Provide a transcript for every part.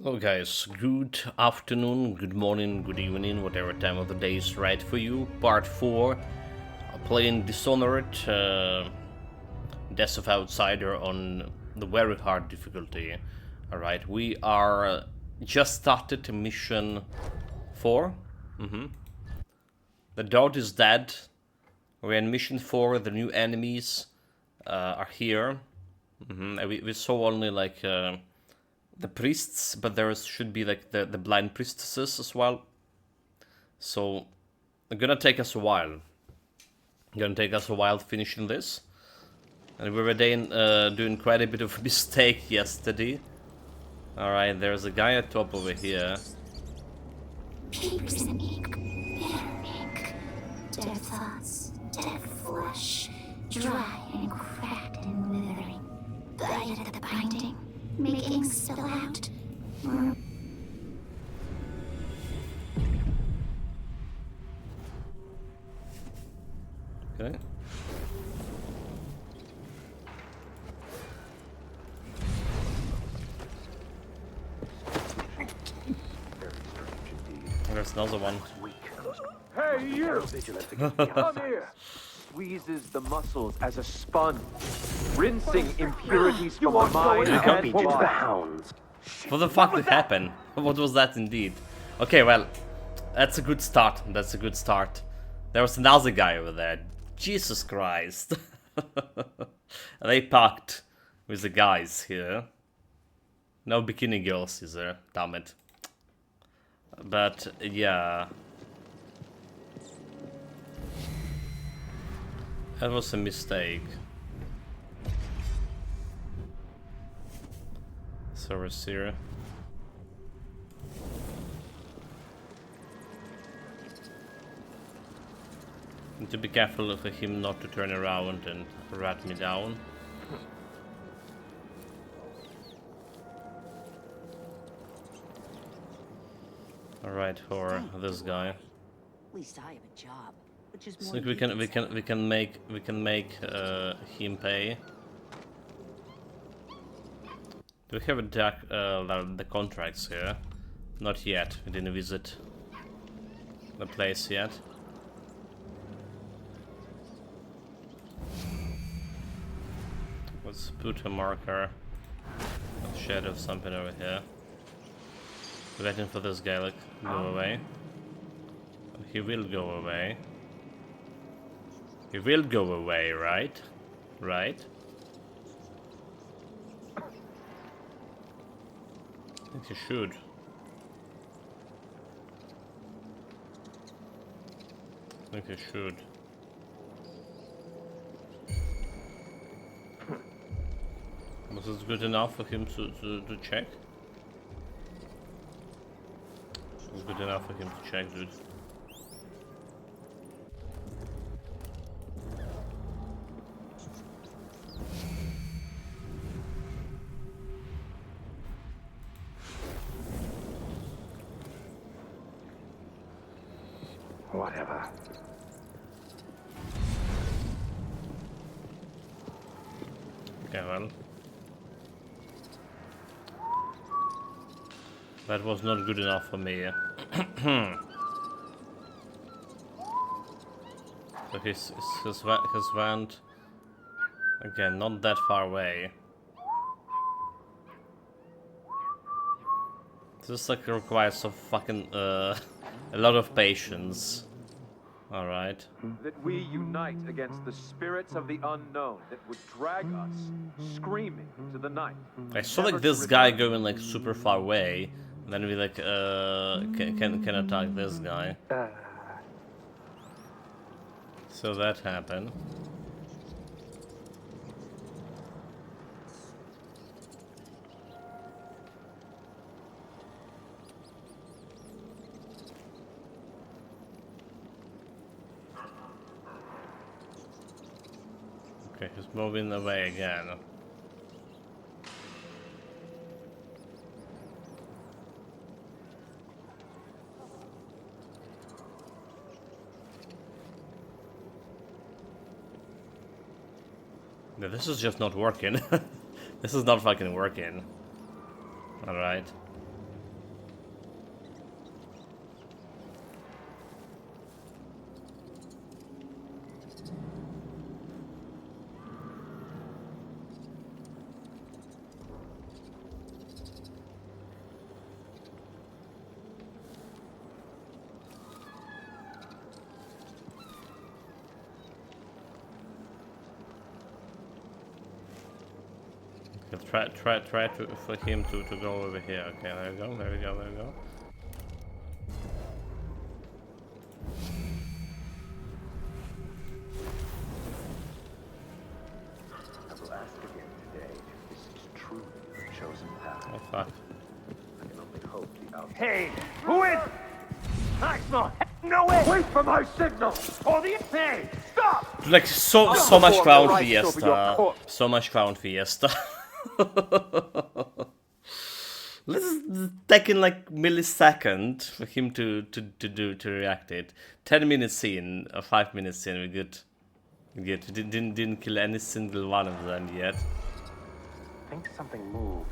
Hello guys, good afternoon, good morning, good evening, whatever time of the day is right for you. Part 4, playing Dishonored, Death of Outsider on the very hard difficulty. Alright, we are just started mission 4. The dog is dead. We're in mission 4, the new enemies are here. We saw only like the priests, but there should be like the blind priestesses as well. So it's gonna take us a while. Gonna take us a while finishing this. And we were doing quite a bit of a mistake yesterday. Alright, there's a guy at top over here. Papers and ink, bitter ink. Dead thoughts, dead flesh, dry and cracked and withering. Bite at the binding, make ink spill out. Okay. There's another one. Hey, you! Come here! Squeezes the muscles as a sponge, rinsing impurities from the mind and body. hounds. What the fuck did happen? What was that indeed? Okay, well, that's a good start. That's a good start. There was another guy over there. Jesus Christ. They packed with the guys here. No bikini girls is there, damn it. But, yeah. That was a mistake. Service here. Need to be careful for him not to turn around and rat me down. Alright, for this guy. At least I have a job, which is more. So we can make him pay. Do we have the contracts here? Not yet. We didn't visit the place yet. Let's put a marker, a shadow, something over here. Waiting for this guy, like, go away. He will go away. He will go away, right? Right? I think he should. I think he should. Was this good enough for him to check? It was good enough for him to check, dude. Whatever. Okay, well. That was not good enough for me. So his went again, not that far away. This like requires some fucking a lot of patience. All right. That we unite against the spirits of the unknown that would drag us, screaming, to the night. I saw like this guy going like super far away, and then we like can attack this guy. So that happened. Okay, he's moving away again. Yeah, this is just not working. This is not fucking working. Alright. Try to for him to go over here. Okay, there we go, there we go, there we go. I will ask again today if this is truly your chosen path. Oh fuck. I can only hope the outcome. Hey, who is? I smell no way. Wait for my signal! Oh, the hey, stop! Like so much perform Crown the rites over your Fiesta. corpse. So much Crown Fiesta. This is taking like millisecond for him to react it. 10-minute scene, a 5-minute scene, we're good. We're good. We didn't kill any single one of them yet. I think something moved.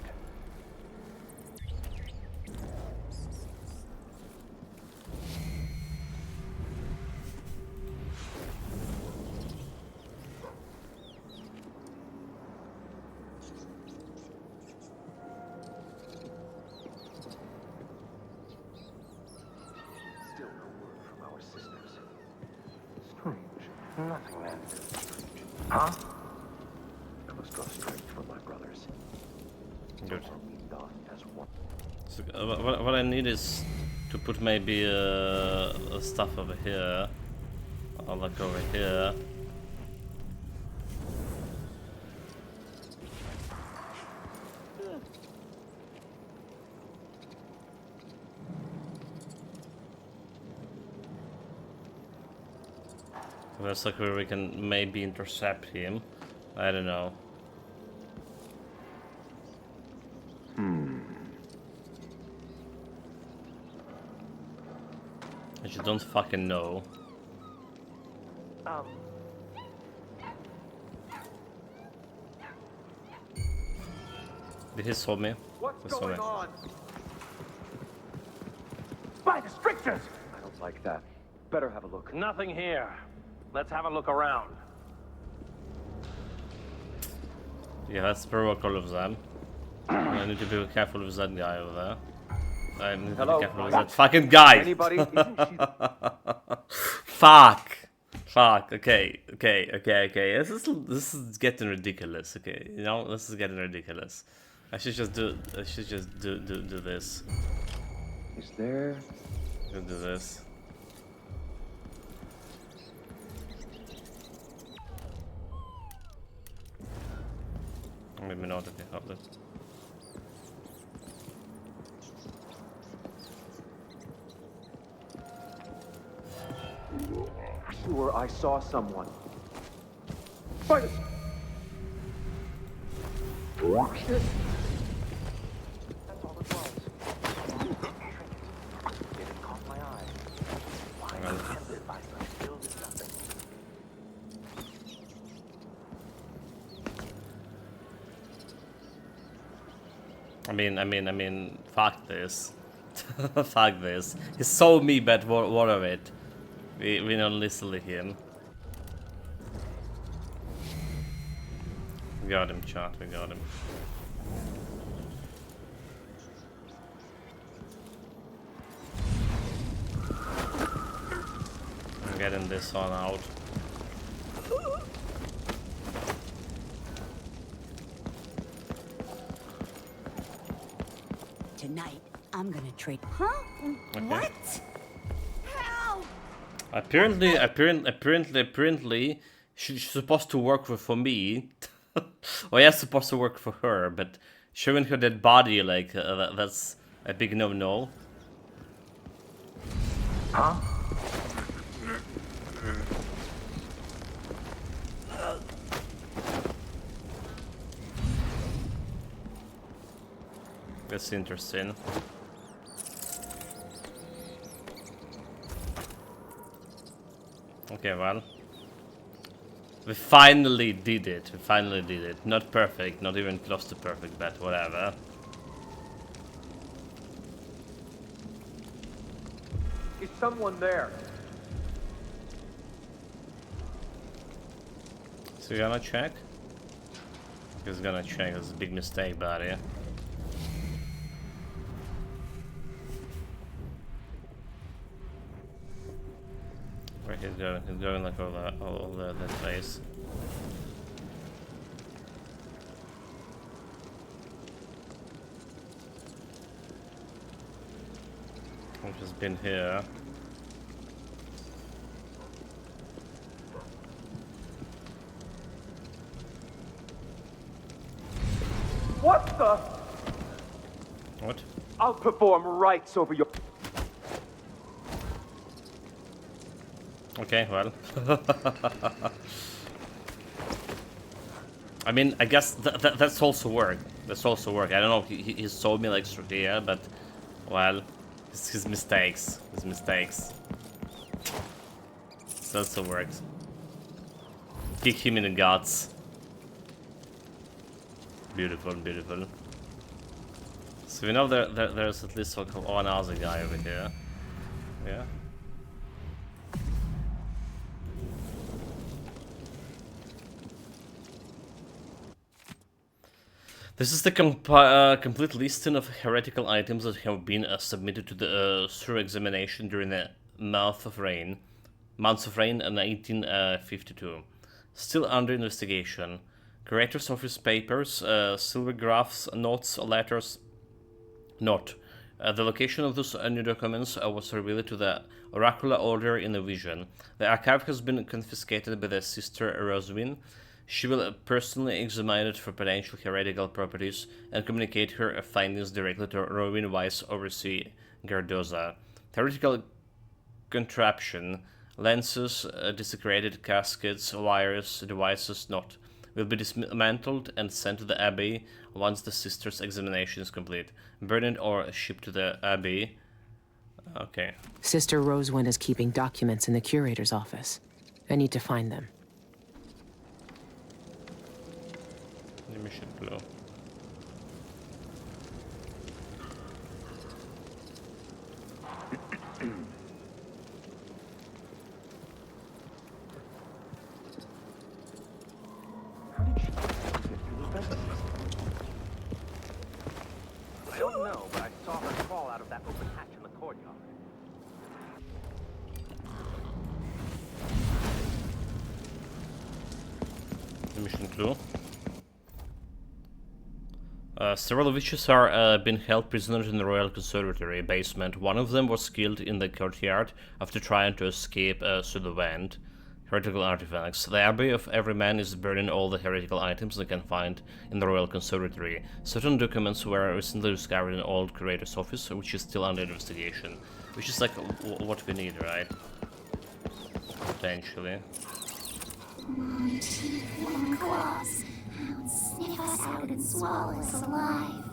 Still no word from our sisters. Strange. Nothing then. Huh? I must draw strength from my brothers. Good. Or we die as one. So, what I need is to put maybe stuff over here, or like over here. That's like where we can maybe intercept him. I don't know. I just don't fucking know. Did he saw me? What's He saw me. going on? By the strictures. I don't like that. Better have a look. Nothing here. Let's have a look around. Yeah, let's provoke all of them. I need to be careful with that guy over there. I need to Hello? be careful with that fucking guy! Anybody? Isn't she... Fuck! Fuck, okay. This is getting ridiculous, okay. You know, this is getting ridiculous. I should just do this. Is there... Do this. Maybe not if you have that. Sure, I saw someone. Fight us! That's all it was. It caught my eye. Why attended by such skilled as nothing? I mean, fuck this. Fuck this. He saw me, but what of it? We don't listen to him. We got him, chat, we got him. I'm getting this one out. Tonight, I'm gonna trade. Huh? Okay. What? How? Apparently, she's supposed to work for me. Well, yeah, supposed to work for her, but showing her dead body, like, that's a big no-no. Huh? That's interesting. Okay, well. We finally did it. We finally did it. Not perfect, not even close to perfect, but whatever. Is someone there? So you gonna check? He's gonna check. That's a big mistake, buddy. Where he's going? He's going like all the place. Which has been here. What the? What? I'll perform rites over your... Okay, well. I mean, I guess that's also work. That's also work. I don't know, he sold me like Strategia, but, well, it's his mistakes. His mistakes. So also works. Kick him in the guts. Beautiful, beautiful. So we know there's at least one other guy over here. Yeah. This is the complete listing of heretical items that have been submitted to the through examination during the Months of Rain in 1852. Still under investigation. Curator's office papers, silvergraphs, notes, letters. Note. The location of those new documents was revealed to the oracular order in a vision. The archive has been confiscated by the sister Roswin. She will personally examine it for potential heretical properties and communicate her findings directly to Rowin Weiss Overseer Gardoza. Heretical contraption, lenses, desecrated caskets, wires, devices not, will be dismantled and sent to the Abbey once the sister's examination is complete. Burned or shipped to the Abbey. Okay. Sister Rosewin is keeping documents in the curator's office. I need to find them. Mission blue. I don't know, but I saw her crawl out of that open hatch in the courtyard. Mission clue. Several witches are being held prisoners in the Royal Conservatory basement. One of them was killed in the courtyard after trying to escape through the vent. Heretical artifacts. The Abbey of Every Man is burning all the heretical items they can find in the Royal Conservatory. Certain documents were recently discovered in old curator's office, which is still under investigation. Which is like what we need, right? Potentially. Teeth and claws. Sniff us out and swallow us alive.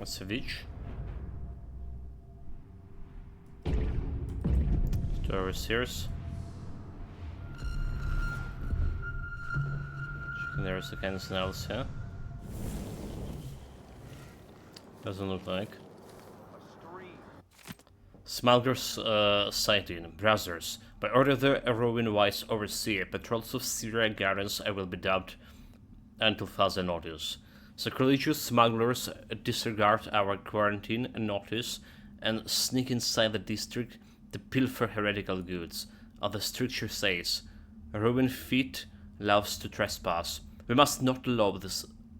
A switch. To overseers. Checking there's anything else here. Doesn't look like. Smugglers sighting. Brothers. By order of the Rowin Weiss Overseer, patrols of Syria Gardens will be dubbed until further notice. Sacrilegious smugglers disregard our quarantine notice and sneak inside the district to pilfer heretical goods. As the stricture says, Rowin feet loves to trespass. We must not allow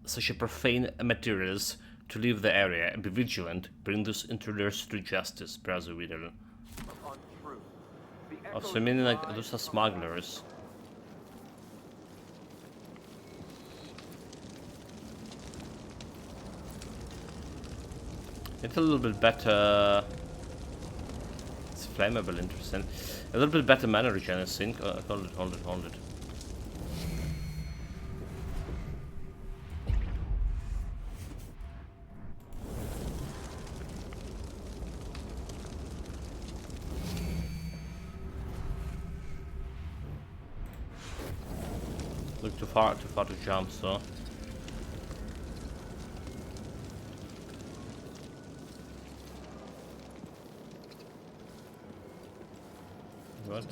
such a profane materials to leave the area and be vigilant. Bring those intruders to justice, brother reader. Also, meaning like those are smugglers. It's a little bit better. It's flammable, interesting. A little bit better mana regen, I think. Hold it. Look too far to jump, so. What?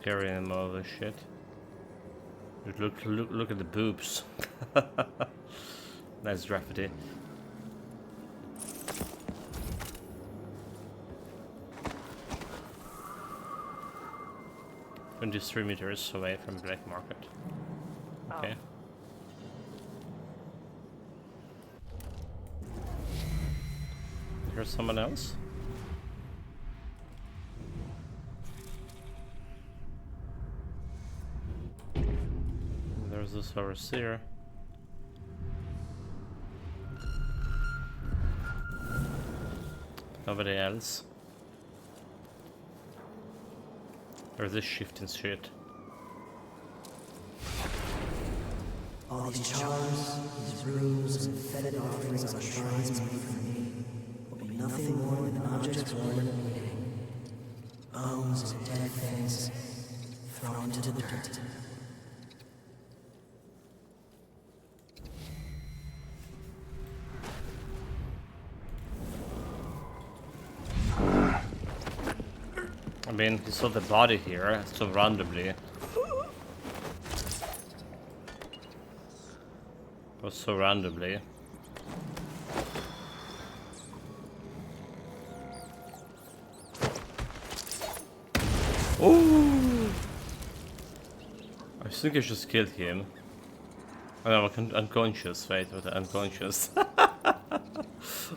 carrying more of this shit. Look at the boobs. Nice graffiti. And just 3 meters away from black market. Okay. Here's someone else. There's this overseer. Nobody else. There's this shifting shit. All these charms, these runes, and fetid offerings on shrines made for me will be nothing more than objects worn and bleeding. Bones and dead things thrown into the dirt. I mean, you saw the body here so randomly. It was so randomly. Oh! I think I just killed him. Oh, no, I'm unconscious. Wait, unconscious.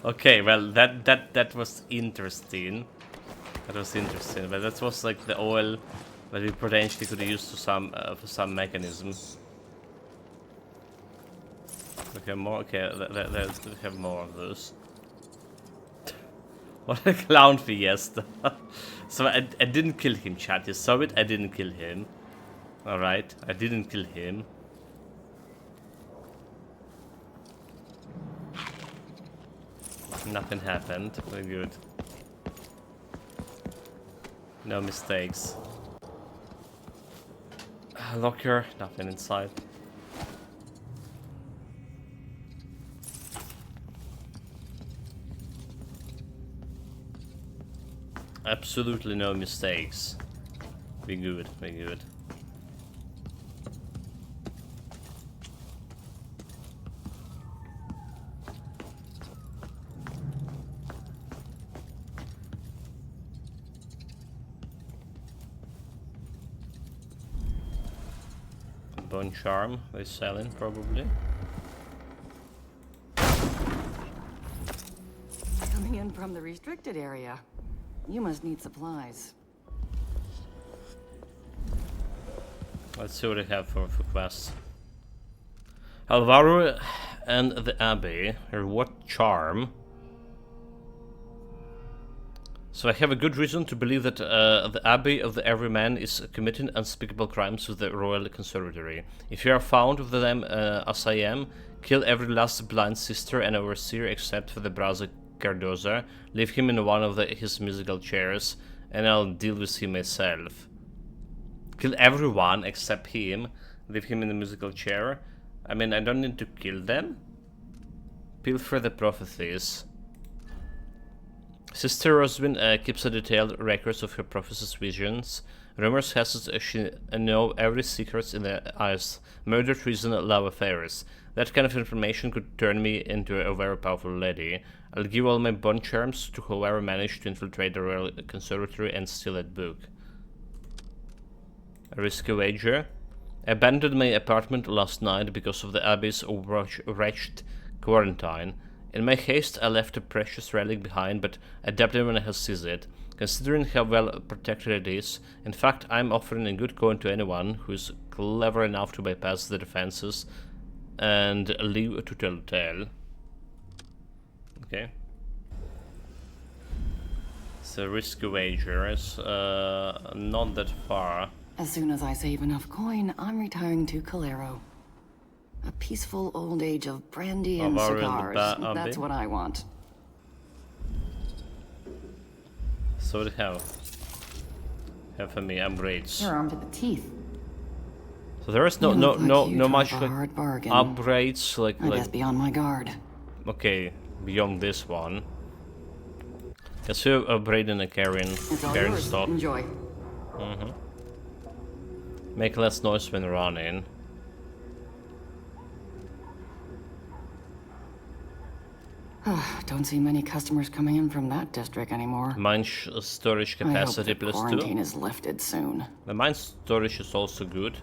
Okay, well, that was interesting. That was interesting, but that was like the oil that we potentially could use to for some mechanism. Okay, more. Okay, we have more of those. What a clown fiesta! So I didn't kill him, chat. You saw it. I didn't kill him. All right, I didn't kill him. Nothing happened. Very good. No mistakes. Locker, nothing inside. Absolutely no mistakes. Be good, be good. Bone charm, they're selling probably. Coming in from the restricted area. You must need supplies. Let's see what they have for quests. Alvaro and the Abbey. What charm? So I have a good reason to believe that the Abbey of the Everyman is committing unspeakable crimes with the Royal Conservatory. If you are found with them as I am, kill every last blind sister and overseer except for the brother Cardoza, leave him in one of his musical chairs, and I'll deal with him myself. Kill everyone except him, leave him in the musical chair. I mean, I don't need to kill them. Pilfer the prophecies. Sister Roswin keeps a detailed records of her prophecies' visions. Rumors has it she know every secret in the eyes, murder, treason, love affairs. That kind of information could turn me into a very powerful lady. I'll give all my bone charms to whoever managed to infiltrate the Royal Conservatory and steal that book. A risky wager. I abandoned my apartment last night because of the Abbey's wretched quarantine. In my haste, I left a precious relic behind, but adapted when I have seized it. Considering how well protected it is, in fact, I'm offering a good coin to anyone who is clever enough to bypass the defenses and live to tell the tale. Okay. So risky wager is not that far. As soon as I save enough coin, I'm retiring to Calero. A peaceful old age of brandy and cigars. That's what I want. So they have for me upgrades. You're armed to the teeth. So there is no much like upgrades like That's beyond my guard. Okay, beyond this one. Guess we're upgrading a carrying stock. Enjoy. Make less noise when running. Don't see many customers coming in from that district anymore. Mine storage capacity I hope the plus quarantine 2. is lifted soon. The mine storage is also good.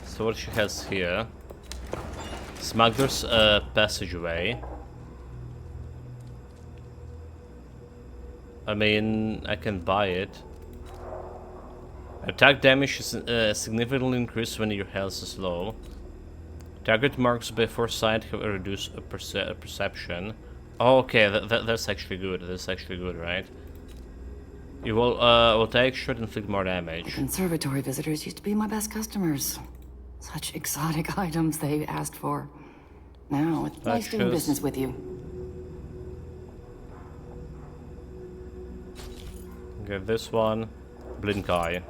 So what she has here? Smuggler's passageway. I mean, I can buy it. Attack damage is significantly increased when your health is low. Target marks before sight have a reduced perception. Oh, okay, that's actually good. That's actually good, right? You will take should inflict more damage. Conservatory visitors used to be my best customers. Such exotic items they asked for. Now, it's nice doing business with you. Okay, this one. Blink eye.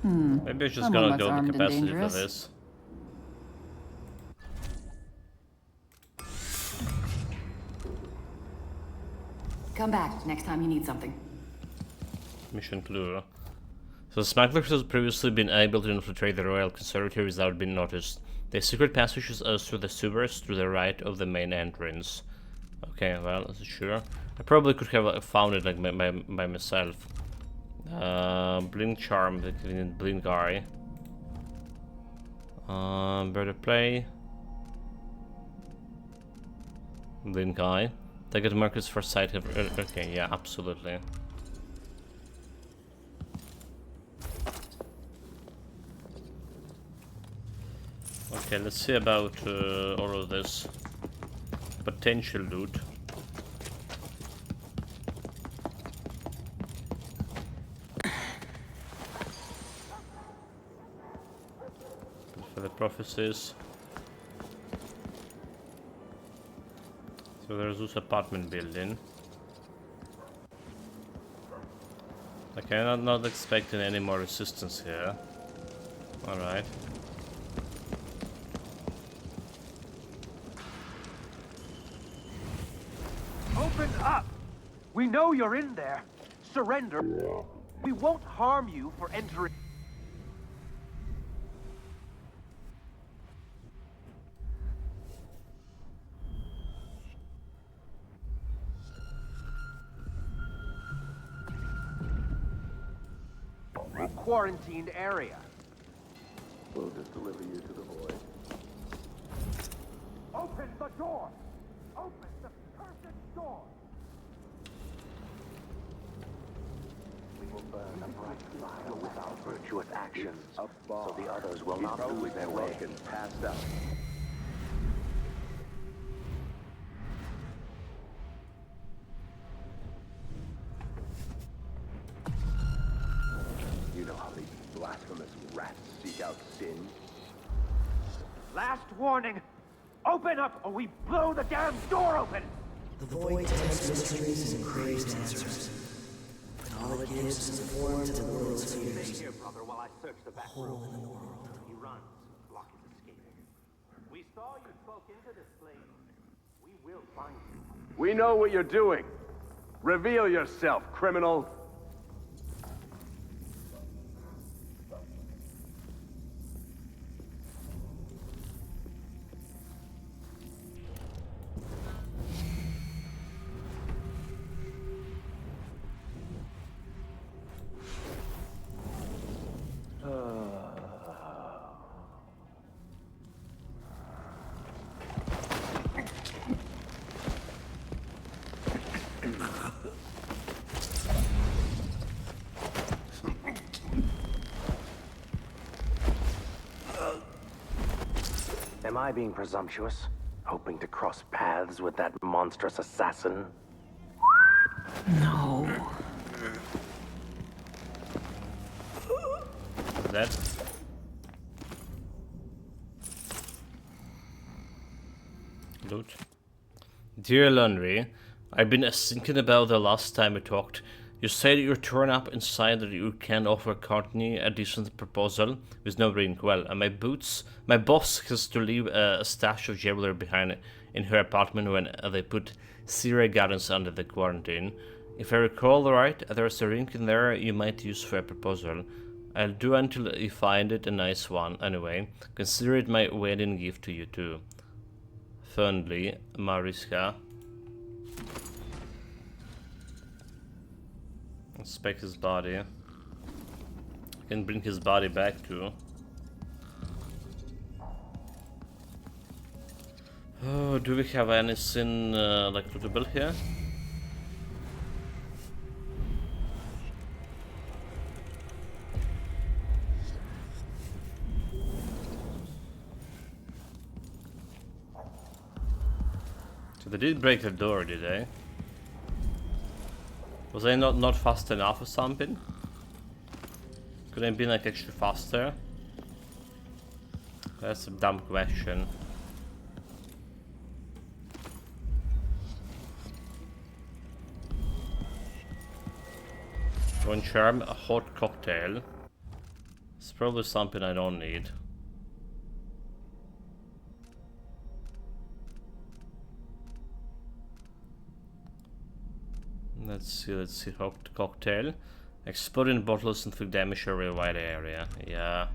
Maybe I'm just gonna go with capacity for this. Come back next time you need something. Mission clue. So the smugglers have previously been able to infiltrate the royal conservatory without being noticed. The secret passages are through the sewers to the right of the main entrance. Okay, well, sure. I probably could have found it like by myself. Blink charm, blink eye. Better play. Blink eye. Target markers for sight. Okay, yeah, absolutely. Okay, let's see about all of this potential loot. For the prophecies. So there's this apartment building. Okay, I'm not expecting any more resistance here. Alright. Open up! We know you're in there. Surrender. We won't harm you for entering. A quarantined area. We'll just deliver you to the void. Open the door! Open the cursed door! We will burn a bright fire with our virtuous actions, so the others will not lose their way. Passed out. You know how these blasphemous rats seek out sin? Last warning! Open up or we blow the damn door open! The void tempts mysteries and craves answers. And all it gives is a form to the world's fears. Stay here, brother, while I search the back Hole in the world. He runs. Block is escaping. We saw you spoke into this place. We will find you. We know what you're doing. Reveal yourself, criminal. Am I being presumptuous? Hoping to cross paths with that monstrous assassin? No. That. Loot. Dear Laundry, I've been thinking about the last time we talked. You said you turn up inside that you can offer Courtney a decent proposal with no ring. Well, my boss has to leave a stash of jewelry behind in her apartment when they put Syria Gardens under the quarantine. If I recall right, there's a link in there you might use for a proposal. I'll do until you find it a nice one. Anyway, consider it my wedding gift to you too. Fondly, Mariska. Inspect his body. Can bring his body back too. Oh, do we have anything like lootable here? So they did break the door, did they? Was I not fast enough or something? Could I have been like actually faster? That's a dumb question. One charm, a hot cocktail. It's probably something I don't need. Let's see, hot cocktail. Exploding bottles inflict damage over a wide area. Yeah.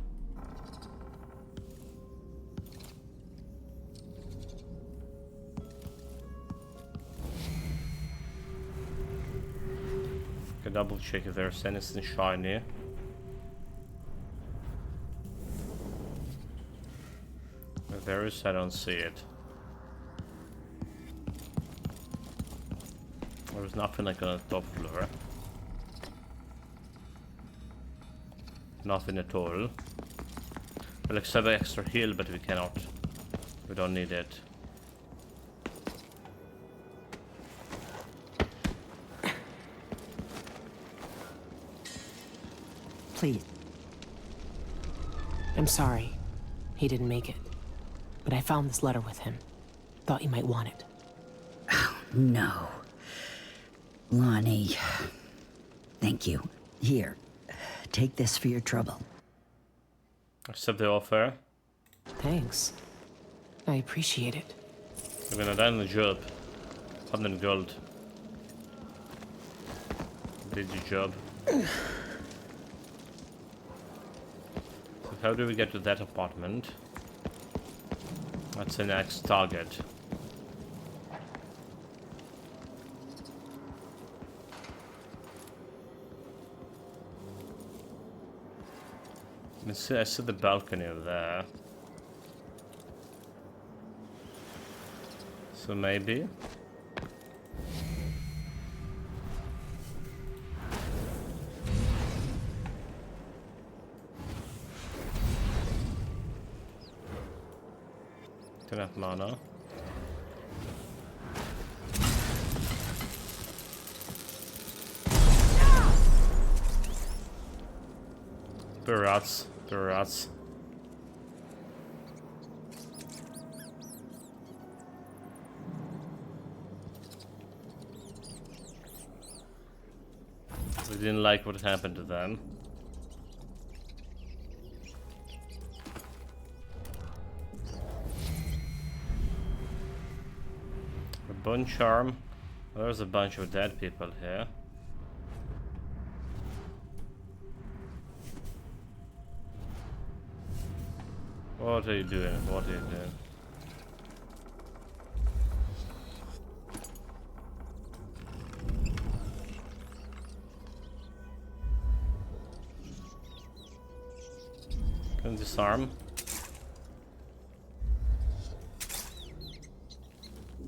Can double check if there's anything shiny. If there is, I don't see it. There's nothing like on the top floor. Nothing at all. We'll accept an extra heal, but we cannot. We don't need it. Please. I'm sorry. He didn't make it. But I found this letter with him. Thought you might want it. No. Lonnie. Thank you. Here. Take this for your trouble. Accept the offer. Thanks. I appreciate it. You're gonna die on the job. 100 gold. Did your job. So how do we get to that apartment? That's the next target. I see the balcony over there. So maybe. Enough mana. The rats. The rats. They didn't like what happened to them. A bone charm. There's a bunch of dead people here. What are you doing? What are you doing? Can disarm.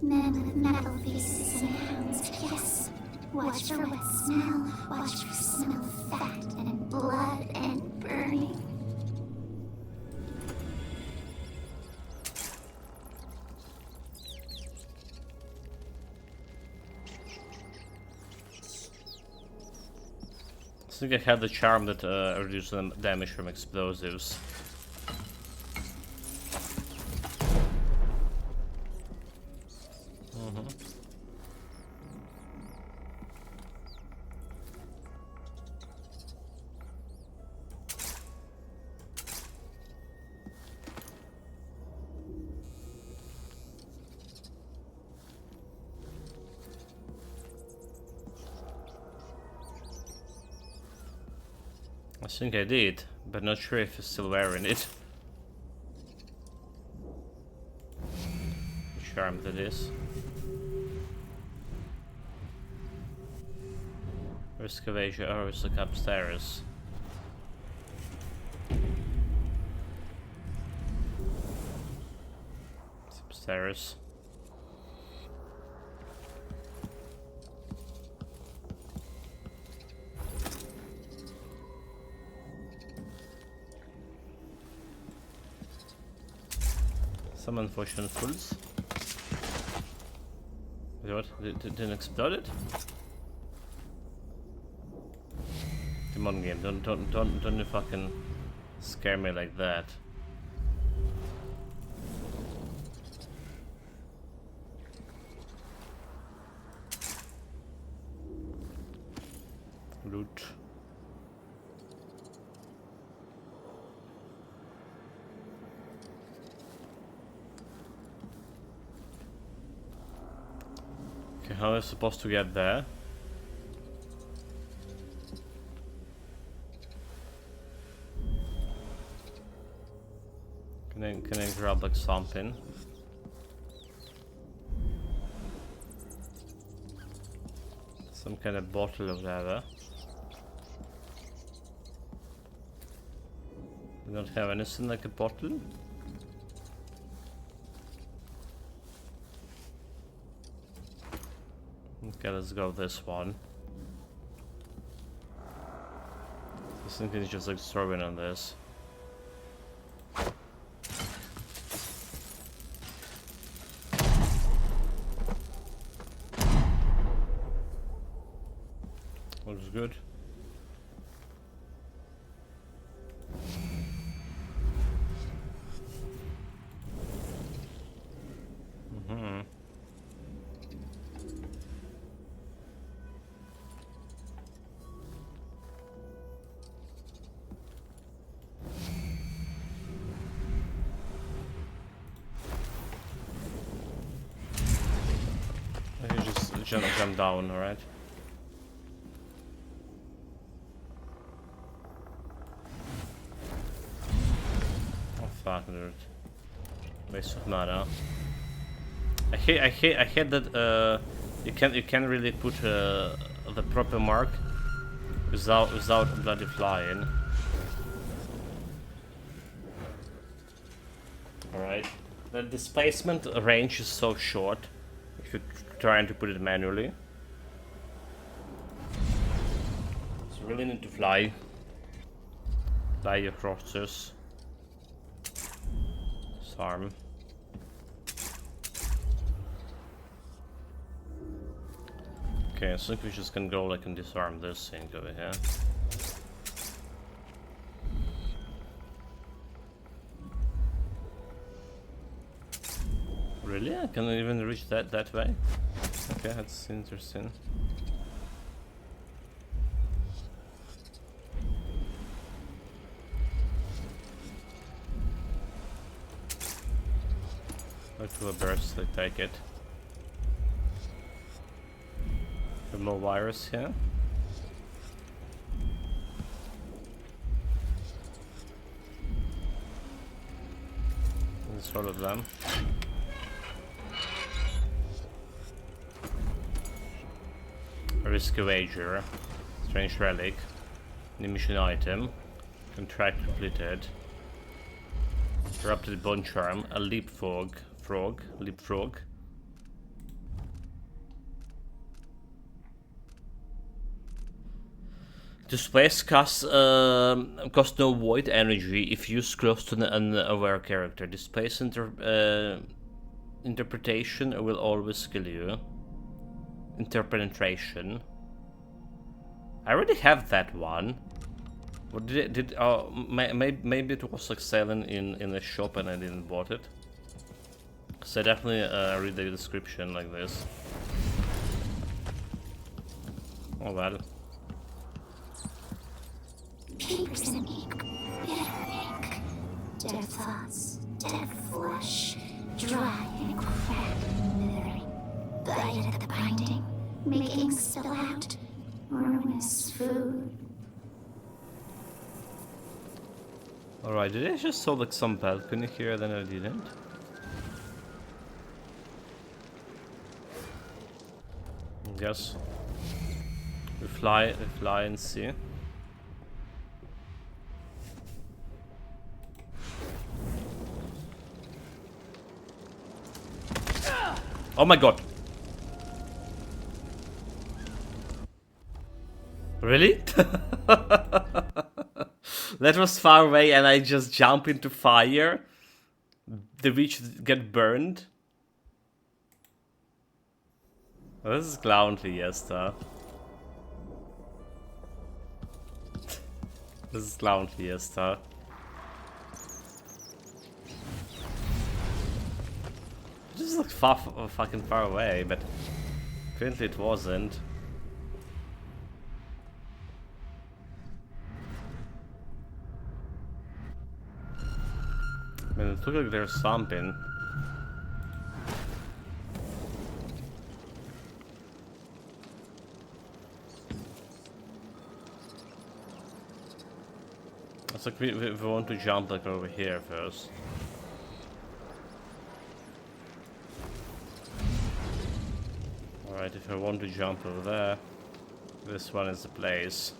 Men with metal faces and hounds, yes. Watch for wet smell, watch for smell of fat and blood and burning. I think I had the charm that reduces the damage from explosives. I think I did, but not sure if he's still wearing it. Which arm that is. Excavation, oh, it's like upstairs. It's upstairs. Some unfortunate fools. What? Didn't explode it? Come on, game! Don't you fucking scare me like that. Loot. Okay, how am I supposed to get there? Can I grab like something? Some kind of bottle or whatever. We don't have anything like a bottle? Okay, let's go this one. This thing is just like throwing on this. Looks good. I can just jump down, alright? Fuck, dude. Waste of mana. I hate that you can't really put the proper mark without bloody flying. Alright. The displacement range is so short if you're trying to put it manually. So you really need to fly across this. Arm. Okay, I think we just can go like and disarm this thing over here. Really? I can't even reach that way? Okay, that's interesting. To a burst, I take it. The more virus here. That's all of them. Risk wager. Strange relic. New mission item. Contract completed. Corrupted bone charm. A leapfrog. Leapfrog. Displace costs no void energy if used close to an unaware character. Displace interpretation will always kill you. Interpenetration. I already have that one. What did it? Maybe it was like selling in the shop and I didn't bought it. So I definitely read the description like this. Oh well. Papers and ink, bitter ink. Dead thoughts, dead flesh, dry and cracked and withering. Bite at the binding, make ink spill out. Ruinous food. Alright, did I just saw like some balcony here, then I didn't? Yes. We fly and see. Oh my god! Really? That was far away and I just jump into fire. The witch get burned. Oh, this is clown fiesta. This is clown fiesta. It just looked fucking far away, but apparently it wasn't. I mean, it looked like there's something. It's like we want to jump like over here first. Alright, if I want to jump over there, this one is the place.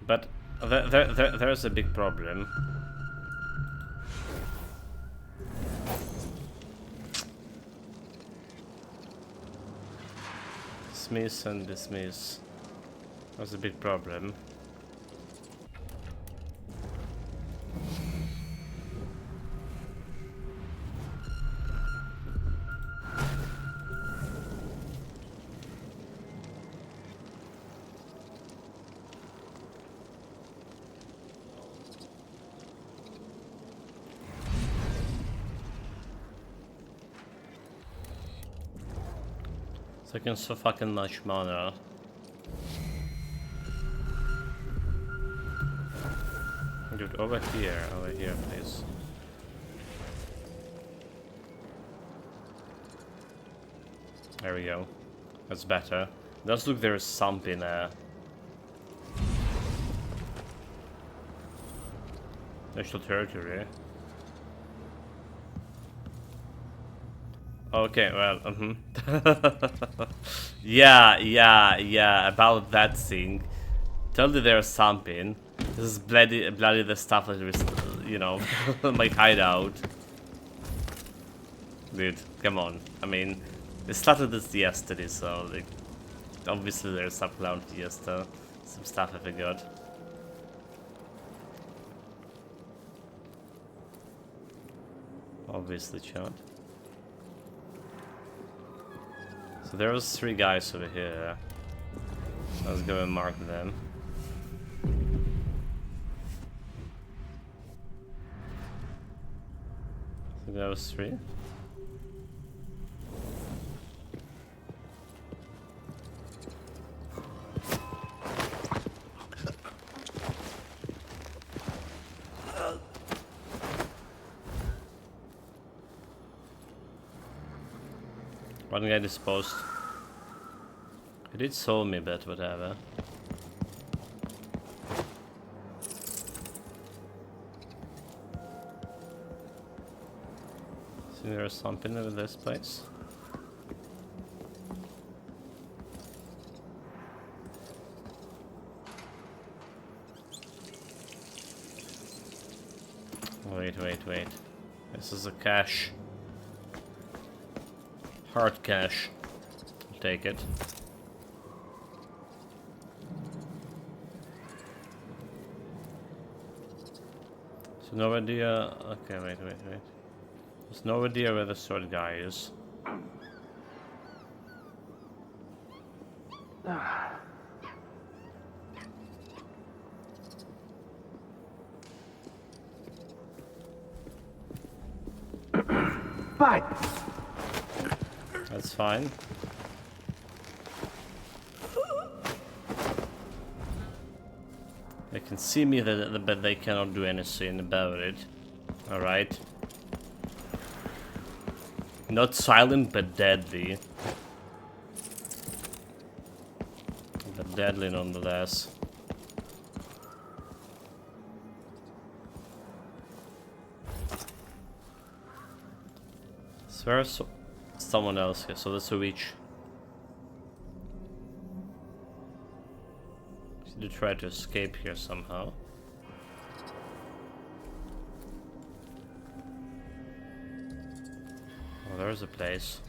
But there's a big problem. Dismiss and dismiss. That's a big problem. Taking so fucking much mana. Dude, over here, please. There we go. That's better. Does look there is something there. National territory. Okay, well, yeah, about that thing. Totally there's something. This is bloody the stuff that is, you know, my hideout. Dude, come on. I mean, we started this yesterday, so, like, obviously there's some clown fiesta. Some stuff I forgot. Obviously, chat. So there was 3 guys over here. Let's go and mark them. So there was 3. One guy disposed. He did soul me, but whatever. See, there's something over this place. Wait. This is a cache. Hard cache. I'll take it. So no idea. Okay, wait. There's no idea where the sword guy is. Fine. That's fine. They can see me, but they cannot do anything about it. Alright. Not silent, but deadly. deadly nonetheless. So there's someone else here, so that's a witch. To try to escape here somehow. Oh, there's a place.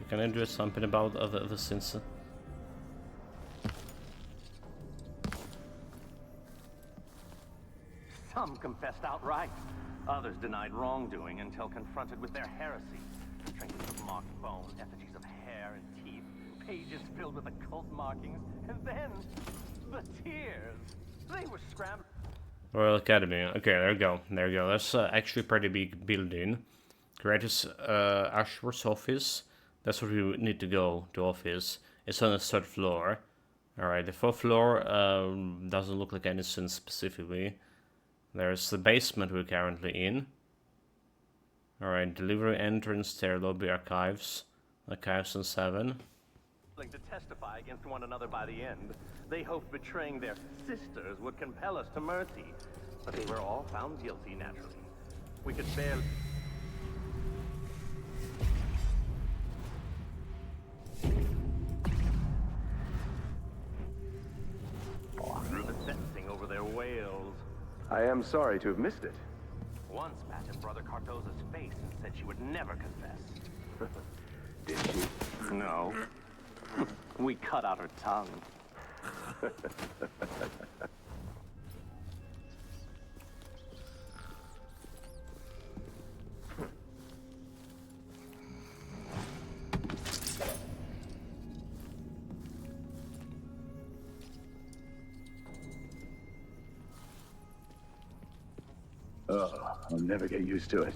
Can I do something about the sins? Some confessed outright. Others denied wrongdoing until confronted with their heresy. Trinkets of marked bone, effigies of hair and teeth, pages filled with occult markings, and then the tears. They were scrambled. Royal Academy. Okay, there you go. There you go. That's actually a pretty big building. Greatest Ashworth's office. That's where we need to go to office. It's on the 3rd floor. Alright, the 4th floor doesn't look like anything specifically. There's the basement we're currently in. Alright, delivery entrance, stair lobby, archives. Archives on 7. To testify against one another by the end. They hoped betraying their sisters would compel us to mercy. But they were all found guilty, naturally. We could barely... Through the sentencing over their wails. I am sorry to have missed it. One spat in Brother Cardoza's face and said she would never confess. Did she? No. We cut out her tongue. I'll never get used to it.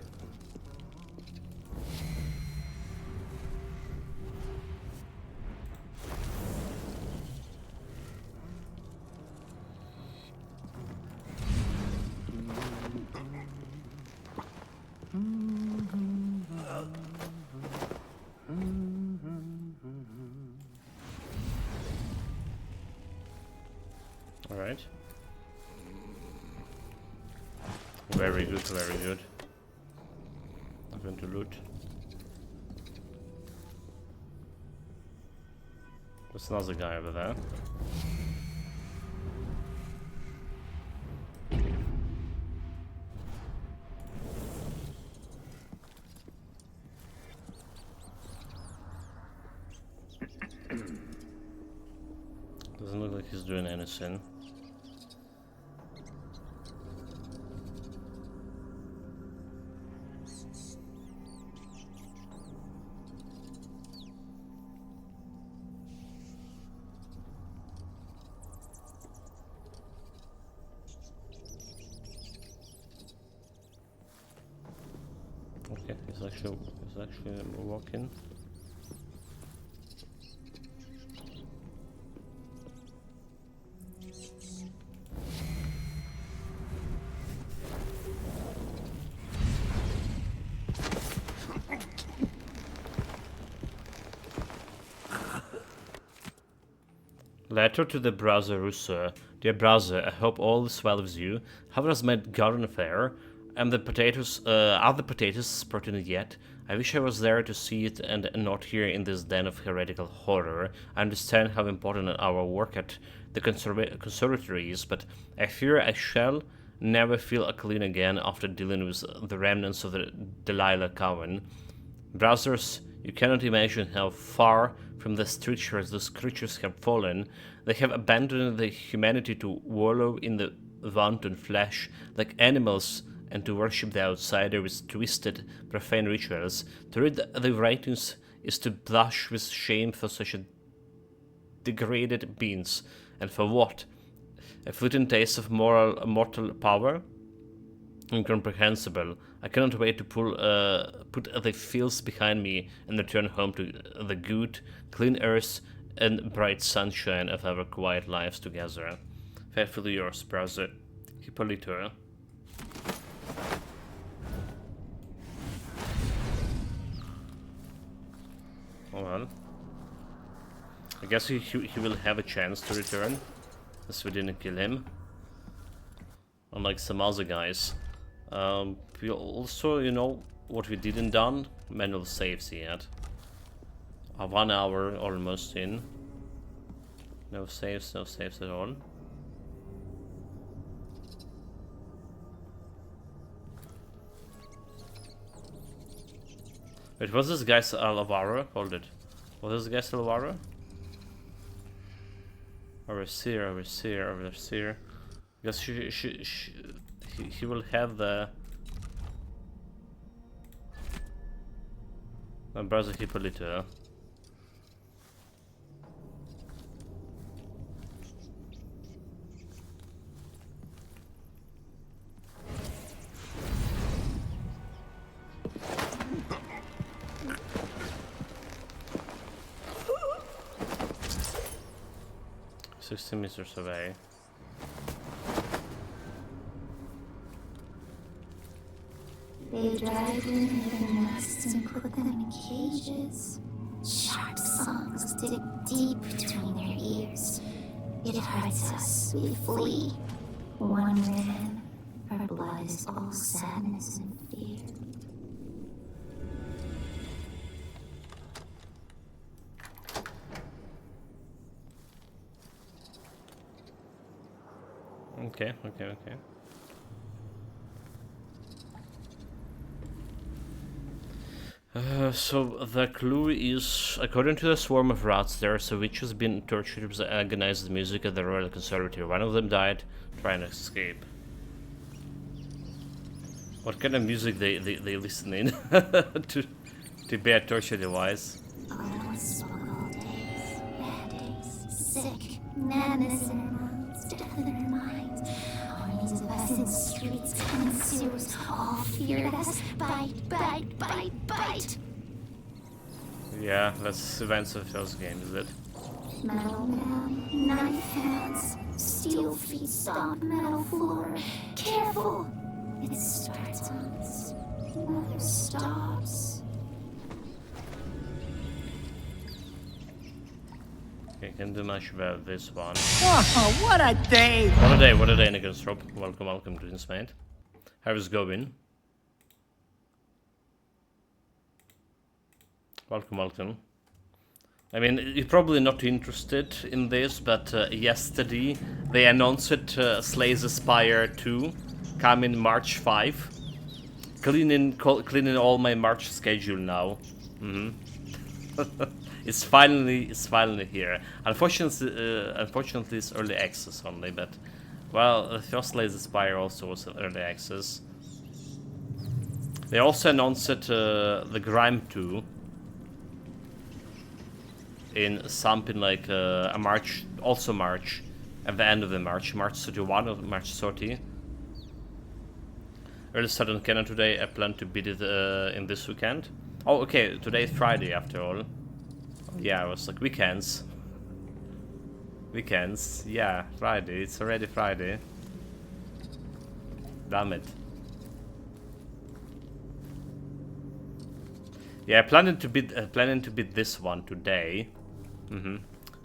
All right. Very good, very good. I'm going to loot. There's another guy over there. Doesn't look like he's doing anything. Okay, he's actually walking. Letter to the brother Rousseau. Dear brother, I hope all is well with you. How has my garden affair? Are the potatoes sprouting yet? I wish I was there to see it and not here in this den of heretical horror. I understand how important our work at the conservatory is, but I fear I shall never feel clean again after dealing with the remnants of the Delilah Coven. Brothers, you cannot imagine how far from the strictures those creatures have fallen. They have abandoned the humanity to wallow in the wanton flesh like animals and to worship the outsider with twisted, profane rituals. To read the writings is to blush with shame for such a degraded beings. And for what? A fleeting taste of mortal power? incomprehensible. I cannot wait to put the fields behind me and return home to the good, clean earth and bright sunshine of our quiet lives together. Faithfully yours, brother Hippolyto. Oh well. I guess he will have a chance to return, as we didn't kill him. Unlike some other guys. We also, you know, what we didn't done? Manual saves yet. 1 hour almost in. No saves at all. Wait, was this guy Alvaro? Hold it. Was this guy Alvaro? Overseer. Because he will have the... My brother Hippolyto. Meters away. They drive them in nests and put them in cages. Sharp songs dig deep between their ears. It hurts us, we flee. One man, our blood is all sadness and fear. Okay. So the clue is, according to the swarm of rats, there's a witch who's been tortured with the agonized music at the Royal Conservatory. One of them died trying to escape. What kind of music they listen in to be a torture device? Oh, struggle days, bad days, sick, madness in our minds, death in our minds. Armies of us in streets and sewers, all feared us. Bite. Yeah, that's events of those games, is it? Metal man, knife hands, steel feet stomp metal floor. Careful! It starts on us, never stops. Okay, can't do much about this one. Oh, what a day! What a day, Nicholas. Welcome to this, mate. How's it going? Welcome. I mean, you're probably not interested in this, but yesterday they announced Slay the Spire 2 coming March 5. Cleaning all my March schedule now. It's finally here. Unfortunately, it's early access only, but well, the first Slay the Spire also was early access. They also announced the Grime 2 in something like a March, at the end of the March 31 or March 30. Early start on Canon today. I plan to beat it in this weekend. Oh, okay, today is Friday after all. Yeah, I was like, weekends. Yeah, Friday, it's already Friday. Damn it. Yeah, planning to beat this one today.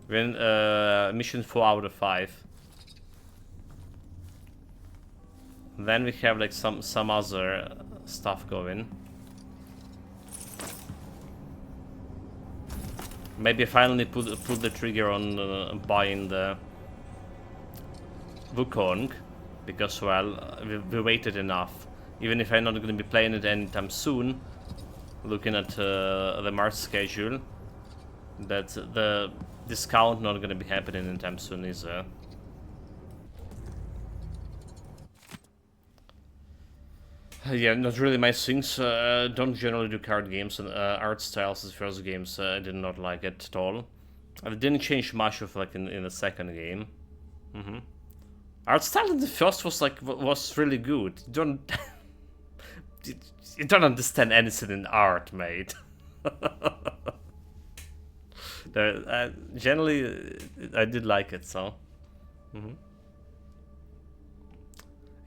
When mission 4 out of 5. Then we have like some other stuff going. Maybe finally put the trigger on buying the Wukong, because well, we waited enough. Even if I'm not going to be playing it anytime soon, looking at the March schedule, that the discount not going to be happening anytime soon either. Yeah, not really my things. Don't generally do card games, and art styles as first games. I did not like it at all. It didn't change much of like in the second game. Art style in the first was really good. Don't you don't understand anything in art, mate. Generally, I did like it, so.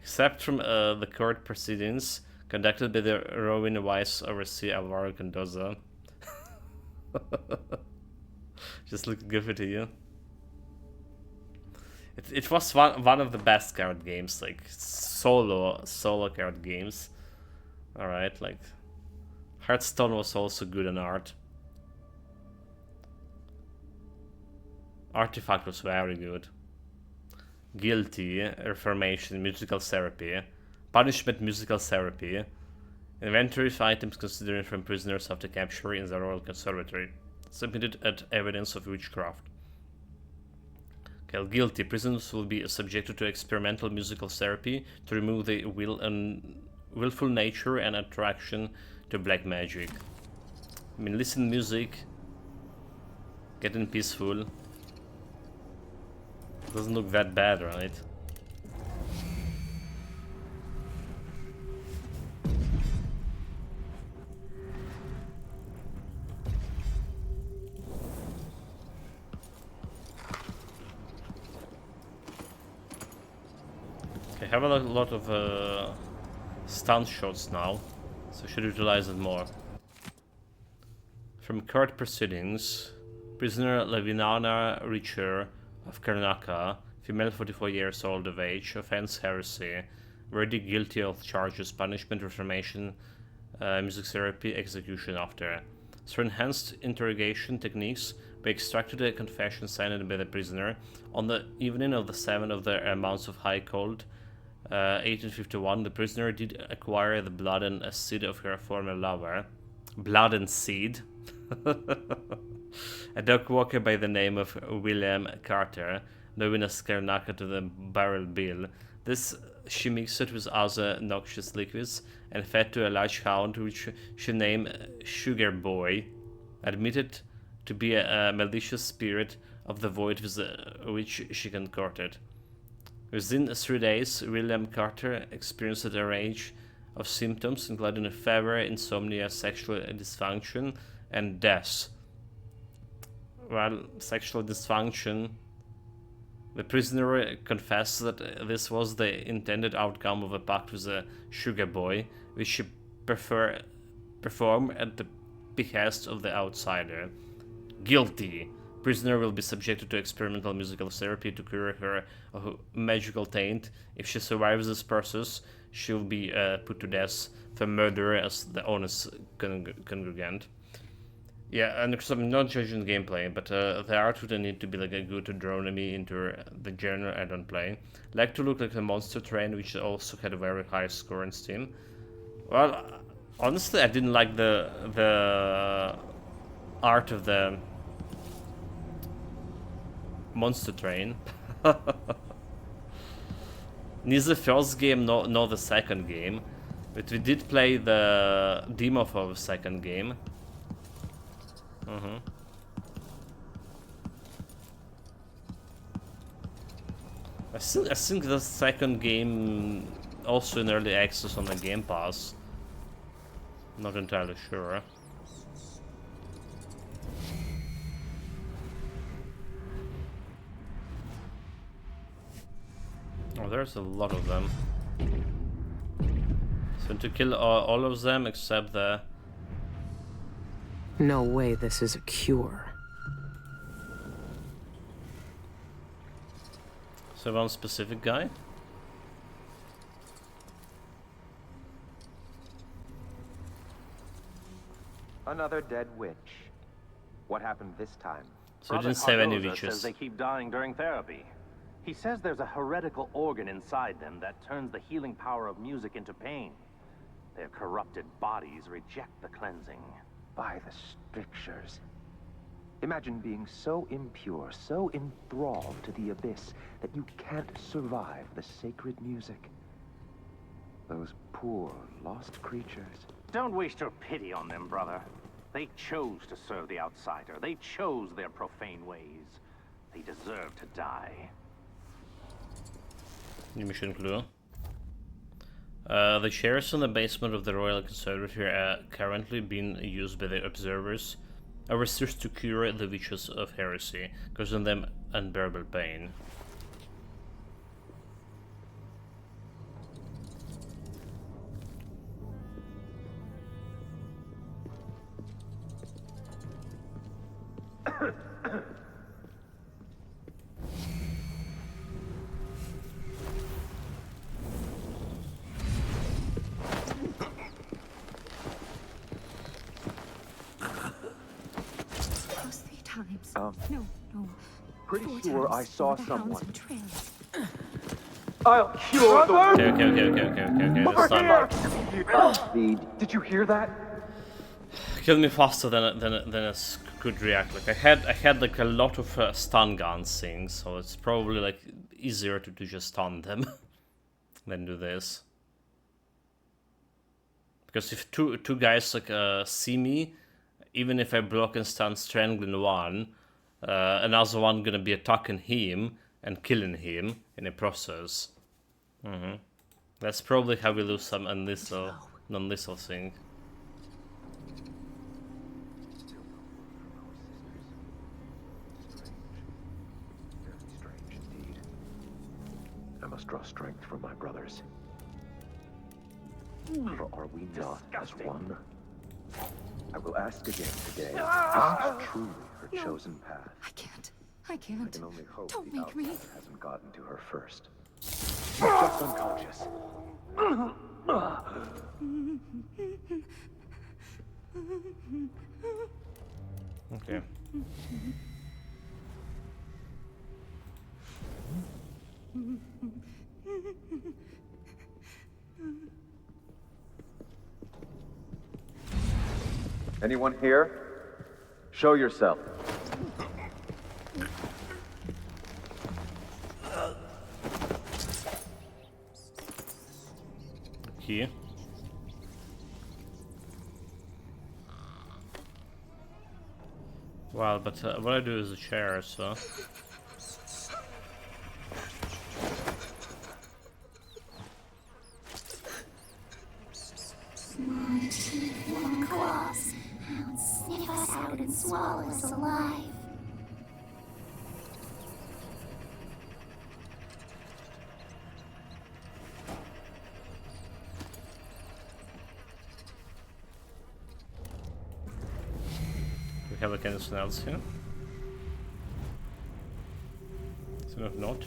Except from the court proceedings conducted by the Rowan Vice Overseer Alvaro Condoza. Just looking good to you. It was one of the best card games, like solo card games. Alright, like Hearthstone was also good in art. Artifact was very good. Guilty, Reformation, Musical Therapy, Punishment, Musical Therapy, Inventory of items considered from prisoners after capture in the Royal Conservatory, submitted as evidence of witchcraft. Okay, guilty, prisoners will be subjected to experimental musical therapy to remove the willful nature and attraction to black magic. I mean, listen music, getting peaceful. Doesn't look that bad, right? Okay, have a lot of stun shots now, so should utilize it more. From court proceedings, prisoner Levinana Richer of Karnaka, female 44 years old of age, offense heresy, verdict guilty of charges, punishment, reformation, music therapy, execution after. Through enhanced interrogation techniques, we extracted a confession signed by the prisoner on the evening of the 7th of the month of High Cold, 1851. The prisoner did acquire the blood and seed of her former lover. Blood and seed? A dog walker by the name of William Carter, known as Karnaka to the Barrel Bill. This she mixed with other noxious liquids and fed to a large hound which she named Sugar Boy, admitted to be a malicious spirit of the void with which she concocted. Within 3 days, William Carter experienced a range of symptoms, including fever, insomnia, sexual dysfunction, and death. Well, sexual dysfunction. The prisoner confessed that this was the intended outcome of a pact with a sugar boy, which she performed at the behest of the outsider. Guilty. Prisoner will be subjected to experimental musical therapy to cure her of magical taint. If she survives this process, she will be put to death for murder as the honest congregant. Yeah, and because I'm not judging gameplay, but the art would need to be like a good to draw me into the genre I don't play. Like to look like the Monster Train, which also had a very high score on Steam. Well, honestly, I didn't like the art of the Monster Train. Neither the first game nor the second game, but we did play the demo for the second game. I think the second game also in early access on the Game Pass. Not entirely sure. Oh, there's a lot of them. So to kill all of them except the... No way this is a cure. So one specific guy? Another dead witch. What happened this time? So he didn't save any Cardoza witches. says they keep dying during therapy. He says there's a heretical organ inside them that turns the healing power of music into pain. Their corrupted bodies reject the cleansing. By the strictures. Imagine being so impure, so enthralled to the abyss, that you can't survive the sacred music. Those poor, lost creatures. Don't waste your pity on them, brother. They chose to serve the outsider. They chose their profane ways. They deserve to die. New mission clue. The chairs in the basement of the Royal Conservatory are currently being used by the observers, a research to cure the witches of heresy, causing them unbearable pain. No. Pretty sure I saw someone. Trails. I'll cure the Okay, that's done. Did you hear that? Kill me faster than a could react. Like I had like a lot of stun guns things, so it's probably like easier to just stun them than do this. Because if two guys like see me, even if I block and stun strangling one, another one gonna be attacking him and killing him in the process. That's probably how we lose some non-lethal thing. Very strange indeed. I must draw strength from my brothers. For are we not as one? I will ask again today. Is truly her chosen path? I can't. I can only hope Don't the make me. outcome hasn't gotten to her first. She's just unconscious. Okay. Anyone here? Show yourself. Key. Well, but what I do is a chair, so. Long claws. Sniff us out and swallow us alive. We have like anything else here? Sort of not.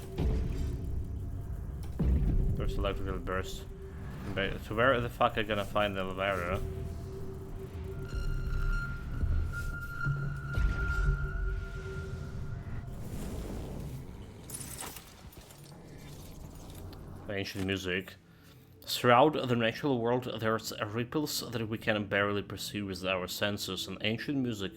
There's a electrical burst. So where the fuck am I gonna find the elevator? Ancient music. Throughout the natural world, there's ripples that we can barely perceive with our senses, and ancient music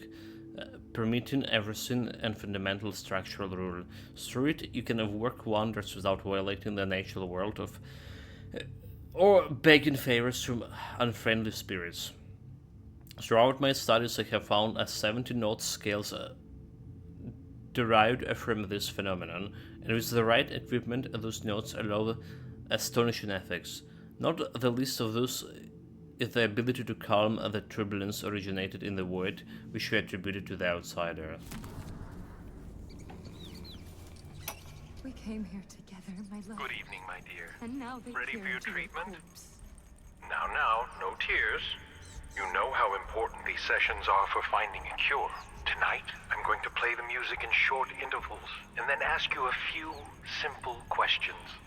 permitting everything and fundamental structural rule. Through it, you can work wonders without violating the natural world of, or begging favors from unfriendly spirits. Throughout my studies, I have found 70-note scales derived from this phenomenon, and with the right equipment, those notes allow astonishing effects. Not the least of those is the ability to calm the turbulence originated in the void, which we attributed to the outsider. We came here together, my love. Good evening, my dear. And now they Ready for your treatment? Corpse. Now, no tears. You know how important these sessions are for finding a cure. Tonight, I'm going to play the music in short intervals, and then ask you a few simple questions.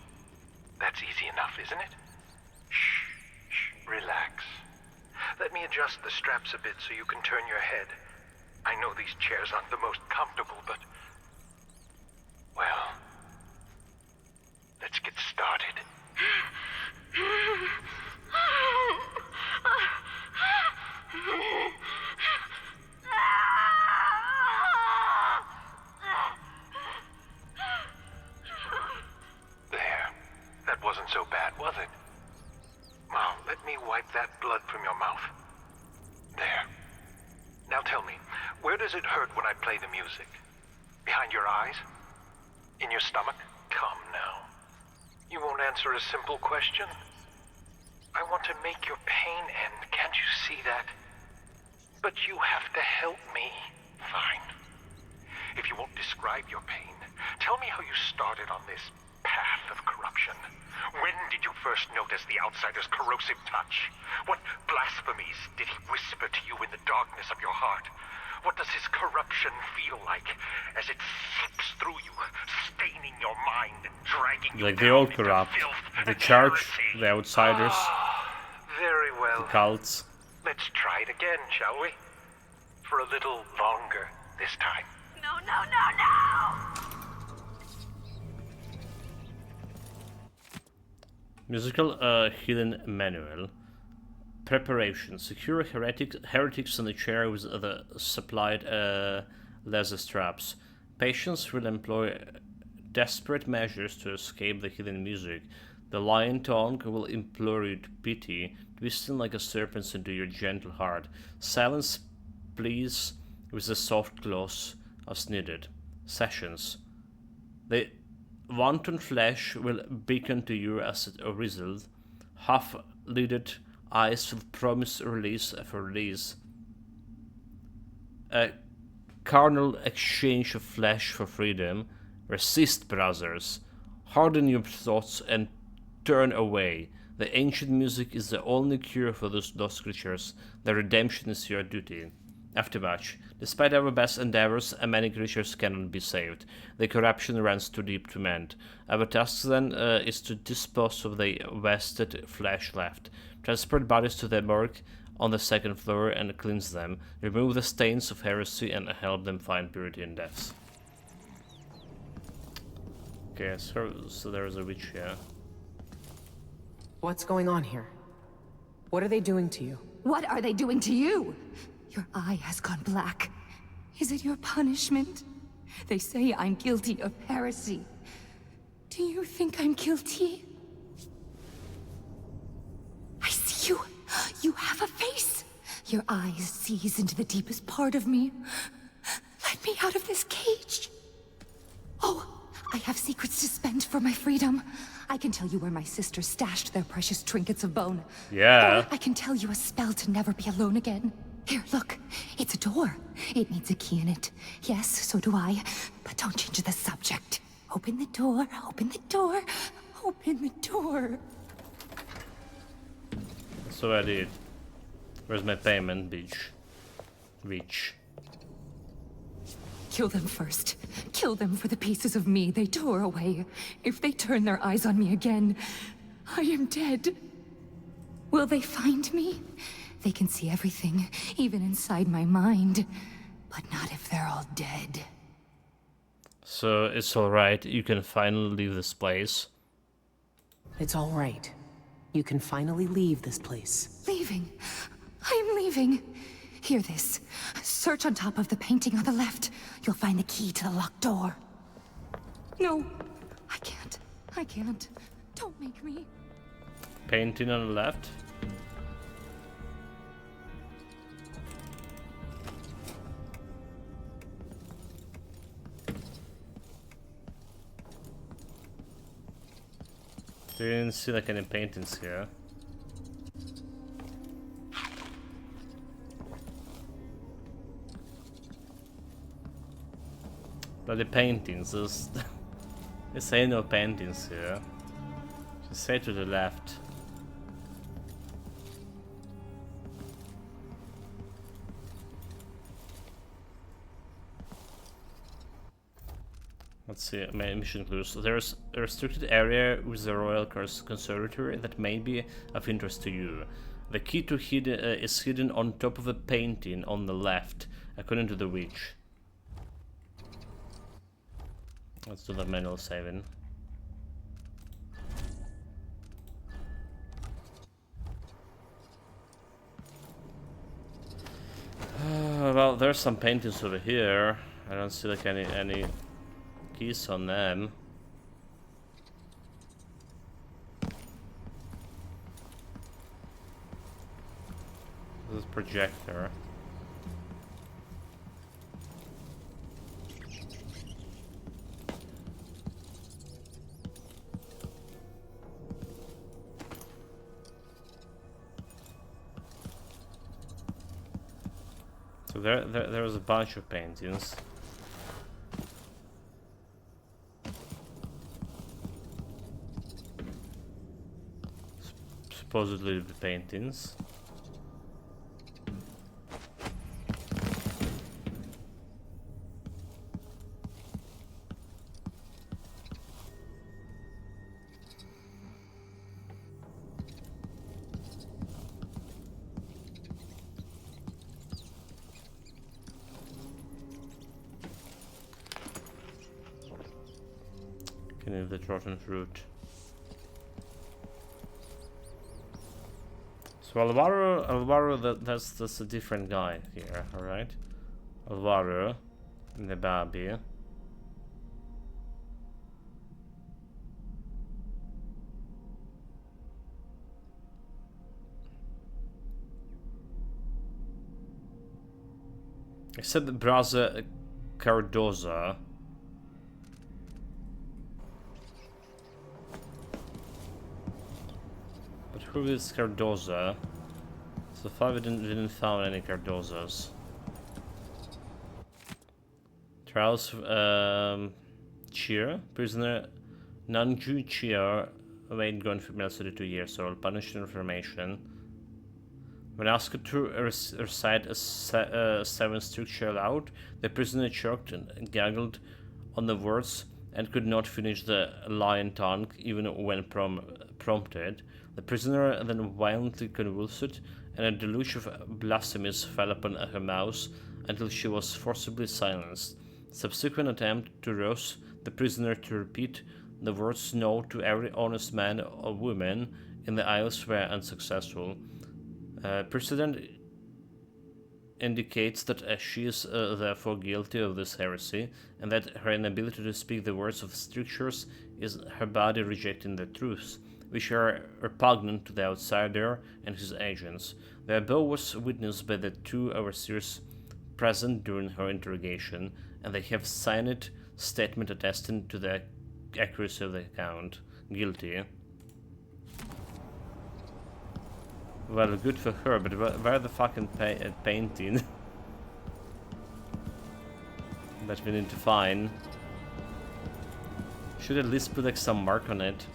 That's easy enough, isn't it? Shh, relax. Let me adjust the straps a bit so you can turn your head. I know these chairs aren't the most comfortable, but... well... let's get started. There. That wasn't so bad, was it? Now, let me wipe that blood from your mouth. There. Now tell me, where does it hurt when I play the music? Behind your eyes? In your stomach? Come now. You won't answer a simple question? I want to make your pain end. Can't you see that? But you have to help me. Fine. If you won't describe your pain, tell me how you started on this path of corruption. When did you first notice the outsider's corrosive touch? What blasphemies did he whisper to you in the darkness of your heart? What does his corruption feel like as it seeps through you, staining your mind and dragging you Like they down all into corrupt. filth The and church, heresy? the outsiders, Very well. the cults. Let's try it again, shall we? For a little longer this time. No, no, no, no! Musical hidden manual. Preparation. Secure heretics in the chair with the supplied laser straps. Patients will employ desperate measures to escape the hidden music. The lion tongue will implore you to pity, twisting like a serpent into your gentle heart. Silence, please, with the soft claws as needed. Sessions. The wanton flesh will beckon to you as it arises. Half-lidded eyes will promise release for release. A carnal exchange of flesh for freedom. Resist, brothers. Harden your thoughts and turn away. The ancient music is the only cure for those lost creatures. Their redemption is your duty. Aftermatch. Despite our best endeavors, many creatures cannot be saved. The corruption runs too deep to mend. Our task then is to dispose of the wasted flesh left. Transport bodies to the morgue on the second floor and cleanse them. Remove the stains of heresy and help them find purity in deaths. Okay, so there's a witch here. What's going on here? What are they doing to you? What are they doing to you? Your eye has gone black. Is it your punishment? They say I'm guilty of heresy. Do you think I'm guilty? I see you. You have a face. Your eyes sees into the deepest part of me. Let me out of this cage. Oh, I have secrets to spend for my freedom. I can tell you where my sisters stashed their precious trinkets of bone. Yeah. Or I can tell you a spell to never be alone again. Here, look. It's a door. It needs a key in it. Yes, so do I. But don't change the subject. Open the door, open the door, open the door. So I did. Where's my payment, bitch? Reach. Kill them first. Kill them for the pieces of me they tore away. If they turn their eyes on me again, I am dead. Will they find me? They can see everything, even inside my mind. But not if they're all dead. So it's alright, you can finally leave this place. It's all right. You can finally leave this place. Leaving. I'm leaving. Hear this. Search on top of the painting on the left. You'll find the key to the locked door. No, I can't. I can't. Don't make me. Painting on the left. Didn't see like any paintings here. But the paintings, they say no paintings here. Just say to the left. Let's see, mission clues. There's a restricted area with the Royal Conservatory that may be of interest to you. The key to is hidden on top of a painting on the left, according to the witch. Let's do the manual saving. Well, there's some paintings over here. I don't see like any keys on them. This is projector. So there's a bunch of paintings. Supposedly the paintings. Can eat the rotten fruit. So Alvaro, that's a different guy here, alright? Alvaro, the baby. I said the brother Cardoza. But who is Cardoza? So far we didn't found any Cardozas. Trials Cheer, prisoner Nanju Cheer, await going for male 32 years old, punished in reformation. When asked to recite a 7 structure aloud, the prisoner choked and gaggled on the words and could not finish the lion tongue even when prompted. The prisoner then violently convulsed, and a deluge of blasphemies fell upon her mouth until she was forcibly silenced. Subsequent attempt to rouse the prisoner to repeat the words "no" to every honest man or woman in the Isles were unsuccessful. Precedent indicates that she is therefore guilty of this heresy, and that her inability to speak the words of the strictures is her body rejecting the truths, which are repugnant to the outsider and his agents. The above was witnessed by the 2 overseers present during her interrogation, and they have signed statement attesting to the accuracy of the account. Guilty. Well, good for her, but where the fucking painting that we need to find? Should at least put like some mark on it.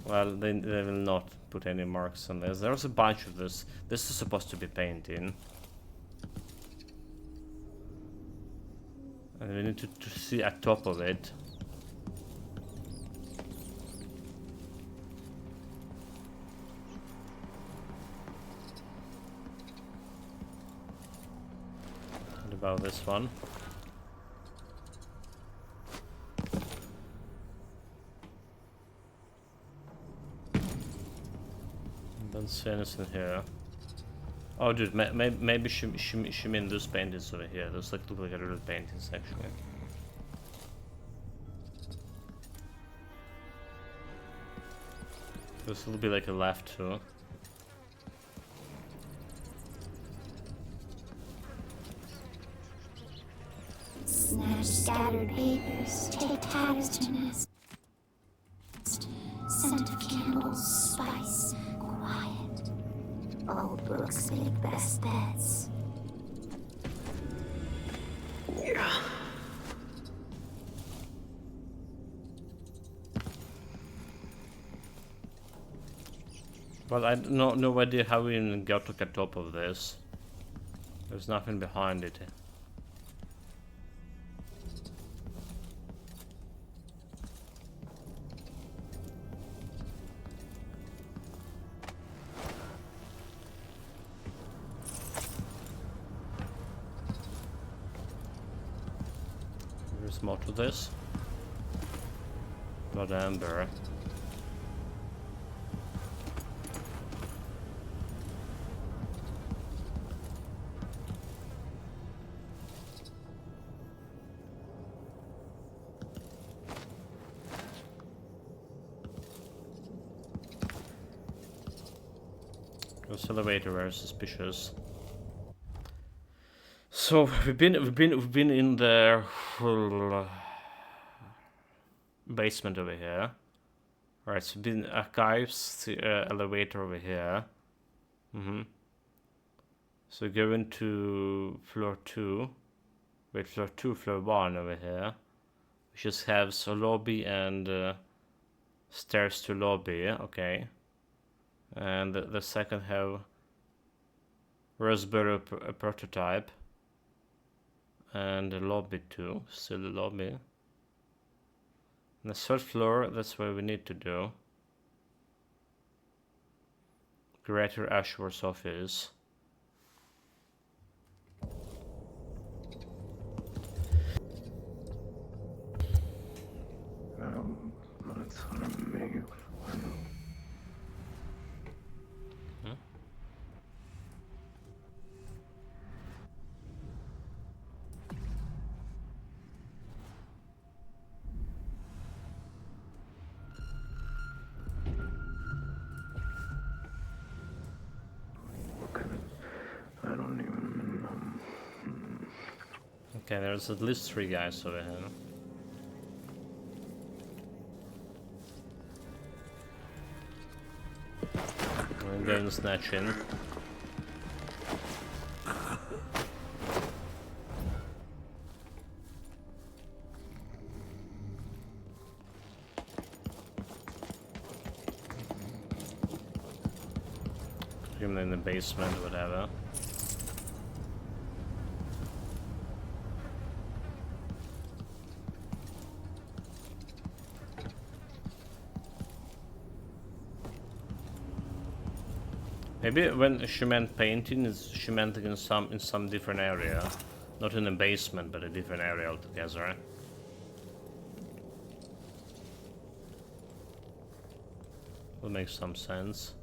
Well, they will not put any marks on this. There's a bunch of this. This is supposed to be painting. And we need to see at top of it. What about this one? Don't see anything here. Oh, dude, maybe she meant those paintings over here. Those look like real paintings, actually. This will be like a left too. Snatch scattered papers, take tatters to nest. Scent of candles, spice, quiet. Old books make best beds. Well, I no idea how we even got to the top of this. There's nothing behind it. There's more to this. Blood amber. This elevator very suspicious. So we've been in the basement over here. Right, so we've been archives, elevator over here. So go into floor 2. Wait, floor 2, floor 1 over here. Which just has a lobby and stairs to lobby, okay. And the second have Raspberry prototype. And a lobby too, still a lobby. And the third floor, that's where we need to do. Greater Ashworth's office. What's on me? Okay, there's at least 3 guys over here. I'm going snatching. Him in the basement, whatever. Maybe when she meant painting, she meant in some different area, not in a basement, but a different area altogether. Will make some sense.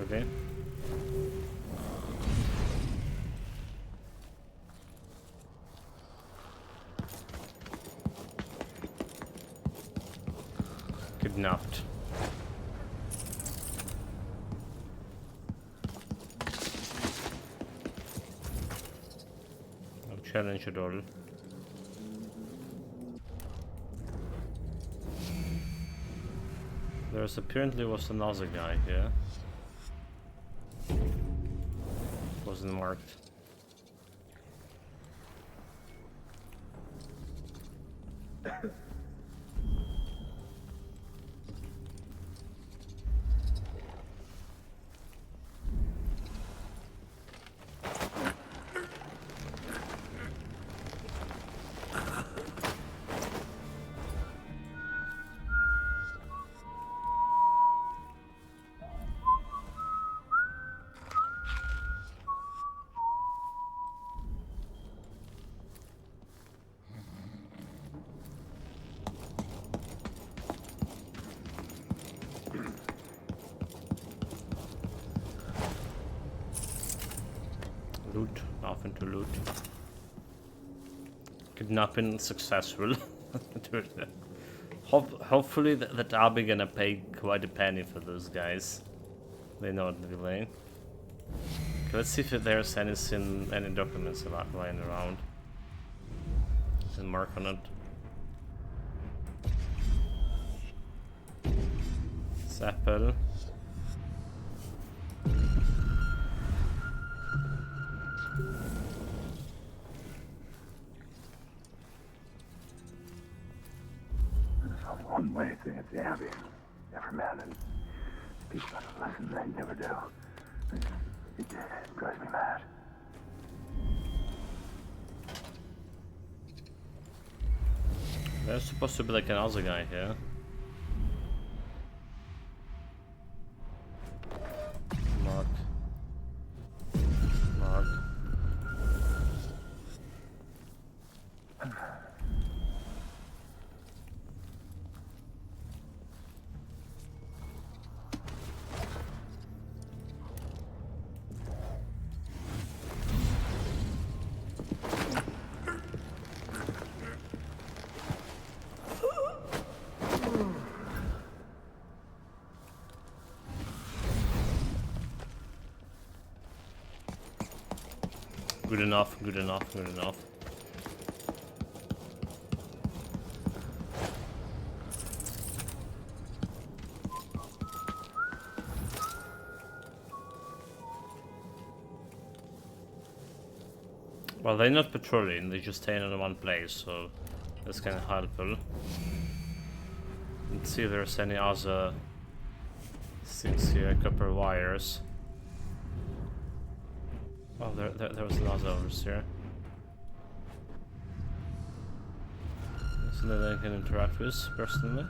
Okay. Kidnapped. No challenge at all. There's apparently was another guy here. Wasn't marked. Loot, nothing to loot. Kidnapping successful. Hopefully that I'll be gonna pay quite a penny for those guys. They know the delay. Okay, let's see if there's any documents lying around. Can mark on it. Apple. One way thing at the Abbey. Every man and speaks about a lesson they never do. It drives me mad. There's supposed to be like another guy here. Mark. Mark. Good enough, good enough, good enough. Well, they're not patrolling, they just stay in one place, so that's kind of helpful. Let's see if there's any other things here, copper wires. Oh, there was another over here. Something that I can interact with, personally.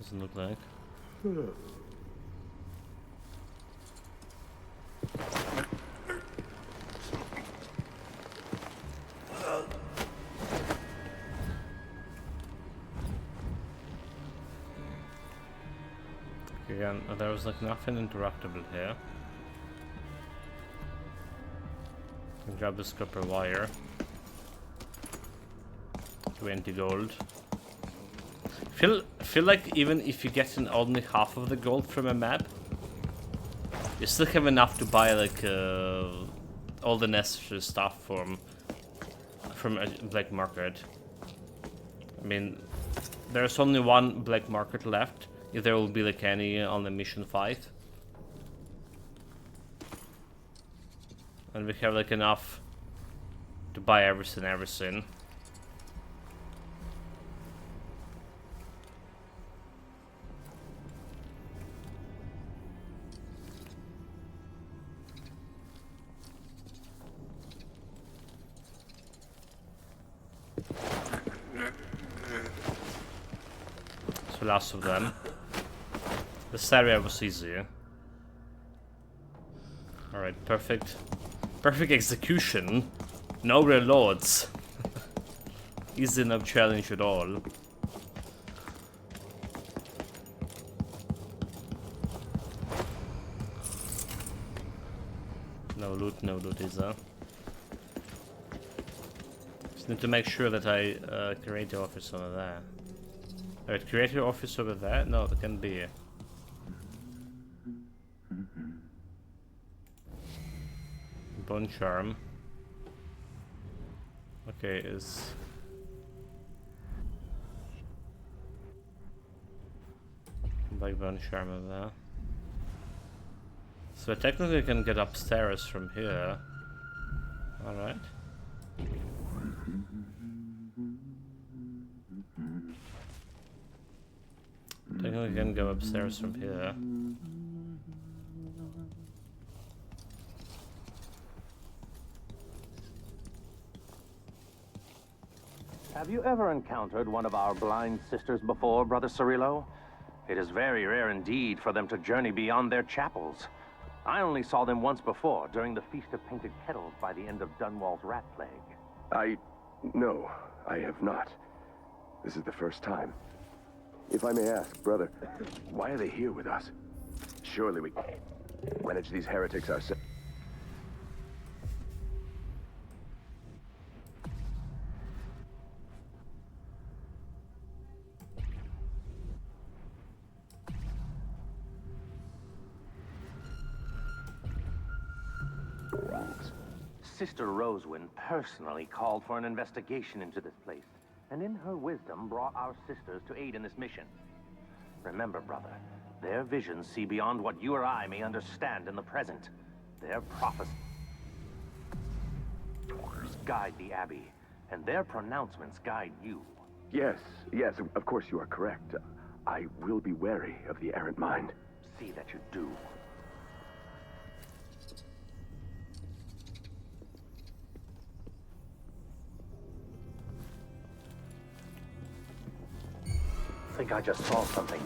Doesn't look like. Again, there was like nothing interactable here. Can grab this copper wire. 20 gold. Feel like even if you get in only half of the gold from a map, you still have enough to buy like all the necessary stuff from a black market. I mean, there's only one black market left. If there will be like any on the mission 5. And we have like enough to buy everything. So last of them. This area was easy. Alright, perfect. Perfect execution. No reloads. Easy, no challenge at all. No loot is there. Just need to make sure that I create the office over there. Alright, create your office over there? No, it can be. Bone charm. Okay, is like bone charm over there. So I technically can get upstairs from here. Alright. Technically can go upstairs from here. Have you ever encountered one of our blind sisters before, Brother Cirillo? It is very rare indeed for them to journey beyond their chapels. I only saw them once before, during the Feast of Painted Kettles by the end of Dunwall's rat plague. No, I have not. This is the first time. If I may ask, brother, why are they here with us? Surely we manage these heretics ourselves. Sister Rosewind personally called for an investigation into this place, and in her wisdom brought our sisters to aid in this mission. Remember, brother, their visions see beyond what you or I may understand in the present. Their prophecies guide the Abbey, and their pronouncements guide you. Yes, of course you are correct. I will be wary of the errant mind. See that you do. I think I just saw something.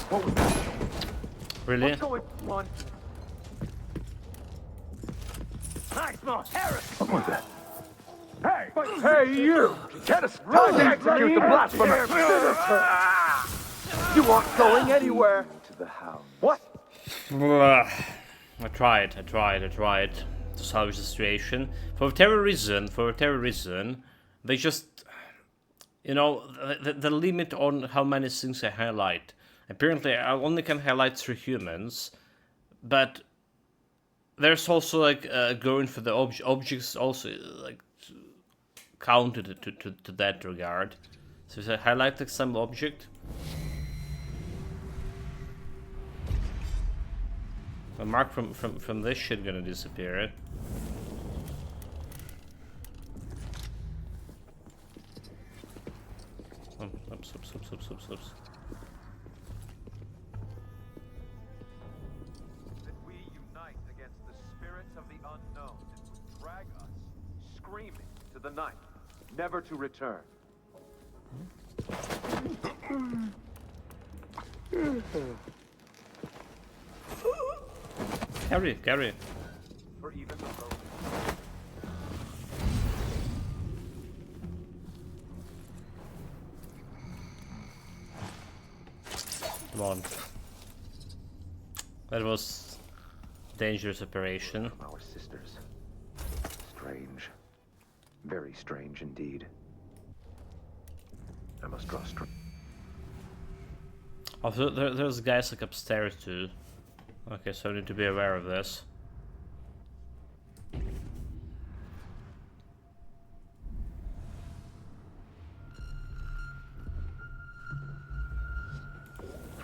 What was that? Really? What's going on? I smell heresy! What was that? Hey, you! Get us time to execute the blasphemous! You aren't going anywhere! To the house. What? I tried to salvage the situation. For whatever reason, they just, you know, the limit on how many things I highlight. Apparently, I only can highlight through humans, but there's also like going for the objects also like counted to that regard. So if I highlight like some object, a mark from this shit gonna disappear. Right? Oops. That we unite against the spirits of the unknown that would drag us, screaming, to the night, never to return. Carry. For even the lowly. Come on. That was dangerous operation. Our sisters. Strange. Very strange indeed. I must draw strength. Oh, there's guys like upstairs too. Okay, so I need to be aware of this.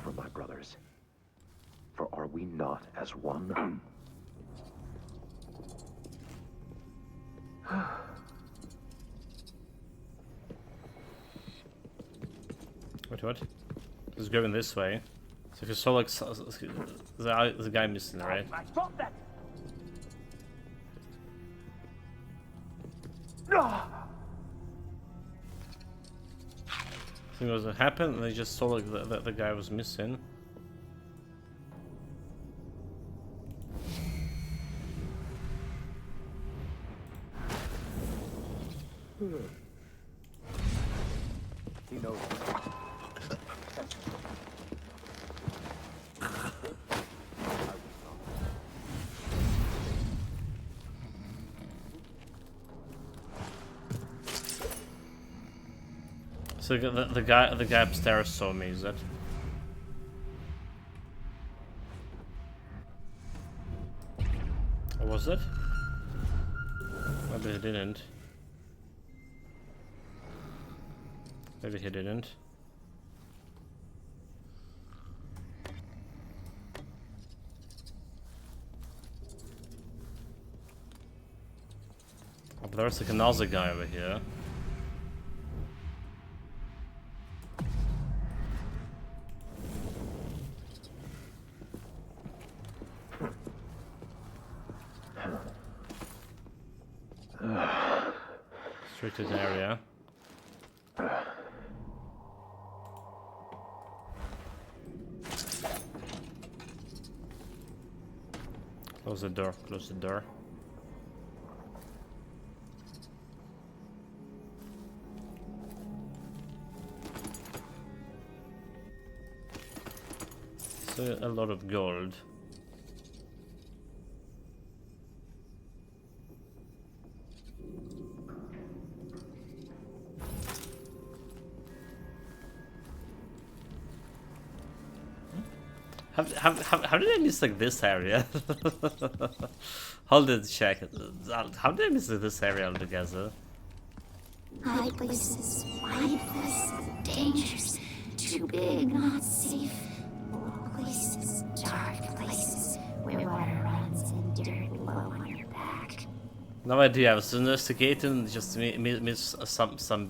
For my brothers. For are we not as one? What? It's going this way. So if you saw like the guy missing, right? Stop that! I think it was what happened, and they just saw like the guy was missing. He knows. So the guy upstairs saw me, is that? Or was it? Maybe he didn't. Maybe he didn't. Oh, but there's like another guy over here. Straight to the area. Close the door, close the door. So a lot of gold. How did I miss like this area? Hold it, check. How did I miss this area altogether? High places, wide places, dangers, too big, not safe. Low places, dark places, where water runs and dirt low on your back. No idea. I was investigating, just miss some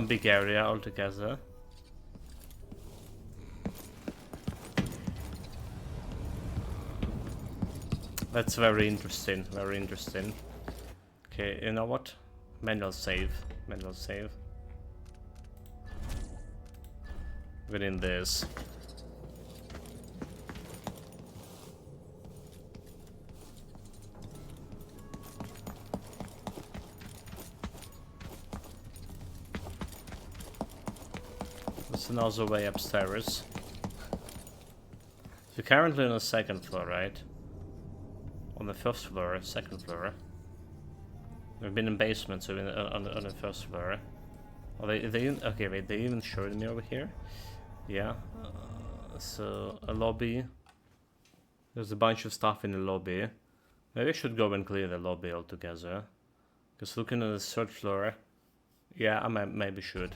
big area altogether. That's very interesting, very interesting. Okay, you know what? Manual save. Within this. There's another way upstairs. So currently on the second floor, right? On the first floor, second floor. We've been in basement, so we're on the first floor. Oh, okay, wait, they even showed me over here. Yeah. So a lobby. There's a bunch of stuff in the lobby. Maybe I should go and clear the lobby altogether. Because looking at the third floor, yeah, I maybe should.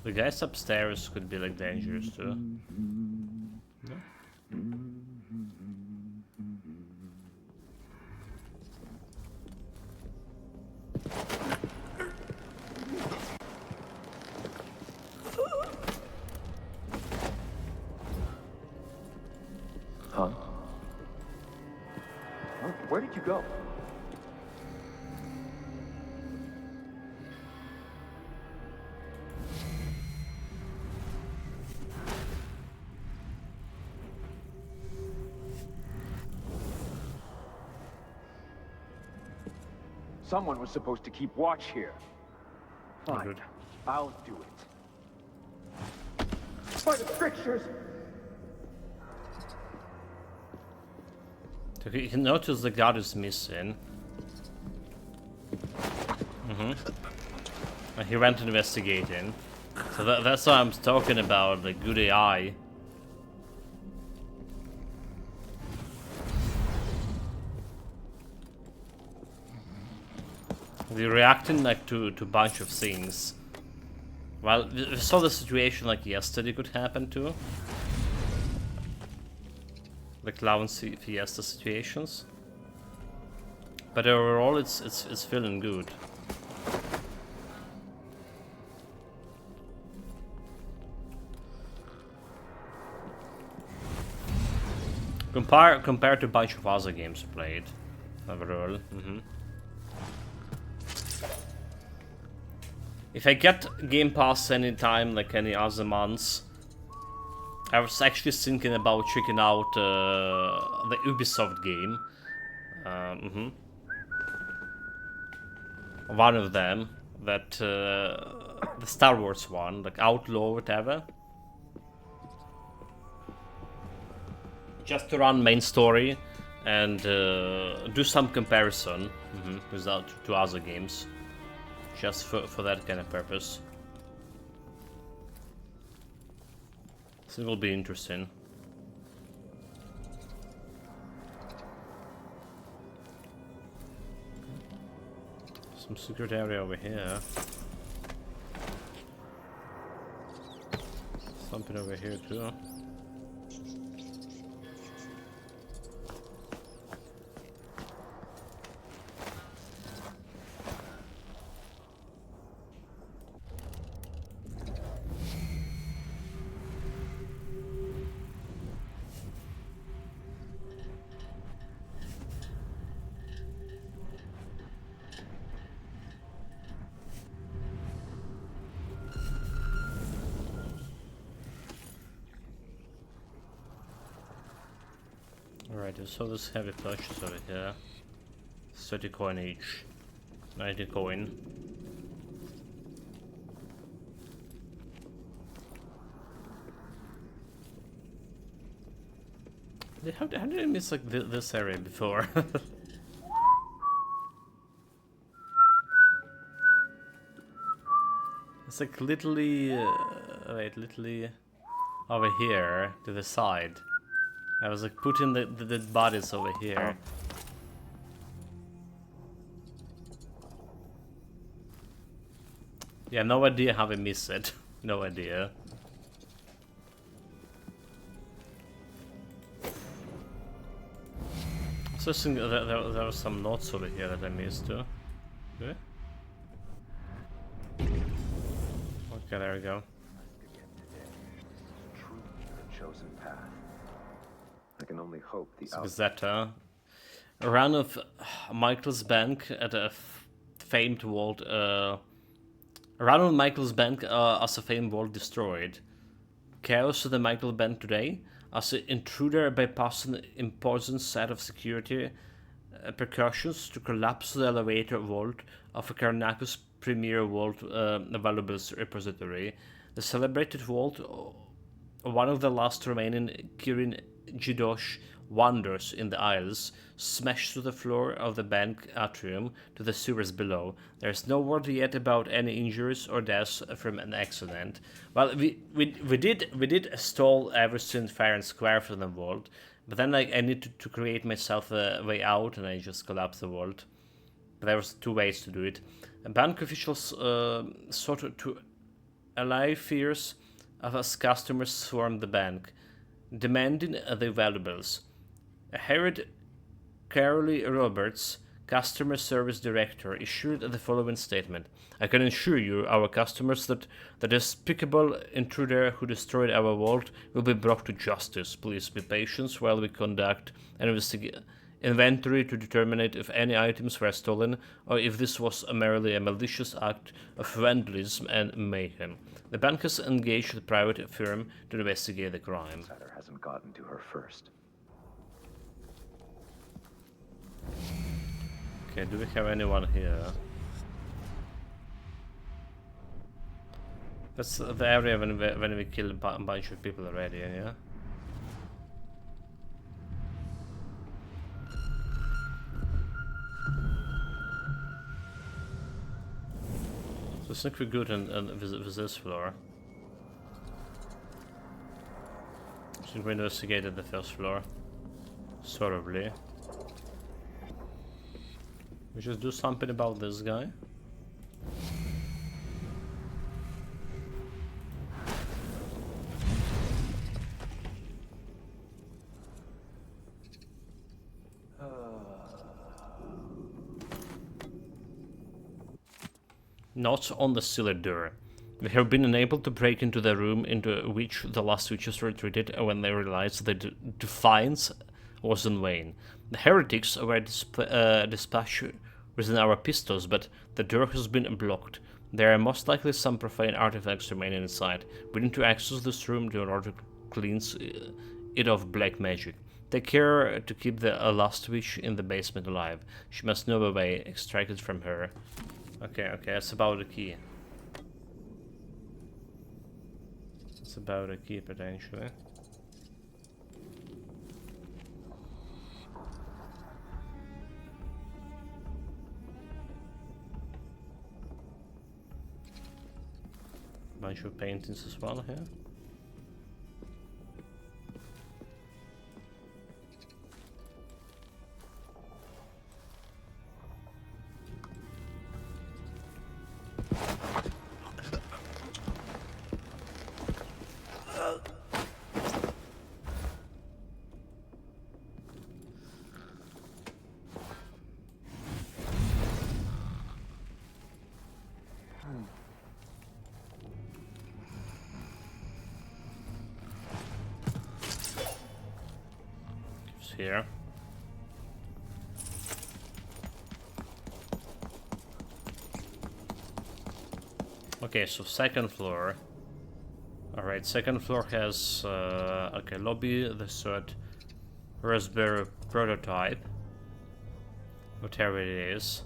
The guys upstairs could be like dangerous too. No? Huh? Where did you go? Someone was supposed to keep watch here. Fine. I'll do it. By the strictures! So you can notice the guard is missing. And he went investigating. So that's what I'm talking about, the good AI. They're reacting like to a bunch of things. Well, we saw the situation like yesterday could happen too. The clown fiesta situations. But overall it's feeling good. Compared to a bunch of other games played overall. If I get Game Pass anytime, like any other months, I was actually thinking about checking out the Ubisoft game. One of them, that the Star Wars one, like Outlaw, whatever. Just to run main story and do some comparison without to other games. Just for that kind of purpose. So it will be interesting. Some secret area over here. Something over here too. Alright, so this heavy purchase over here. 30 coin each. 90 coin. How did I miss like this area before? It's like literally, wait, literally over here to the side. I was like putting the dead bodies over here. Yeah, no idea how I missed it. No idea. So I think there were some notes over here that I missed too. Okay, there we go. Chosen path. I can only hope the Zeta. A run of Michael's Bank at a famed world. A run on Michael's Bank as a famed world destroyed. Chaos to the Michael Bank today as an intruder bypassing important set of security precautions to collapse the elevator vault of a Karnakus premier vault available repository. The celebrated vault, one of the last remaining Kirin Jidosh wonders in the Isles, smashed to the floor of the bank atrium to the sewers below. There's no word yet about any injuries or deaths from an accident. Well, we did stall everything fair and square from the vault, but then like I need to create myself a way out, and I just collapse the vault. But there was 2 ways to do it. Bank officials sought to allay fears of as customers swarmed the bank, demanding their valuables. Harriet Caroli Roberts, Customer Service Director, issued the following statement. I can assure you, our customers, that the despicable intruder who destroyed our vault will be brought to justice. Please be patient while we conduct an inventory to determine if any items were stolen or if this was merely a malicious act of vandalism and mayhem. The bank has engaged a private firm to investigate the crime. Outsider hasn't gotten to her first. Okay, do we have anyone here? That's the area when we kill a bunch of people already, yeah? So I think we're good on with this floor. I think we investigated the first floor. Thoroughly. We just do something about this guy. Not on the cellar door. We have been unable to break into the room into which the last witches retreated when they realized that defiance was in vain. The heretics were dispatched within our pistols, but the door has been blocked. There are most likely some profane artifacts remaining inside. We need to access this room in order to cleanse it of black magic. Take care to keep the last witch in the basement alive. She must know a way extracted from her. Okay, that's about the key. It's about a key, potentially. Bunch of paintings as well here. Here. Okay, so second floor. Alright, second floor has okay, lobby, the third raspberry prototype. Whatever it is.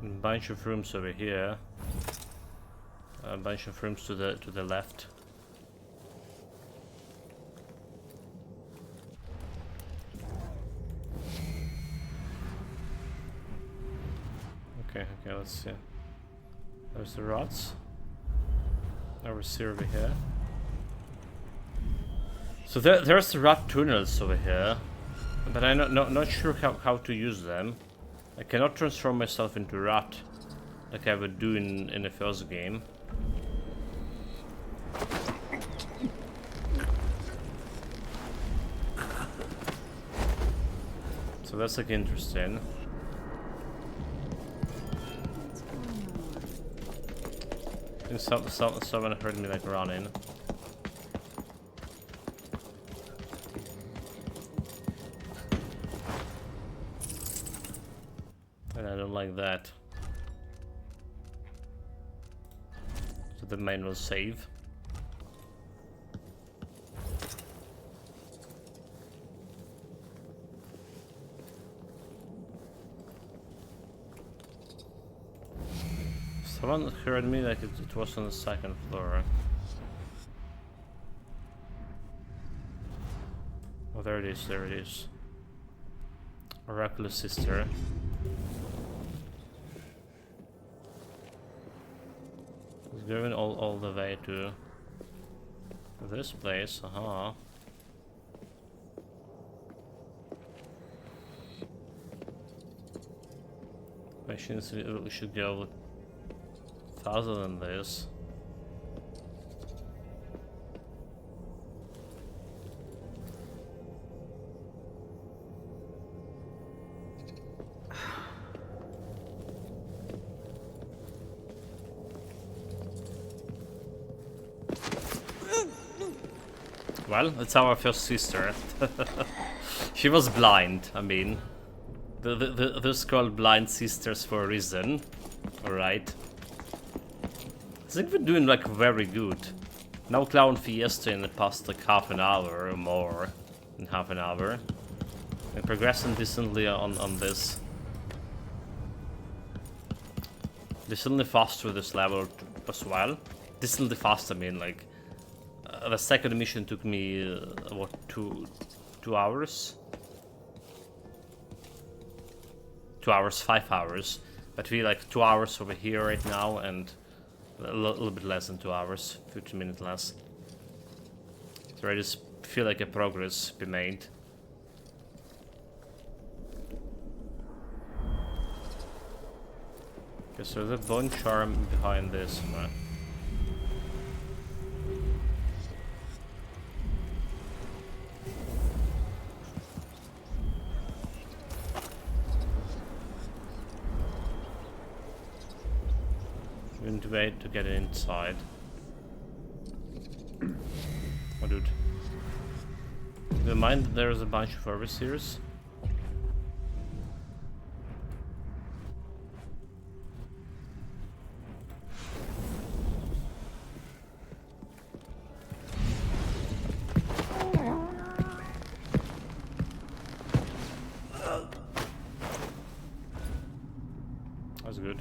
A bunch of rooms over here. A bunch of rooms to the left. Okay, let's see. There's the rods. Over here. So there's the rod tunnels over here, but I'm not sure how to use them. I cannot transform myself into rat like I would do in the first game. So that's like interesting. I think someone heard me like running. And I don't like that. So the manual save. Someone heard me like it was on the second floor. Oh, there it is, there it is. Oracular Sister. It's going all the way to this place, aha. Machines we should go faster than this. Well, it's our first sister. She was blind, I mean. This called blind sisters for a reason. Alright. I think we're doing like very good. Now Clown Fiesta in the past like half an hour or more than half an hour. And progressing decently on this. Decently faster this level as well. Decently fast, I mean, like the second mission took me what, two hours? 2 hours, 5 hours, but we like 2 hours over here right now, and a little bit less than 2 hours, 15 minutes less. So I just feel like a progress be made. Okay, so there's a bone charm behind this, man. We need to wait to get inside. Oh, dude. Do you mind that there's a bunch of overseers? That's good.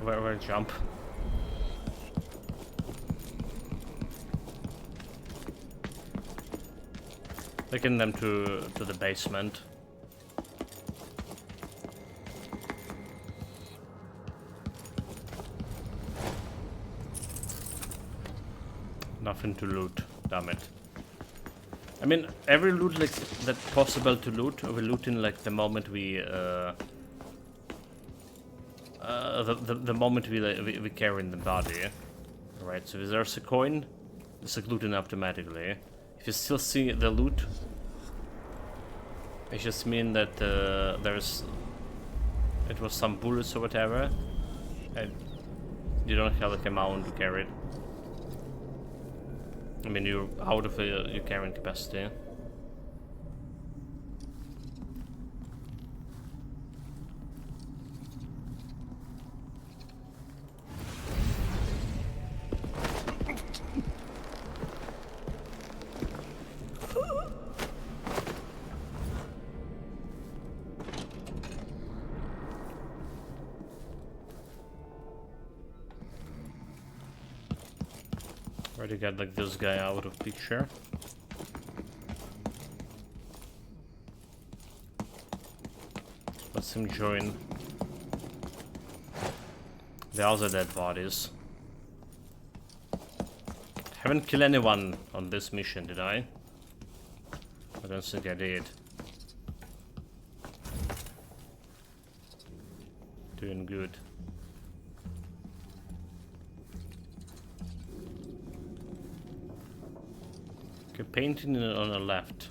Where jump? Taking them to the basement. Nothing to loot, damn it. I mean, every loot like that's possible to loot, we loot in like the moment we the moment we carry in the body. Right, so if there's a coin, it's like looting automatically. If you still see the loot, it just means that it was some bullets or whatever, and you don't have like amount to carry it. I mean, you're out of your carrying capacity. Already got like this guy out of picture. Let's him join the other dead bodies. Haven't killed anyone on this mission, did I? I don't think I did. Doing good. Okay, painting on the left.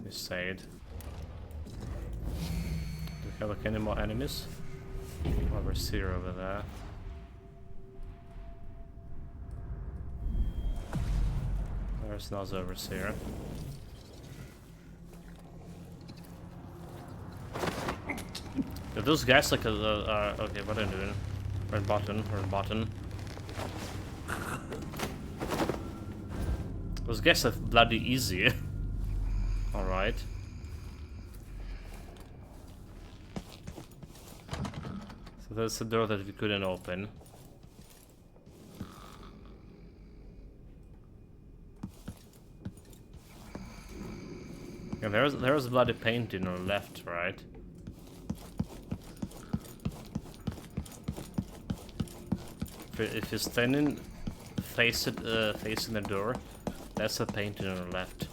This side. Do we have like any more enemies? Overseer over there. There's another overseer. Yeah, those guys like okay, what are they doing? Red button. Those guys are bloody easy. Alright. There's a door that we couldn't open. Yeah, there's bloody painting on the left, right? If you're standing facing the door, that's a painting on the left.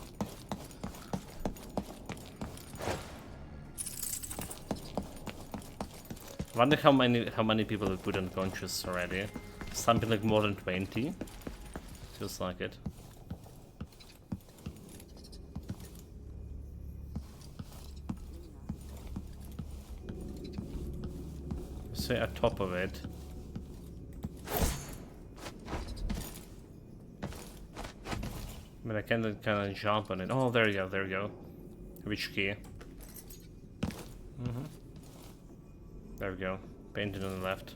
I wonder how many people have put unconscious already. Something like more than 20. Feels like it. Say at top of it. But I kind of jump on it. Oh, there you go, there you go. Which key? There we go. Painted on the left.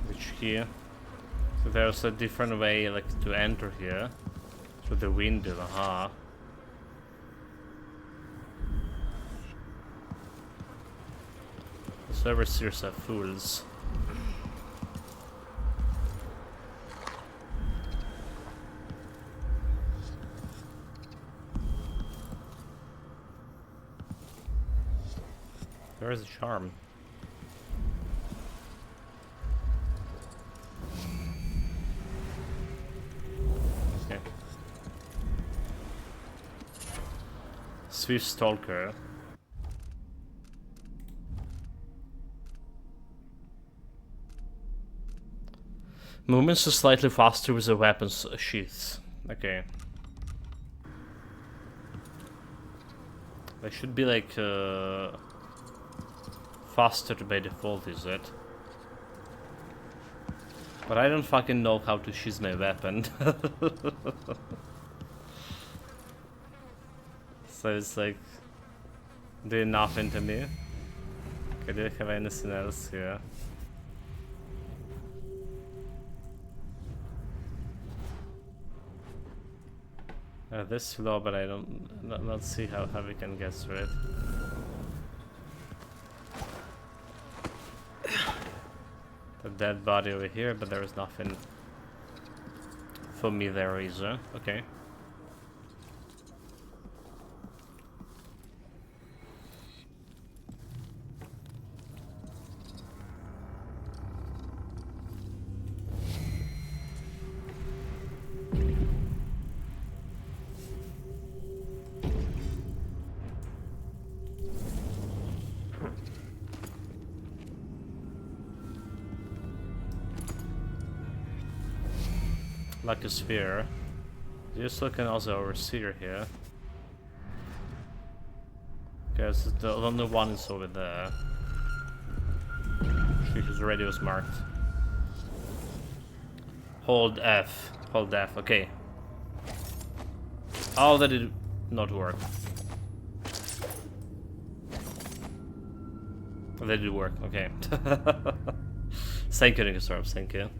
Which key? So there's a different way, like, to enter here. Through the window, aha. The overseers are fools. There is a charm. Okay. Swift Stalker. Movements are slightly faster with the weapons sheaths. Okay. They should be like faster by default, is it? But I don't fucking know how to sheath my weapon. So it's like doing nothing to me. Okay, do I have anything else here? This floor, but I don't not see how we can get through it. The dead body over here, but there is nothing for me there either. Okay. Like a sphere. Just looking also overseer here. Okay, so the only one is over there. Whose radio is marked. Hold F. Hold F, okay. Oh, that did not work. That did work, okay. Thank you, Nicosorb, thank you.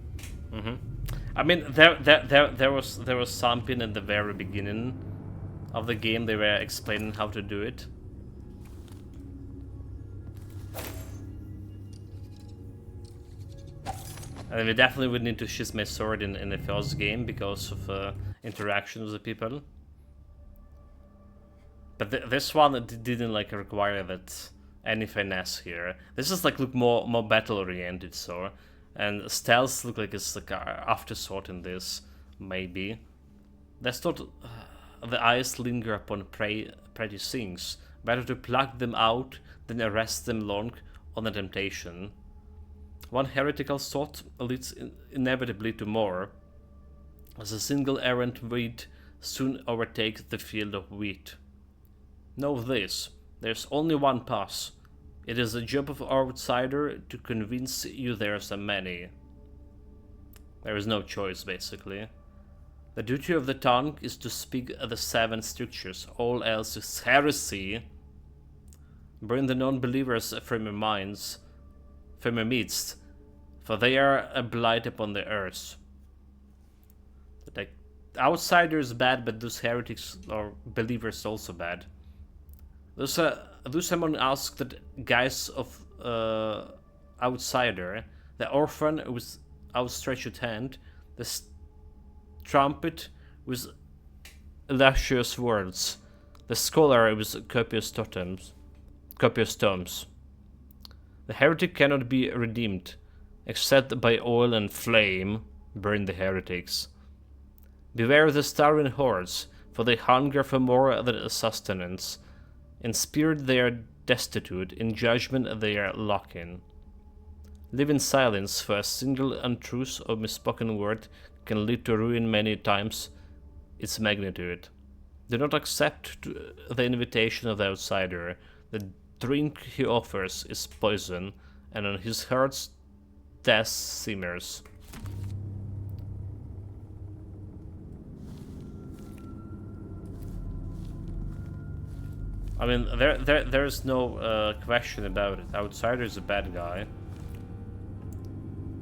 I mean, there was something in the very beginning of the game. They were explaining how to do it. And we definitely would need to sheath my sword in the first game because of interaction with the people. But this one didn't like require that any finesse here. This is like look more battle oriented, so. And stealth look like it's like an afterthought in this, maybe. That's not... the eyes linger upon pretty things. Better to pluck them out than arrest them long on a temptation. One heretical thought leads inevitably to more. As a single errant weed soon overtakes the field of wheat. Know this, there's only one path. It is the job of outsider to convince you there's a many. There is no choice, basically. The duty of the tongue is to speak the 7 strictures. All else is heresy. Burn the non-believers from your minds, from your midst. for they are a blight upon the earth. Like, outsiders bad, but those heretics or believers also bad. Those someone asked that guys of outsider, the orphan with outstretched hand, the trumpet with illustrious words, the scholar with copious tomes. The heretic cannot be redeemed, except by oil and flame burn the heretics. Beware the starving hordes, for they hunger for more than sustenance. In spirit they are destitute, in judgment they are lacking. Live in silence, for a single untruth or misspoken word can lead to ruin many times its magnitude. Do not accept the invitation of the outsider. The drink he offers is poison, and on his heart's death simmers. I mean, there's no question about it. Outsider is a bad guy,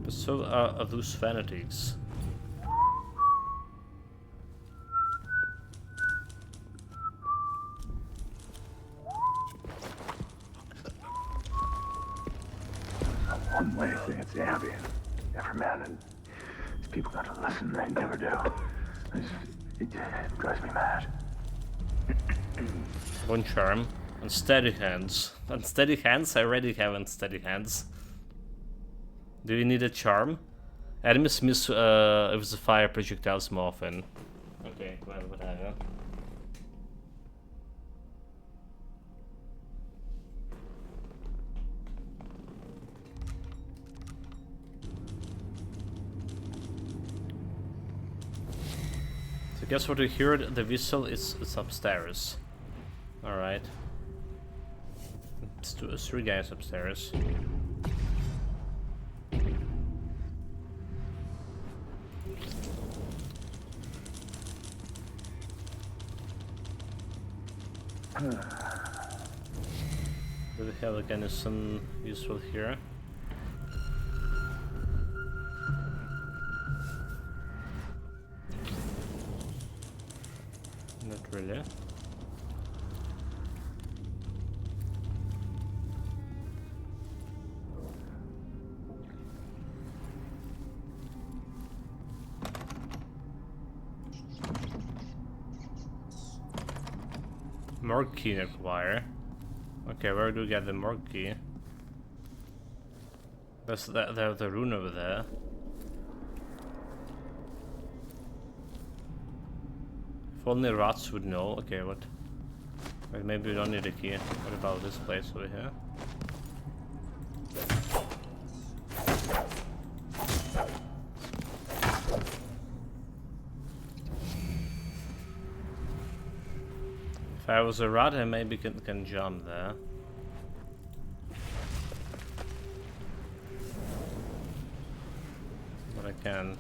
but so are those fanatics. One way to say it's Abby. Never man, and these people got to listen. They never do. It drives me mad. One charm. Unsteady hands. Unsteady hands? I already have unsteady hands. Do you need a charm? Enemies miss with the fire projectiles more often. Okay, well, whatever. So guess what we heard? The whistle is upstairs. Alright. It's 3 guys upstairs. Do we have like anything useful here? Not really. More key acquire. Okay, where do we get the more key? There's the rune over there. If only rats would know. Okay, what? Wait, maybe we don't need a key. What about this place over here? If I was a rat, I maybe can jump there. But I can.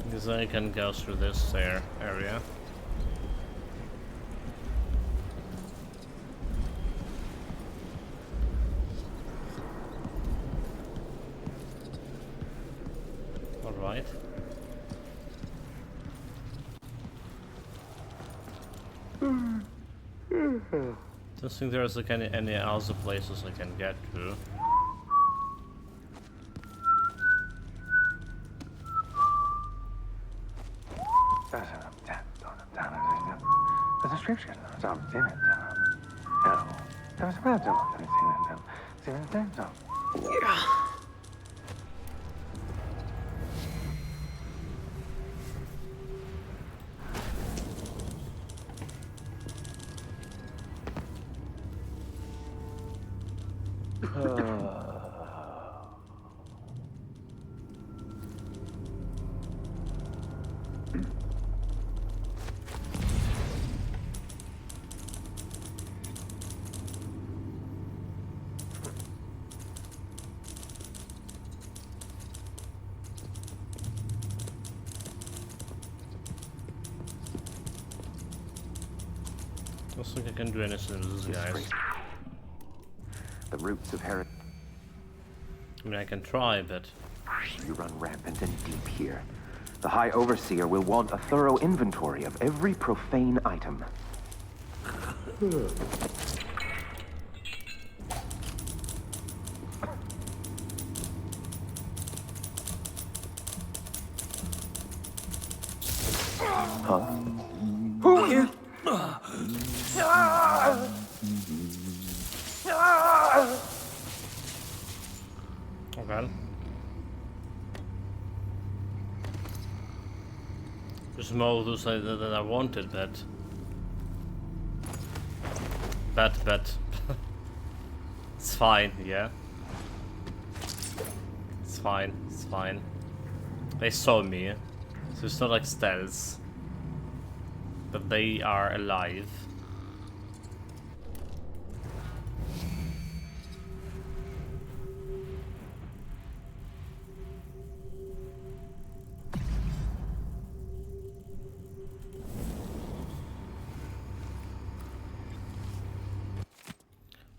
Because I can go through this area. Alright. Don't think there's like any other places I can get to. The description is in it. I don't think I can do anything with these guys. The roots of heresy. I mean, I can try, but... You run rampant and deep here. The High Overseer will want a thorough inventory of every profane item. Huh? Who is... Okay. There's more of those than I wanted, but... It's fine, yeah. It's fine, it's fine. They saw me, so it's not like stealth. But they are alive.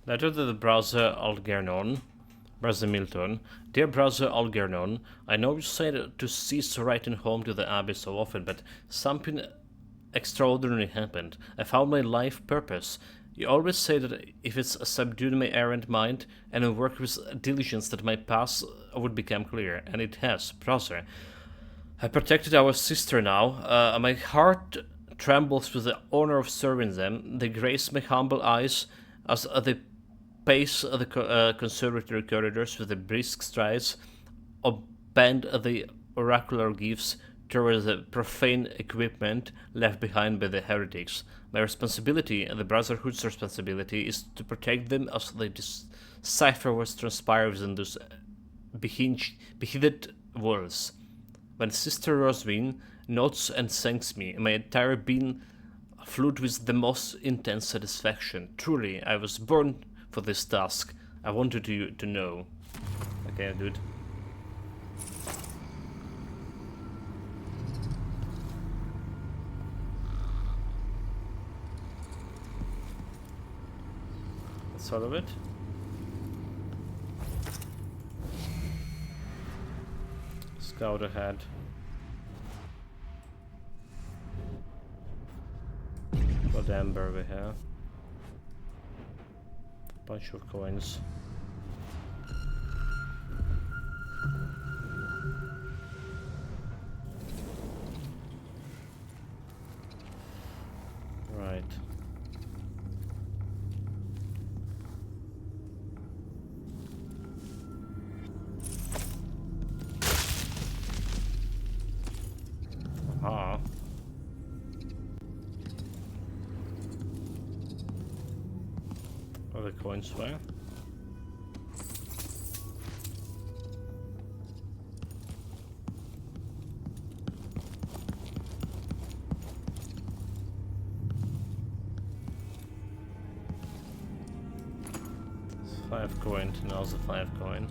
Letter to the browser Algernon. Brother Milton. Dear brother Algernon, I know you say to cease writing home to the Abbey so often, but something extraordinary happened. I found my life purpose. You always say that if it's subdued my errant mind and work with diligence that my path would become clear, and it has, brother. I protected our sister now. My heart trembles with the honor of serving them. They grace my humble eyes as they pace the conservatory corridors with the brisk strides, or bend the oracular gifts towards the profane equipment left behind by the heretics. My responsibility, and the Brotherhood's responsibility, is to protect them as they decipher what transpires within those beheaded walls. When Sister Roswin nods and thanks me, my entire being filled with the most intense satisfaction. Truly, I was born for this task. I wanted you to know. Okay, dude. That's all of it. Scout ahead. Got amber over here. Bunch of coins. Right. Aha. Other coins where? It's 5 coin, now's a 5 coin.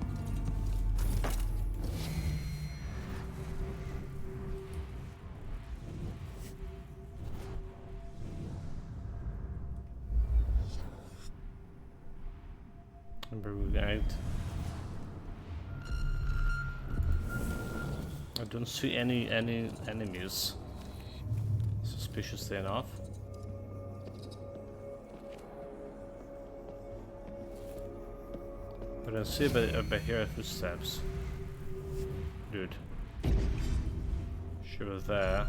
Guide. I don't see any enemies. Suspiciously enough. But I see by here footsteps. Dude. She was there.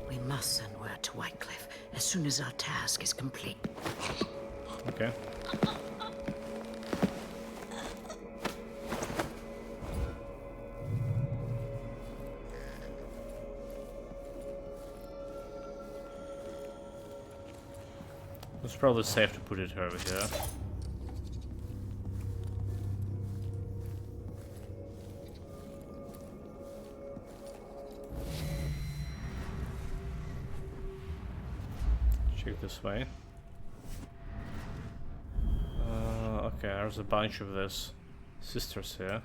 We must send word to Whitecliff as soon as our task is complete. Okay. It's probably safe to put it over here. Check this way. Okay, there's a bunch of these sisters here.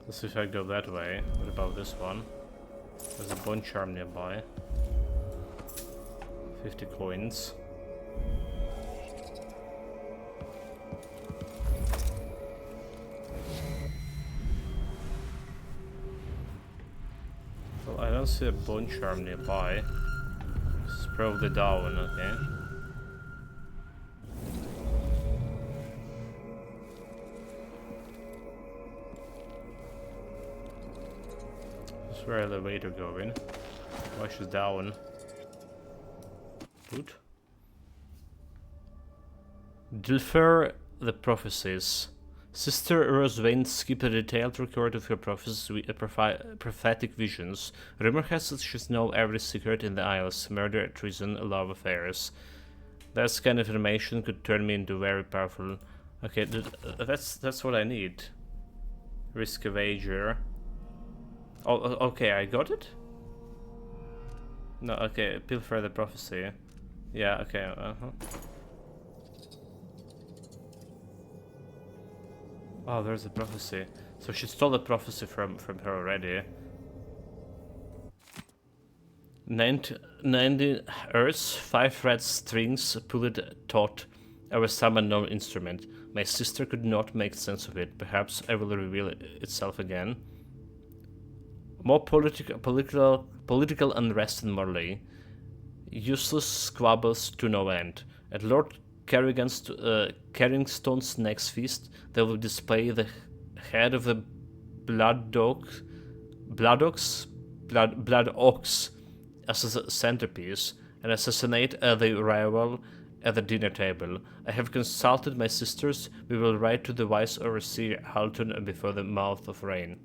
Let's see if I go that way. What about this one? There's a bone charm nearby. 50 coins. Well, I don't see a bone charm nearby. It's probably down, okay. That's where the elevator going. Why she's down? Good. Defer the prophecies. Sister Roswain skipped a detailed record of her prophetic visions. Rumor has it she knows every secret in the Isles: murder, treason, love affairs. That kind of information could turn me into very powerful. Okay, that's what I need. Risk a wager. Oh, okay, I got it? No, okay, pilfer the prophecy. Yeah, okay, Oh, there's a prophecy. So she stole the prophecy from her already. 90 earths, 5 red strings, pulled taut over some unknown instrument. My sister could not make sense of it. Perhaps it will reveal itself again. More political unrest in Morley. Useless squabbles to no end. At Lord Carrington's next feast, they will display the head of the blood ox as a centerpiece and assassinate the rival at the dinner table. I have consulted my sisters. We will write to the wise overseer Halton before the mouth of rain.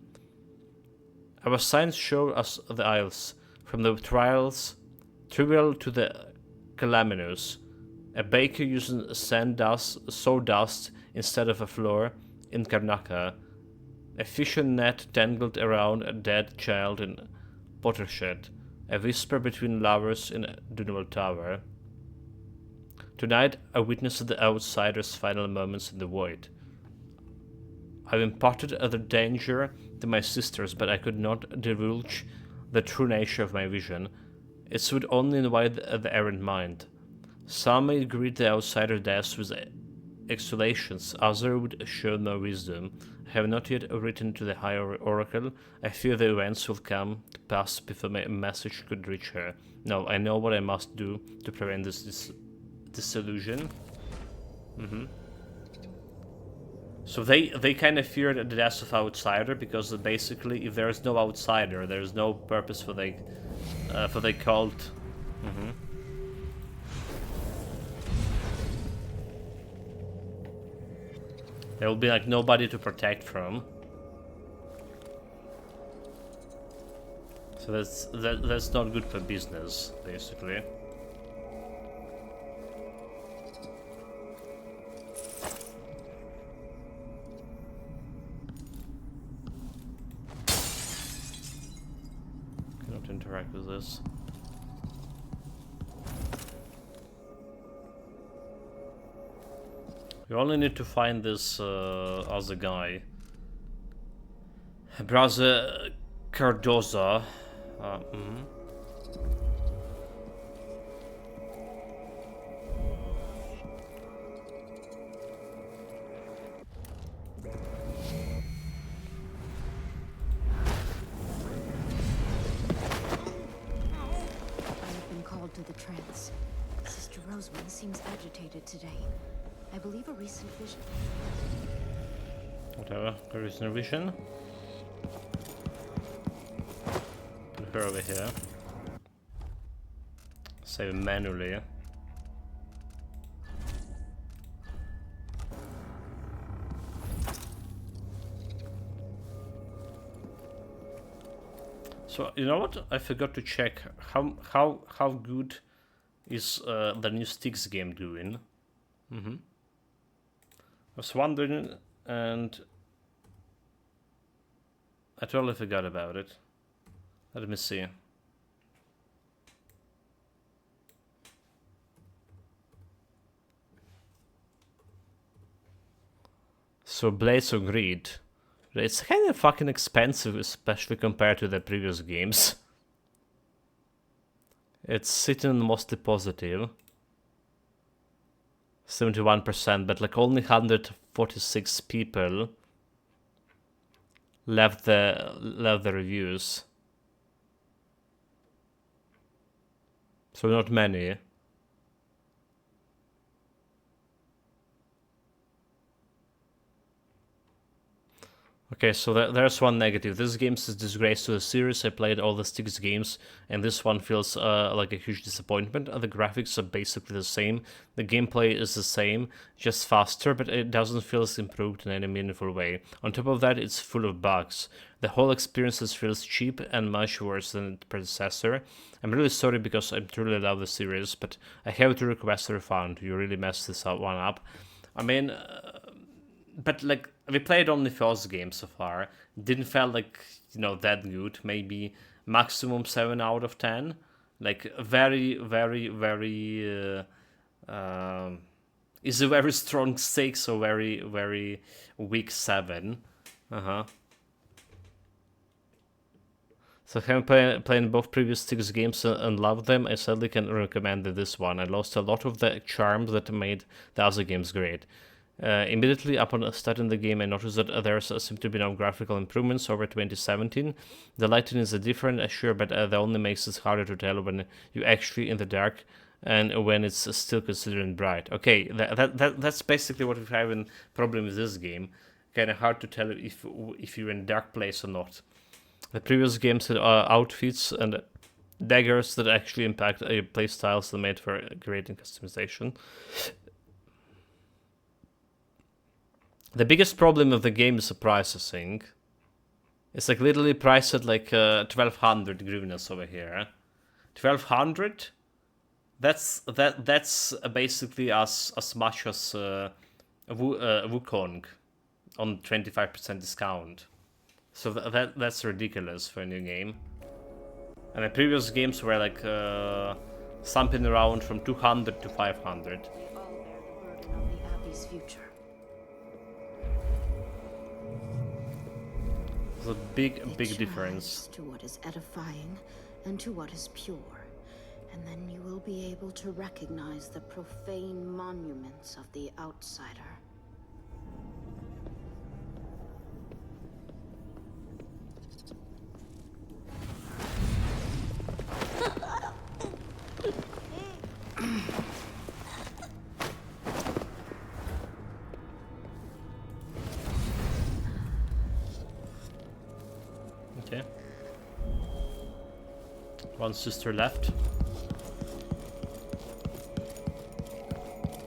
Our signs show us the Isles, from the trivial to the calaminous. A baker using sawdust instead of a flour in Karnaca. A fishing net tangled around a dead child in Pottershed. A whisper between lovers in Dunwell Tower. Tonight I witnessed the outsider's final moments in the void. I imparted the danger to my sisters, but I could not divulge the true nature of my vision. It would only invite the errant mind. Some may greet the outsider death with exhalations, others would show no wisdom. I have not yet written to the higher oracle. I fear the events will come to pass before my message could reach her. No, I know what I must do to prevent this disillusion. So they kind of fear the death of outsider, because basically if there is no outsider, there is no purpose for the cult. There will be like nobody to protect from. So that's not good for business, basically. Cannot interact with this. We only need to find this other guy. Brother Cardoza. Called to the trance. Sister Rosewood seems agitated today. I believe a recent vision. Whatever, a recent vision. Put her over here. Save manually. So you know what? I forgot to check how good is the new Sticks game doing. I was wondering, and I totally forgot about it. Let me see. So Blades of Greed. But it's kind of fucking expensive, especially compared to the previous games. It's sitting mostly positive. 71%, but like only 146 people left the reviews. So not many. Okay, so there's one negative. This game is a disgrace to the series. I played all the Styx games, and this one feels like a huge disappointment. The graphics are basically the same. The gameplay is the same, just faster, but it doesn't feel improved in any meaningful way. On top of that, it's full of bugs. The whole experience feels cheap and much worse than its predecessor. I'm really sorry because I truly love the series, but I have to request a refund. You really messed this one up. I mean... but like we played only first game so far. Didn't feel like, you know, that good. Maybe maximum 7 out of 10. Like very, very, very is a very strong 6 or very, very weak 7. So having played both previous Styx games and loved them, I sadly can recommend this one. I lost a lot of the charm that made the other games great. Immediately upon starting the game, I noticed that there seem to be no graphical improvements over 2017. The lighting is different, sure, but that only makes it harder to tell when you're actually in the dark and when it's still considered bright. Okay, that's basically what we have in problem with this game. Kind of hard to tell if you're in a dark place or not. The previous games had outfits and daggers that actually impact playstyles that made for creating customization. The biggest problem of the game is the price, I think. It's like literally priced at like 1200 hryvnias over here. 1200? That's basically as much as Wukong on 25% discount. So that's ridiculous for a new game. And the previous games were like something around from 200 to 500. They all bear the burden of the Abbey's future. There's a big difference. To what is edifying and to what is pure. And then you will be able to recognize the profane monuments of the outsider. Okay. One sister left.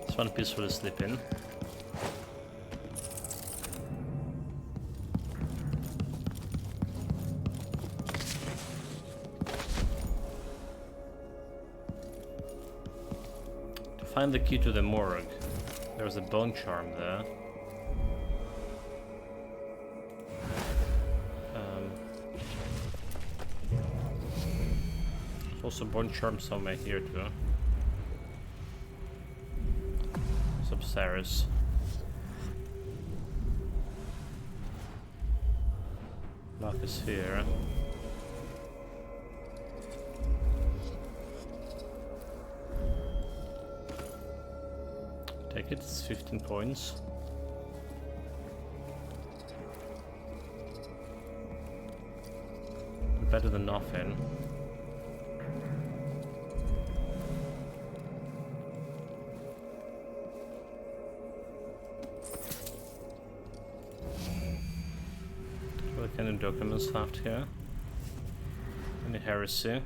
This one peacefully sleeping. To find the key to the morgue, there's a bone charm there. Also bone charm somewhere here too. It's upstairs. Lock is here. Take it, it's 15 points. Better than nothing. What kind of documents left here? Any heresy?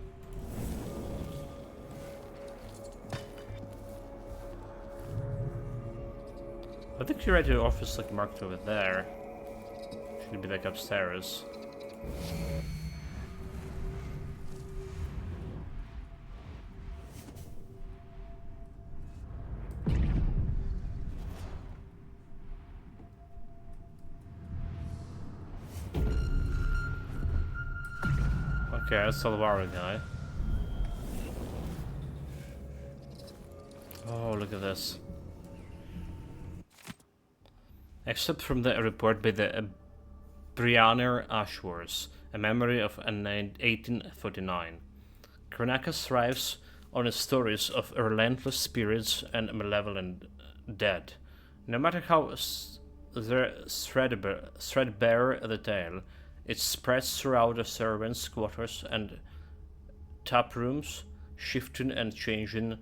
I think curator office like marked over there. Should be like upstairs. Okay, that's Salvara guy. Oh, look at this. Except from the report by the Brianna Ashworth, a memory of 1849. Kranaka thrives on the stories of relentless spirits and malevolent dead. No matter how threadbare the tale, it spreads throughout the servants' quarters and tap rooms, shifting and changing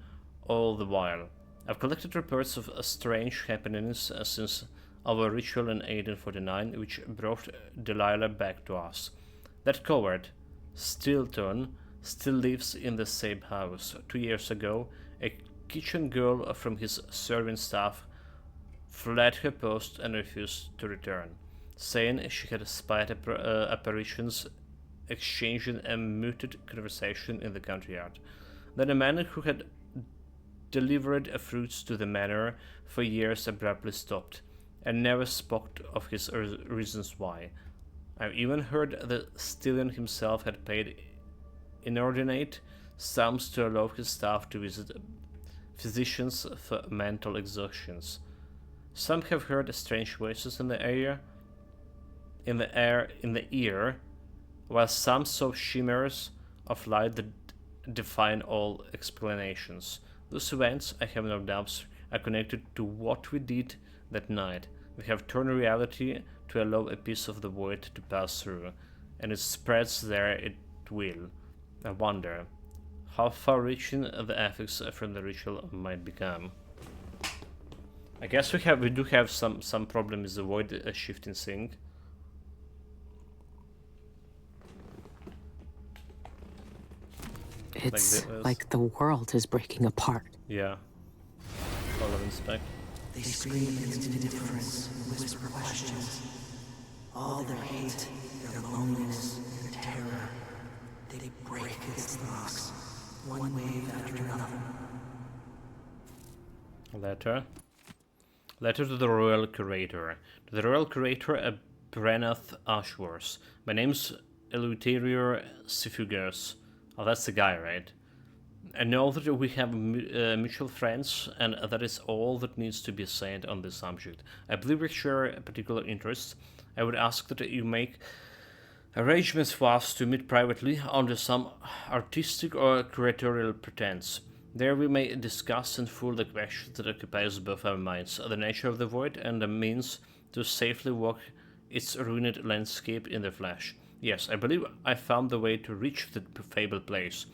all the while. I've collected reports of strange happenings since our ritual in 1849, which brought Delilah back to us. That coward, Stilton, still lives in the same house. 2 years ago, a kitchen girl from his serving staff fled her post and refused to return, saying she had spied apparitions exchanging a muted conversation in the courtyard. Then a man who had delivered fruits to the manor for years abruptly stopped, and never spoke of his reasons why. I've even heard that Stilton himself had paid inordinate sums to allow his staff to visit physicians for mental exhaustions. Some have heard strange voices in the ear, while some saw shimmers of light that define all explanations. Those events, I have no doubts, are connected to what we did that night. We have turned reality to allow a piece of the void to pass through, and it spreads there it will. I wonder how far-reaching the effects from the ritual might become. I guess we do have some problem with the void shifting thing. It's like the world is breaking apart. Yeah. Follow inspect. They scream against indifference, whisper questions. All their hate, their loneliness, their terror. They break against the rocks, one wave after another. Letter. Letter to the Royal Curator. To the Royal Curator, Brennath Ashworth. My name's Eleuterior Sifugus. Oh, that's the guy, right? I know that we have mutual friends, and that is all that needs to be said on this subject. I believe we share a particular interest. I would ask that you make arrangements for us to meet privately under some artistic or curatorial pretense. There we may discuss in full the questions that occupies both our minds, the nature of the void and the means to safely walk its ruined landscape in the flesh. Yes, I believe I found the way to reach the fabled place.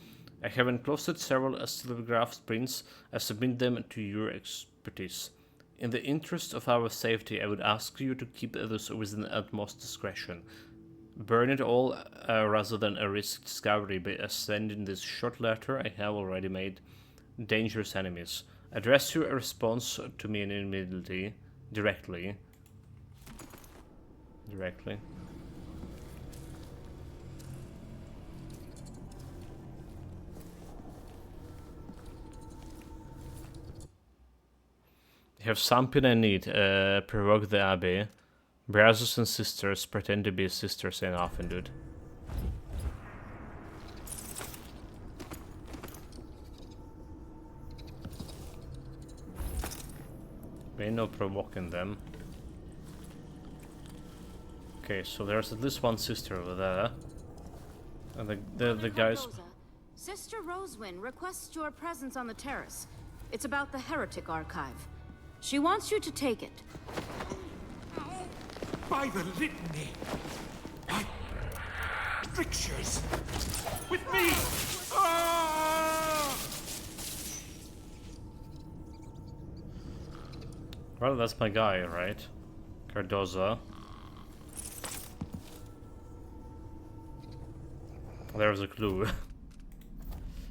I have enclosed several silvergraph prints. I submit them to your expertise. In the interest of our safety, I would ask you to keep this within utmost discretion. Burn it all rather than risk discovery by sending this short letter I have already made dangerous enemies. Address your response to me immediately, directly. You have something I need. Provoke the Abbey. Brothers and sisters pretend to be sisters and often, dude. Ain't no provoking them. Okay, so there's at least one sister over there. And the guys... Sister Rosewyn requests your presence on the terrace. It's about the Heretic Archive. She wants you to take it. By the litany, by strictures, with me! Ah! Well, that's my guy, right? Cardoza. There's a clue.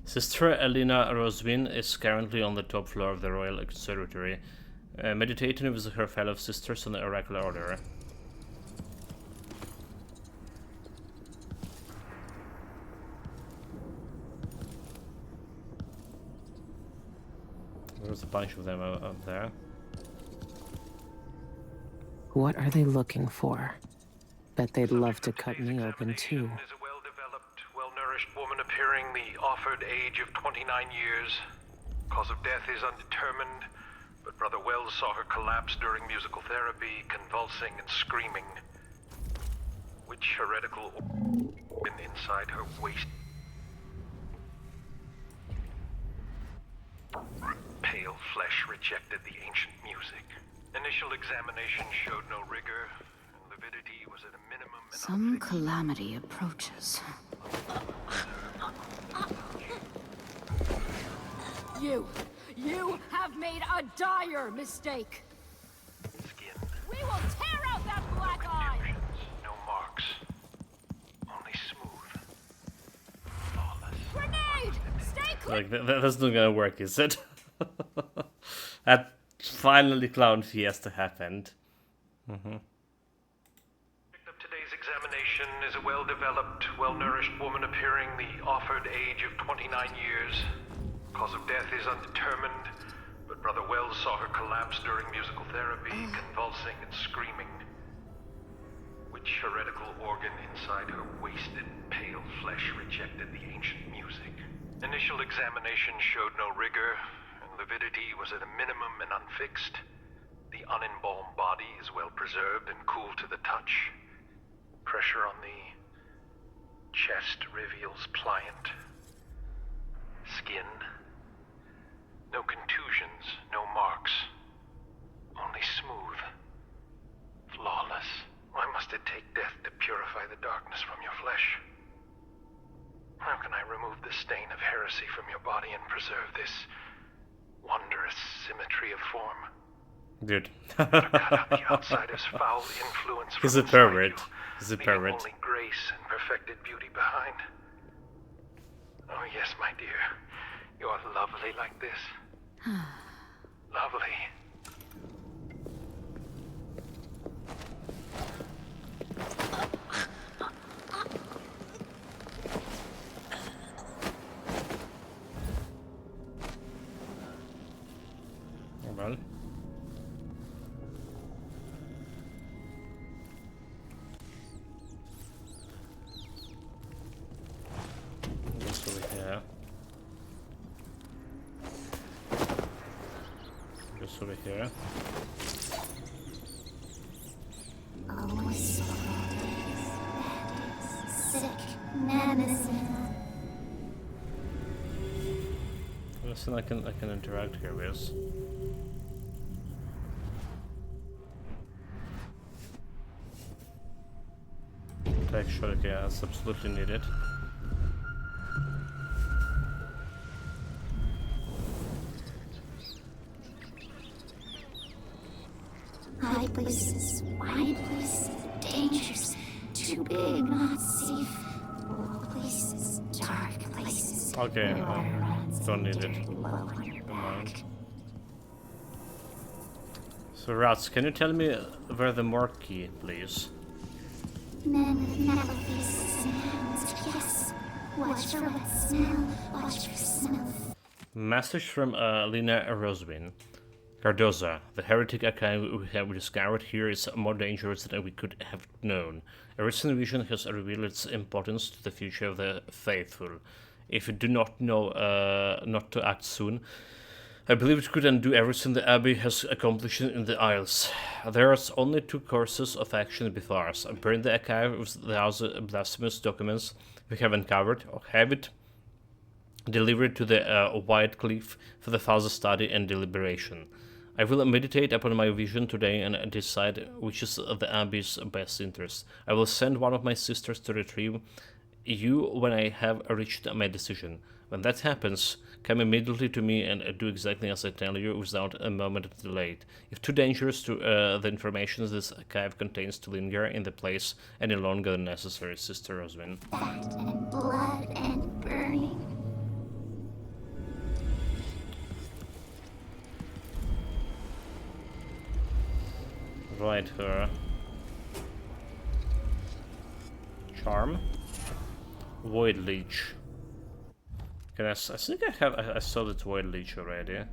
Sister Elena Rosewyn is currently on the top floor of the Royal Conservatory, meditating with her fellow sisters on the oracular order. There's a bunch of them up there. What are they looking for? Bet they'd love to cut me open too. Is a well-developed, well-nourished woman appearing the offered age of 29 years. Cause of death is undetermined, but Brother Wells saw her collapse during musical therapy, convulsing and screaming. Which heretical organ inside her waist? Pale flesh rejected the ancient music. Initial examination showed no rigor, and lividity was at a minimum. Some calamity approaches. You have made a dire mistake. Skin. We will tear out that black eye. No marks. Only smooth. Flawless. Grenade! Stay clear. Like that's not gonna work, is it? That finally Clown Fiesta happened. Today's examination is a well-developed, well-nourished woman appearing the offered age of 29 years. Cause of death is undetermined, but Brother Wells saw her collapse during musical therapy, convulsing and screaming. Which heretical organ inside her wasted, pale flesh rejected the ancient music? Initial examination showed no rigor, and lividity was at a minimum and unfixed. The unembalmed body is well preserved and cool to the touch. Pressure on the chest reveals pliant skin. No contusions, no marks. Only smooth. Flawless. Why must it take death to purify the darkness from your flesh? How can I remove the stain of heresy from your body and preserve this wondrous symmetry of form? Dude. Cut out the outsider's foul influence from He's a inside pervert. you, He's a leaving pervert. only grace and perfected beauty behind. Oh yes, my dear. You're lovely like this. Lovely. Well. What's over here? Just over here. Always sick nemesis. Listen, I can interact here with. Take shot, okay, that's absolutely needed. High places, wide places, dangerous, too big, not safe. Low places, dark places. Okay, don't need it. Low on your back. So, Rats, can you tell me where the mark key, please? Men with metal faces and hands, yes. Watch for red smell, watch for smell. Message from Lina Roswin. Cardoza, the heretic archive we have discovered here is more dangerous than we could have known. A recent vision has revealed its importance to the future of the faithful. If you do not know not to act soon, I believe it could undo everything the Abbey has accomplished in the Isles. There are only two courses of action before us. Burn the archive with the blasphemous documents we have uncovered, or have it delivered to the White Cliff for the further study and deliberation. I will meditate upon my vision today and decide which is the Abbey's best interest. I will send one of my sisters to retrieve you when I have reached my decision. When that happens, come immediately to me and do exactly as I tell you without a moment of delay. If too dangerous to the information this archive contains to linger in the place any longer than necessary, Sister Roswin. Fat and blood and burning. Right, her charm, void leech. I think I saw that void leech already. I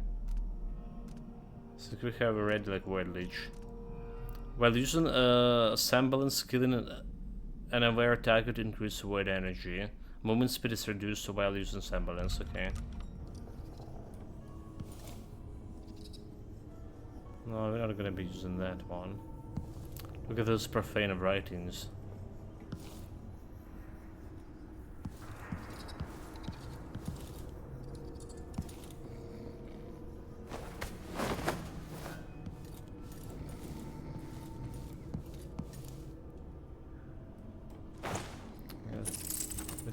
think we have already like void leech. While using semblance, killing an aware target increases void energy. Movement speed is reduced while using semblance. Okay. No, we're not gonna be using that one. Look at those profane writings.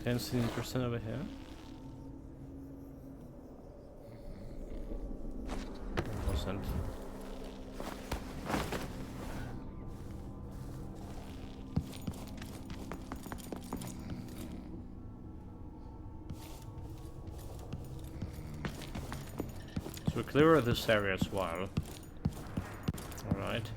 Can't see any person over here. Wasn't. So we clear this area as well. Alright.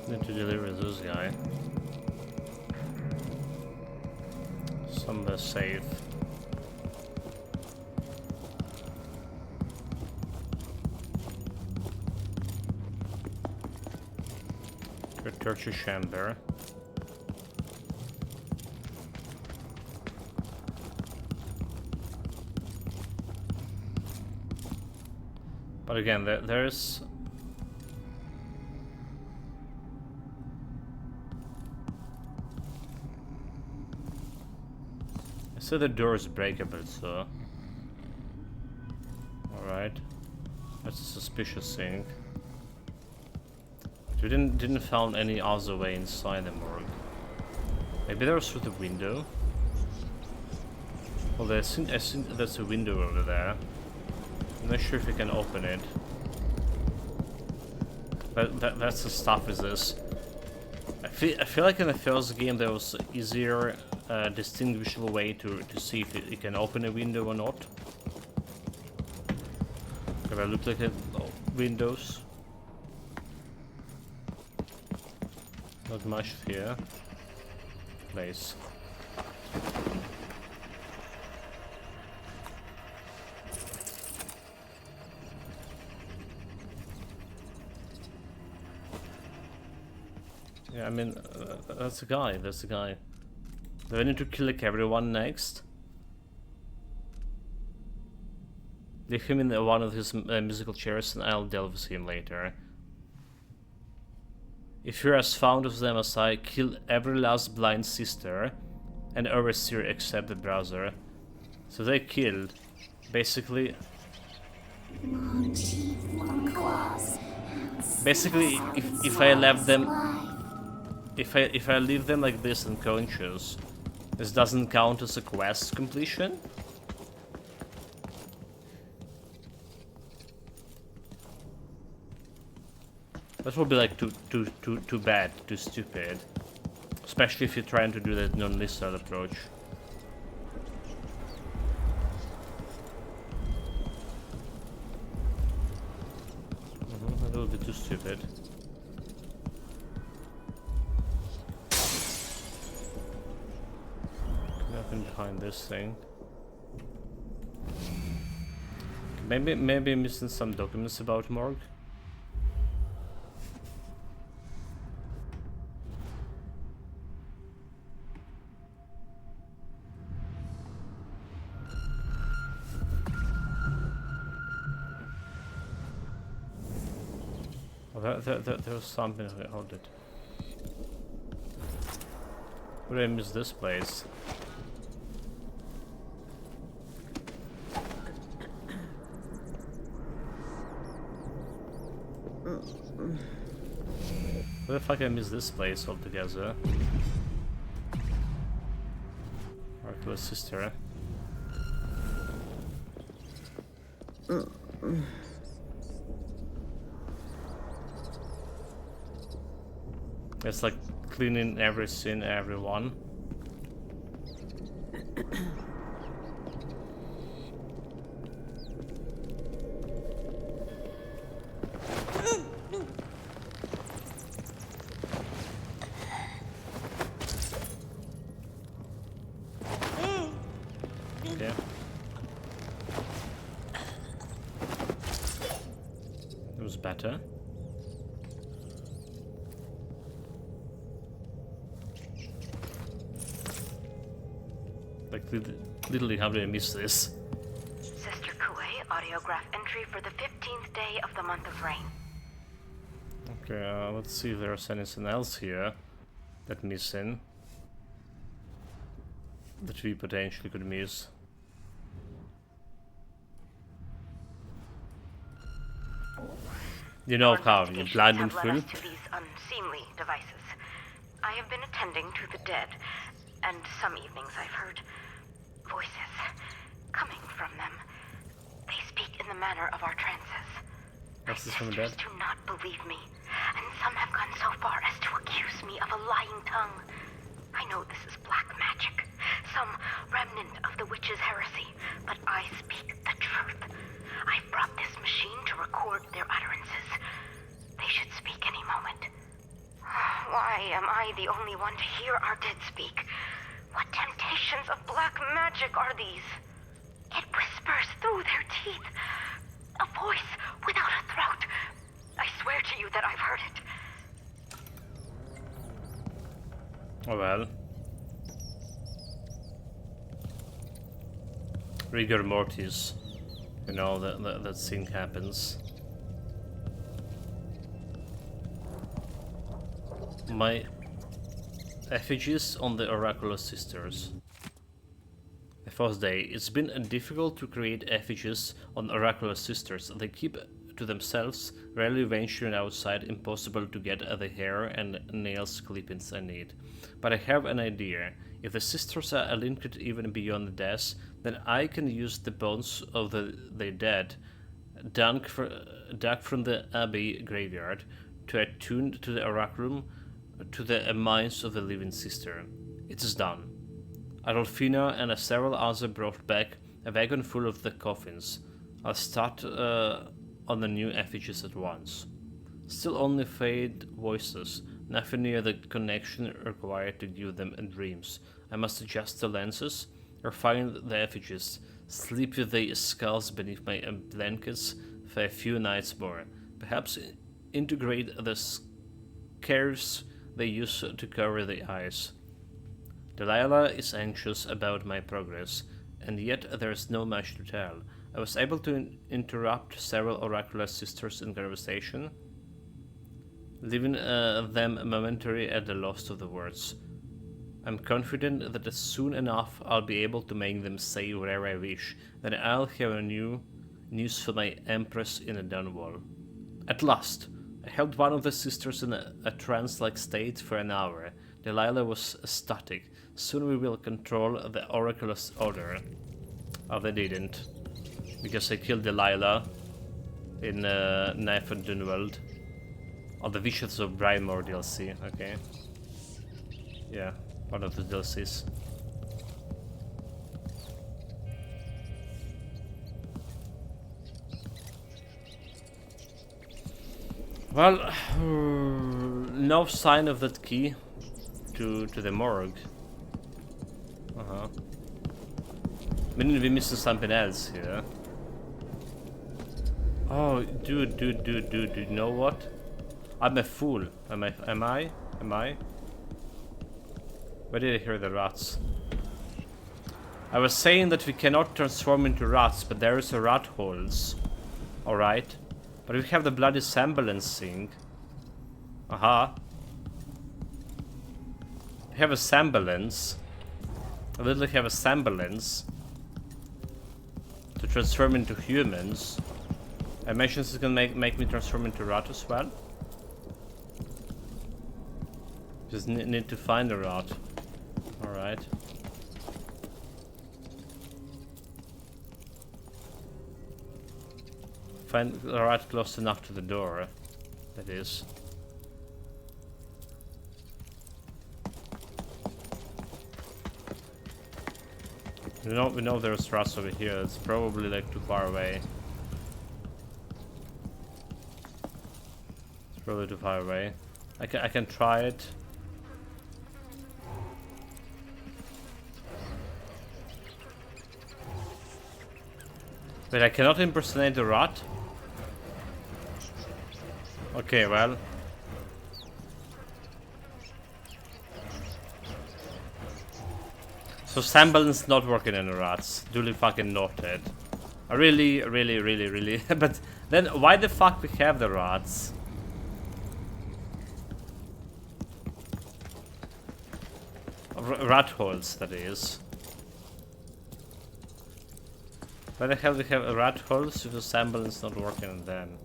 Need to deliver this guy. Somewhere safe. Torture chamber. But again, there's I said the door is breakable, so alright. That's a suspicious thing. We didn't found any other way inside the morgue. Maybe there was through the window. Well, I think there's a window over there. I'm not sure if we can open it. That's the stuff is this. I feel like in the first game there was an easier distinguishable way to see if it can open a window or not. If I look like at windows. Not much here. Place. Yeah, I mean, that's the guy. That's the guy. Do I need to kill like everyone next? Leave him in one of his musical chairs, and I'll deal with him later. If you're as fond of them as I, kill every last blind sister and overseer except the brother. So they killed, basically. Basically, if I left them, if I leave them like this unconscious, this doesn't count as a quest completion. That would be like too bad, too stupid. Especially if you're trying to do that non-lethal approach. A little bit too stupid. Nothing behind this thing. Maybe I'm missing some documents about morgue. There was something. Hold it. Where did I miss this place? Where the fuck I missed this place altogether? Miraculous sister. It's like cleaning every sin, everyone. Okay. It was better. Like, literally, how did I miss this? Sister Kuei, audiograph entry for the 15th day of the month of rain. Okay, let's see if there's anything else here that missing. that we potentially could miss. You know how you're blind and fool. To these unseemly devices. I have been attending to the dead, and some evenings I've heard voices coming from them. They speak in the manner of our trances. What's this from the dead? Do not believe me, and some have gone so far as to accuse me of a lying tongue. I know this is black magic, some remnant of the witch's heresy, but I speak the truth. I've brought this machine to record their utterances. They should speak any moment. Why am I the only one to hear our dead speak? What temptations of black magic are these? It whispers through their teeth. A voice without a throat. I swear to you that I've heard it. Oh well. Rigor mortis. You know, that thing happens. My effigies on the Oracular Sisters. The first day. It's been difficult to create effigies on Oracular Sisters. They keep to themselves, rarely venturing outside, impossible to get the hair and nails clippings I need. But I have an idea. If the sisters are linked even beyond death, then I can use the bones of the dead, dug from the Abbey graveyard, to attune to the Oraculum, to the minds of the living sister. It is done. Adolfina and several others brought back a wagon full of the coffins. I'll start on the new effigies at once. Still only faint voices, nothing near the connection required to give them dreams. I must adjust the lenses, refine the effigies, sleep with the skulls beneath my blankets for a few nights more. Perhaps integrate the scarves they use to cover the eyes. Delilah is anxious about my progress, and yet there is no much to tell. I was able to interrupt several Oracular Sisters in conversation, leaving them momentarily at the loss of the words. I'm confident that soon enough I'll be able to make them say whatever I wish, then I'll have a news for my Empress in a Dunwall. At last! I held one of the sisters in a trance-like state for an hour. Delilah was ecstatic. Soon we will control the Oracular Order. Oh, they didn't. Because I killed Delilah in Knife and Dunwald. Oh, the Visions of Brymore DLC, okay. Yeah, one of the DLCs. Well, no sign of that key to the morgue. Meaning we're missing something else here. Oh, dude, you know what? I'm a fool. Am I? Where did I hear the rats? I was saying that we cannot transform into rats, but there is a rat holes. Alright. But we have the bloody semblance thing. Aha. We have a semblance. I literally have a semblance to transform into humans. I mentioned this can make me transform into rat as well. Just need to find a rat. Alright. Find the rat close enough to the door. That is. We know there's rats over here. It's probably like too far away. It's probably too far away. I can try it. But I cannot impersonate the rat? Okay, well. So semblance not working in the rats. Duly fucking noted. Really. But then why the fuck we have the rats? Rat holes, that is. Why the hell we have a rat holes if the semblance not working then?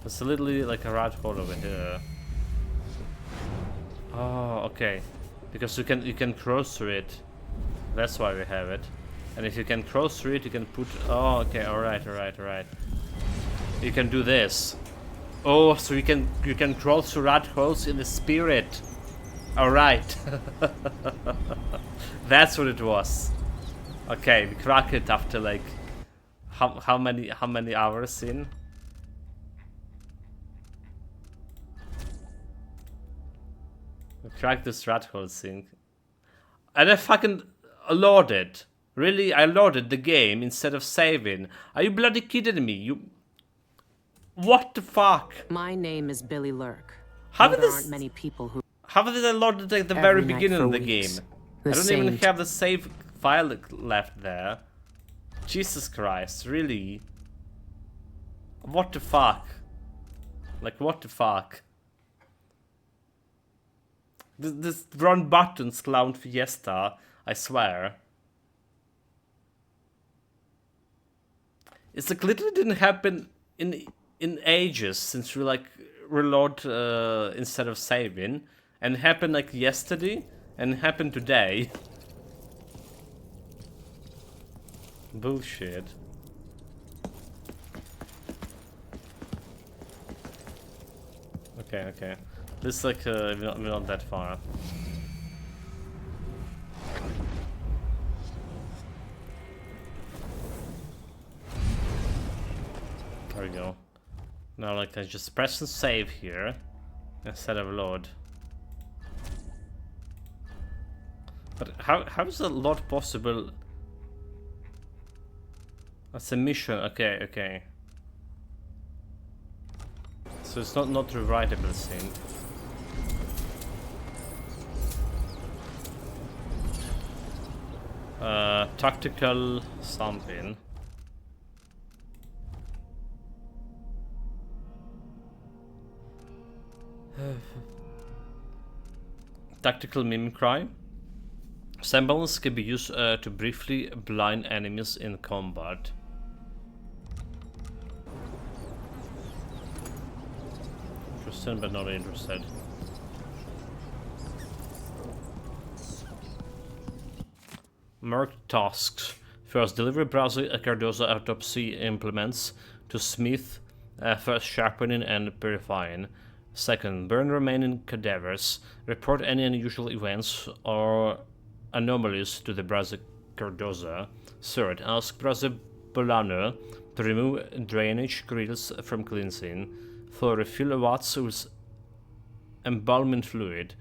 It's literally like a rat hole over here. Oh, okay. Because you can cross through it. That's why we have it. And if you can cross through it, you can put. Oh, okay. All right. You can do this. Oh, so you can crawl through rat holes in the spirit. All right. That's what it was. Okay, we crack it after like how many hours in? We cracked this rat hole thing. And I fucking loaded. Really? I loaded the game instead of saving. Are you bloody kidding me? You... What the fuck? My name is Billy Lurk. How did there this... aren't many people who... How did I load it at the very beginning of the game? I don't even have the save file left there. Jesus Christ, really? What the fuck? Like, what the fuck? This run buttons clown fiesta, I swear. It's like literally didn't happen in ages since we like reload instead of saving, and it happened like yesterday and it happened today. Bullshit. Okay. This like we're not that far. There we go. Now like I just press and save here instead of load. But how is a load possible? That's a mission. Okay. So it's not rewritable thing. Tactical something. Tactical mimicry. Semblance can be used to briefly blind enemies in combat. Interesting, but not interested. Marked tasks. First, deliver browser Cardozo autopsy implements to Smith, first sharpening and purifying. Second, burn remaining cadavers. Report any unusual events or anomalies to the browser Cardozo. Third, ask browser Bolano to remove drainage grills from cleansing. 4, refill vats with embalming fluid.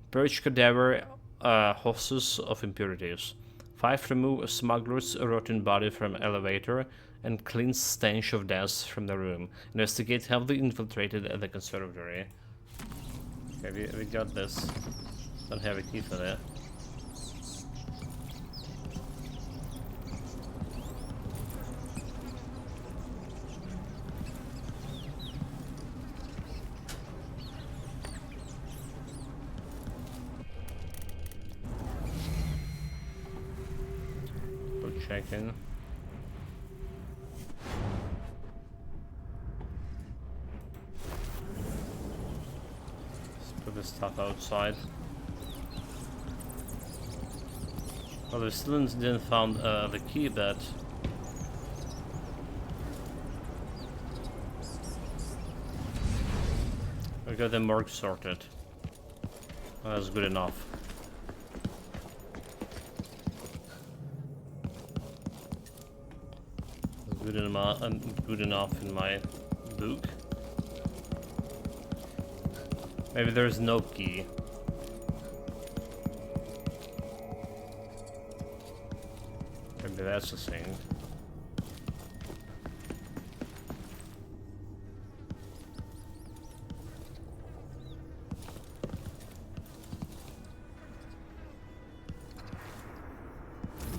Purge cadaver hosses of impurities. 5, remove smuggler's rotten body from elevator and cleanse stench of death from the room. Investigate heavily infiltrated at the conservatory. Okay, we got this. Don't have a key for that. Checking. Let's put this stuff outside. Well, we still didn't found the key that. We got the morgue sorted. Well, that's good enough. Good enough in my book. Maybe there's no key. Maybe that's the thing.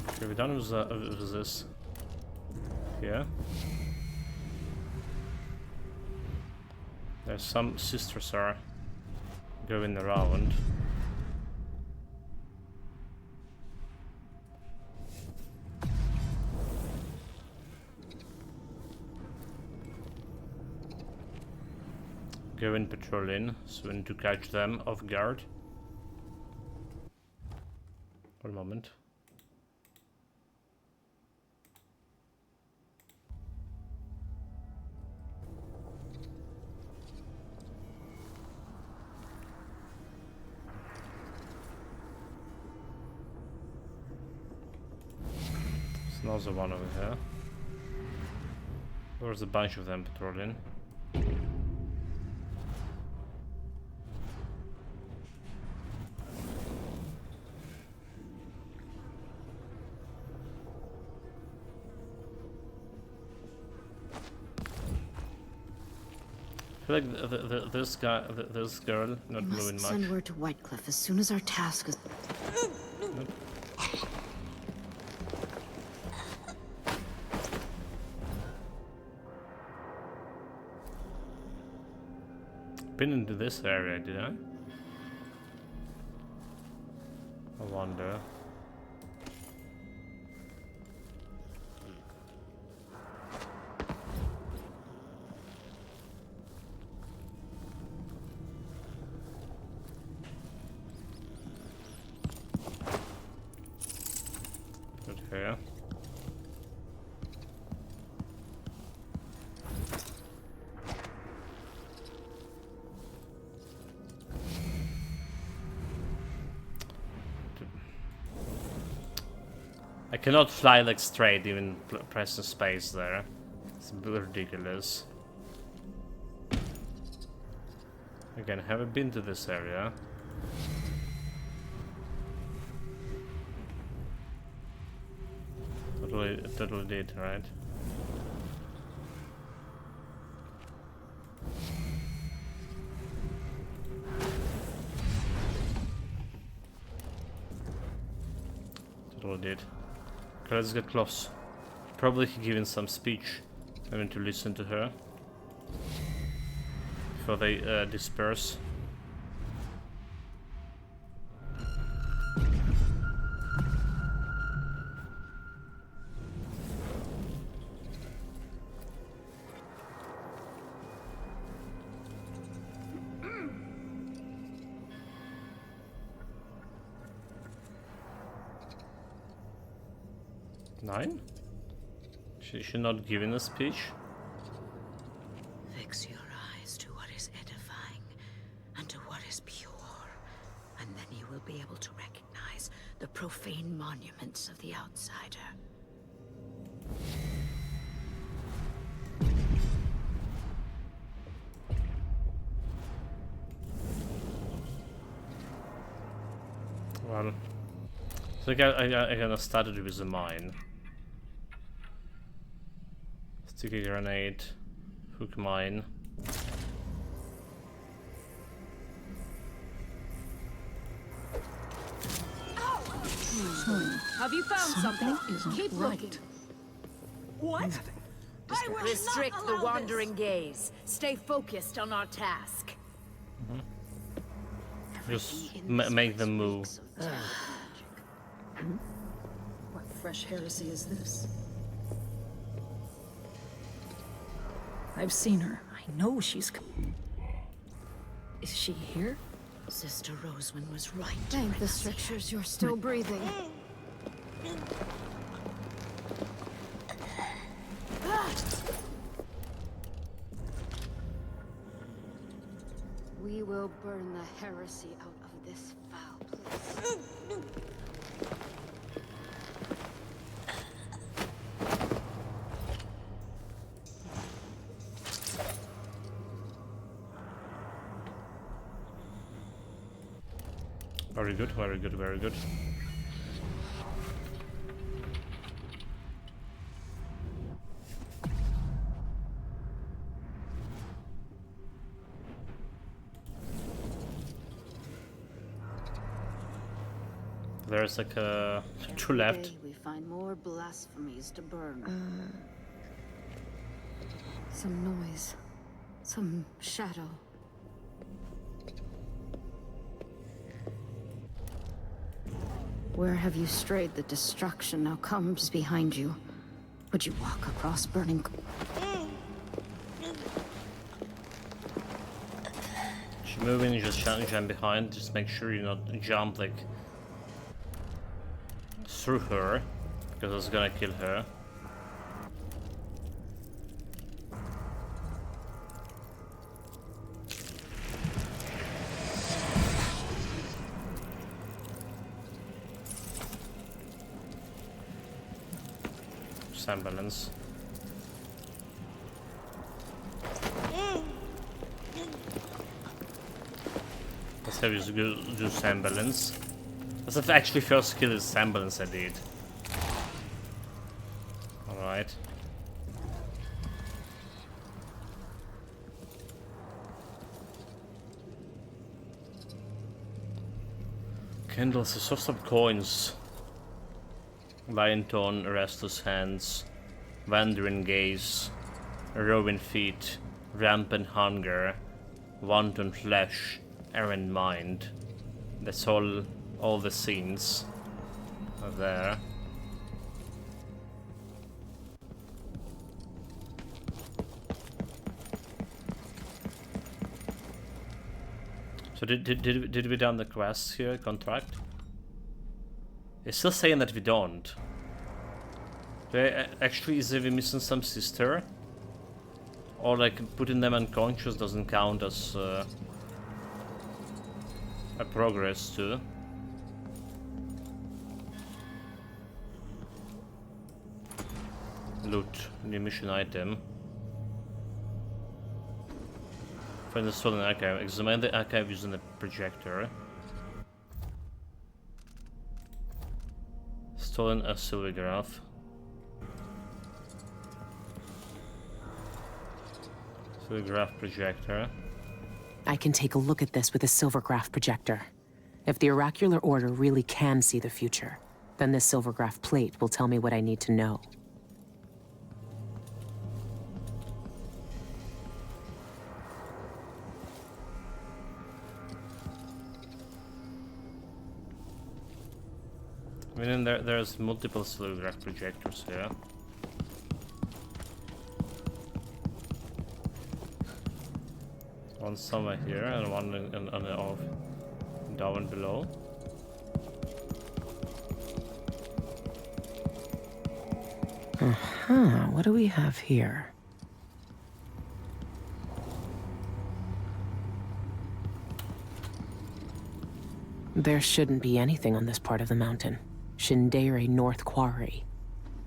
Okay, we're done with this. Yeah. There's some sisters are going around. Going patrolling, so we need to catch them off guard. One moment. There's another one over here. There's a bunch of them patrolling. I feel like this guy, this girl, not moving much. Send word to Whitecliff as soon as our task is. Nope. Been into this area, did I? I wonder. Good here. I cannot fly like straight, even pressing space there. It's a bit ridiculous. Again, have I been to this area? Totally did, right? Totally did. Okay, let's get close. Probably giving some speech. I need to listen to her before they disperse. Nine? She not giving a speech? Fix your eyes to what is edifying and to what is pure, and then you will be able to recognize the profane monuments of the outsider. Well, so I gonna start it with a mine. Sticky grenade, hook mine. Have you found something? Keep looking. What? I will Restrict not the allow wandering gaze. Stay focused on our task. Just make them move. What fresh heresy is this? I've seen her. I know she's. Is she here? Sister Roseman was right. Thank the strictures you're still breathing. We will burn the heresy out of this foul place. Very good, very good, very good. There's like two left. Day we find more blasphemies to burn. Some noise. Some shadow. Where have you strayed? The destruction now comes behind you. Would you walk across burning... moving, just jump behind. Just make sure you not jump like through her, because it's gonna kill her. Semblance. Let's have you do semblance. That's the actually first skill is semblance I did. Alright. Candles, I saw some coins. Lion tone, restless hands, wandering gaze, roving feet, rampant hunger, wanton flesh, errant mind. That's all the scenes are there. So did we done the quest here, contract? It's still saying that we don't. Actually, is we missing some sister? Or like putting them unconscious doesn't count as a progress too? Loot, new mission item. Find the stolen archive. Examine the archive using a projector. Stolen oscillograph. Silvergraph projector. I can take a look at this with a silvergraph projector. If the oracular order really can see the future, then this silvergraph plate will tell me what I need to know. I mean, there's multiple silvergraph projectors here. One somewhere here and one on the off down below. What do we have here? There shouldn't be anything on this part of the mountain. Shindere North Quarry.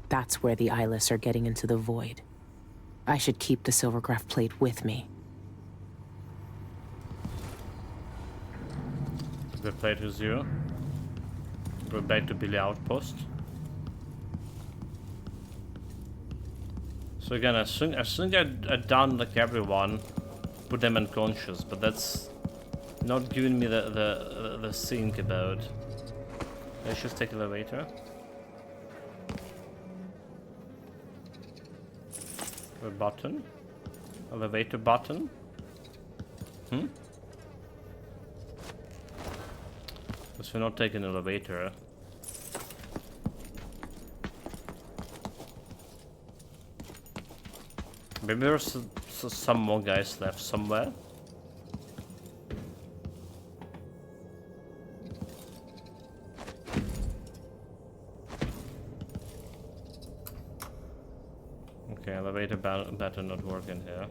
That's where the eyeless are getting into the void. I should keep the silvergraph plate with me. The plate is 0. Go back to Billy Outpost. So again, I think I'd done like everyone, put them unconscious, but that's not giving me the think about. Let's just take elevator. A button? Elevator button? Guess we're not taking elevator. Maybe there's some more guys left somewhere. Okay, elevator better not working here.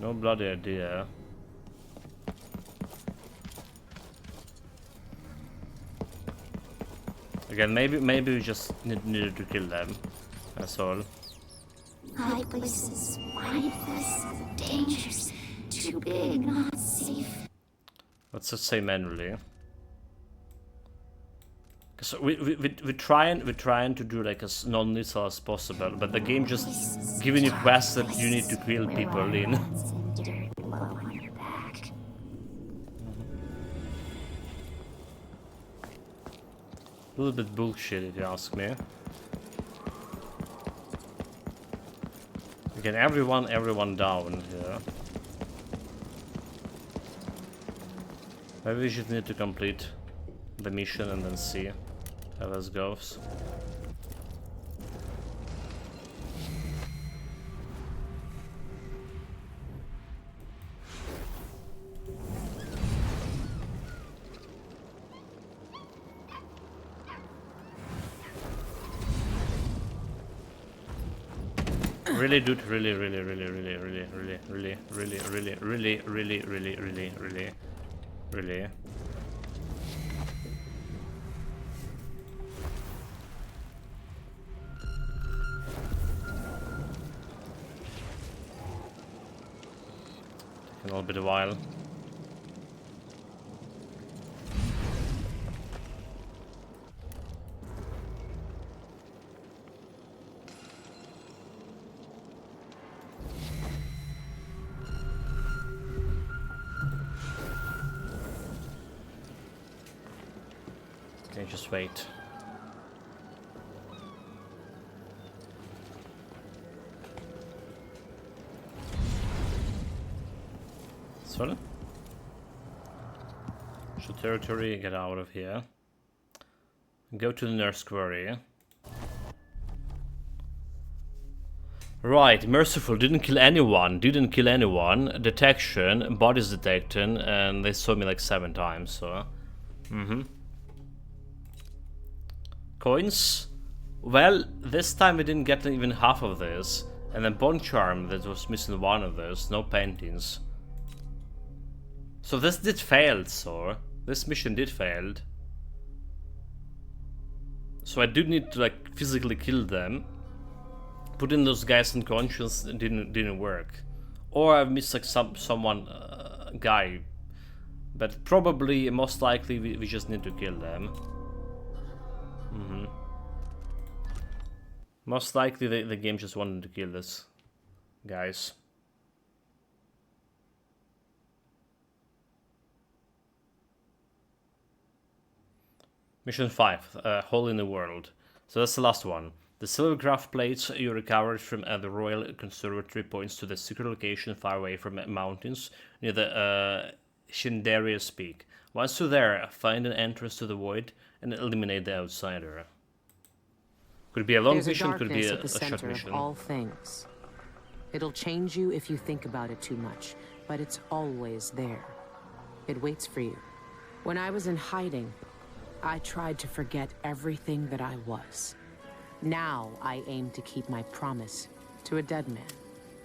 No bloody idea. Again, maybe we just needed to kill them. That's all. High places, mindless, dangerous, too big, not safe. Let's just say manually. So we're trying to do like as non-lethal as possible, but the game just giving you quests that you need to kill people in. A little bit bullshit if you ask me. Again, everyone down here. Maybe we should need to complete the mission and then see how this goes. Really, dude, really. Taking a little bit of while. Okay, just wait. Sorry? Show territory, get out of here. Go to the nurse quarry. Right, merciful, didn't kill anyone. Detection, bodies detected, and they saw me like 7 times, so... Coins? Well, this time we didn't get even half of this. And then Bone Charm, that was missing 1 of those. No paintings. So this did fail, so... This mission did fail. So I do need to, like, physically kill them. Putting those guys unconscious didn't work. Or I've missed, like, someone... guy. But probably, most likely, we just need to kill them. Most likely the game just wanted to kill this guys. Mission 5, Hole in the World. So that's the last one. The silver graph plates you recovered from the Royal Conservatory points to the secret location far away from mountains near the Shindarius Peak. Once you're there, find an entrance to the void and eliminate the outsider. Could be a long mission, could be a short mission. Of all things. It'll change you if you think about it too much, but it's always there. It waits for you. When I was in hiding, I tried to forget everything that I was. Now I aim to keep my promise to a dead man,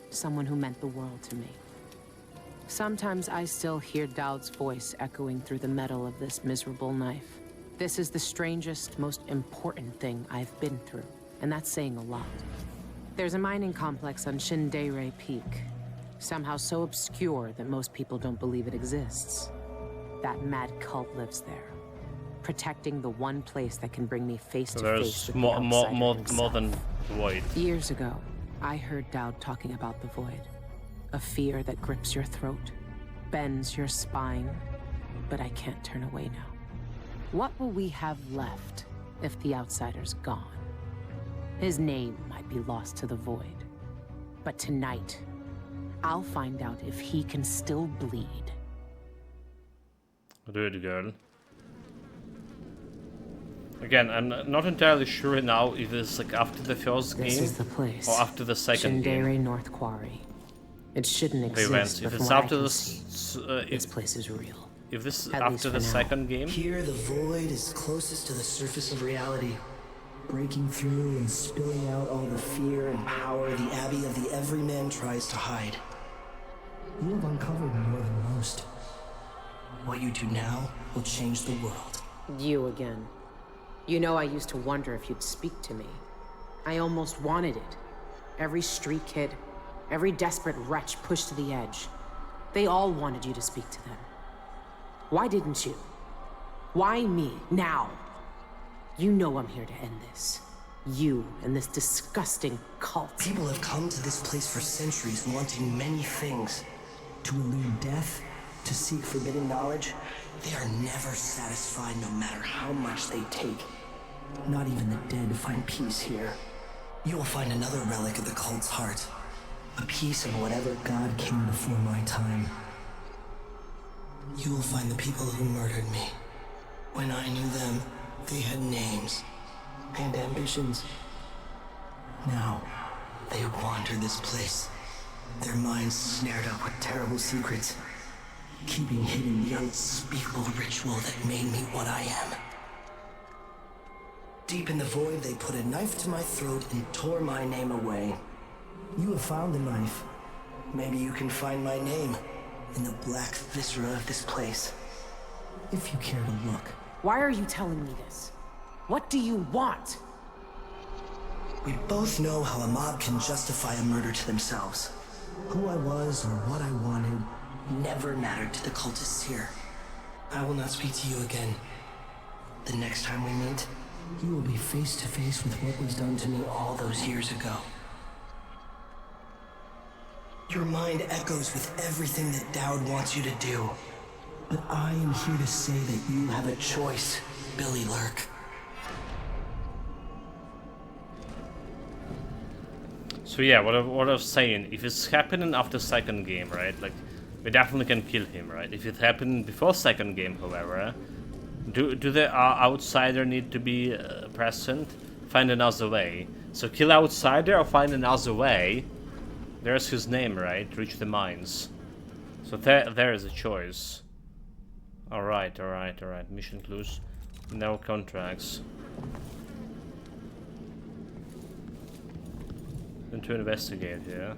someone who meant the world to me. Sometimes I still hear Dowd's voice echoing through the metal of this miserable knife. This is the strangest, most important thing I've been through, and that's saying a lot. There's a mining complex on Shindare Peak, somehow so obscure that most people don't believe it exists. That mad cult lives there, protecting the one place that can bring me face to face with the outsider himself. More than Void. Years ago, I heard Dowd talking about the Void. A fear that grips your throat, bends your spine, but I can't turn away now. What will we have left if the outsider's gone? His name might be lost to the Void, but tonight, I'll find out if he can still bleed. Do it, girl. Again, I'm not entirely sure now if it's like after the first game is the place. Or after the second game. Shindare North Quarry. It shouldn't exist. If it's after this place is real. If this is after the second game. Here, the Void is closest to the surface of reality, breaking through and spilling out all the fear and power the Abbey of the Everyman tries to hide. You have uncovered more than most. What you do now will change the world. You again. You know, I used to wonder if you'd speak to me. I almost wanted it. Every street kid, every desperate wretch pushed to the edge. They all wanted you to speak to them. Why didn't you? Why me, now? You know I'm here to end this. You and this disgusting cult. People have come to this place for centuries wanting many things. To elude death, to seek forbidden knowledge. They are never satisfied no matter how much they take. Not even the dead find peace here. You will find another relic of the cult's heart. A piece of whatever god came before my time. You will find the people who murdered me. When I knew them, they had names and ambitions. Now, they wander this place. Their minds snared up with terrible secrets, keeping hidden the unspeakable ritual that made me what I am. Deep in the Void, they put a knife to my throat and tore my name away. You have found the knife. Maybe you can find my name in the black viscera of this place. If you care to look. Why are you telling me this? What do you want? We both know how a mob can justify a murder to themselves. Who I was or what I wanted never mattered to the cultists here. I will not speak to you again. The next time we meet, you will be face to face with what was done to me all those years ago. Your mind echoes with everything that Dowd wants you to do. But I am here to say that you have a choice, Billy Lurk. So yeah, what I was saying, if it's happening after second game, right? Like, we definitely can kill him, right? If it happened before second game, however, do the outsider need to be present? Find another way. So kill outsider or find another way? There's his name, right? Reach the mines. So there is a choice. Alright. Mission clues. No contracts. And to investigate here.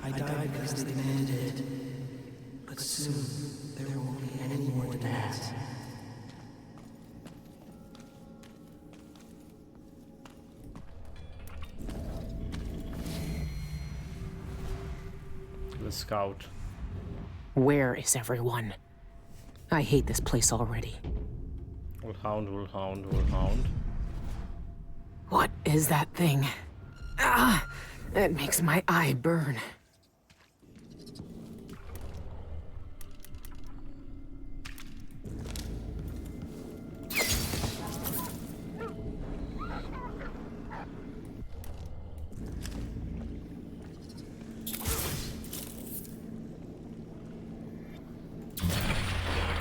I died because they demanded it. But soon, there won't be any more demands. The scout. Where is everyone? I hate this place already. Wolfhound. What is that thing? Ah! It makes my eye burn.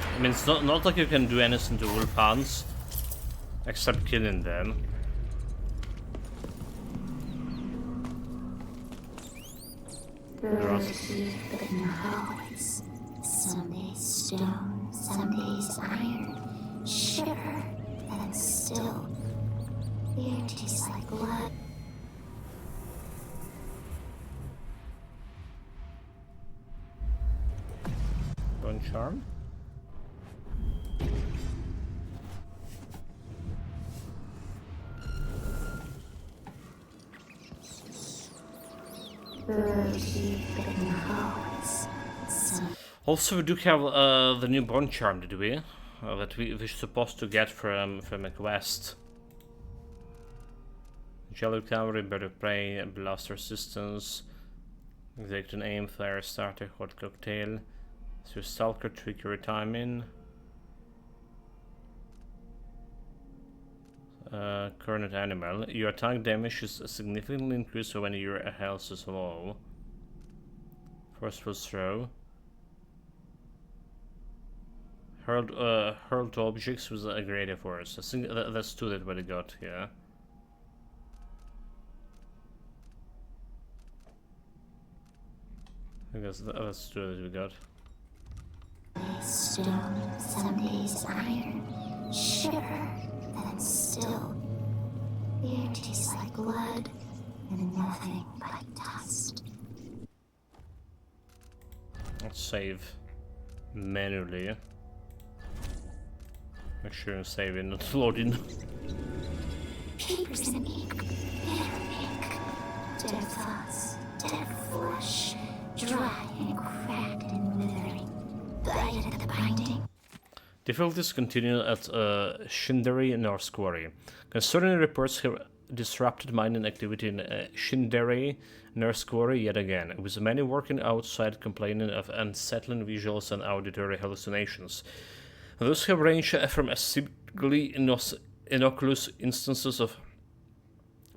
I mean, it's not like you can do anything to wolfhounds except killing them. Birds but no poets. Some days stone, some days iron. Shiver, then still. Beer tastes like blood. Bone charm. Also, we do have the new bone charm, did we? That we're supposed to get from a quest. Jelly cavalry, bird of prey, blast resistance, exact and aim, fire starter, hot cocktail, so stalker, trickery timing. Current animal. Your attack damage is significantly increased when your health is low. Forceful throw. Hurled objects with a greater force. I think that's two that we got here. I guess that's two that we got. Stone, some days iron. Shiver, then still. Beer tastes like blood, and nothing but dust. Let's save manually. Make sure I'm saving, not loading. Papers and ink, bitter ink. Dead thoughts, dead flesh, dry and cracked and withering. Bite at the binding. Difficulties continue at Shinderi North Quarry. Concerning reports have disrupted mining activity in Shinderi North Quarry yet again, with many working outside complaining of unsettling visuals and auditory hallucinations. Those have ranged from seemingly innocuous instances of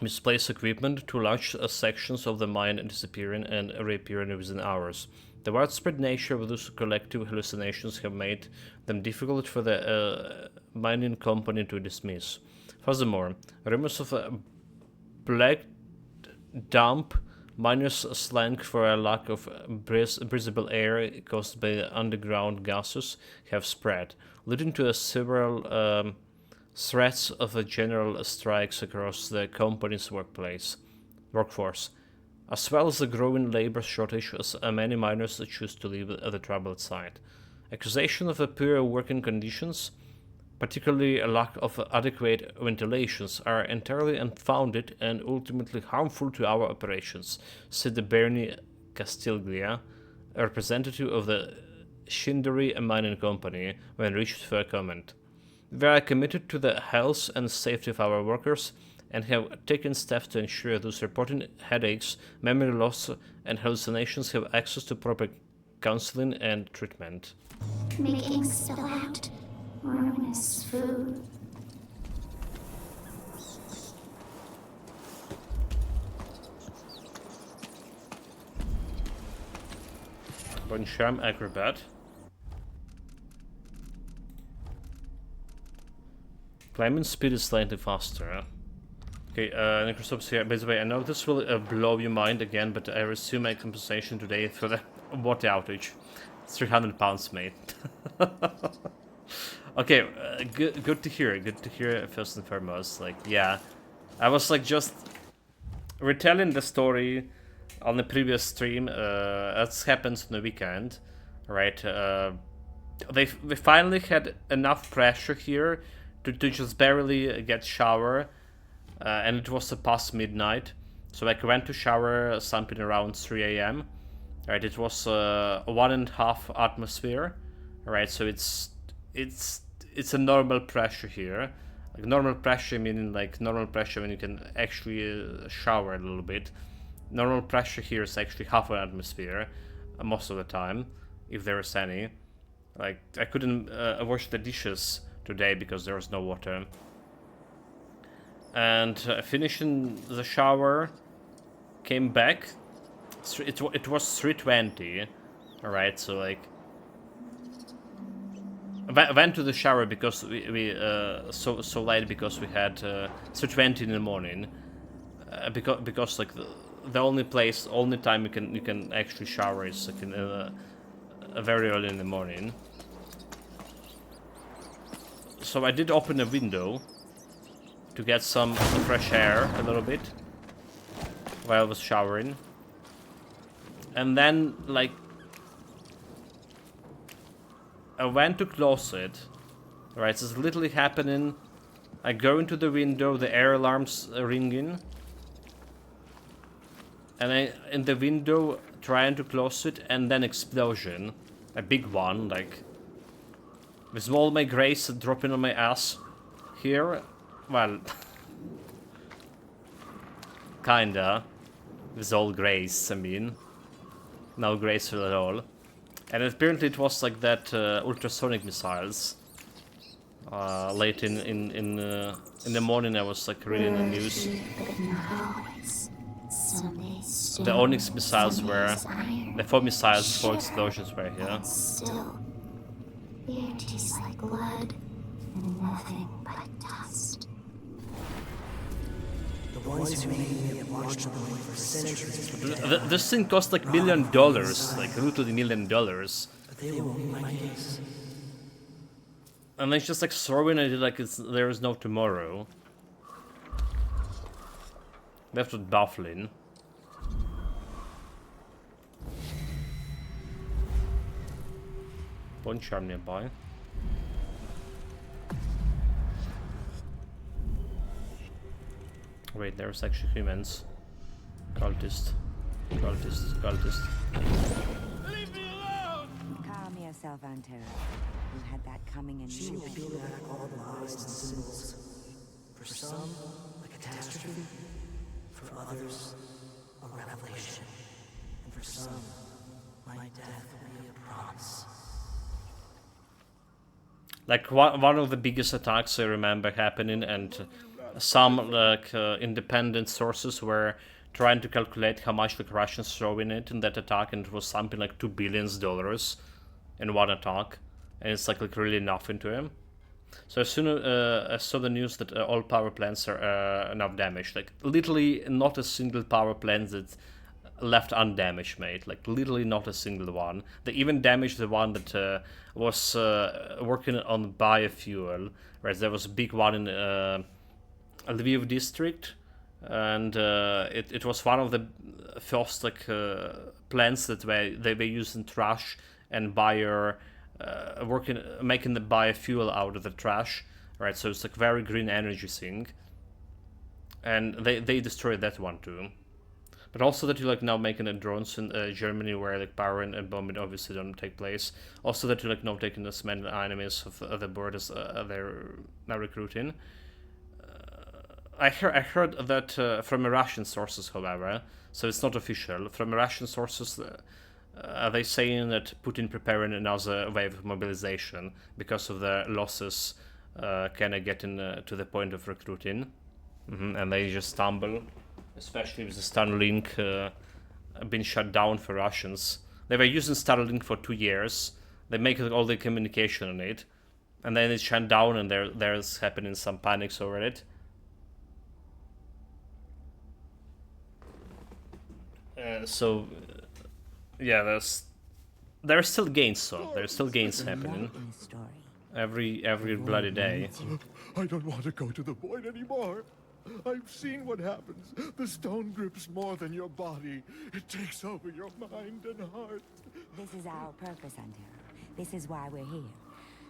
misplaced equipment to large sections of the mine disappearing and reappearing within hours. The widespread nature of those collective hallucinations have made them difficult for the mining company to dismiss. Furthermore, rumors of a black dump, miners' slang for a lack of breathable air caused by underground gases, have spread, leading to several threats of a general strikes across the company's workforce, as well as the growing labor shortage as many miners choose to leave the troubled site. Accusation of poor working conditions, particularly a lack of adequate ventilations, are entirely unfounded and ultimately harmful to our operations, said Bernie Castiglia, a representative of the Shindari Mining Company, when reached for a comment. We are committed to the health and safety of our workers and have taken steps to ensure those reporting headaches, memory loss, and hallucinations have access to proper counseling and treatment. Making spill out ruinous food. Charm Acrobat. Climbing speed is slightly faster. Okay, Necrosops here. By the way, I know this will blow your mind again, but I resume my compensation today for the water outage. It's 300 pounds, mate. Okay, good to hear. Good to hear, first and foremost. Like, yeah. I was, like, just retelling the story on the previous stream. That's happened on the weekend, right? They finally had enough pressure here to just barely get shower. And it was past midnight, so I went to shower something around 3 a.m. Right, it was 1.5 atmosphere, right? So it's a normal pressure here, like normal pressure meaning like normal pressure when you can actually shower a little bit. Normal pressure here is actually half an atmosphere most of the time, if there is any. Like I couldn't wash the dishes today because there was no water. And finishing the shower, came back. It was 3:20, all right. So like, I went to the shower because we so late because we had 3:20 in the morning. Because like the only time you can actually shower is like very early in the morning. So I did open a window to get some fresh air a little bit while I was showering. And then, like, I went to close it. Right, so it's literally happening. I go into the window, the air alarm's ringing. And I, in the window, trying to close it, and then explosion. A big one, like, with all my grace dropping on my ass here. Well, kinda. With all grace, I mean. No graceful at all. And apparently it was like that ultrasonic missiles. Late in the morning I was like reading the news. The Onyx missiles were... The 4 missiles, 4 explosions were here. Still, beer tastes like blood and nothing but dust. The ones who made me have watched them for centuries. This thing cost like $1 million, like literally $1 million. But they won't be my case. And it's just like throwing it like there is no tomorrow. That was baffling. Bone charm nearby. Wait, there's actually humans. Cultist. Cultist. Leave me alone! Calm yourself, Anto. You had that coming in She will peel back all the lies and symbols. For some, a catastrophe. For others, a revelation. And for some, my death will be a promise. Like one of the biggest attacks I remember happening, and some like independent sources were trying to calculate how much the Russians throw in it in that attack, and it was something like $2 billion in one attack, and it's like really nothing to him. So as soon as I saw the news that all power plants are enough damaged, like literally not a single power plant that left undamaged, mate. Like, literally not a single one. They even damaged the one that was working on biofuel, right? There was a big one in Lviv district, and it was one of the first, like, plants that they were using trash and making the biofuel out of the trash, right? So it's like very green energy thing. And they destroyed that one too. But also that you like now making a drones in Germany where like power and bombing obviously don't take place. Also that you like now taking as many enemies of the board as they're now recruiting. I heard that from Russian sources, however, so it's not official. From Russian sources, they saying that Putin preparing another wave of mobilization because of the losses, kind of getting to the point of recruiting, and they just stumble, especially with the Starlink being shut down for Russians. They were using Starlink for 2 years. They make all the communication on it, and then it's shut down, and there's happening some panics over it. Yeah, there's still gains, though. There's still gains happening. Every bloody day. I don't want to go to the void anymore. I've seen what happens. The stone grips more than your body. It takes over your mind and heart. This is our purpose, Antero. This is why we're here.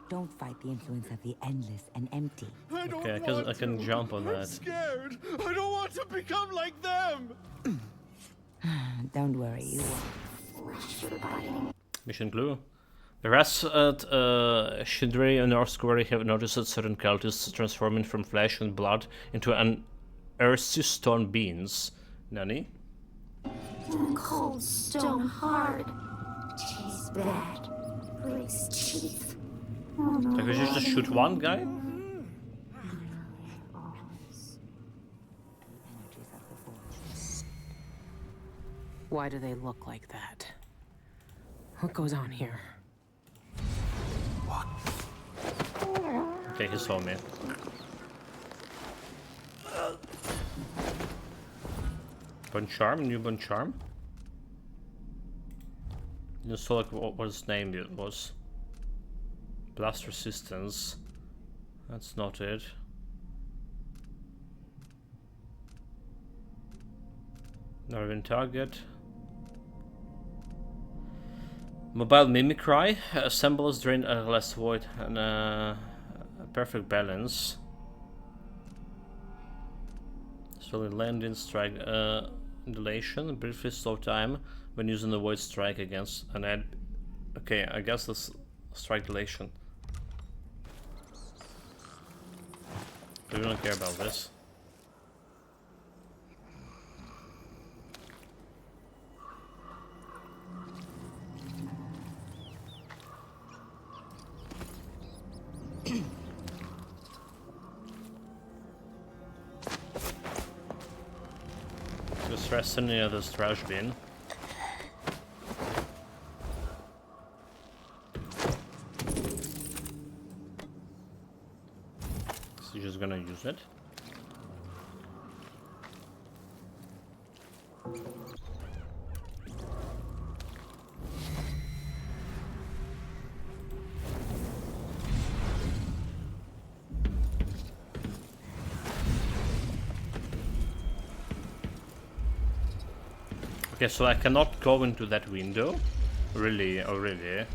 Don't fight the influence of the endless and empty. Okay, I can jump on that. I'm scared. I don't want to become like them. Don't worry, you won't. Mission clue. The rats at Shindrey and North Quarry have noticed that certain cultists transforming from flesh and blood into an earthy stone beings. Nani? Cold stone hard. Tastes bad. Breaks teeth. Like, we should just shoot one guy? Why do they look like that? What goes on here? Okay, he saw me. Bone charm, new bone charm. You saw like what his name was. Blast resistance. That's not it. Not even target. Mobile mimicry. Assembles drain a less void and a perfect balance. So landing strike dilation. Briefly slow time when using the void strike against an ad. Okay, I guess this strike dilation. We don't care about this. Just resting near this trash bin. So you're just gonna use it. Okay, so I cannot go into that window? Really? Oh, really?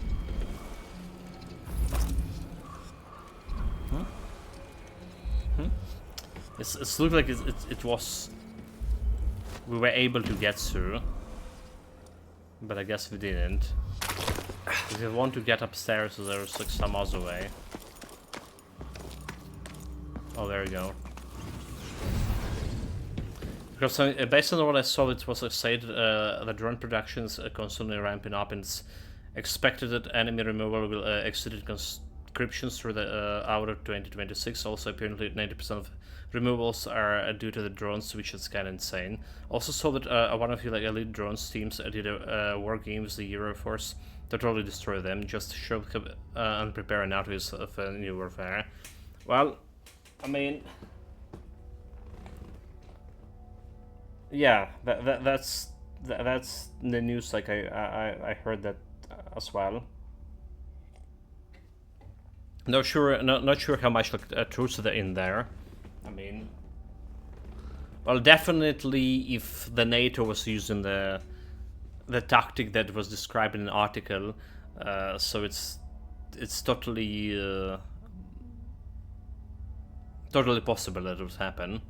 It looked like it was... We were able to get through. But I guess we didn't. If you want to get upstairs, there's like some other way. Oh, there you go. Because based on what I saw, it was like said the drone production is constantly ramping up, and it's expected that enemy removal will exceed conscriptions through the out of 2026. Also, apparently 90% of removals are due to the drones, which is kind of insane. Also saw that one of the like elite drones teams did a war game with the Euro Force to totally destroy them, just to show and prepare an outfit of a new warfare. Well, I mean... Yeah, that's the news. Like I heard that as well. Not sure how much like truth is in there. I mean, well, definitely if the NATO was using the tactic that was described in an article, so it's totally totally possible that it would happen.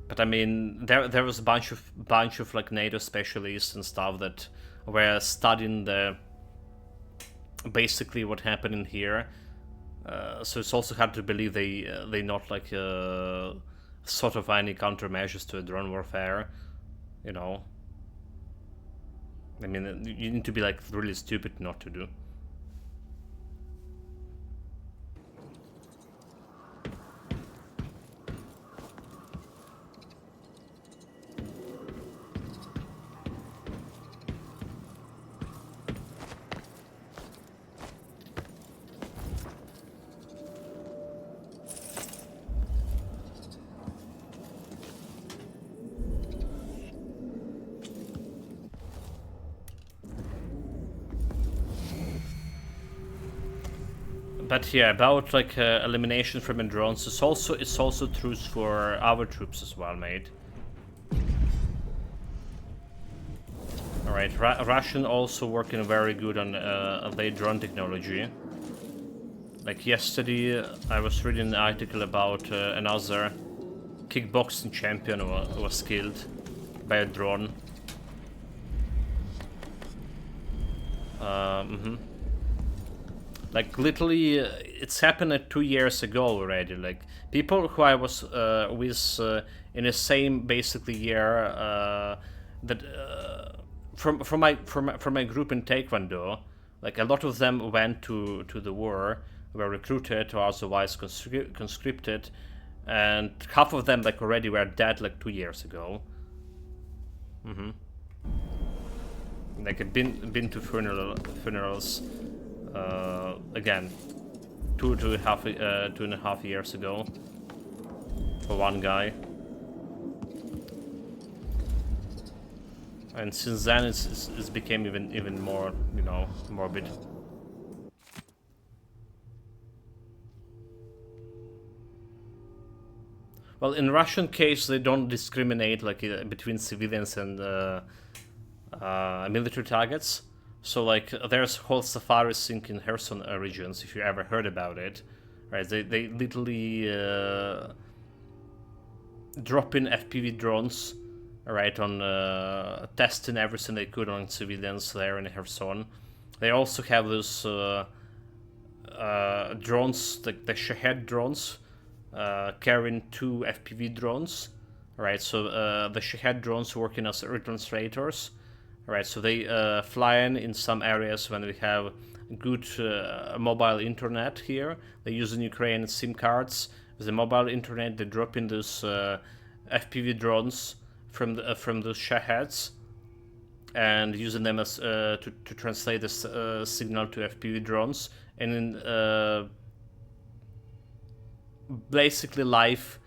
But I mean, there was a bunch of like NATO specialists and stuff that were studying the basically what happened in here. So it's also hard to believe they not like sort of any countermeasures to a drone warfare, you know. I mean, you need to be like really stupid not to do. But yeah, about like elimination from drones, it's also true for our troops as well, mate. All right, Russian also working very good on their drone technology. Like yesterday, I was reading an article about another kickboxing champion who was killed by a drone. Like literally, it's happened 2 years ago already. Like people who I was with in the same basically year that from my group in Taekwondo, like a lot of them went to the war, were recruited or otherwise conscripted, and half of them like already were dead like 2 years ago. Like I've been to funerals. Again, two and a half years ago for one guy, and since then it's became even more, you know, morbid. Well, in Russian case, they don't discriminate like between civilians and military targets. So like there's whole safari sync in Kherson regions, if you ever heard about it, right? They literally drop in FPV drones, right, on testing everything they could on civilians there in Kherson. They also have those drones, the Shahed drones, carrying 2 FPV drones, right? So the Shahed drones working as retranslators. Right, so they fly in some areas when we have good mobile internet here. They use in Ukraine SIM cards. With the mobile internet, they drop in those FPV drones from those Shaheds and using them as to translate this signal to FPV drones. And in basically live,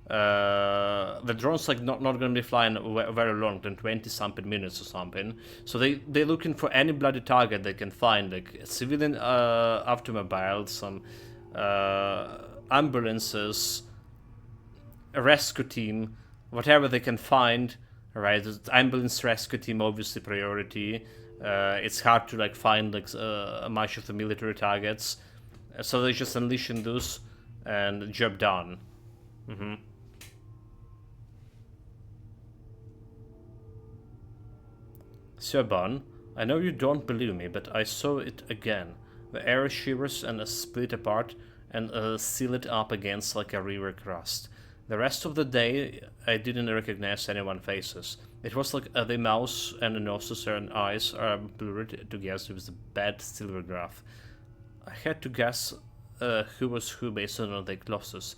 the drone's like not gonna be flying very long, than 20 something minutes or something. So they're looking for any bloody target they can find, like a civilian automobile, some ambulances, a rescue team, whatever they can find. Right, the ambulance rescue team obviously priority. It's hard to like find like much of the military targets, so they just unleashing those and job done. Serban, I know you don't believe me, but I saw it again. The air shivers and split apart and sealed up against like a river crust. The rest of the day, I didn't recognize anyone's faces. It was like the mouths and the noses and eyes are blurred together with the bad silvergraph. I had to guess who was who based on their glosses.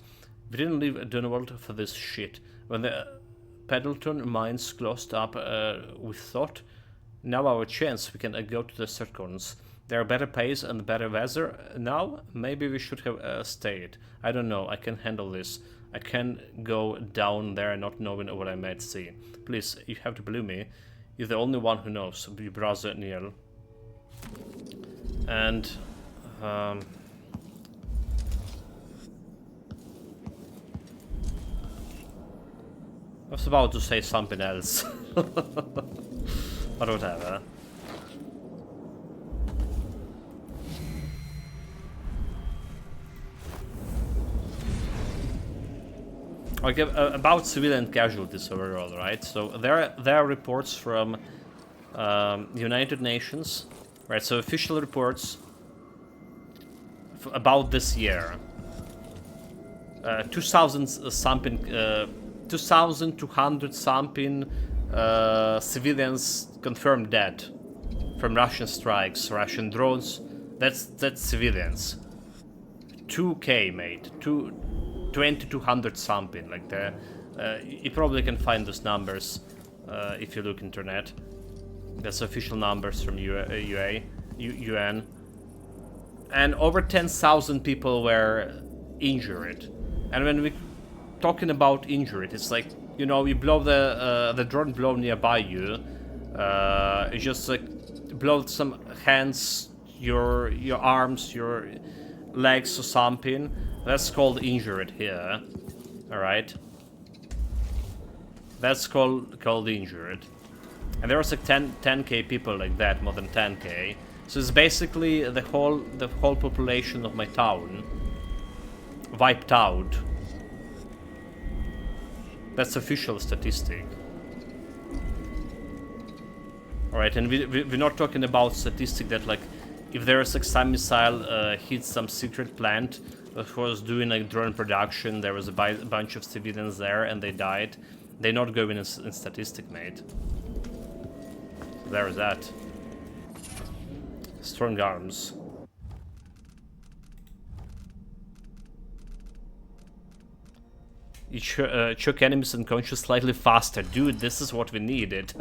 We didn't leave Dunwald for this shit. When the Pendleton mines closed up with thought, now our chance, we can go to the circons. There are better pays and better weather now. Maybe we should have stayed. I don't know, I can handle this. I can go down there not knowing what I might see. Please, you have to believe me. You're the only one who knows, your brother Neil. And I was about to say something else. But whatever. Okay, about civilian casualties overall, right? So there are reports from the United Nations, right? So official reports about this year. 2,000 something, 2,200 something civilians confirmed dead from Russian strikes, Russian drones. That's civilians. 2K, mate. 2,200 something like that. You probably can find those numbers if you look internet. That's official numbers from UN. And over 10,000 people were injured. And when we talking about injured, it's like, you know, you blow the drone blow nearby you. You just like blow some hands, your arms, your legs or something. That's called injured here. All right. That's called injured. And there was like 10k people like that, more than 10k. So it's basically the whole population of my town wiped out. That's official statistic. Alright, and we're not talking about statistic that like if there's like some missile hits some secret plant that was doing like drone production, there was a bunch of civilians there and they died. They're not going in statistic, mate. So there is that. Strong arms. You choke enemies unconscious slightly faster. Dude, this is what we needed.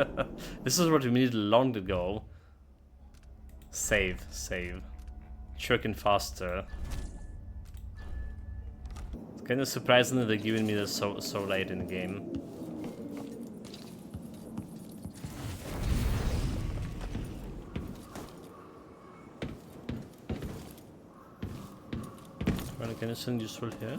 This is what we needed long ago. Save. Choking faster. It's kind of surprising that they're giving me this so late in the game. Well, can I send useful here?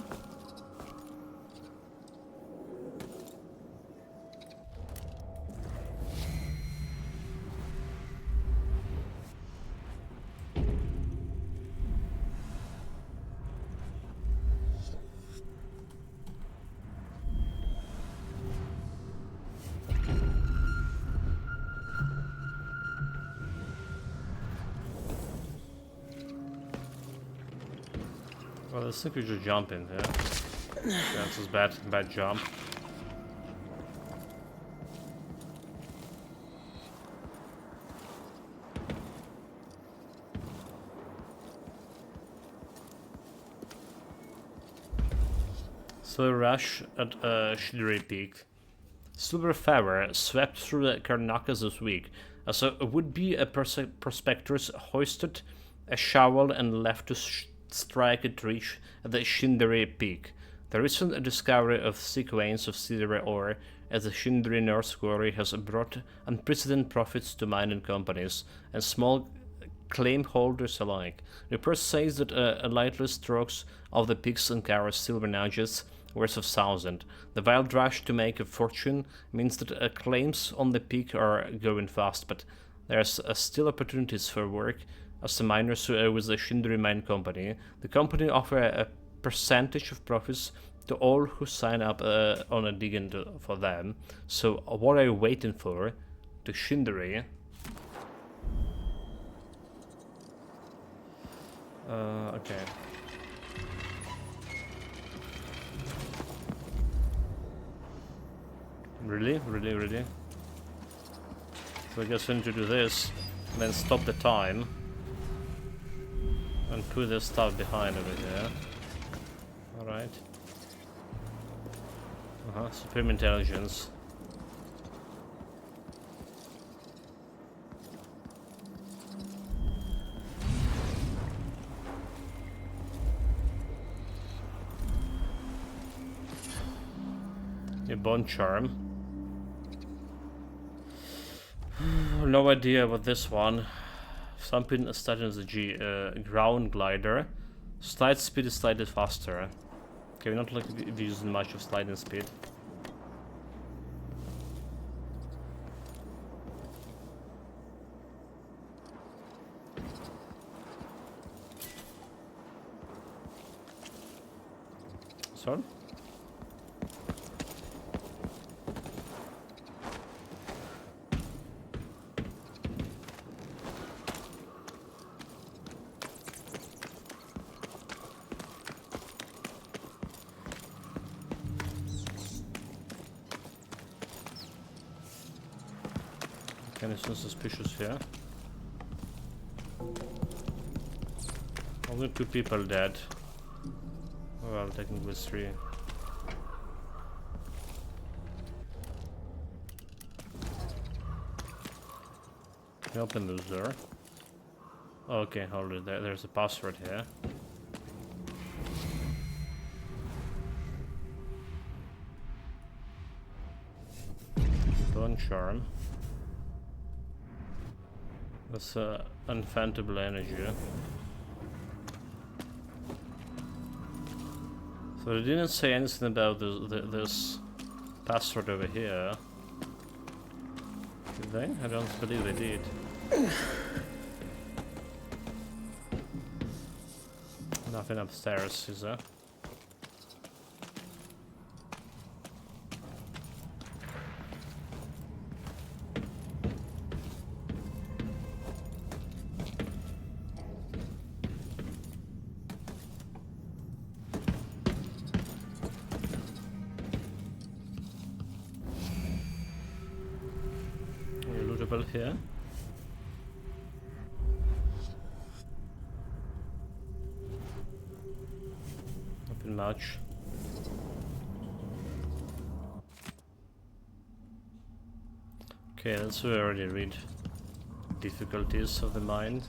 Well, I think we should jump in here. That's a bad jump. Slow rush at Shidori Peak. Silver Farer swept through the Karnakas this week as a would-be prospectors hoisted a shovel and left to strike it reach at the Shindari Peak. The recent discovery of thick veins of silver ore at the Shindari North Quarry has brought unprecedented profits to mining companies and small claim holders alike. Reports say that lightly strokes of the peaks uncover silver nuggets worth of thousands. The wild rush to make a fortune means that claims on the peak are going fast, but there's still opportunities for work as the miners with the Shindari Mine Company. The company offers a percentage of profits to all who sign up on a digging for them. So what are you waiting for? To Shindari? Okay. Really? So I guess we need to do this, and then stop the time, and put this stuff behind over here. Alright. Supreme Intelligence. A Bone Charm. no idea what this one. Something starting as a ground glider. Slide speed is slightly faster. Okay, we're not like using much of sliding speed. Sorry? Anything suspicious here? Only 2 people dead. Well, technically 3. Can you open this door? Okay, hold it. There's a password here. Bone charm. That's unfathomable energy. So they didn't say anything about this password over here. Did they? I don't believe they did. Nothing upstairs, is there? Here. Nothing much. Okay, let's already read difficulties of the mind.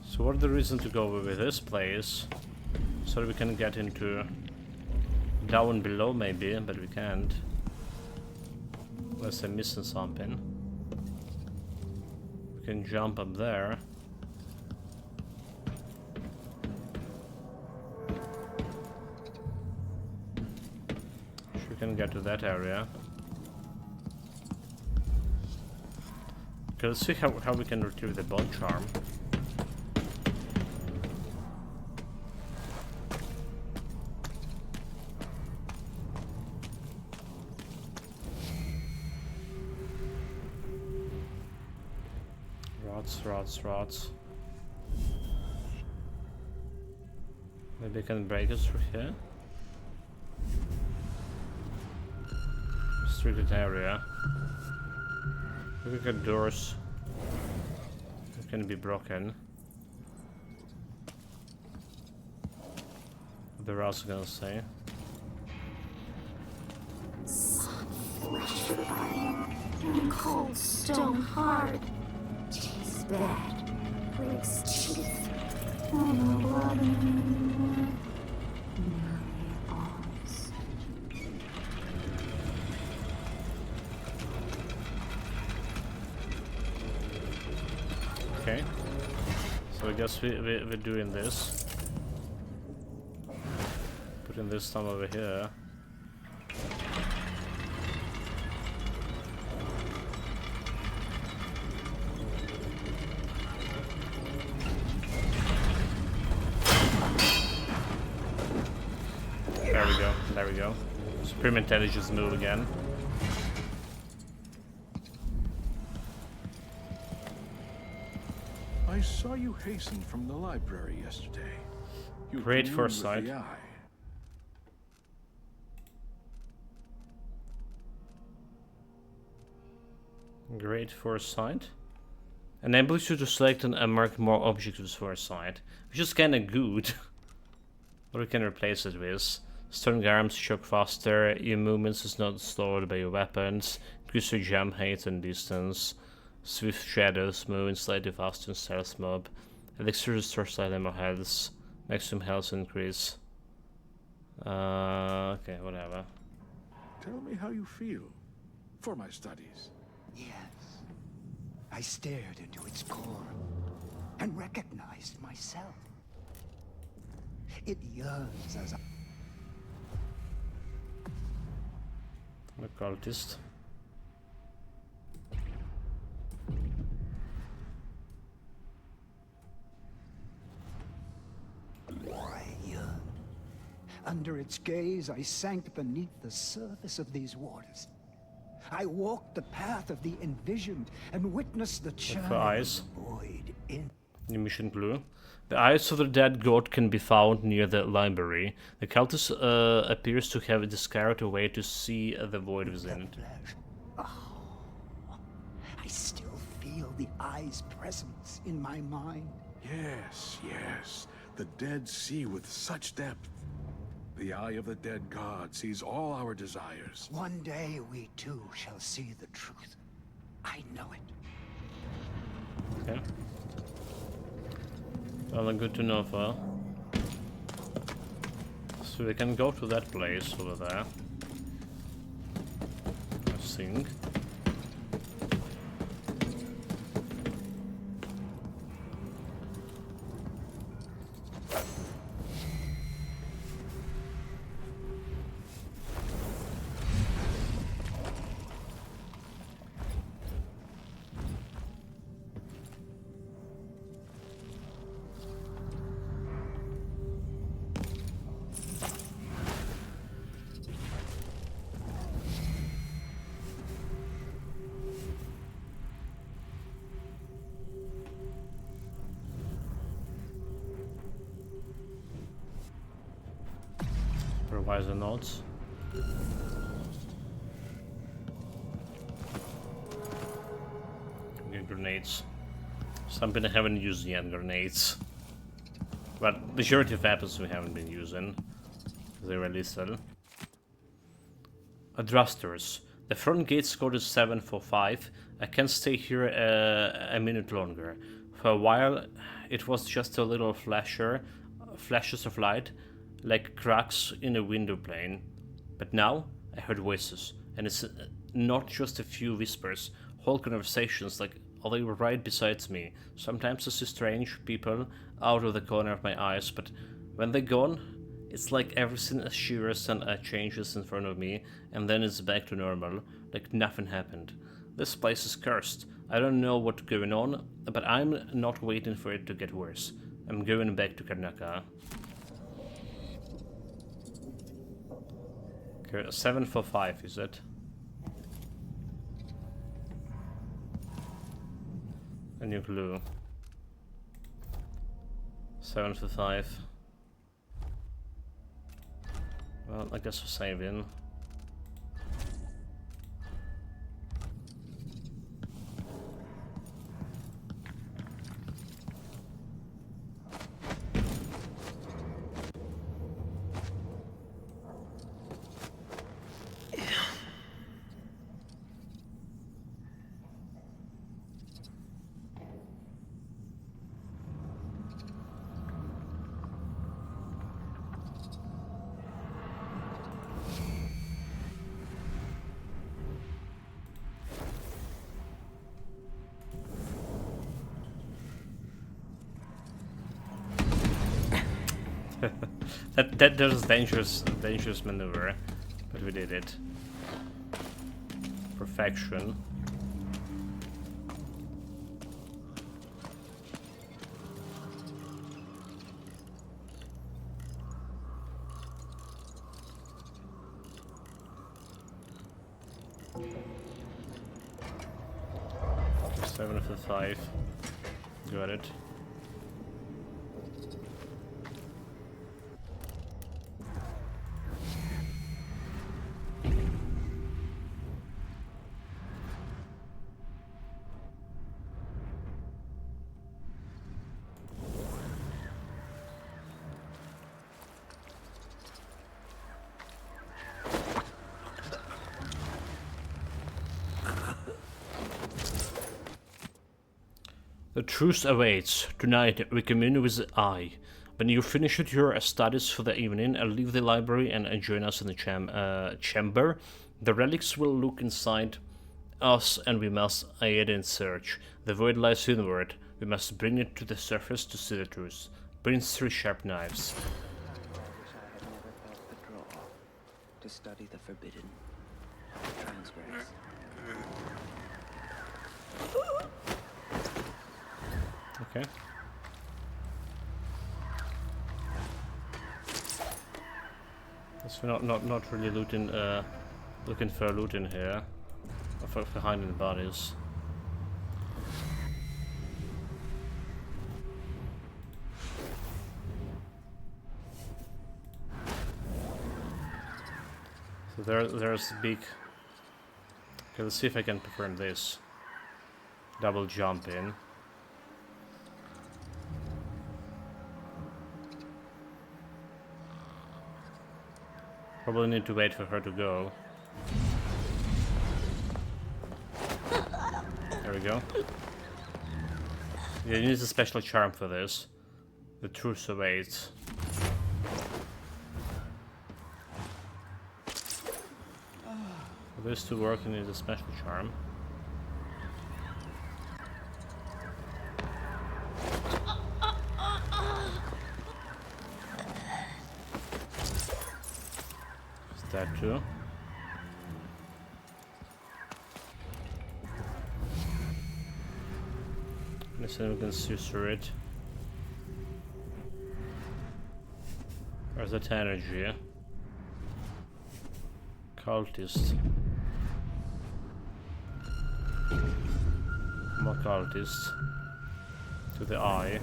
So what's the reason to go with this place? So that we can get into down below maybe, but we can't. Unless I'm missing something. We can jump up there. We can get to that area. Okay, let's see how we can retrieve the bone charm. Rods. Maybe I can break us through here. Restricted area. Look at doors. They can be broken. What the rats gonna say? Soft flesh body and cold stone hard. Tastes bad. Breaks teeth. No blood anymore. No bones. Okay. So I guess we're doing this. Putting this thumb over here. There we go. Supreme Intelligence move again. I saw you hasten from the library yesterday. You Great communed foresight. with the eye. Great foresight. Enables you to select and mark more objects with foresight, which is kinda good. What we can replace it with. Strong arms shock faster, your movements is not slowed by your weapons, increase your jump height and distance, swift shadows, moving slightly faster in stealth mob, elixir restores slightly more health, maximum health increase. Okay, whatever. Tell me how you feel for my studies. Yes. I stared into its core and recognized myself. It yearns as The cultist. I yearned. Under its gaze, I sank beneath the surface of these waters. I walked the path of the envisioned and witnessed the churning eyes. void in. The mission clue. The eyes of the dead god can be found near the library. The cultist appears to have discovered a way to see the void within it. Oh, I still feel the eye's presence in my mind. Yes, yes. The dead see with such depth. The eye of the dead god sees all our desires. One day we too shall see the truth. I know it. Okay. Well, good to know, for. So we can go to that place over there. I think. Revise the notes. Get grenades. Something I haven't used yet, grenades. But majority of weapons we haven't been using. They were lethal. Adjusters. The front gate's code is 745. I can stay here a minute longer. For a while it was just a little flashes of light, like cracks in a window pane. But now I heard voices, and it's not just a few whispers, whole conversations, like they were right beside me. Sometimes I see strange people out of the corner of my eyes, but when they're gone, it's like everything shivers and changes in front of me, and then it's back to normal, like nothing happened. This place is cursed. I don't know what's going on, but I'm not waiting for it to get worse. I'm going back to Karnaca. 745, is it? A new clue. 745. Well, I guess we're saving. that was dangerous maneuver, but we did it. Perfection. Seven of the 5. Got it. The truth awaits. Tonight we commune with the Eye. When you finish with your studies for the evening, leave the library and join us in the chamber. The relics will look inside us and we must aid in search. The void lies inward. We must bring it to the surface to see the truth. Bring 3 sharp knives. I wish I had never felt the draw to study the forbidden, transgress. Okay. So not really looting looking for loot in here. Or for hiding bodies. So there's the big. Okay, let's see if I can perform this. Double jump in. Probably need to wait for her to go. There we go. Yeah, you need a special charm for this. The truth awaits. For this to work, you need a special charm. That too. Listen, we can see through it. Where's that energy? Cultist. More cultists. To the eye.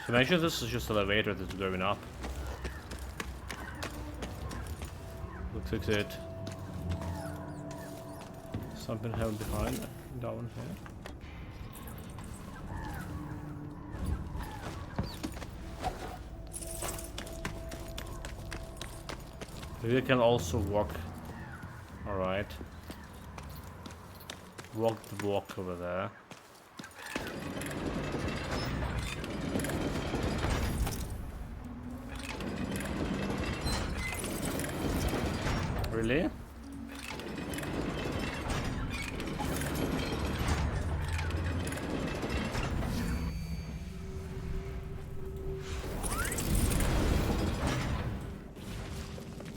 So make sure this is just an elevator that's going up. Looks like it. Something held behind down here. Maybe I can also walk. Alright. Walk the walk over there. Really?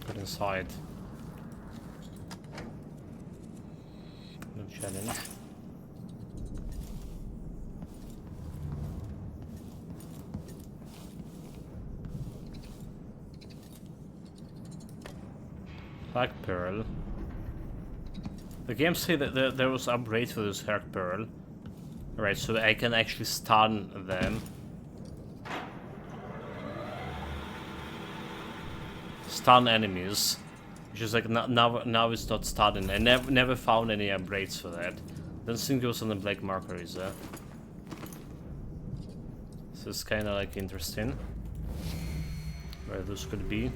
Get inside. No challenge. Hack Pearl. The game say that there was upgrade for this Hack Pearl. Right, so I can actually stun them. Stun enemies. Which is like now it's not stunning. I never found any upgrades for that. Don't think it was on the black marker, is there? So it's kinda like interesting. Where this could be.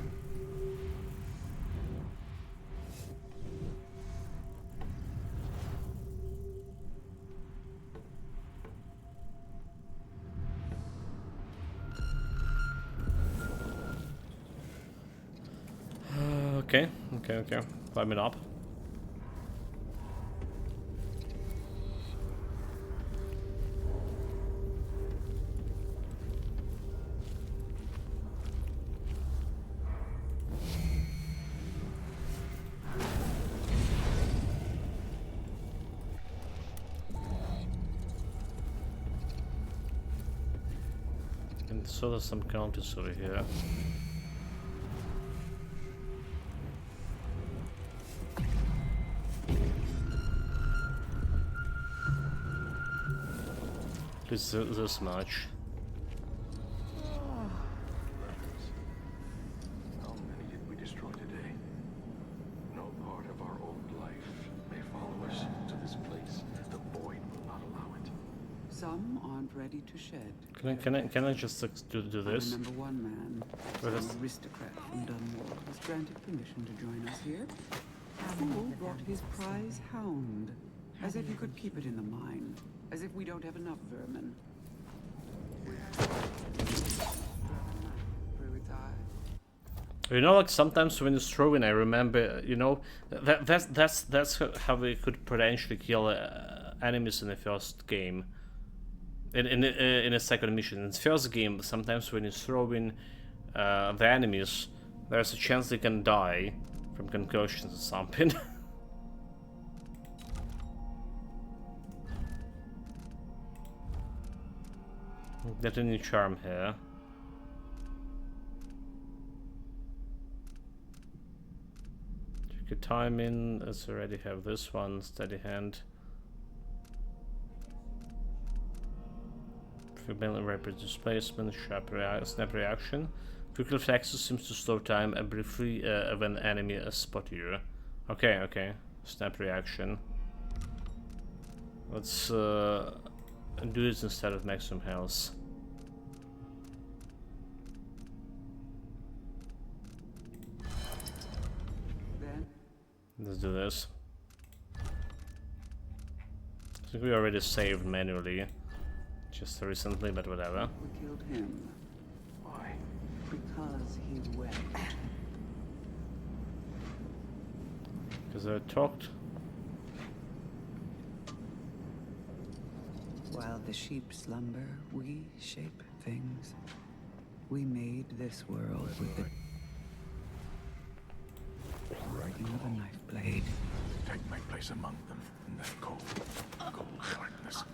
Okay. Climbing up. And so there's some counters over here. This much. How many did we destroy today? No part of our old life may follow us to this place. The void will not allow it. Some aren't ready to shed. Can I just do this? I remember one man, some aristocrat from Dunwall, was granted permission to join us here. Fool brought his prize hound. As if you could keep it in the mine. As if we don't have enough vermin. You know, like sometimes when it's throwing, I remember, you know, that's how we could potentially kill enemies in the first game. In a second mission. In the first game, sometimes when you're throwing the enemies, there's a chance they can die from concussions or something. Get a new charm here. Check your timing. Let's already have this one. Steady hand. Female rapid displacement. Snap reaction. Quick reflexes seems to slow time and briefly when enemy spot you. Okay, okay. Snap reaction. Let's do this instead of maximum health. Let's do this. I think we already saved manually just recently, but whatever. We killed him. Why? Because he wept. Because I talked. While the sheep slumber, we shape things. We made this world with the writing of a knife blade. Take my place among them in that cold darkness.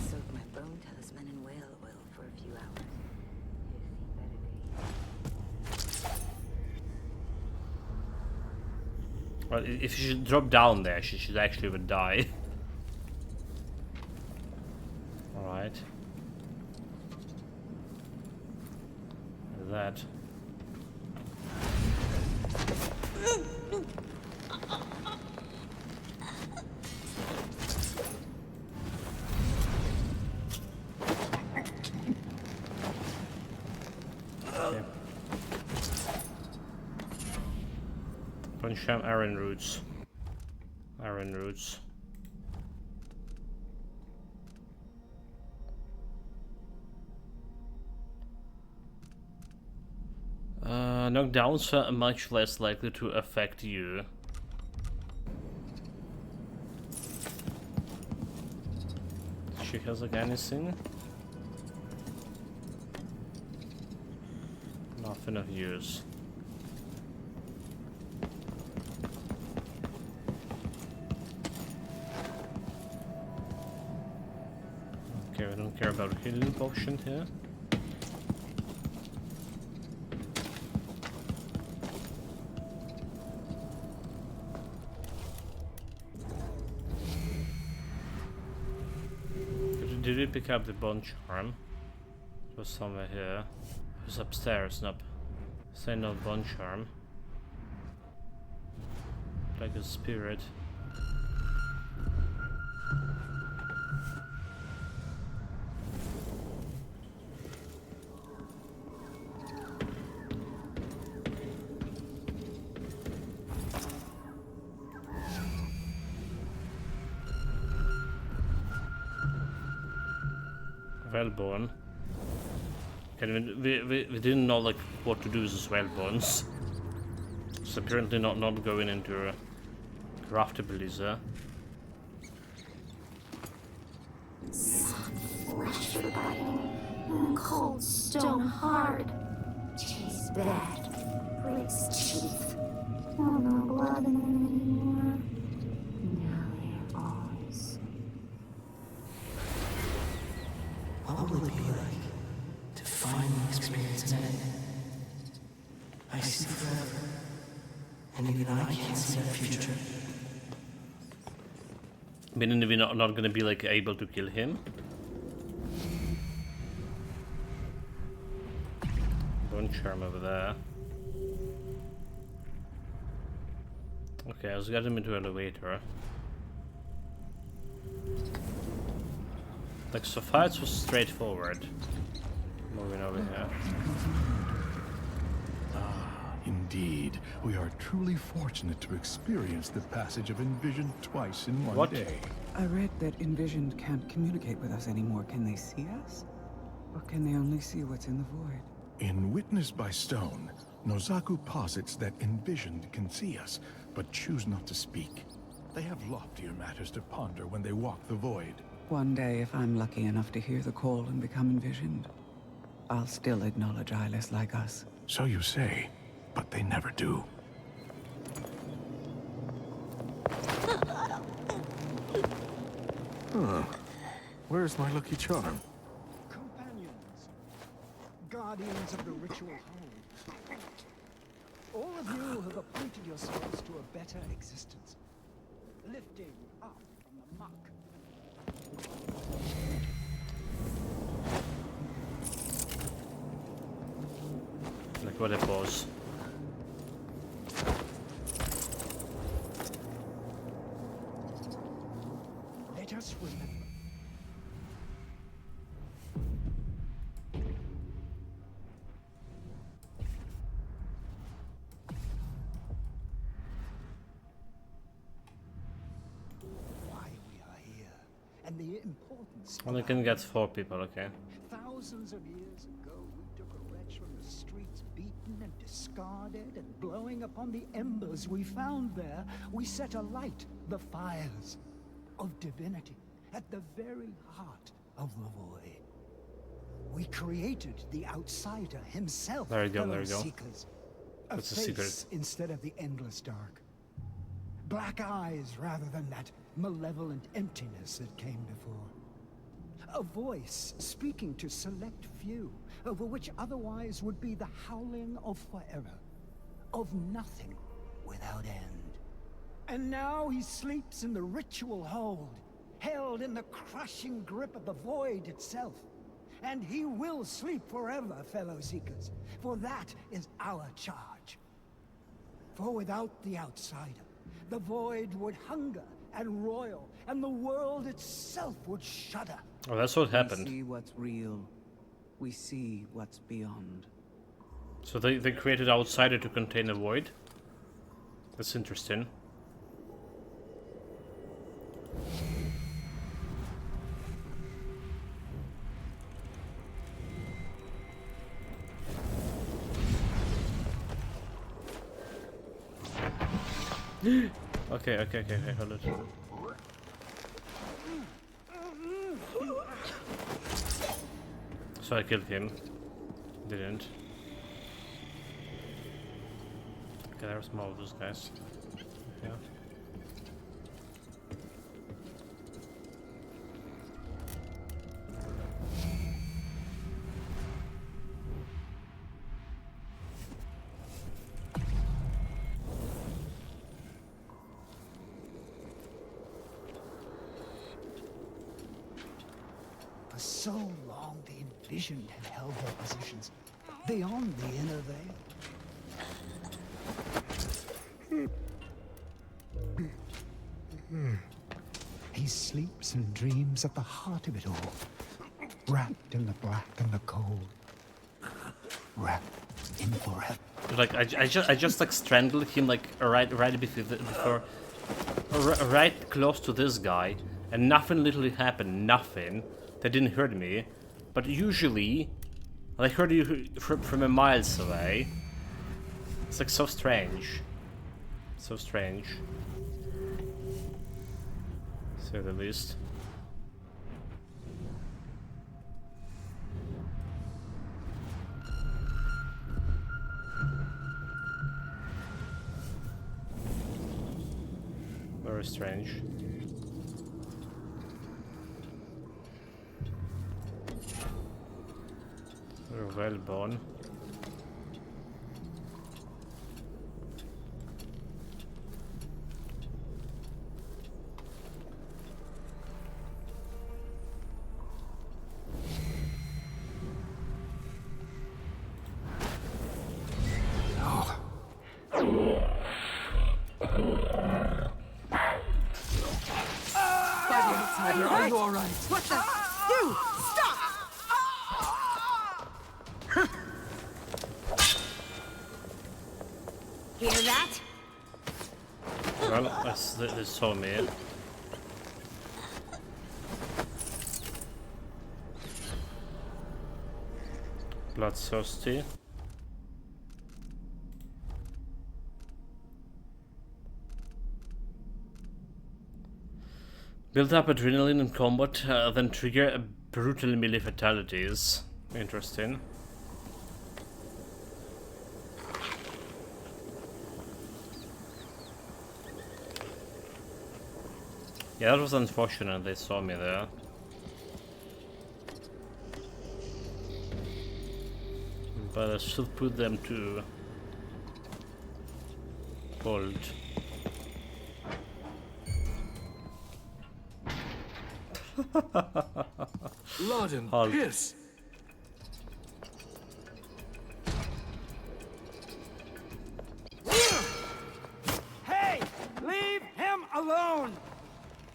Soak my bone talisman in whale oil for a few hours. Well, if she should drop down there, she should actually would die. Alright. That. Okay. Punch iron roots. Iron roots. Knockdowns are much less likely to affect you. She has like anything? Nothing of use. Okay, we don't care about healing potion here. Did we pick up the bone charm? It was somewhere here. It was upstairs, nope. Say no bone charm. Like a spirit. Whalebone. Okay, we didn't know like what to do with these whalebones. So apparently not going into a craftability there. Soft flesh biting, cold stone hard. Tastes bad, breaks teeth. No more blood in them anymore. Now they're bones. What will it be like to finally experience an end? I see forever, and even I can't see that future. Meaning we're not gonna be like able to kill him. Bone charm over there. Okay, let's get him into elevator. Like so far it was straightforward. Moving over here. Ah, Indeed, we are truly fortunate to experience the passage of Envisioned twice in one day. I read that Envisioned can't communicate with us anymore. Can they see us? Or can they only see what's in the void? In Witnessed by Stone, Nozaku posits that Envisioned can see us, but choose not to speak. They have loftier matters to ponder when they walk the void. One day, if I'm lucky enough to hear the call and become Envisioned, I'll still acknowledge eyeless like us. So you say, but they never do. Huh. Where's my lucky charm? Companions, guardians of the ritual hold. All of you have appointed yourselves to a better existence, lifting up from the muck. Like what it was. Let us remember. Why we are here, and the importance. Only can get 4 people, okay. Thousands of years ago, we took a wretch from the streets, beaten and discarded, and blowing upon the embers we found there, we set alight the fires of divinity at the very heart of the void. We created the outsider himself. There you go, there you go. Seekers. That's a face secret. instead of the endless dark. Black eyes rather than that malevolent emptiness that came before. A voice speaking to select few, over which otherwise would be the howling of forever, of nothing without end. And now he sleeps in the ritual hold, held in the crushing grip of the void itself. And he will sleep forever, fellow seekers, for that is our charge. For without the outsider, the void would hunger and roil, and the world itself would shudder. Oh, that's what happened. We see what's real. We see what's beyond. So they created outsider to contain a void? That's interesting. Okay, hold it. So I killed him. Didn't. Okay, there's more of those guys. Yeah. For so long, the Envisioned have held their positions beyond the inner veil. He sleeps and dreams at the heart of it all, wrapped in the black and the cold, wrapped in forever. Like I just like strangled him like right before right close to this guy, and nothing literally happened. Nothing. They didn't hurt me, but usually they hurt you from a miles away. It's like so strange. So strange. To say the least. Very strange. Very well born. Are you all right? What the? You! Stop! Well, they saw me. Bloodthirsty. Build up adrenaline in combat, then trigger brutal melee fatalities. Interesting. Yeah, that was unfortunate, they saw me there. But I should put them to hold. Blood and Hold. piss! Hey! Leave him alone!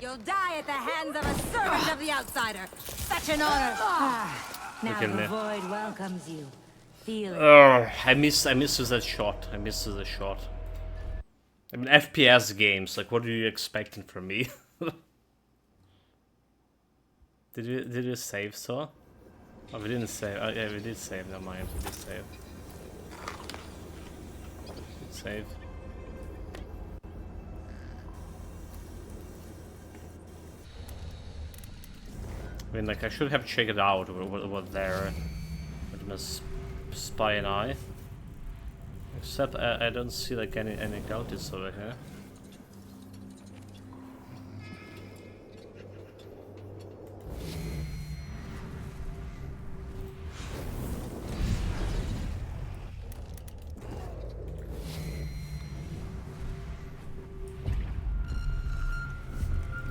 You'll die at the hands of a servant of the outsider. Such an honor. Now Look at the me. void welcomes you. Feel it. I missed that shot. I missed the shot. I mean, FPS games, like, what are you expecting from me? Did you save, so? Oh, we didn't save. Oh, yeah, we did save. Never mind, we did save. Did save. I mean, like, I should have checked it out what there. With my spy and eye. Except I don't see like any cultists over here.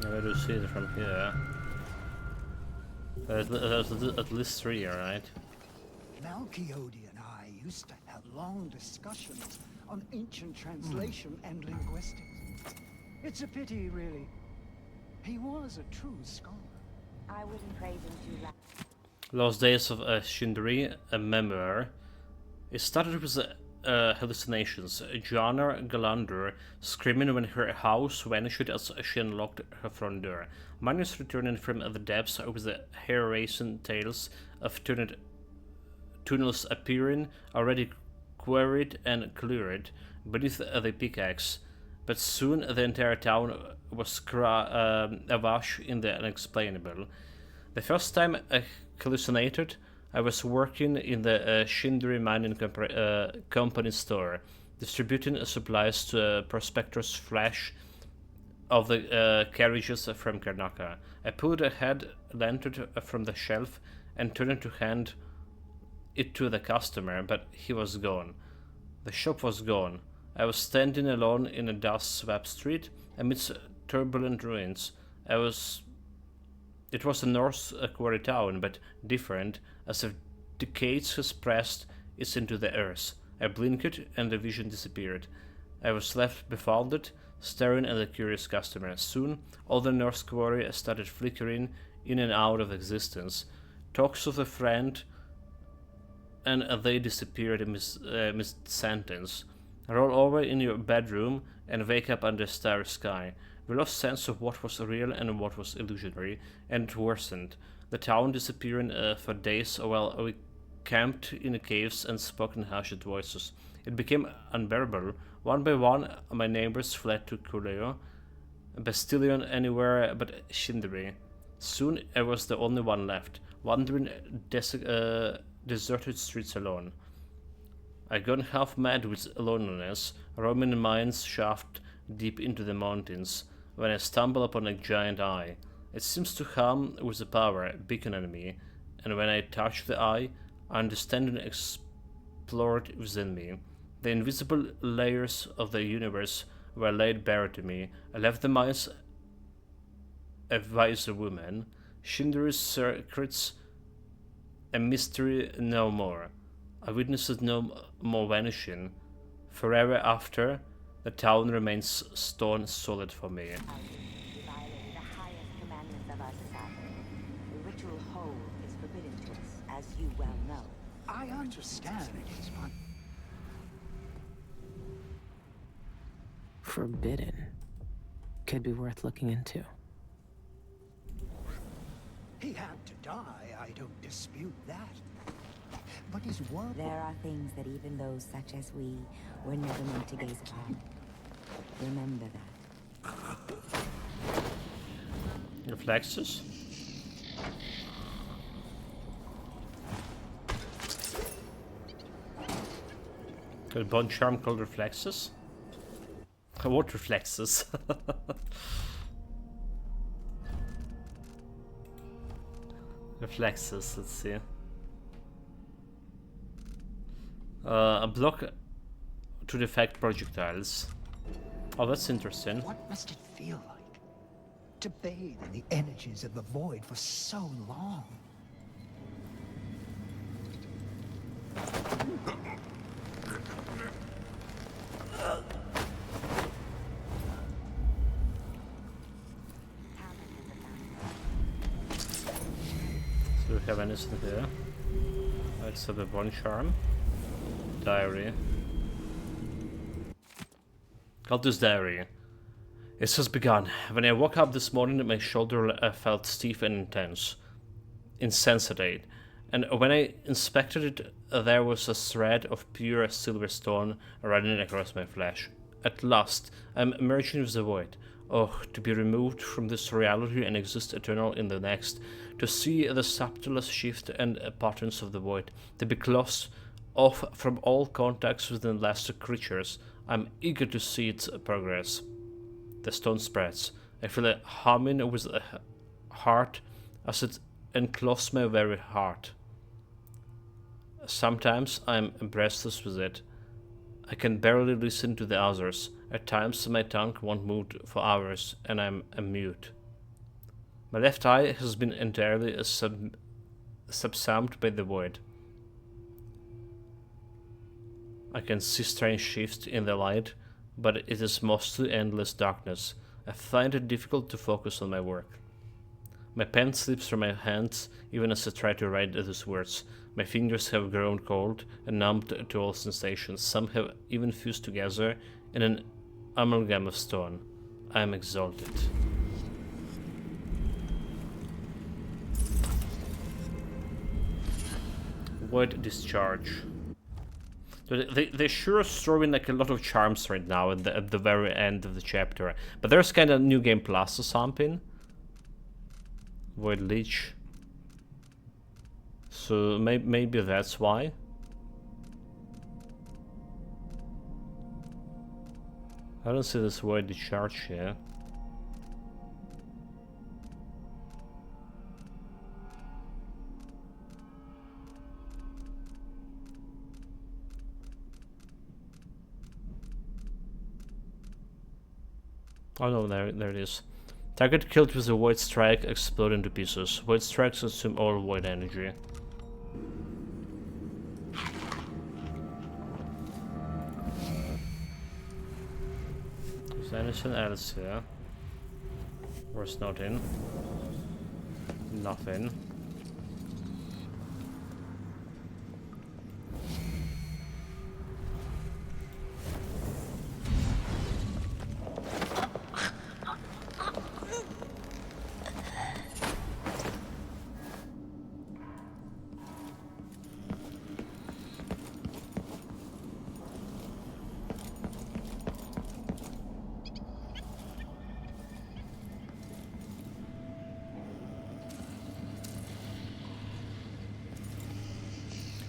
Where do you see it from here? There's at least 3, right? Malchiodi and I used to have long discussions on ancient translation and linguistics. It's a pity, really. He was a true scholar. I wouldn't praise him too loud. Lost Days of Shindri, a memoir. It started with hallucinations. Joanna Galander screaming when her house vanished as she unlocked her front door. Miners returning from the depths with the hair-raising tales of tunnels appearing, already quarried and cleared beneath the pickaxe. But soon the entire town was awash in the unexplainable. The first time I hallucinated, I was working in the Shindri mining company store, distributing supplies to prospectors fresh of the carriages from Karnaka. I pulled a head lantern from the shelf and turned to hand it to the customer, but he was gone. The shop was gone. I was standing alone in a dust-swept street amidst turbulent ruins. It was a North quarry town, but different, as if decades has pressed it into the earth. I blinked and the vision disappeared. I was left befounded, staring at the curious customer. Soon, all the North quarry started flickering in and out of existence. Talks of a friend, and they disappeared in mid-sentence. Roll over in your bedroom and wake up under starry sky. We lost sense of what was real and what was illusionary, and it worsened. The town disappearing for days while we camped in the caves and spoke in hushed voices. It became unbearable. One by one, my neighbors fled to Kuleo, Bastillion anywhere but Shindri. Soon I was the only one left, wandering deserted streets alone. I'd gone half mad with loneliness, roaming a mine's shaft deep into the mountains, when I stumbled upon a giant eye. It seems to hum with a power beckoning me, and when I touched the eye, understanding explored within me. The invisible layers of the universe were laid bare to me. I left the mines a wiser woman. Shindri's secrets a mystery no more. I witnessed no more vanishing. Forever after, the town remains stone solid for me. You violated the highest commandments of our society. The ritual hold is forbidden to us, as you well know. I understand. Forbidden. Could be worth looking into. He had to die, I don't dispute that. But his work... There are things that even those such as we were never meant to gaze upon. Remember that. Reflexes? Got a bone charm called Reflexes? What Reflexes? Reflexes, let's see. A block to deflect projectiles. Oh, that's interesting. What must it feel like to bathe in the energies of the void for so long? Do we have anything there? Except the one charm. Diary. Cultist diary. It has begun. When I woke up this morning, my shoulder felt stiff and intense. Insensate. And when I inspected it, there was a thread of pure silver stone running across my flesh. At last, I'm merging with the void. Oh, to be removed from this reality and exist eternal in the next. To see the subtlest shift and patterns of the void. To be closed off from all contacts with the lesser creatures. I'm eager to see its progress. The stone spreads. I feel a humming with a heart as it encloses my very heart. Sometimes I'm breathless with it. I can barely listen to the others. At times my tongue won't move for hours and I'm mute. My left eye has been entirely subsumed by the void. I can see strange shifts in the light, but it is mostly endless darkness. I find it difficult to focus on my work. My pen slips from my hands even as I try to write these words. My fingers have grown cold and numbed to all sensations. Some have even fused together in an amalgam of stone. I am exalted. Void discharge. They sure throw in like a lot of charms right now at the very end of the chapter. But there's kind of new game plus or something. Void leech. So maybe that's why. I don't see this void discharge here. Oh no, there it is. Target killed with a void strike explode into pieces. Void strikes consume all void energy. Is there anything else here? Worth noting. Nothing.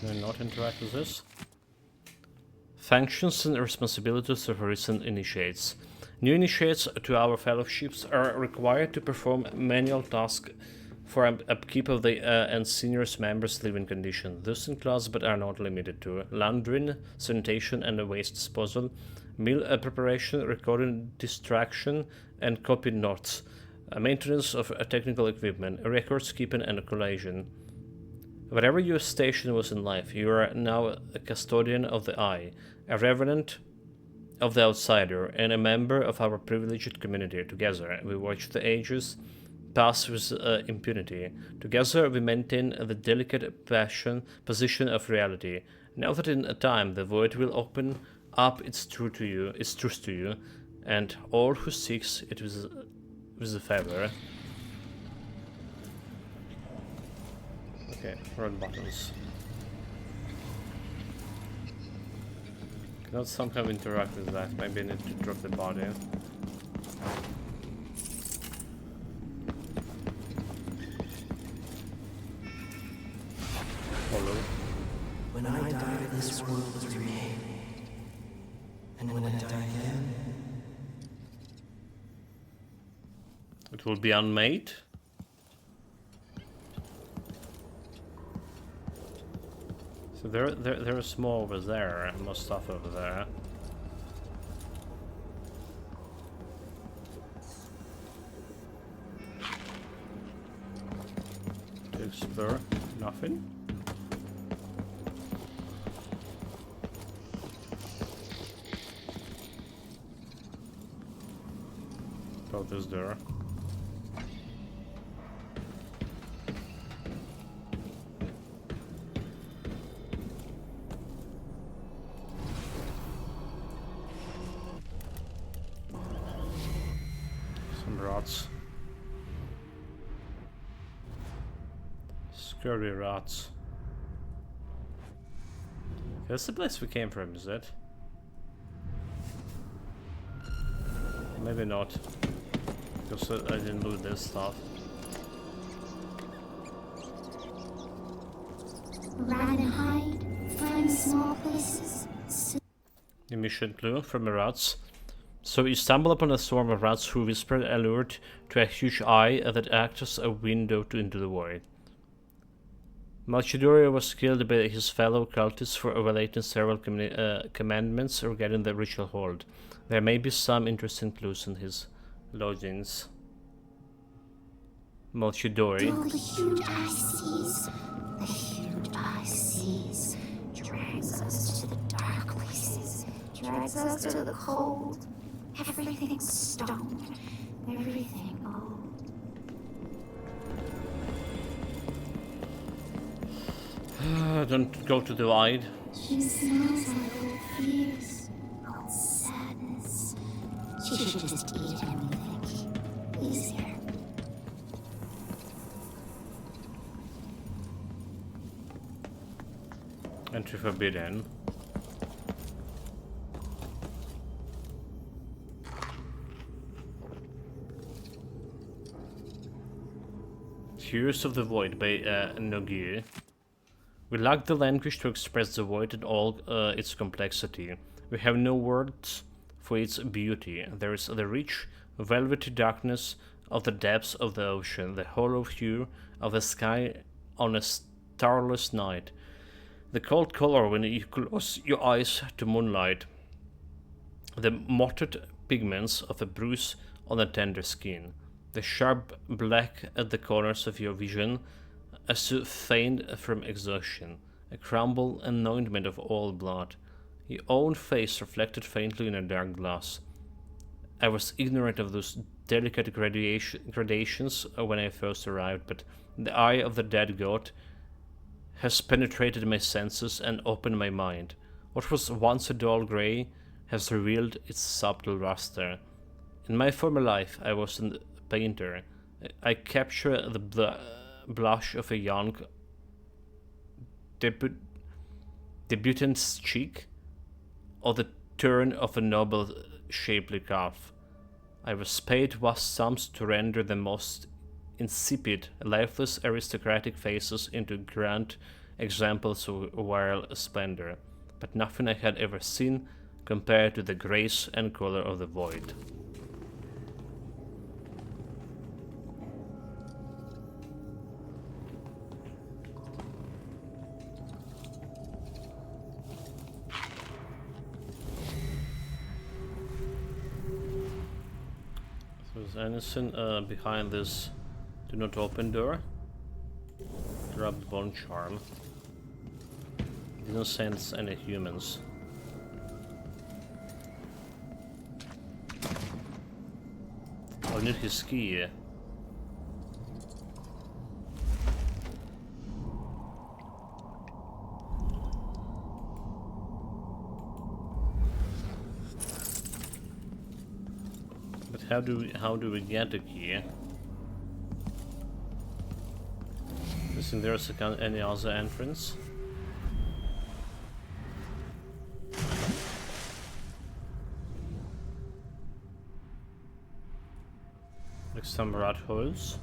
Can I not interact with this? Functions and responsibilities of recent initiates. New initiates to our fellowships are required to perform manual tasks for upkeep of the and senior members' living condition. Those include but are not limited to laundering, sanitation and waste disposal, meal preparation, recording, distraction and copying notes, maintenance of technical equipment, records keeping and collation. Whatever your station was in life, you are now a custodian of the eye, a revenant of the outsider, and a member of our privileged community. Together, we watch the ages pass with impunity. Together, we maintain the delicate position of reality. Now that in a time the void will open up its truth to you, and all who seeks it with a favor. Okay, red buttons. Cannot somehow interact with that. Maybe I need to drop the body. Follow. When I die, this world was remade. And when I die again, it will be unmade. So there's more over there, more stuff over there. To explore, nothing. Oh, this door. Rats. Scurry rats. That's the place we came from, is it? Maybe not. Because I didn't loot this stuff. Run and hide, find small places. The mission clue from the rats. So you stumble upon a swarm of rats who whisper, allured to a huge eye that acts as a window into the void. Malchidoria was killed by his fellow cultists for violating several commandments regarding the ritual hold. There may be some interesting clues in his lodgings. Malchidori. The huge eye sees. The huge eye sees. Drags us to the dark places. Drags us to the cold. Everything stone. Everything old. Don't go to the void. She smells like old fears, old sadness. She should just eat him, I think. Easier. Entry forbidden. Tears of the Void by Noguer. We lack the language to express the void in all its complexity. We have no words for its beauty. There is the rich, velvety darkness of the depths of the ocean, the hollow hue of the sky on a starless night, the cold color when you close your eyes to moonlight, the mottled pigments of a bruise on a tender skin, the sharp black at the corners of your vision, as you faint from exhaustion, a crumbled anointment of old blood, your own face reflected faintly in a dark glass. I was ignorant of those delicate gradations when I first arrived, but the eye of the dead god has penetrated my senses and opened my mind. What was once a dull grey has revealed its subtle luster. In my former life, I was a painter. I capture the blush of a young debutant's cheek, or the turn of a noble shapely calf. I was paid vast sums to render the most insipid, lifeless aristocratic faces into grand examples of royal splendor, but nothing I had ever seen compared to the grace and color of the void. So is anything behind this do not open door? Drop the bone charm. Didn't sense any humans. I need his key. how do we get the key? Isn't there any other entrance? Like some rat holes.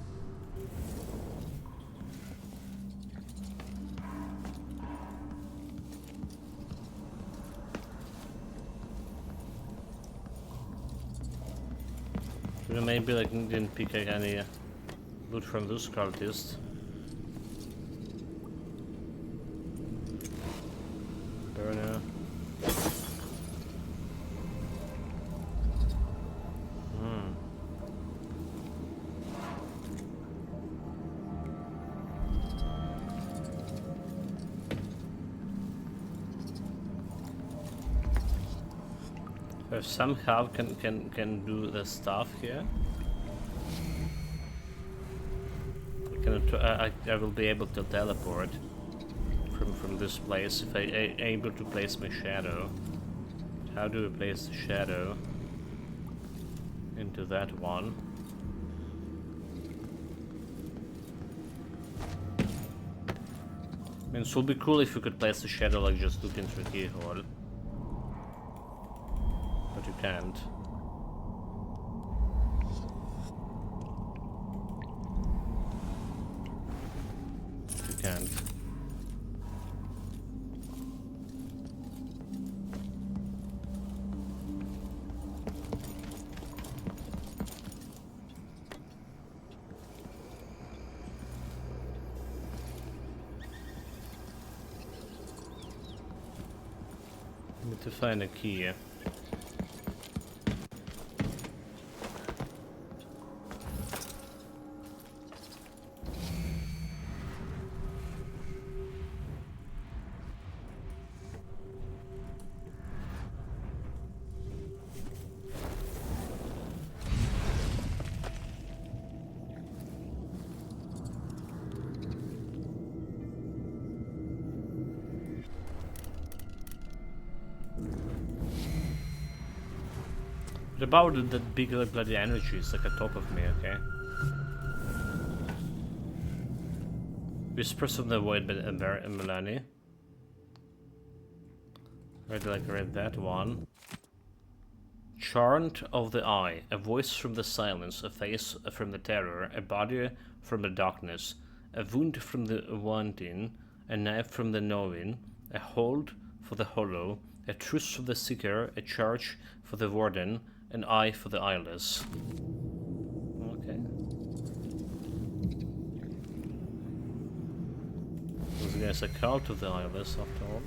Maybe like didn't pick any loot from those cultists. Burner. If somehow can do the stuff here, I will be able to teleport from this place if I able to place my shadow. How do we place the shadow into that one? I mean, it would be cool if you could place the shadow like just look into the keyhole. But you can't. You can't. Need to find a key. What about that big bloody energy is like on top of me, okay? Whispers of the Void by Melanie. Read that one. Chant of the Eye, a voice from the silence, a face from the terror, a body from the darkness, a wound from the wanting, a knife from the knowing, a hold for the hollow, a truce for the seeker, a charge for the warden, an eye for the eyeless. Okay. This guy's a cult of the eyeless after all.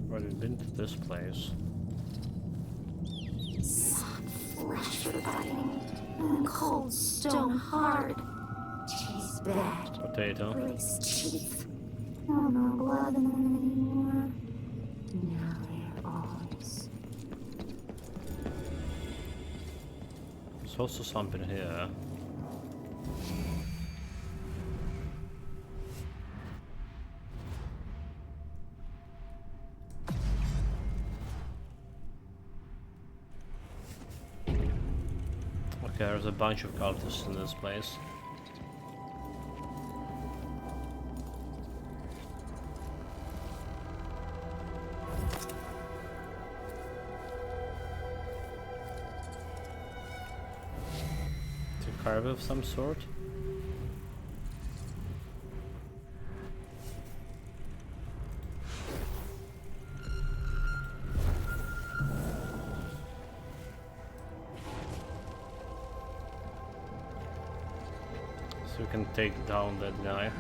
Already been to this place. Soft flesh rotting, and cold stone hard. Tastes bad. Potato. Breaks teeth. No more blood in them anymore. Now they're eyes. There's also something here. Okay, there's a bunch of cultists in this place. It's a carve of some sort. So we can take down that guy.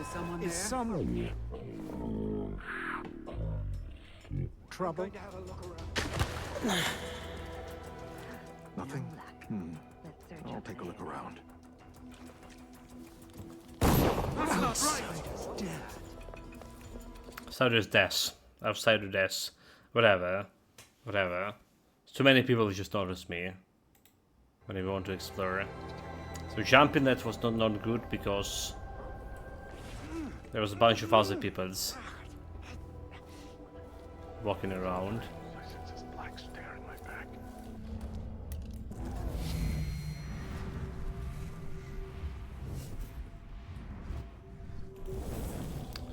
Is someone Is there? someone trouble? Nothing? I'll take a look around. Outsider's death. Outsider's death. Outsider death. Whatever. Whatever. Too many people just noticed me when they want to explore. So jumping that was not good because there was a bunch of other peoples walking around. I sense this black stare in my back.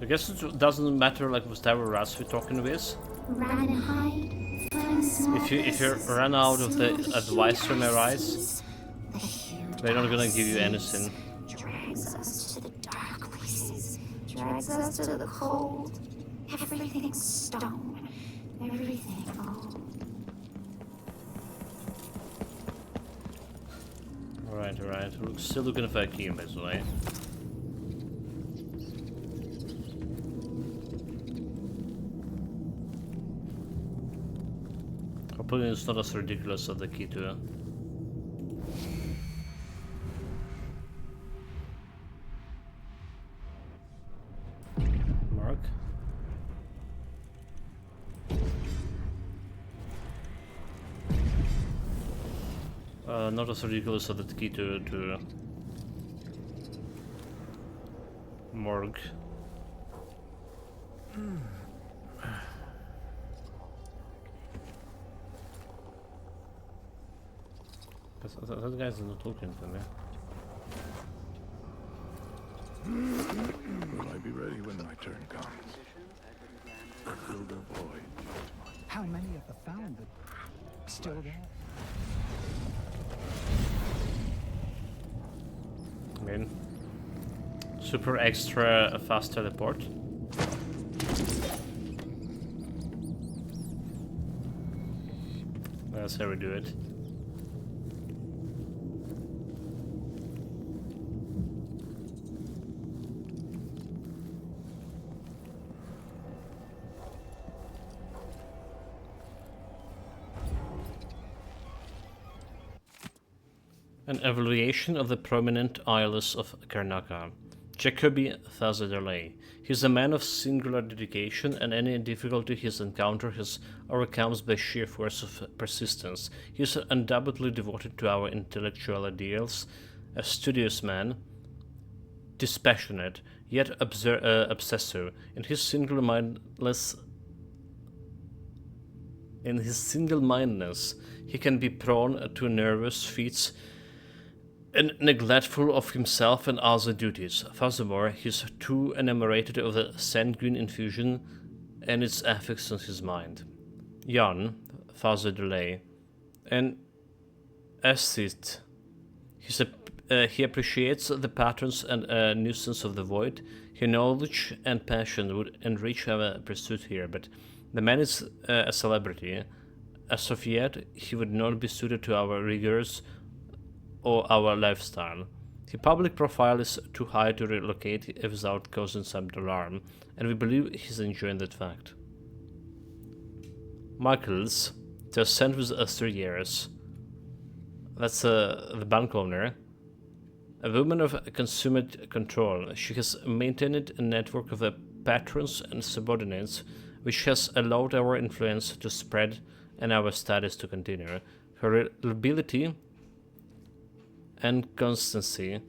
I guess it doesn't matter like whatever race we're talking with. Run and hide. Find small If you run out of the advice from your eyes, they're not gonna give you anything. Drags us to the dark places. Drags us to the cold. Everything's stone. Everything old. Alright. We're still looking for a key, by the way. Hopefully it's not as ridiculous as the key to Mark. Not as ridiculous as the key to Morgue. That guy's not talking to me. Will I be ready when my turn comes? Fill the void. How many of the found that still there? I mean, super extra fast teleport. That's how we do it. An evaluation of the prominent Isles of Karnaca. Jacoby Thazadalay. He is a man of singular dedication, and any difficulty he has encountered has overcome by sheer force of persistence. He is undoubtedly devoted to our intellectual ideals, a studious man, dispassionate, yet obsessive. In his single-mindedness, he can be prone to nervous feats and neglectful of himself and other duties. Furthermore, he is too enamored of the sanguine infusion and its effects on his mind. Jan, Father Delay, an aesthete. He appreciates the patterns and nuisance of the void. His knowledge and passion would enrich our pursuit here, but the man is a celebrity. As of yet, he would not be suited to our rigors or our lifestyle. His public profile is too high to relocate without causing some alarm, and we believe he's enjoying that fact. Michaels, to ascend with us 3 years. That's the bank owner. A woman of consummate control. She has maintained a network of patrons and subordinates, which has allowed our influence to spread and our status to continue. Her reliability and constancy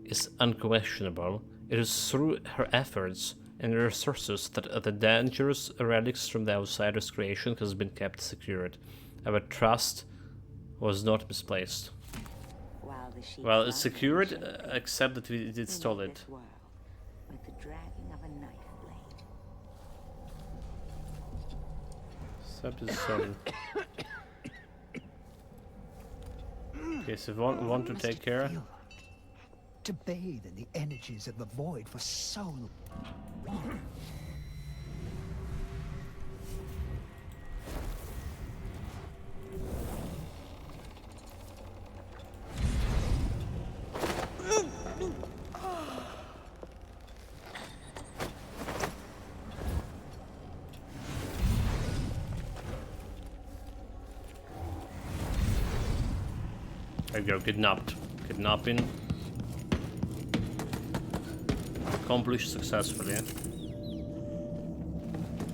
is unquestionable. It is through her efforts and resources that the dangerous relics from the Outsider's creation has been kept secured. Our trust was not misplaced. Well, it's secured, except that we did stole it. With the dragging of a knife blade. Except it's stolen. Okay, so want to take care. To bathe in the energies of the void for so long. There you go, kidnapped. Kidnapping. Accomplished successfully.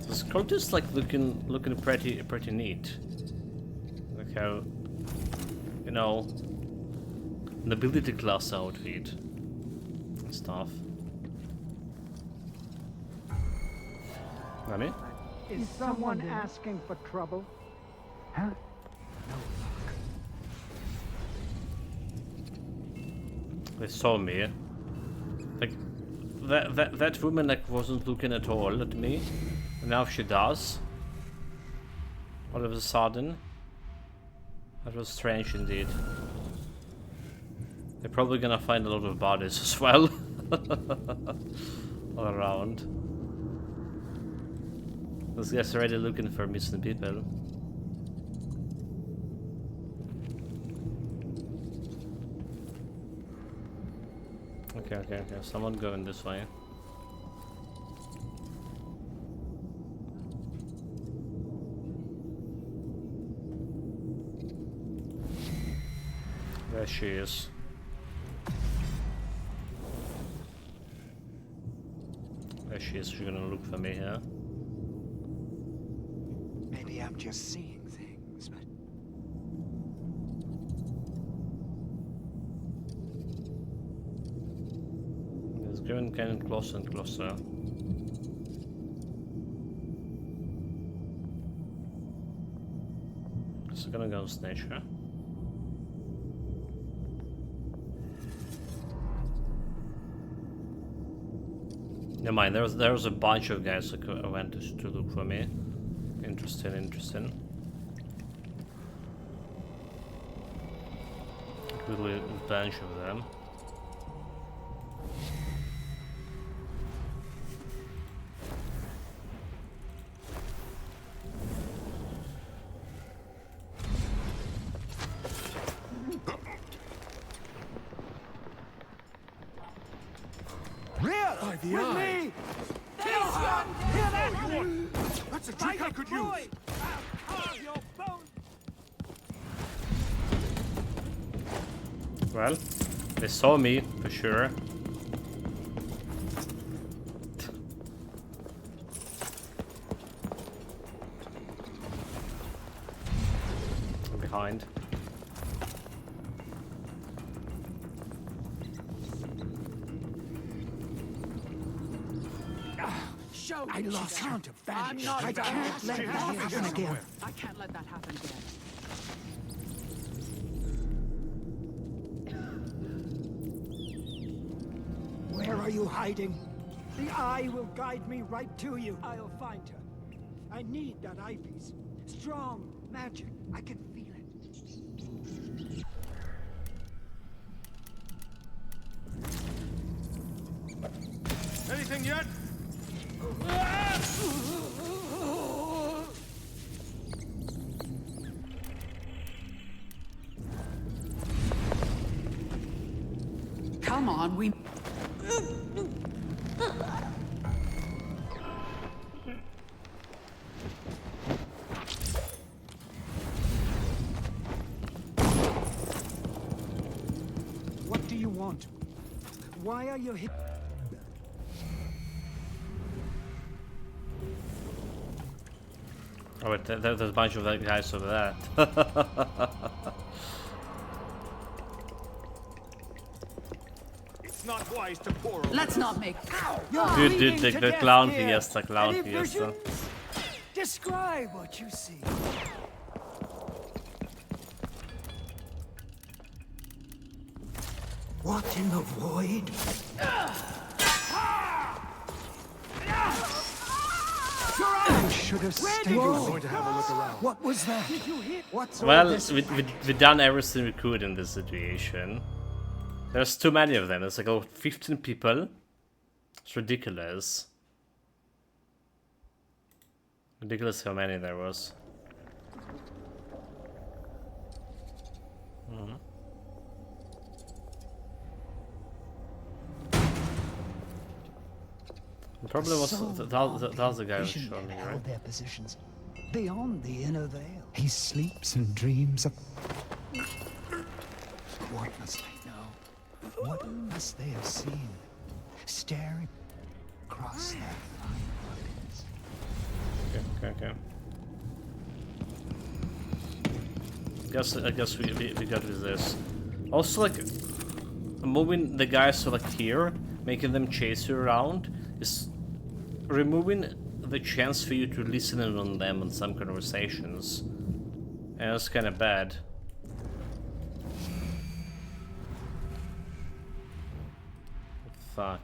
This cult is like looking pretty neat. Like how, you know, nobility class outfit and stuff. Nani? Is someone asking for trouble? Huh? They saw me. Like that woman like wasn't looking at all at me. And now she does. All of a sudden. That was strange indeed. They're probably gonna find a lot of bodies as well. All around. Those guys are already looking for missing people. Okay. Someone going this way. There she is. There she is. She's gonna look for me here. Maybe I'm just seeing things, but... It's getting closer and closer. It's gonna go nature. Never mind, there was a bunch of guys that went to look for me. Interesting. Really a bunch of them. With me! Hear that? That's a trick I could use! Well, they saw me for sure. I'm behind. I lost count of vanish. I can't let that happen again. I can't let that happen again. Where are you hiding? The eye will guide me right to you. I'll find her. I need that eyepiece. Strong magic. I can feel it. Anything yet? Come on, we... What do you want? Why are you here? Oh wait, there's a bunch of guys over there. It's not wise to pour. Let's not make... Dude, the clown fiesta, clown fiesta. Describe what you see. What in the void? I should have stayed. Going to have a look around. What was that? Did you hit? What's Well, all this? we done everything we could in this situation. There's too many of them. It's like 15 people. It's ridiculous. Ridiculous how many there was. The problem was that was the guy who showed me, right? Their positions beyond the inner veil. He sleeps and dreams of. What must they know? What must they have seen? staring across that fine buttons. Okay. I guess we got with this. Also, like, moving the guys to like here, making them chase you around, is removing the chance for you to listen in on them in some conversations. And it's kind of bad. Fuck.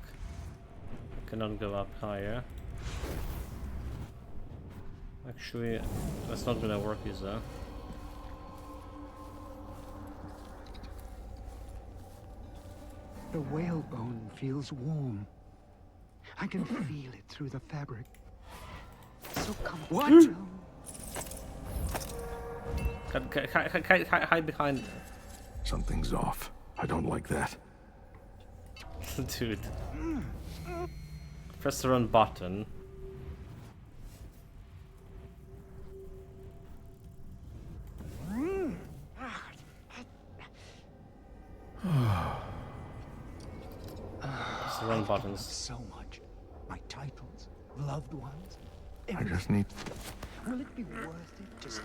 I cannot go up higher. Actually, that's not gonna work, is that? The whalebone feels warm. I can feel it through the fabric. So comfortable. Hide behind. Something's off. I don't like that. Dude. Press the run button. Press the run buttons. So much. My titles, loved ones. I just need... Will it be worth it just...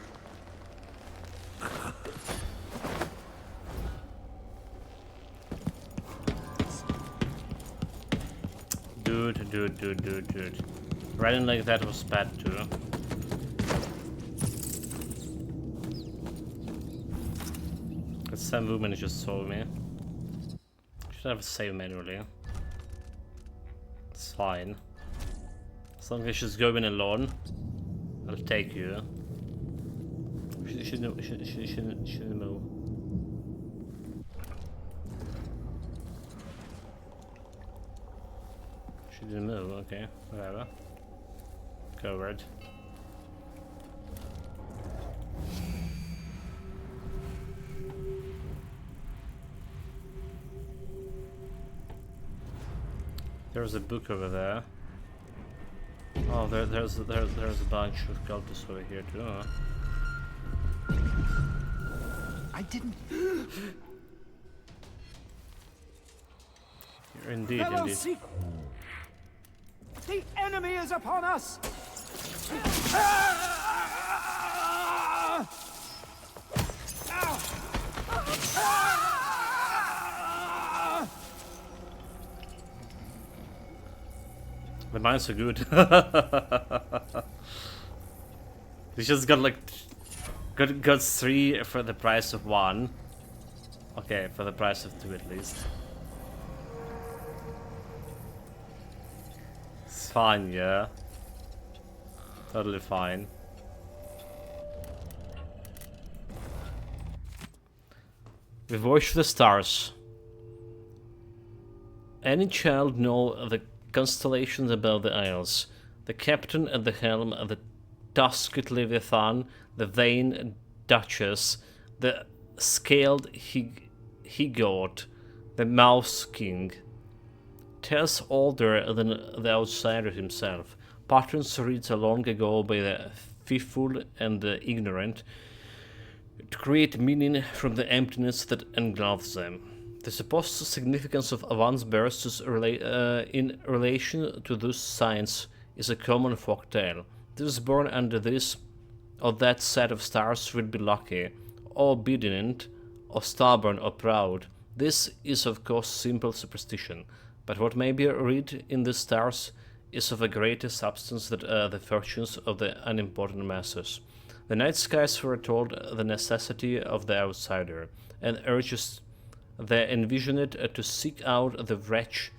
Dude. Riding like that was bad too. That Sam movement just saw me. Should have a save manually. It's fine. As long as she's going alone, I'll take you. She shouldn't move. She didn't move, okay, whatever. Go red. There's a book over there. Oh, there's a bunch of cultists over here too. Huh? I didn't. Indeed. The enemy is upon us! The mines are good. We just got like got 3 for the price of 1. Okay, for the price of 2 at least. It's fine, yeah. Totally fine. We voyage to the stars. Any child know the constellations above the isles. The captain at the helm, the tusked Leviathan, the vain Duchess, the scaled He-God, the Mouse King. Tells older than the outsider himself. Patterns read long ago by the fearful and the ignorant to create meaning from the emptiness that engulfs them. The supposed significance of one's birth in relation to those signs is a common folk tale. Those born under this or that set of stars will be lucky, or obedient, or stubborn, or proud. This is of course simple superstition, but what may be read in the stars is of a greater substance than the fortunes of the unimportant masses. The night skies foretold the necessity of the outsider, and urges the envisioned to seek out the wretch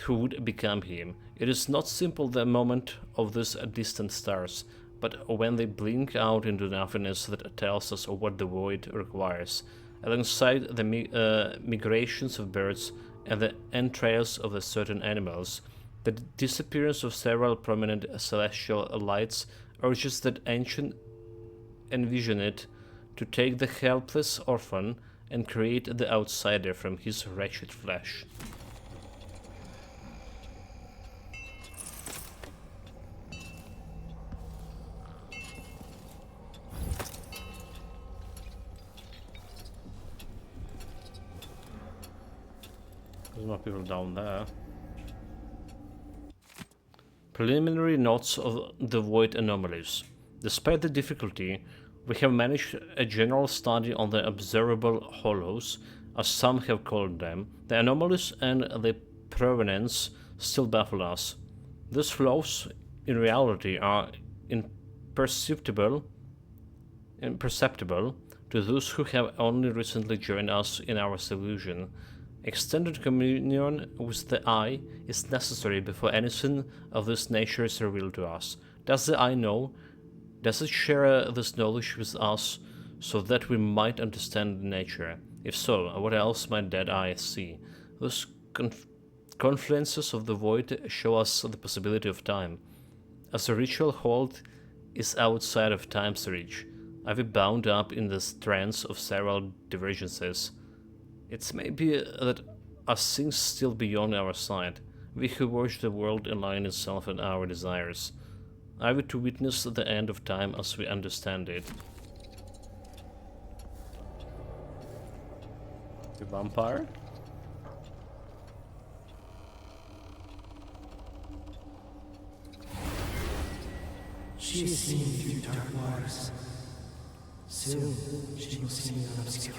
who would become him. It is not simple the moment of these distant stars, but when they blink out into nothingness that tells us what the void requires. Alongside the migrations of birds and the entrails of certain animals, the disappearance of several prominent celestial lights urges that ancient envisioned to take the helpless orphan and create the outsider from his wretched flesh. There's more people down there. Preliminary notes of the void anomalies. Despite the difficulty, we have managed a general study on the observable hollows, as some have called them. The anomalies and the provenance still baffle us. These flows, in reality, are imperceptible to those who have only recently joined us in our illusion. Extended communion with the Eye is necessary before anything of this nature is revealed to us. Does the Eye know? Does it share this knowledge with us so that we might understand the nature? If so, what else might that Eye see? Those confluences of the void show us the possibility of time. As the ritual hold is outside of time's reach, are we bound up in the strands of several divergences? It may be that as things still beyond our sight, we who watch the world align itself and our desires. Are we to witness the end of time as we understand it? The vampire? She is seen through dark waters. Soon she will see me obscure.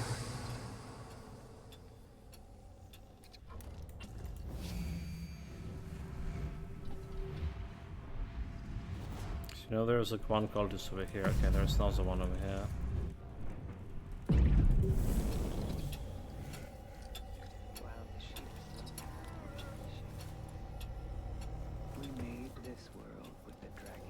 You know, there's like one cultist over here. Okay, there's another one over here. We made this world with the dragon.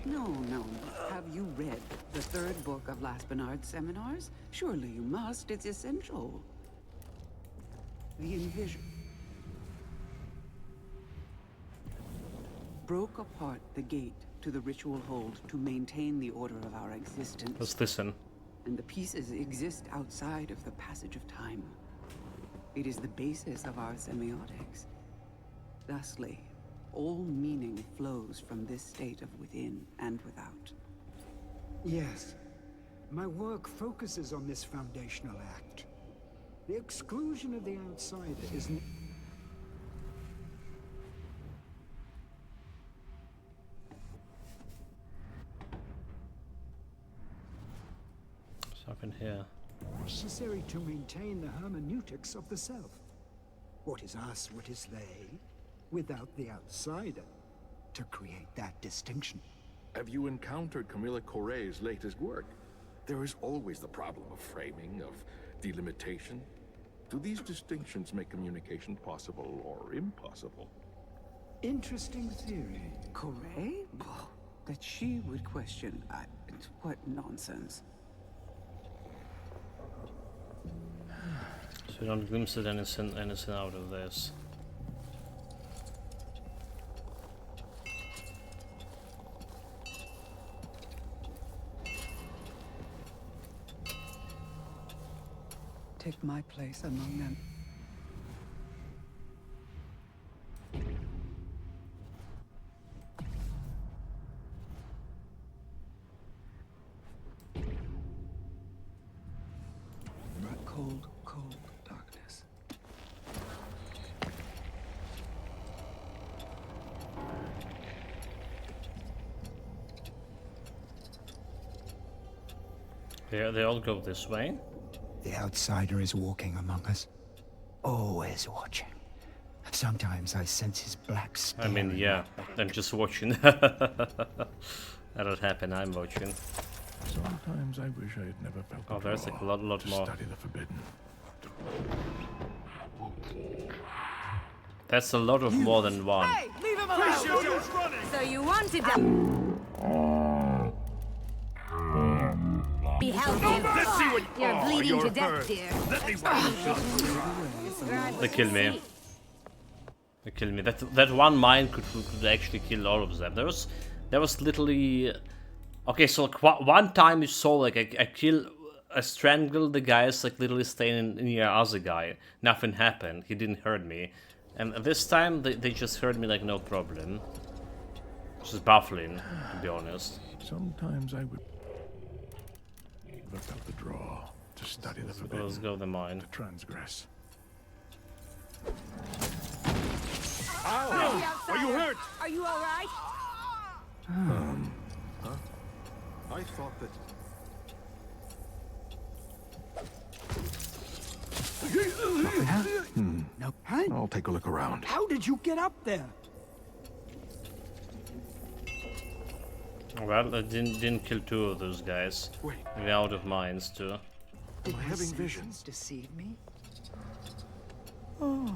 No. Have you read the third book of Las Bernard's seminars? Surely you must. It's essential. The Envision broke apart the gate to the ritual hold to maintain the order of our existence. Let's listen. And the pieces exist outside of the passage of time. It is the basis of our semiotics. Thusly, all meaning flows from this state of within and without. Yes. My work focuses on this foundational act. The exclusion of the outsider isn't... What's up in here? necessary to maintain the hermeneutics of the self. What is us, what is they, without the outsider, to create that distinction. Have you encountered Camilla Corre's latest work? There is always the problem of framing, of delimitation. Do these distinctions make communication possible or impossible? Interesting theory. Corre? Oh, that she would question. What nonsense. So we don't glimpse at anything out of this. Take my place among them. Cold, cold darkness. They all go this way. The outsider is walking among us, always watching. Sometimes I sense his black stare. I mean, yeah, I'm just watching. That'll happen, I'm watching. Sometimes I wish I had never felt Oh, there's like a lot to more. study the forbidden. That's a lot of more than one. Hey, leave him alone! So you wanted to... be healthy. Let's see what You're bleeding you're to death, hurt. dear. Let me They kill me. They kill me. That one mine could actually kill all of them. There was literally okay. So like, one time you saw like I strangled the guys like literally staying near other guy. Nothing happened. He didn't hurt me. And this time they just hurt me like no problem. Which is baffling, to be honest. Sometimes I would look up the draw to study the forbidden. Let's go the mine. To transgress. Ow! Are you hurt? Are you all right? Huh? I thought that. No. Huh? I'll take a look around. How did you get up there? Well, I didn't kill two of those guys. Wait. We're out of mines too. Am I having visions? Deceive me? Oh.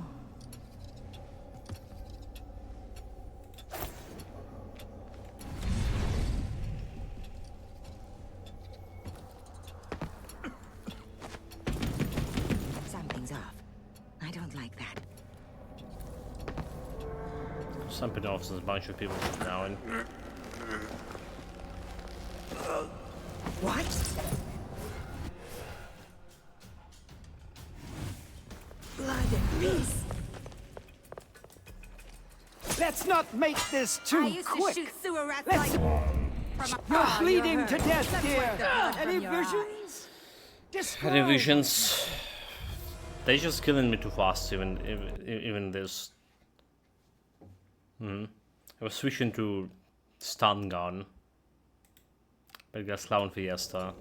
Something's off. I don't like that. Something off. There's a bunch of people now in. What? Blood and peace. Let's not make this too I used quick. to shoot sewer rats Let's... like You're bleeding you're to hurt. death, Let's dear. wipe the blood from Any your visions? Any visions? They just killing me too fast. Even this. I was switching to stun gun. But I guess Clown Fiesta.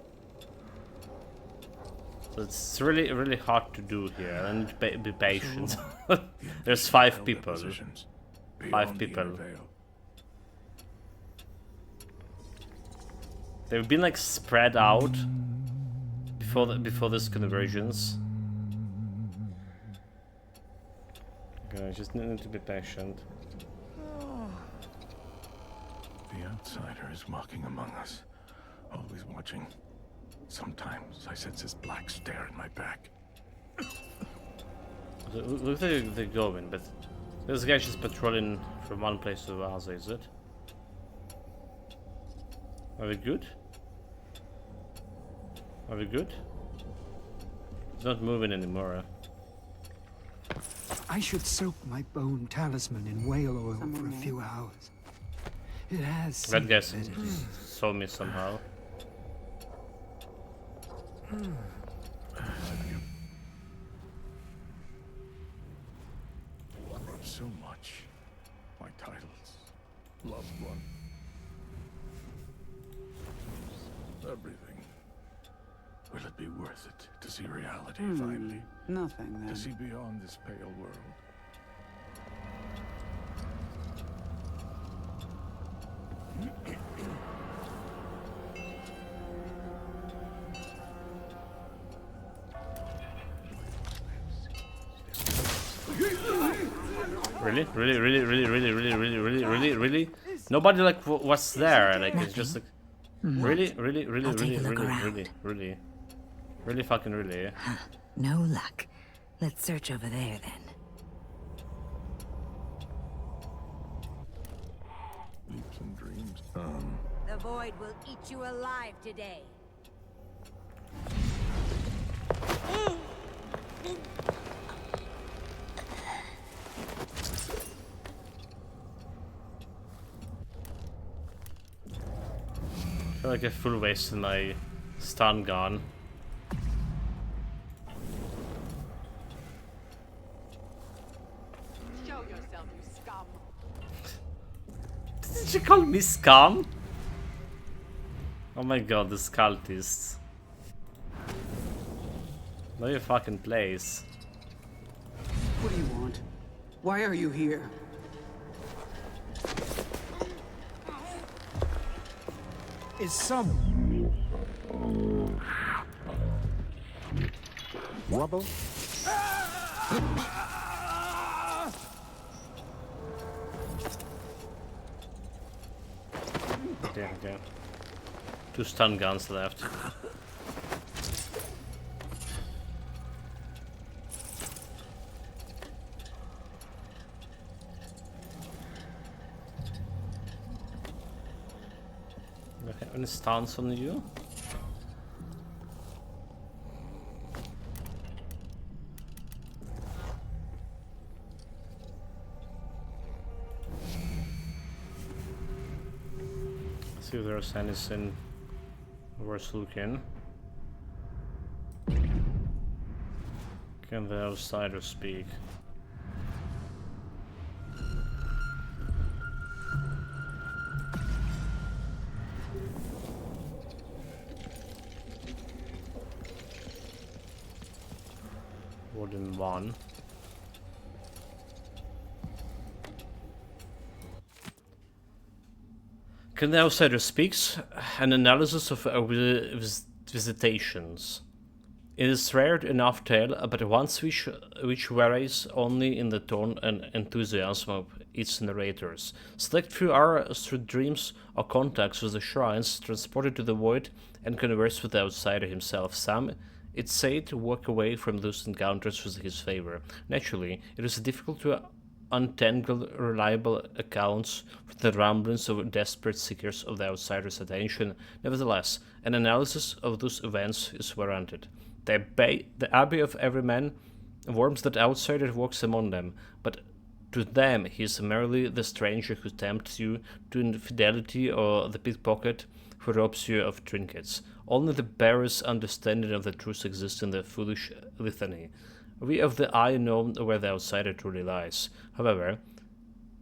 So it's really hard to do here. I need to be patient. There's 5 people. 5 people. They've been like spread out before this convergence. Okay, I just need to be patient. The outsider is walking among us, always watching. Sometimes I sense his black stare in my back. Look like they're going, but this guy's just patrolling from one place to the other, is it? Are we good? Are we good? It's not moving anymore. I should soak my bone talisman in whale oil for a few hours. It has. That guy saw me somehow. So much. My titles, loved one, everything. Will it be worth it to see reality finally? Nothing then. To see beyond this pale world. Really? Nobody like was there. Like it's just like really fucking really. Huh. No luck. Let's search over there then. Leaps and dreams. The void will eat you alive today. I feel like I full wasted my stun gun. Show yourself, you scum. Did you call me scum? Oh my god, this cultists. Know your fucking place. What do you want? Why are you here? Is some Rubble? Okay. 2 stun guns left. Any stance on you? See if there's anything worth looking. Can the outsider speak? More than one. Can the outsider speaks? An analysis of visitations. It is rare enough tale, but once which varies only in the tone and enthusiasm of its narrators. Select few are through dreams or contacts with the shrines, transported to the void, and converse with the outsider himself. Some, it's said, walk away from those encounters with his favor. Naturally, it is difficult to untangle reliable accounts from the ramblings of desperate seekers of the outsider's attention. Nevertheless, an analysis of those events is warranted. The abbey of every man warns that outsider walks among them, but to them he is merely the stranger who tempts you to infidelity or the pickpocket who robs you of trinkets. Only the barest understanding of the truth exists in the foolish litany. We of the eye know where the outsider truly lies. However,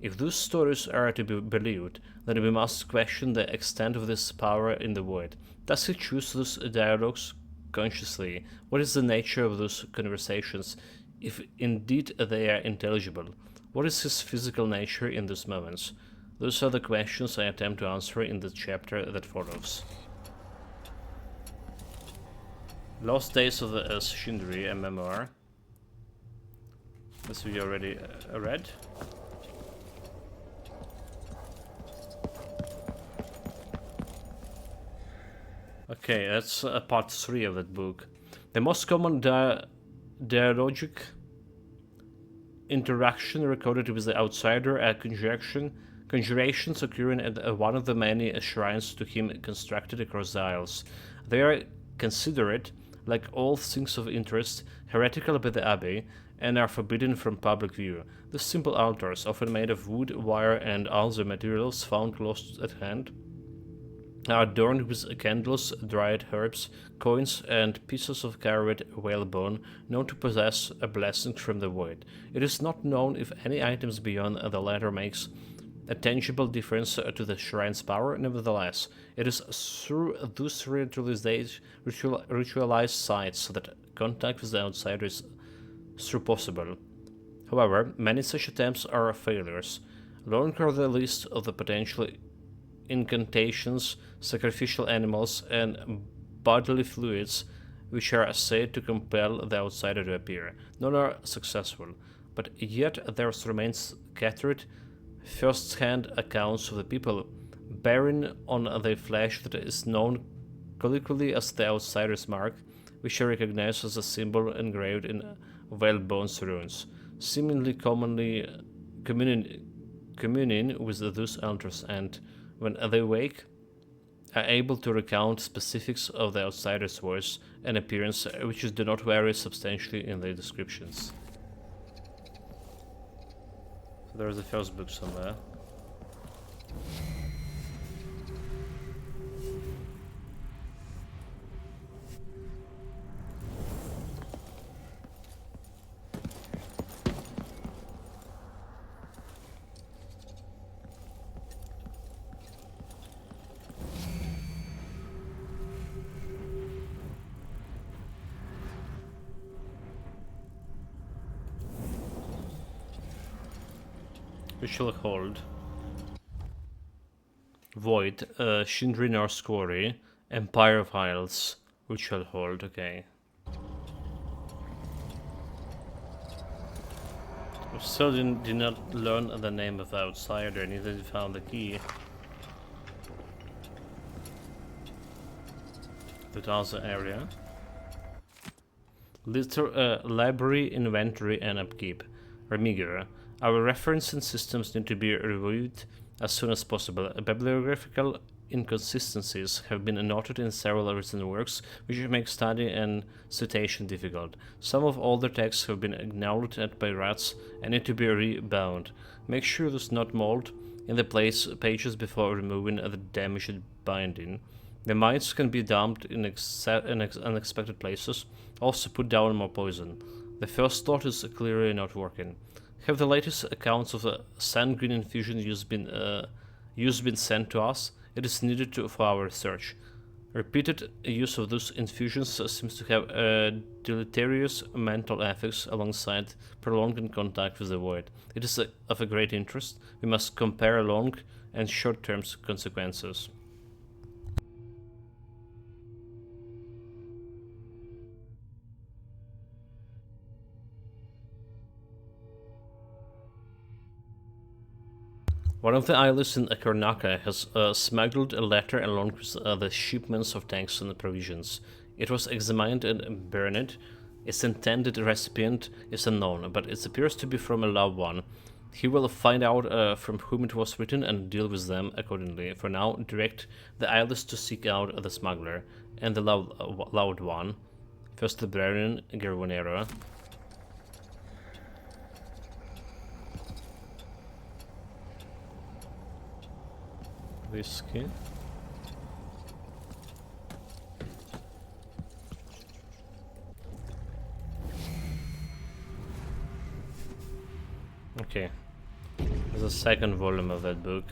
if those stories are to be believed, then we must question the extent of this power in the void. Does he choose those dialogues consciously? What is the nature of those conversations, if indeed they are intelligible? What is his physical nature in those moments? Those are the questions I attempt to answer in the chapter that follows. Lost Days of the Shindri, a memoir. This we already read. Okay, that's part 3 of that book. The most common dialogic interaction recorded with the outsider are conjurations occurring at one of the many shrines to him constructed across the Isles. They are considered, like all things of interest, heretical by the abbey, and are forbidden from public view. The simple altars, often made of wood, wire, and other materials found close at hand, are adorned with candles, dried herbs, coins, and pieces of carved whalebone known to possess a blessing from the void. It is not known if any items beyond the latter makes a tangible difference to the shrine's power. Nevertheless, it is through those ritualized sites that contact with the outsider is through possible. However, many such attempts are failures. Long are the list of the potential incantations, sacrificial animals, and bodily fluids which are said to compel the outsider to appear. None are successful, but yet there remains scattered first-hand accounts of the people bearing on their flesh that is known colloquially as the outsider's mark, which are recognized as a symbol engraved in whalebone's runes, seemingly commonly communing with those altars, and when they wake, are able to recount specifics of the outsider's voice and appearance, which do not vary substantially in their descriptions. So there's the first book somewhere. Ritual Hold. Void. Shindri Norse Quarry. Empire of Isles. Ritual Hold. Okay. We still did not learn the name of the outsider, neither did found the key. That other area. Library, inventory, and upkeep. Remigger. Our referencing systems need to be reviewed as soon as possible. Bibliographical inconsistencies have been noted in several written works, which make study and citation difficult. Some of older texts have been gnawed at by rats and need to be rebound. Make sure there's not mold in the pages before removing the damaged binding. The mites can be dumped in unexpected places. Also put down more poison. The first thought is clearly not working. Have the latest accounts of the sand green infusion use been sent to us? It is needed for our research. Repeated use of those infusions seems to have deleterious mental effects alongside prolonged contact with the void. It is of a great interest. We must compare long and short-term consequences. One of the islands in Karnaka has smuggled a letter along with the shipments of tanks and provisions. It was examined and burned. Its intended recipient is unknown, but it appears to be from a loved one. He will find out from whom it was written and deal with them accordingly. For now, direct the islands to seek out the smuggler and the loved one. First the Baron Gervonero. Whiskey. Okay. There's a second volume of that book.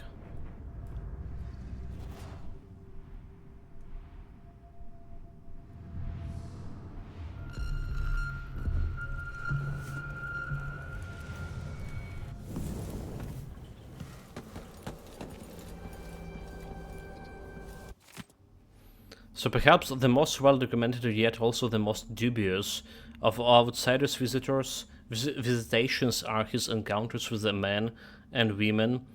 So perhaps the most well-documented, yet also the most dubious of outsiders' visitations are his encounters with the men and women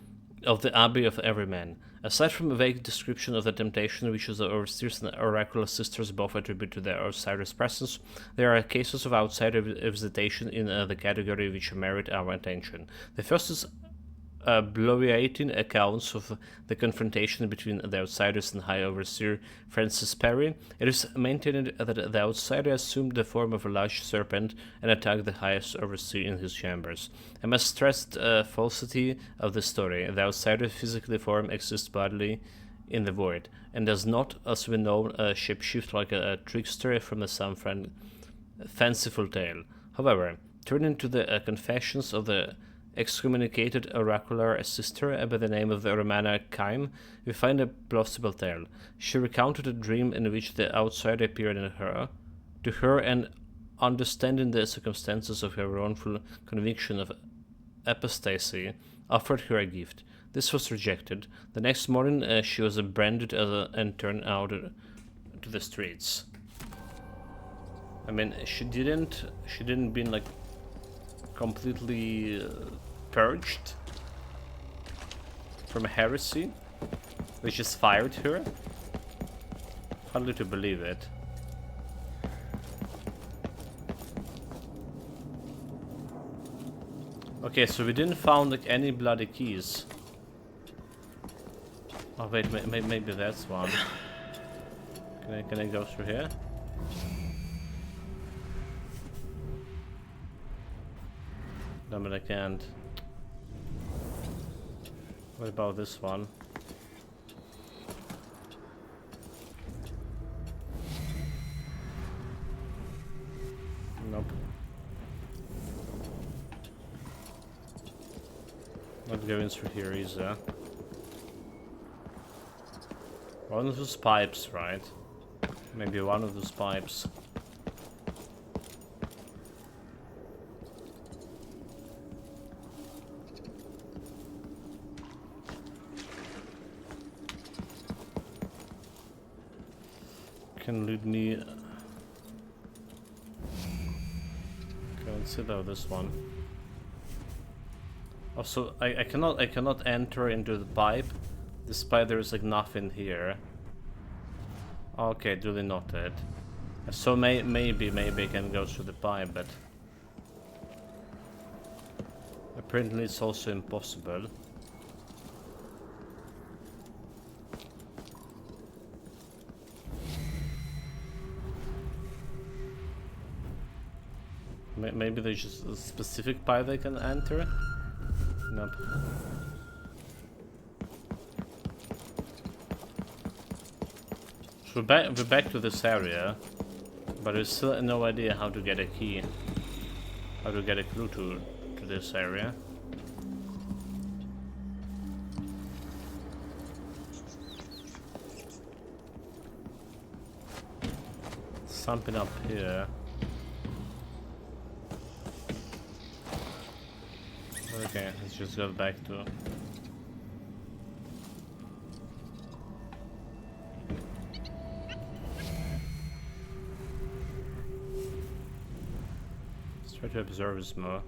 of the Abbey of Everyman. Aside from a vague description of the temptation which the overseers and oracular sisters both attribute to their outsider's presence, there are cases of outsider visitation in the category which merit our attention. The first is bloviating accounts of the confrontation between the outsiders and High Overseer Francis Perry. It is maintained that the outsider assumed the form of a large serpent and attacked the highest overseer in his chambers. I must stress the falsity of the story. The outsider's physical form exists bodily in the void, and does not, as we know, shapeshift like a trickster from some fanciful tale. However, turning to the confessions of the excommunicated oracular sister by the name of Romana Kaim, we find a plausible tale. She recounted a dream in which the outsider appeared to her, and understanding the circumstances of her wrongful conviction of apostasy, offered her a gift. This was rejected. The next morning she was branded and turned out to the streets. I mean, she didn't been like completely purged from heresy, which just fired her. Hardly to believe it. Okay, so we didn't found like any bloody keys. Oh wait, maybe that's one. Can I go through here? No, but I can't. What about this one? Nope. Not going through here either. One of those pipes, right? Maybe one of those pipes. Can lead me. Consider this one. Also, I cannot enter into the pipe, despite there is like nothing here. Okay, duly noted. So maybe I can go through the pipe, but apparently it's also impossible. Maybe there's just a specific pipe they can enter? Nope. So we're back to this area, but there's still no idea how to get a key. How to get a clue to this area. Something up here. Okay, let's just go back to... Let's try to observe this more.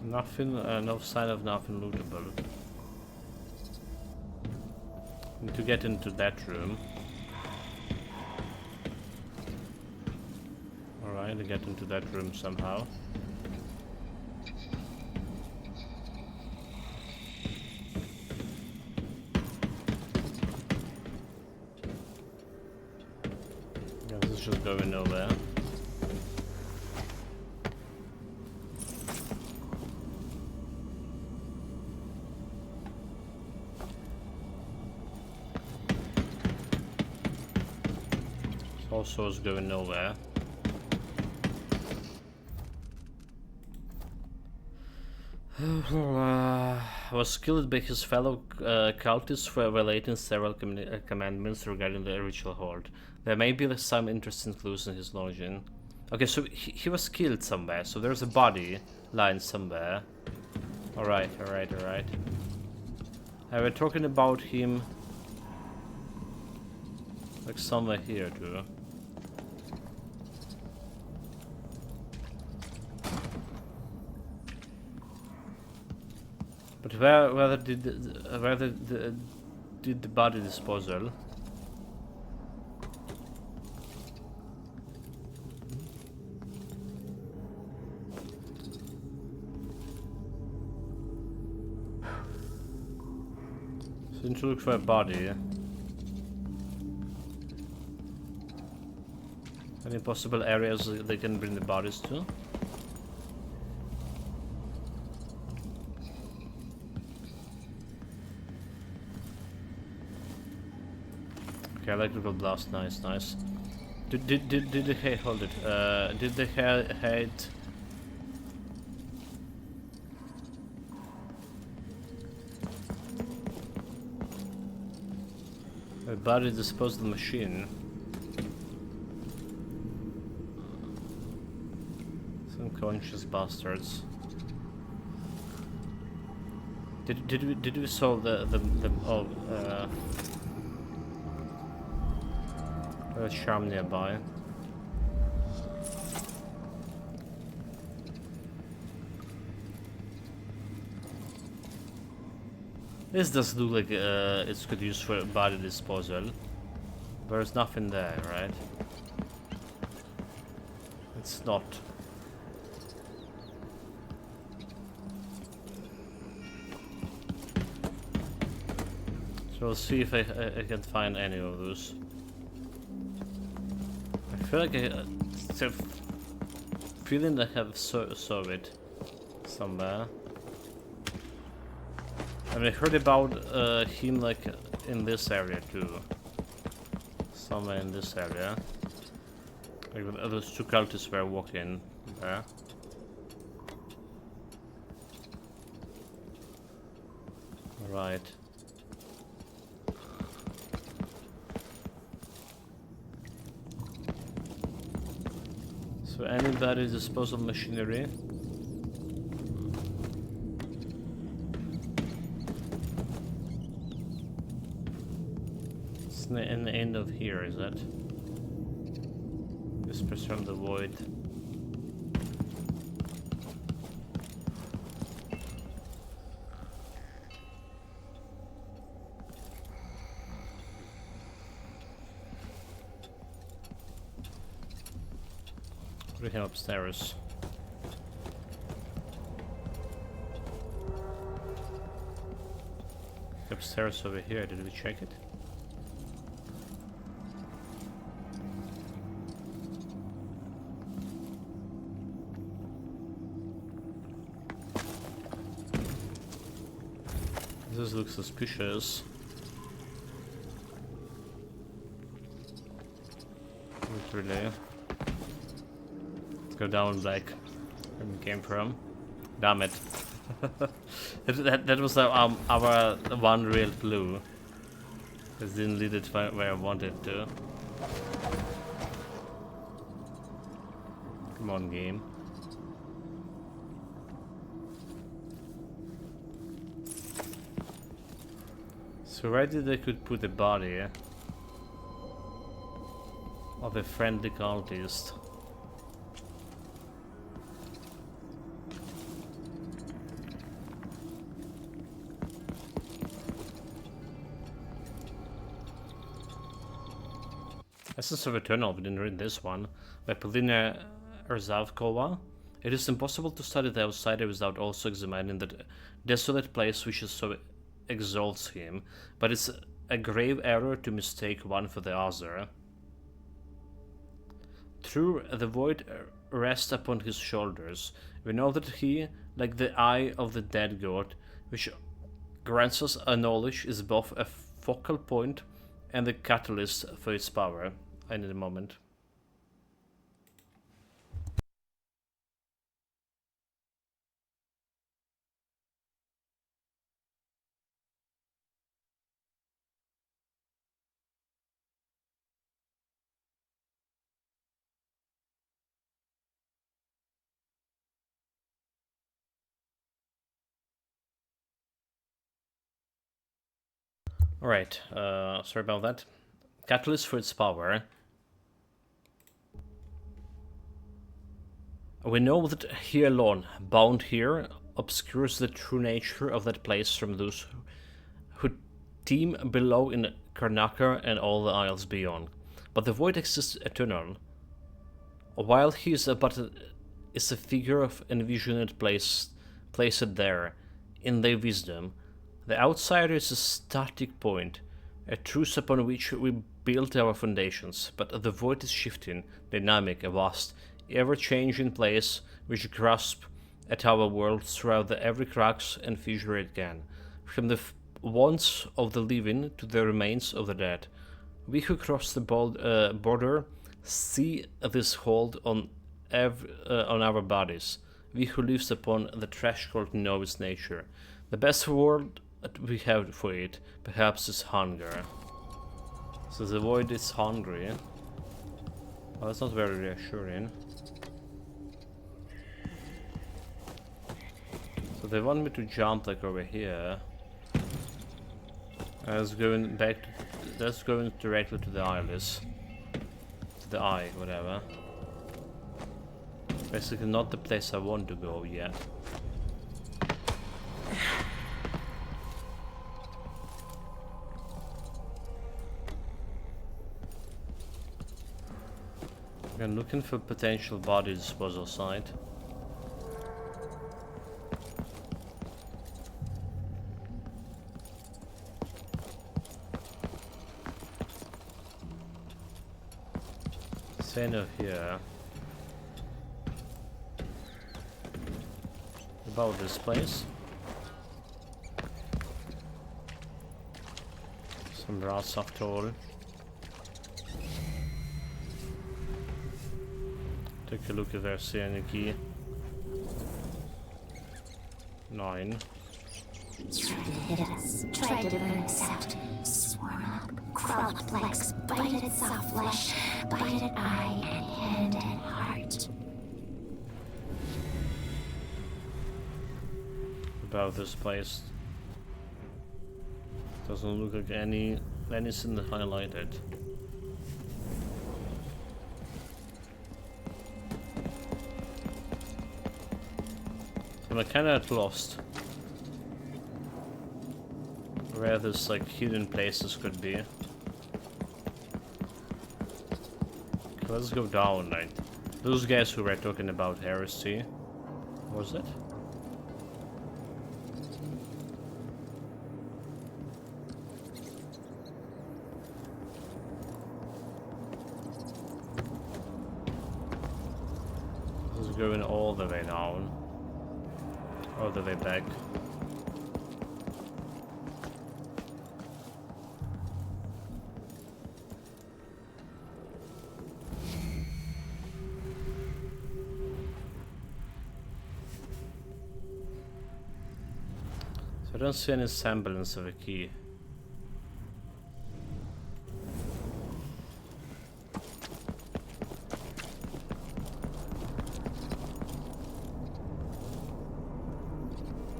Nothing, no sign of nothing lootable. Need to get into that room. Alright, to get into that room somehow. Yeah, this is just going nowhere. Also is going nowhere. Was killed by his fellow cultists for violating several commandments regarding the ritual horde. There may be some interesting clues in his lodging. Okay, so he was killed somewhere, so there's a body lying somewhere. Alright. We're talking about him like somewhere here too. But where did the body disposal? So need to look for a body. Any possible areas they can bring the bodies to? Okay, electrical blast, nice. Did they hold it? Did they hide? A body disposal machine. Some conscious bastards. Did we solve the there's charm nearby. This does look like it's good use for body disposal. There's nothing there, right? It's not. So we'll see if I can find any of those. I feel like it's a feeling that I have saw it somewhere. And I heard about him like in this area too. Somewhere in this area. Like those two cultists were walking there. Right. So anybody disposal machinery? It's in the end of here, is that? Whispers from the void. We have upstairs. Upstairs over here, did we check it? This looks suspicious. Literally. Let's go down back where we came from. Damn it. that was our one real clue. This didn't lead it where I wanted to. Come on, game. So where did they could put the body of a friendly cultist? Essence of Eternal, we didn't read this one, by Polina Erzavkova. It is impossible to study the outsider without also examining the desolate place which so exalts him, but it's a grave error to mistake one for the other. True, the void rests upon his shoulders. We know that he, like the eye of the dead god, which grants us a knowledge, is both a focal point and the catalyst for its power. I need a moment. Alright, sorry about that. Catalyst for its power. We know that he alone, bound here, obscures the true nature of that place from those who teem below in Karnaca and all the isles beyond. But the void exists eternal. While he is is a figure of envisioned placed there, in their wisdom, the outsider is a static point, a truth upon which we build our foundations, but the void is shifting, dynamic, a vast, ever-changing place which grasps at our world throughout every cracks and fissure it can, from the wants of the living to the remains of the dead. We who cross the border see this hold on our bodies. We who live upon the threshold know its nature. The best word we have for it, perhaps, is hunger. So the void is hungry. Well, that's not very reassuring. So they want me to jump like over here. That's going back to, that's going directly to the eyeless. To the eye, whatever. Basically not the place I want to go yet. I'm looking for potential body disposal site. Say no here. About this place. Some brass after all. Take a look if I see any key. 9. Try to hit us, try to burn us out, swarm up, crawl up legs, bite at soft flesh, bite at eye and hand and heart. About this place. Doesn't look like anything highlighted. I'm kinda lost where this like hidden places could be. Okay, let's go down. Like those guys who were talking about heresy, was it? going all the way down. All the way back. So I don't see any semblance of a key.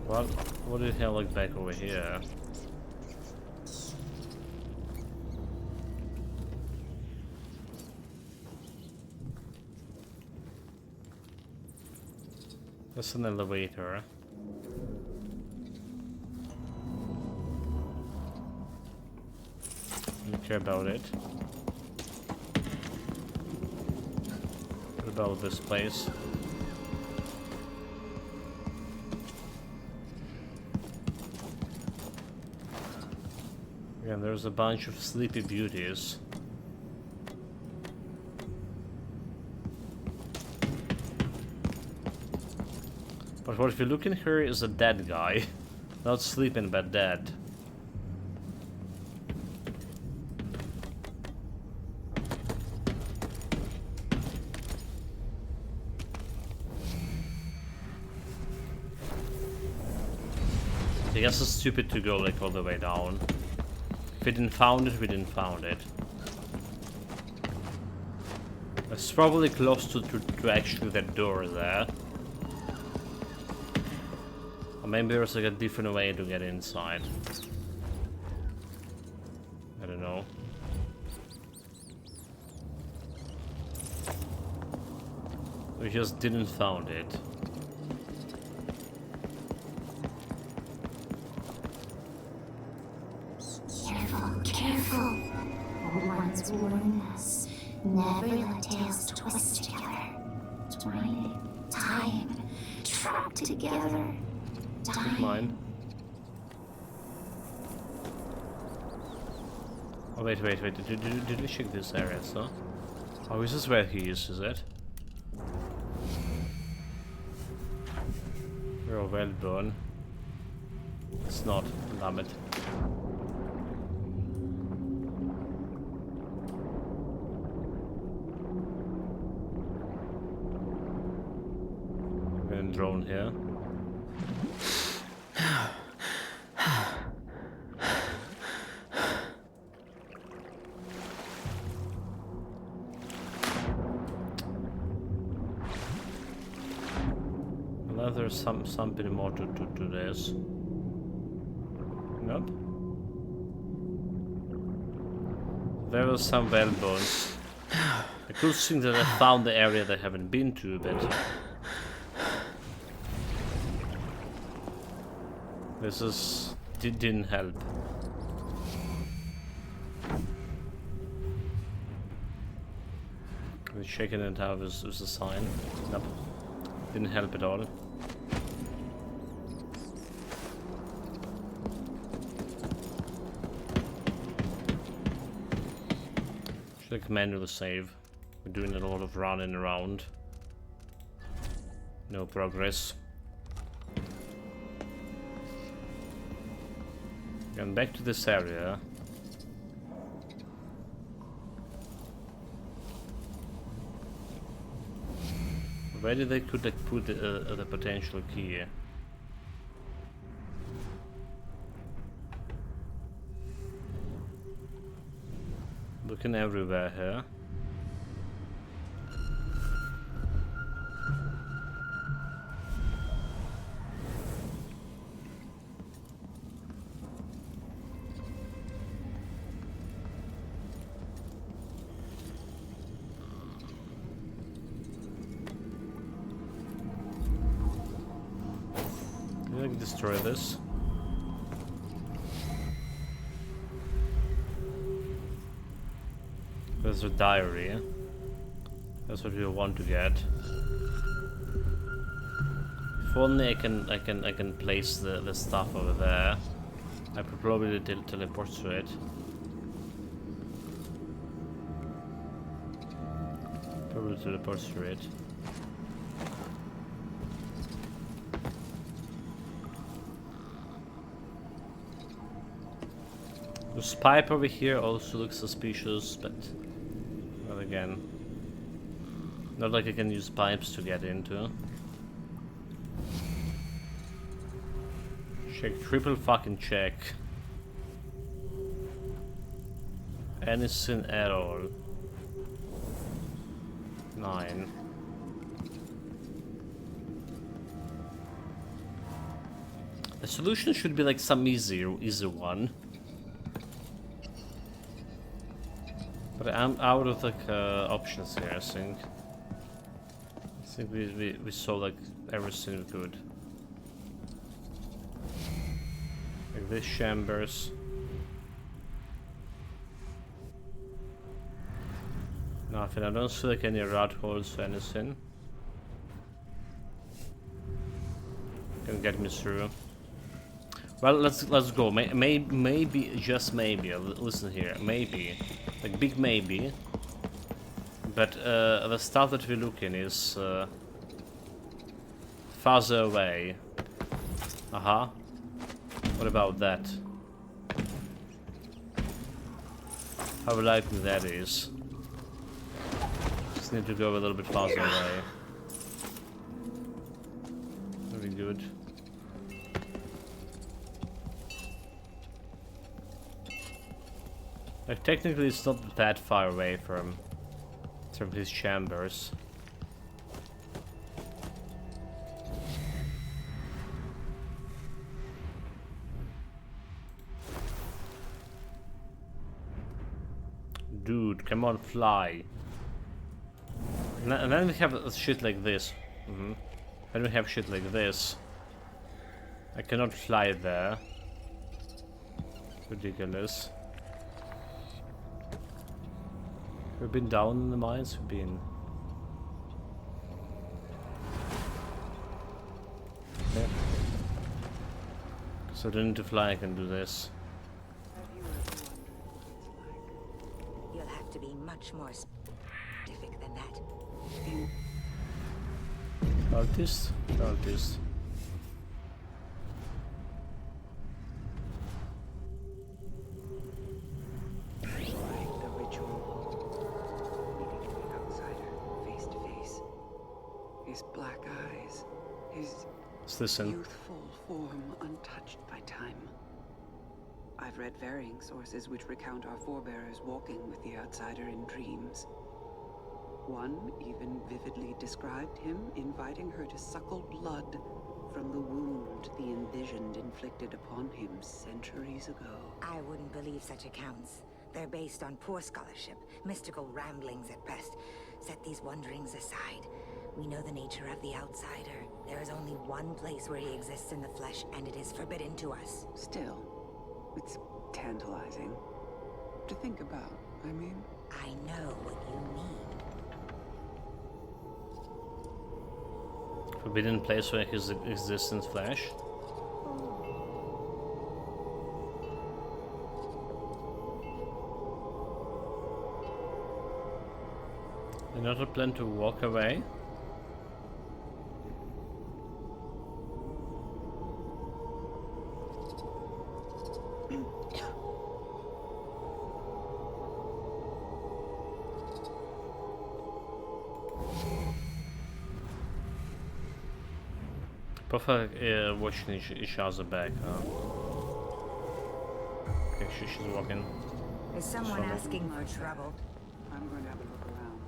Well, what the hell look back over here? That's an elevator. Don't care about it. What about this place? And there's a bunch of sleepy beauties. But what if you look in here is a dead guy. Not sleeping, but dead. I guess it's stupid to go like all the way down. If we didn't found it, we didn't found it. It's probably close to actually that door there. Or maybe there's like a different way to get inside. I don't know. We just didn't found it. Careful. Old ones warning us. Never let tales twist together. Twining, tying, trapped together. Dying. Mine. Oh wait. Did we check this area, so? Oh, is this where he is it? Oh, well done. It's not, damn it. Drone here. Well, there's something more to this. Nope. There was some well bones. I could think that I found the area that I haven't been to, but this didn't help. Shaking it out was a sign. Nope. Didn't help at all. Should like manually save. We're doing a lot of running around. No progress. And back to this area. Where did they could like put the potential key? Looking everywhere here. Destroy this. There's a diary. That's what we want to get. If only I can place the stuff over there. I could probably teleport to it. Probably teleport to it. This pipe over here also looks suspicious, but again, not like I can use pipes to get into. Check, triple fucking check. Anything at all. 9. The solution should be like some easy one. But I'm out of like options here, I think. I think we saw like everything we could. Like these chambers. Nothing, I don't see like any rat holes or anything. Can get me through. Well, let's go. Maybe, just maybe. Listen here, maybe, like big maybe. But the stuff that we're looking is farther away. What about that? How likely that is? Just need to go a little bit farther away. Very good. Like technically it's not that far away from his chambers. Dude, come on, fly. And then we have shit like this. Then we have shit like this. I cannot fly there. Ridiculous. We've been down in the mines, we've been... Okay. So I don't need to fly, I can do this. You'll have to be much more specific than that. Cultist? Cultist. Black eyes, his youthful form untouched by time. I've read varying sources which recount our forebears walking with the outsider in dreams. One even vividly described him inviting her to suckle blood from the wound the envisioned inflicted upon him centuries ago. I wouldn't believe such accounts. They're based on poor scholarship, mystical ramblings at best. Set these wonderings aside. We know the nature of the outsider. There is only one place where he exists in the flesh, and it is forbidden to us. Still, it's tantalizing to think about, I mean. I know what you mean. Forbidden place where his exists in flesh? Another plan to walk away? Prefer watching each other back. Okay, she's walking. Is someone asking for trouble? I'm going to have a look around.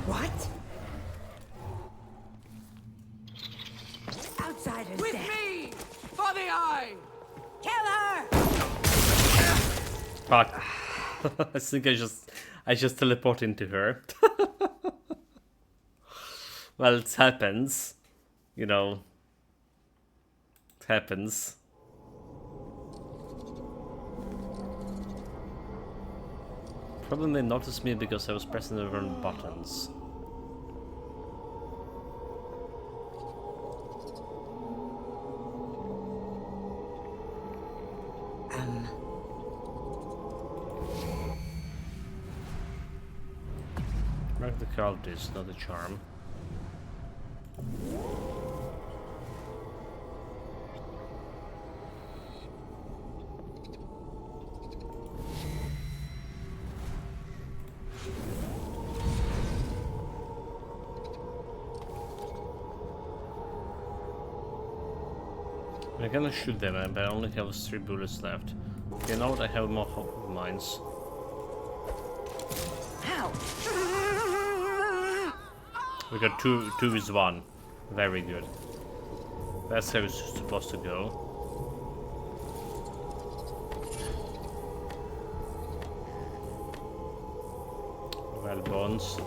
What? Outsiders with dead. Me! For the eye! Kill her! Fuck. I think I just teleport into her. Well, it happens. You know. It happens. Probably they noticed me because I was pressing the wrong buttons. Practicality is not a charm. I'm gonna shoot them, but I only have 3 bullets left. You know what? I have more hope mines. We got two with 1. Very good. That's how it's supposed to go. Well, bones.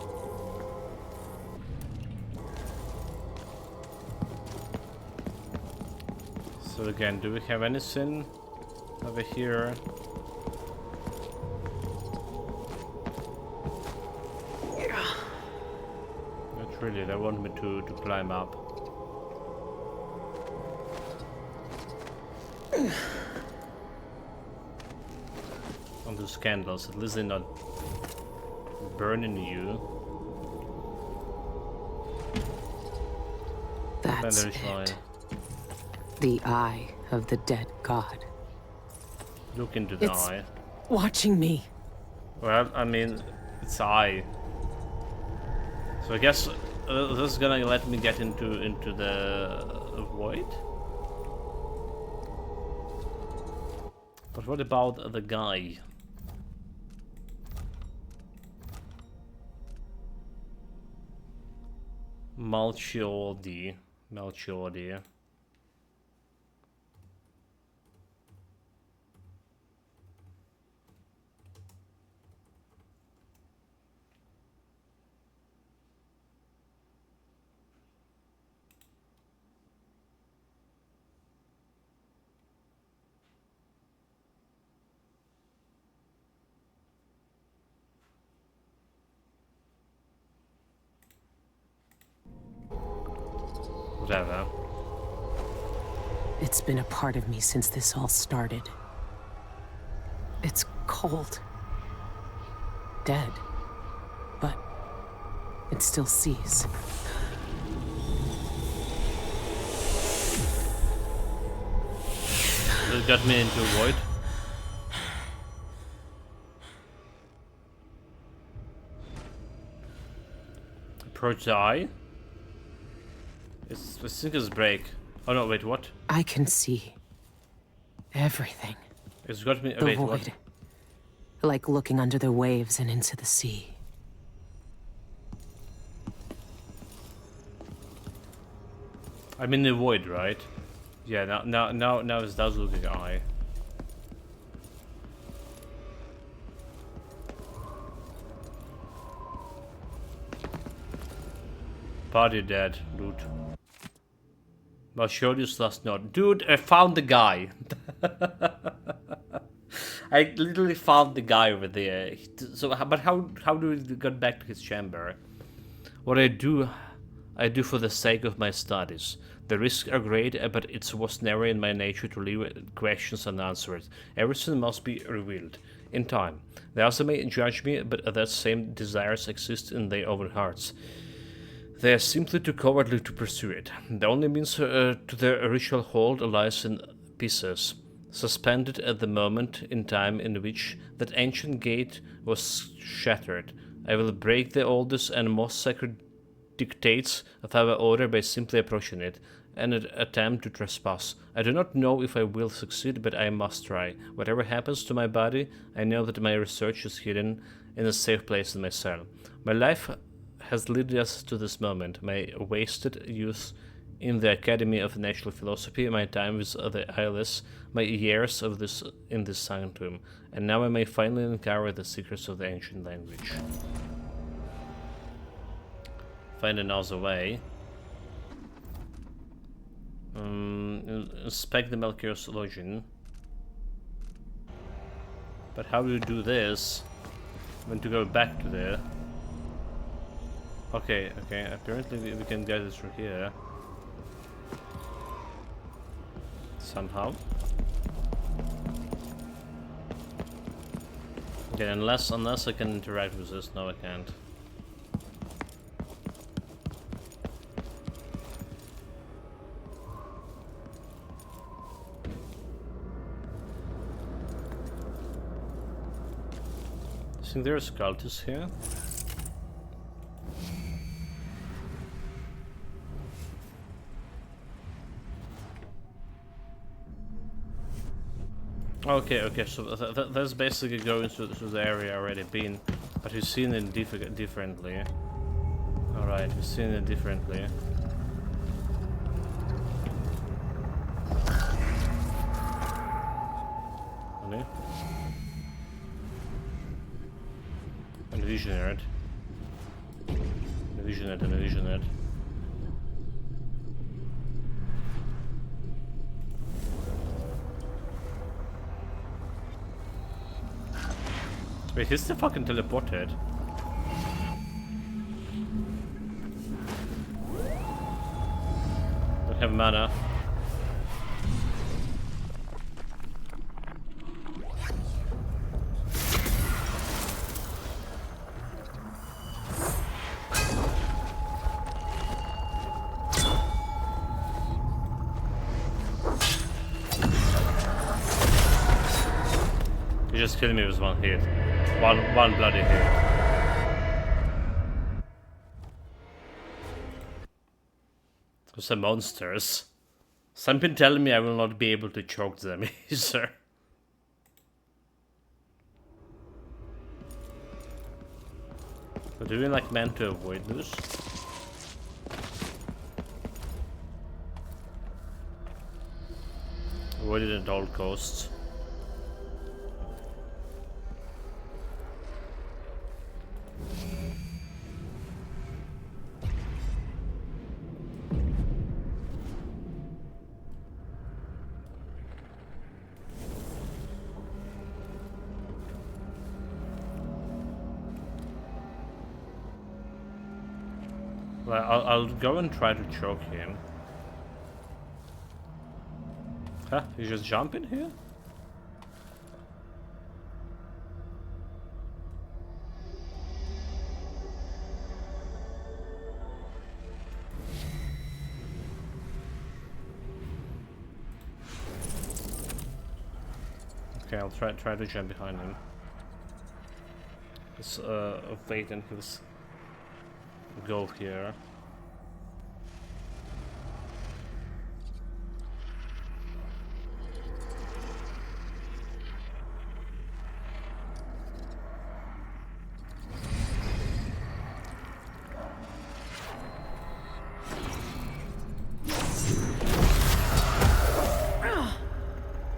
So again, do we have anything over here? Not really, they want me to climb up. On those candles, at least they're not burning you. That's it. The eye of the dead god. Look into the eye. Watching me. Well, I mean, it's eye. So I guess this is gonna let me get into the void. But what about the guy? Melchiordi. Whatever. It's been a part of me since this all started. It's cold. Dead. But it still sees. It got me into a void. Approach the eye. I think it's break. Oh no, wait, what? I can see everything. It's got me. The Wait, void. what? Like looking under the waves and into the sea. I'm in the void, right? Yeah, now it does look like an eye. Body dead, dude. Melchiordius last note. Dude, I found the guy. I literally found the guy over there. So, but how do we get back to his chamber? What I do for the sake of my studies. The risks are great, but it was never in my nature to leave questions unanswered. Everything must be revealed in time. The others may judge me, but that same desires exist in their own hearts. They are simply too cowardly to pursue it. The only means to their ritual hold lies in pieces, suspended at the moment in time in which that ancient gate was shattered. I will break the oldest and most sacred dictates of our order by simply approaching it, and attempt to trespass. I do not know if I will succeed, but I must try. Whatever happens to my body, I know that my research is hidden in a safe place in my cell. My life has led us to this moment, my wasted youth in the Academy of Natural Philosophy, my time with the eyeless, my years of this in this sanctum, and now I may finally uncover the secrets of the ancient language. Find another way. Inspect the Melchior's lodging. But how do you do this? I want to go back to there. Okay, apparently we can get it through here. Somehow. Okay, unless I can interact with this, no I can't. I think there's cultists here. Okay, so that's basically going to the area already been, but we've seen it differently. Alright, we've seen it differently. Honey? Envisioned. Envisioned. Wait, he's still fucking teleported. Don't have mana. You just killed me with one hit. One bloody hit. Those are monsters. Something telling me I will not be able to choke them either. But do we like meant to avoid this? Avoid it at all costs. Well, I'll go and try to choke him. Huh? You just jump in here? Okay, I'll try to jump behind him. Let's wait until he's go here.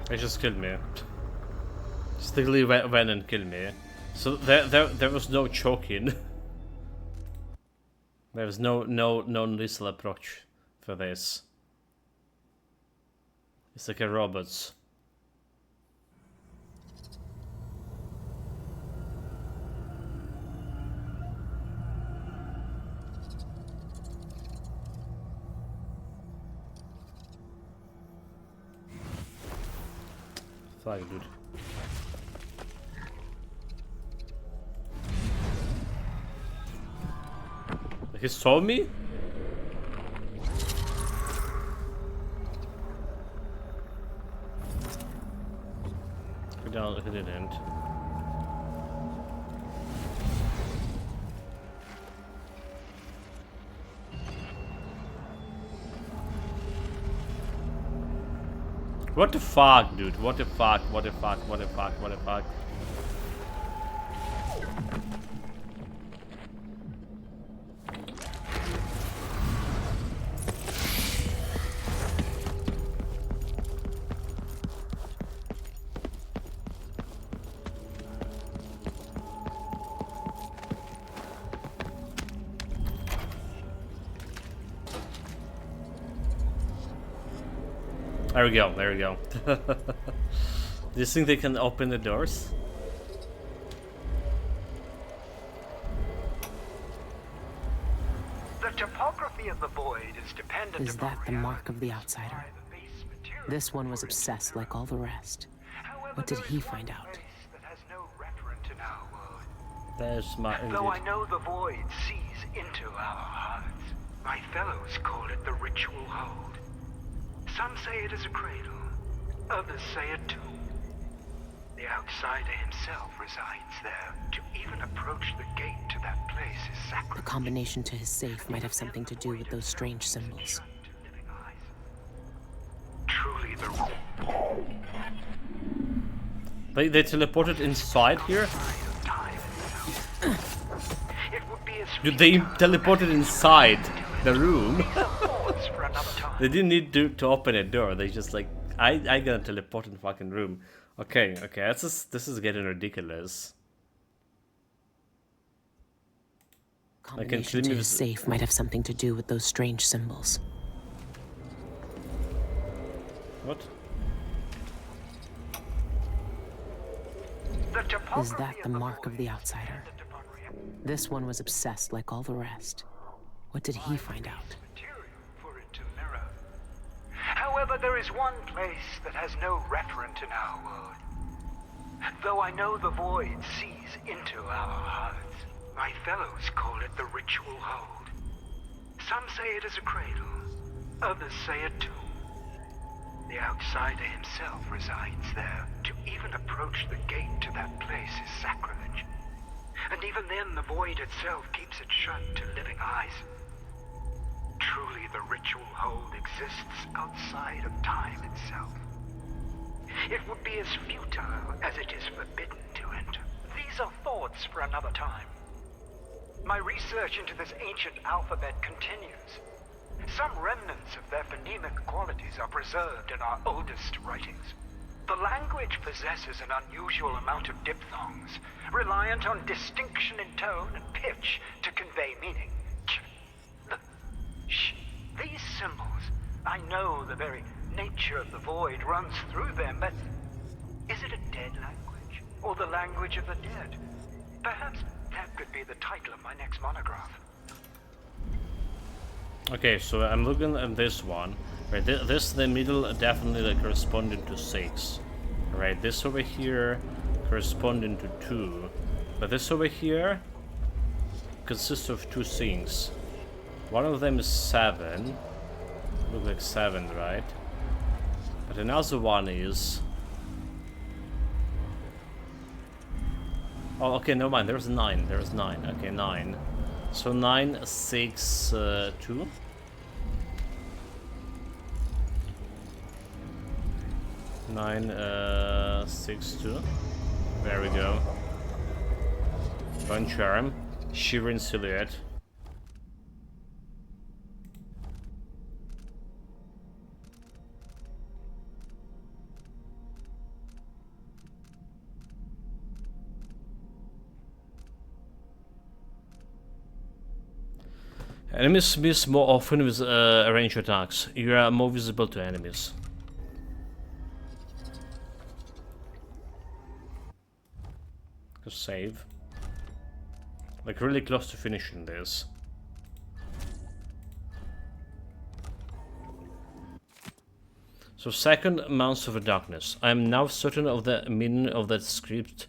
They just killed me. Just literally went and killed me. So there was no choking. There was no lethal approach for this. It's like a robots. Fuck, dude. He saw me? He didn't. What the fuck, dude? What the fuck? What the fuck? What the fuck? What the fuck? There we go, there we go. Do you think they can open the doors? The topography of the void is dependent Is that the mark of the outsider? This one was obsessed like all the rest. What did he find out? There's smart indeed. Though I know the void sees into our hearts, my fellows call it the ritual hold. Some say it is a cradle, others say a tomb. The outsider himself resides there. To even approach the gate to that place is The sacrilege. combination to his safe might have something to do with those strange symbols. Truly the... They teleported inside here? Dude, they teleported inside the room. They didn't need to open a door. They just like, I gotta teleport in the fucking room. Okay, this is getting ridiculous. Combination to his safe might have something to do with those strange symbols. What? Is that the mark of the outsider? This one was obsessed like all the rest. What did he find out? However, there is one place that has no referent in our world. Though I know the void sees into our hearts, my fellows call it the ritual hold. Some say it is a cradle, others say a tomb. The outsider himself resides there. To even approach the gate to that place is sacrilege. And even then, the void itself keeps it shut to living eyes. Truly, the ritual hold exists outside of time itself. It would be as futile as it is forbidden to enter. These are thoughts for another time. My research into this ancient alphabet continues. Some remnants of their phonemic qualities are preserved in our oldest writings. The language possesses an unusual amount of diphthongs, reliant on distinction in tone and pitch to convey meaning. These symbols, I know the very nature of the void runs through them, but is it a dead language, or the language of the dead? Perhaps that could be the title of my next monograph. Okay, so I'm looking at this one. Right, this the middle definitely like corresponding to 6. Right, this over here corresponding to 2. But this over here consists of 2 things. One of them is 7. Look like 7, right? But another one is... Oh, okay, never mind. There's 9. There's 9. Okay, 9. So 9, 6, 2. 9, 6, 2. There we go. One charm. Shivering silhouette. Enemies miss more often with ranged attacks. You are more visible to enemies. Just save. Like really close to finishing this. So second, Mounts of Darkness. I am now certain of the meaning of that script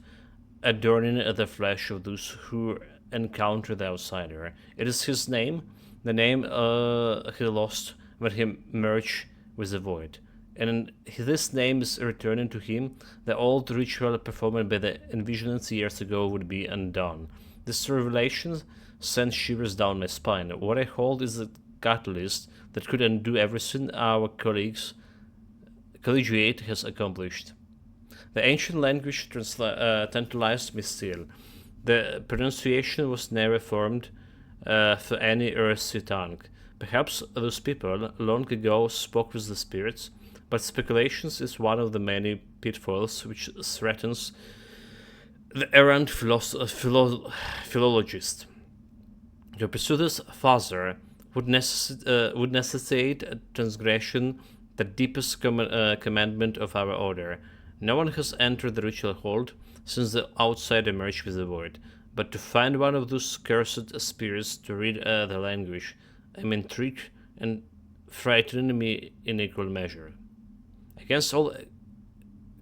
adorning the flesh of those who encounter the outsider. It is his name, the name he lost when he merged with the void. And this name is returning to him. The old ritual performed by the Envisionants years ago would be undone. This revelation sends shivers down my spine. What I hold is a catalyst that could undo everything our collegiate has accomplished. The ancient language tantalized me still. The pronunciation was never formed for any earthly tongue. Perhaps those people long ago spoke with the spirits, but speculations is one of the many pitfalls which threatens the errant philologist. To pursue this further would necessitate a transgression, the deepest commandment of our order. No one has entered the ritual hold since the outsider merged with the void, but to find one of those cursed spirits to read the language, I'm intrigued and frightening me in equal measure. Against all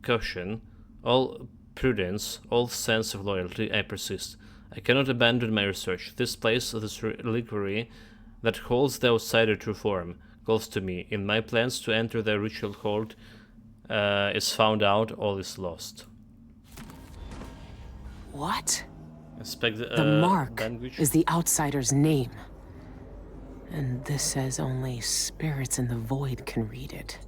caution, all prudence, all sense of loyalty, I persist. I cannot abandon my research. This place, this reliquary that holds the outsider true form, calls to me. In my plans to enter the ritual hold is found out, all is lost. What? Inspect The mark language. is the outsider's name. And this says only spirits in the void can read it.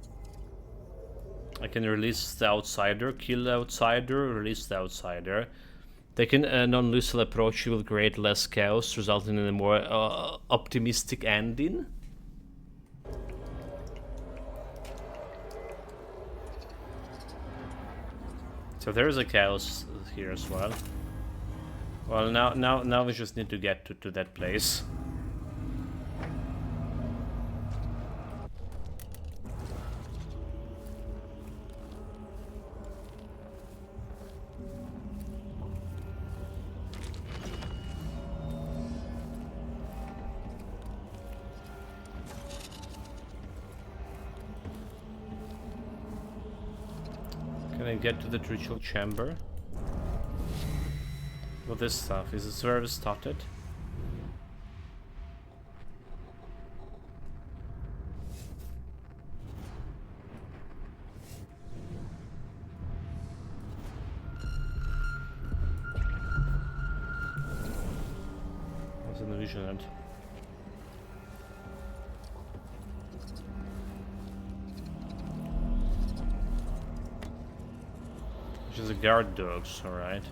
I can release the outsider, kill the outsider, release the outsider. Taking a non-lethal approach will create less chaos, resulting in a more optimistic ending. So there is a chaos here as well. Well, now we just need to get to that place. Can I get to the ritual chamber? What this stuff? Is the service started? What's in the vision end? Which is a guard dogs, alright.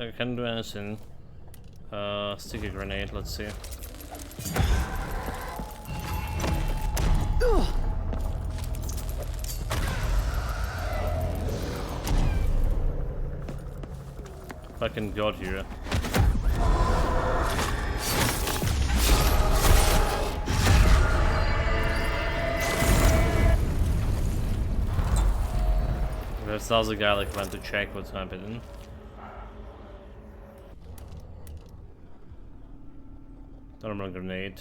I can't do anything. Stick a grenade, let's see. Fucking god here. There's the other guy like went to check what's happening. Thermal grenade.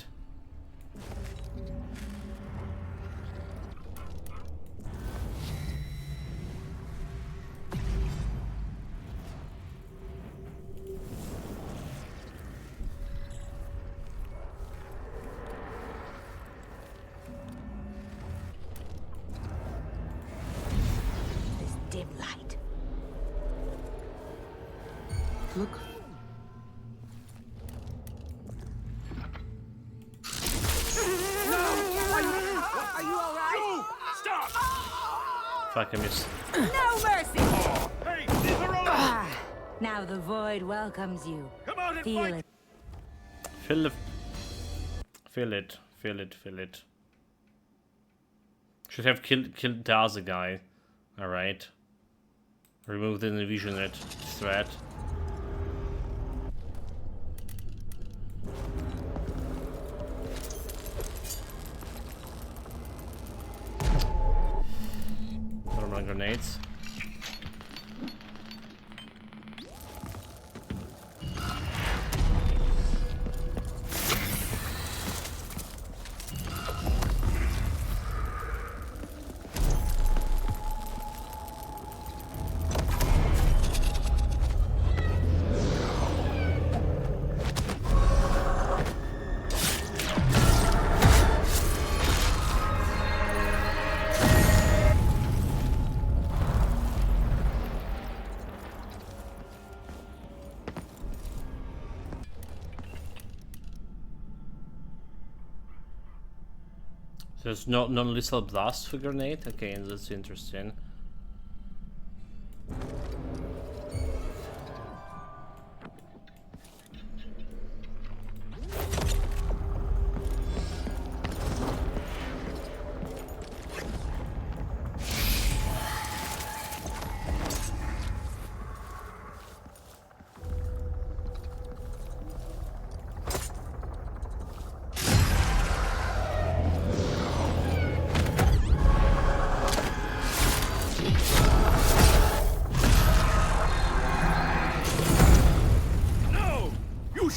This dim light. Look. Fuck, I missed. No mercy! Now the void welcomes you. Come out and Feel fight. it. Feel it. Feel it. Should have killed the other guy. Alright. Remove the envisioned threat. Thermal grenades. There's no non-lethal blast for grenade? Okay, that's interesting.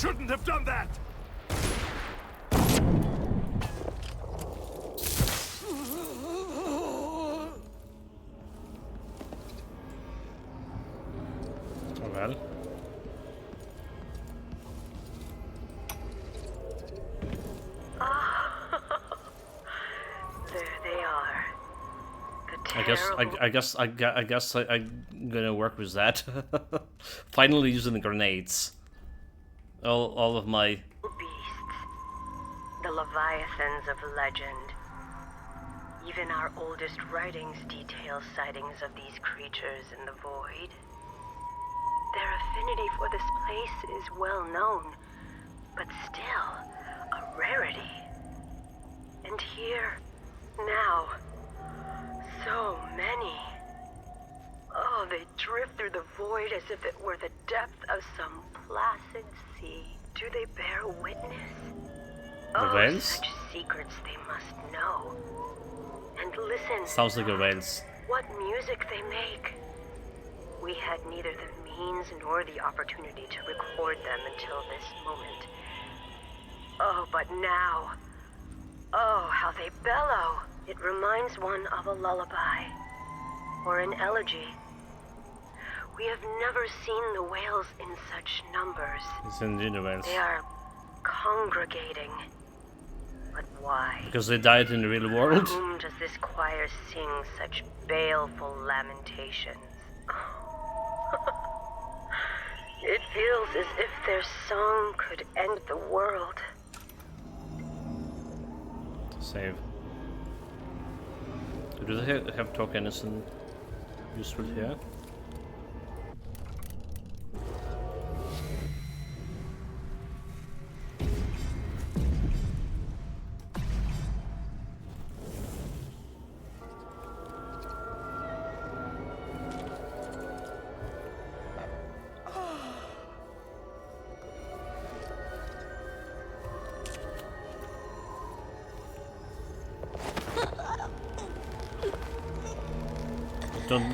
shouldn't have done that! Oh well. There they are. I guess I'm gonna work with that. Finally using the grenades. All of my Beasts. The Leviathans of legend. Even our oldest writings detail sightings of these creatures in the void. Their affinity for this place is well known, but still a rarity. And here, now, so many. Oh, they drift through the void as if it were the depth of some placid sea. Do they bear witness? The whales? Such secrets they must know. And listen. Sounds like a whales. What music they make. We had neither the means nor the opportunity to record them until this moment. Oh, but now. Oh, how they bellow. It reminds one of a lullaby. Or an elegy. We have never seen the whales in such numbers. It's in the whales. They are congregating. But why? Because they died in the real world? For whom does this choir sing such baleful lamentations? It feels as if their song could end the world. Save. Do they have tokens and useful here?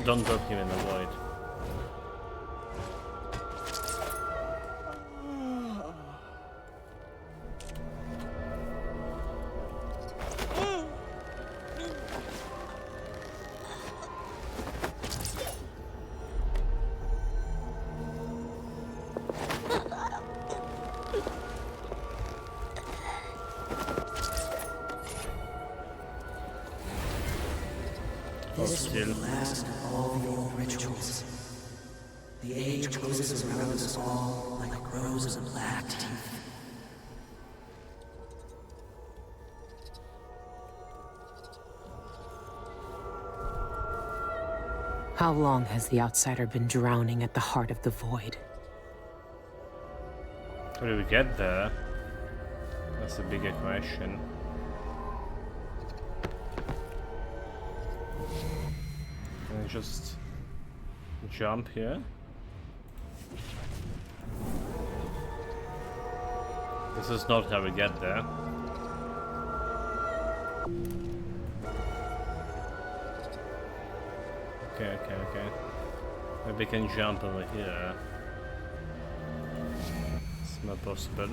Don't drop him in the void. This will be the last of all the old rituals. The age closes around us all like rows of black teeth. How long has the outsider been drowning at the heart of the void? How do we get there? That's a bigger question. Can I just jump here? This is not how we get there. Okay. Maybe I can jump over here. It's not possible.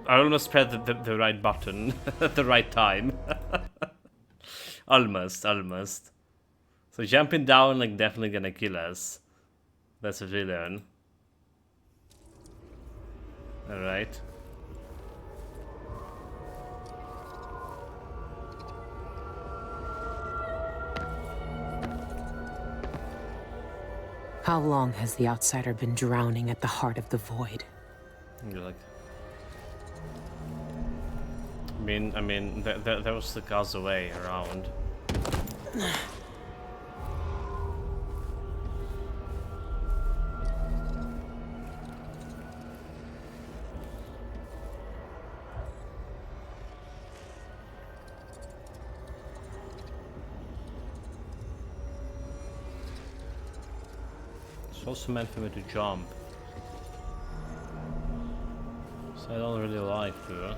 I almost pressed the right button at the right time. almost. So jumping down like definitely gonna kill us. That's what we learn. Alright. How long has the outsider been drowning at the heart of the void? You're like... I mean, there was the causeway around. It's also meant for me to jump. So I don't really like to.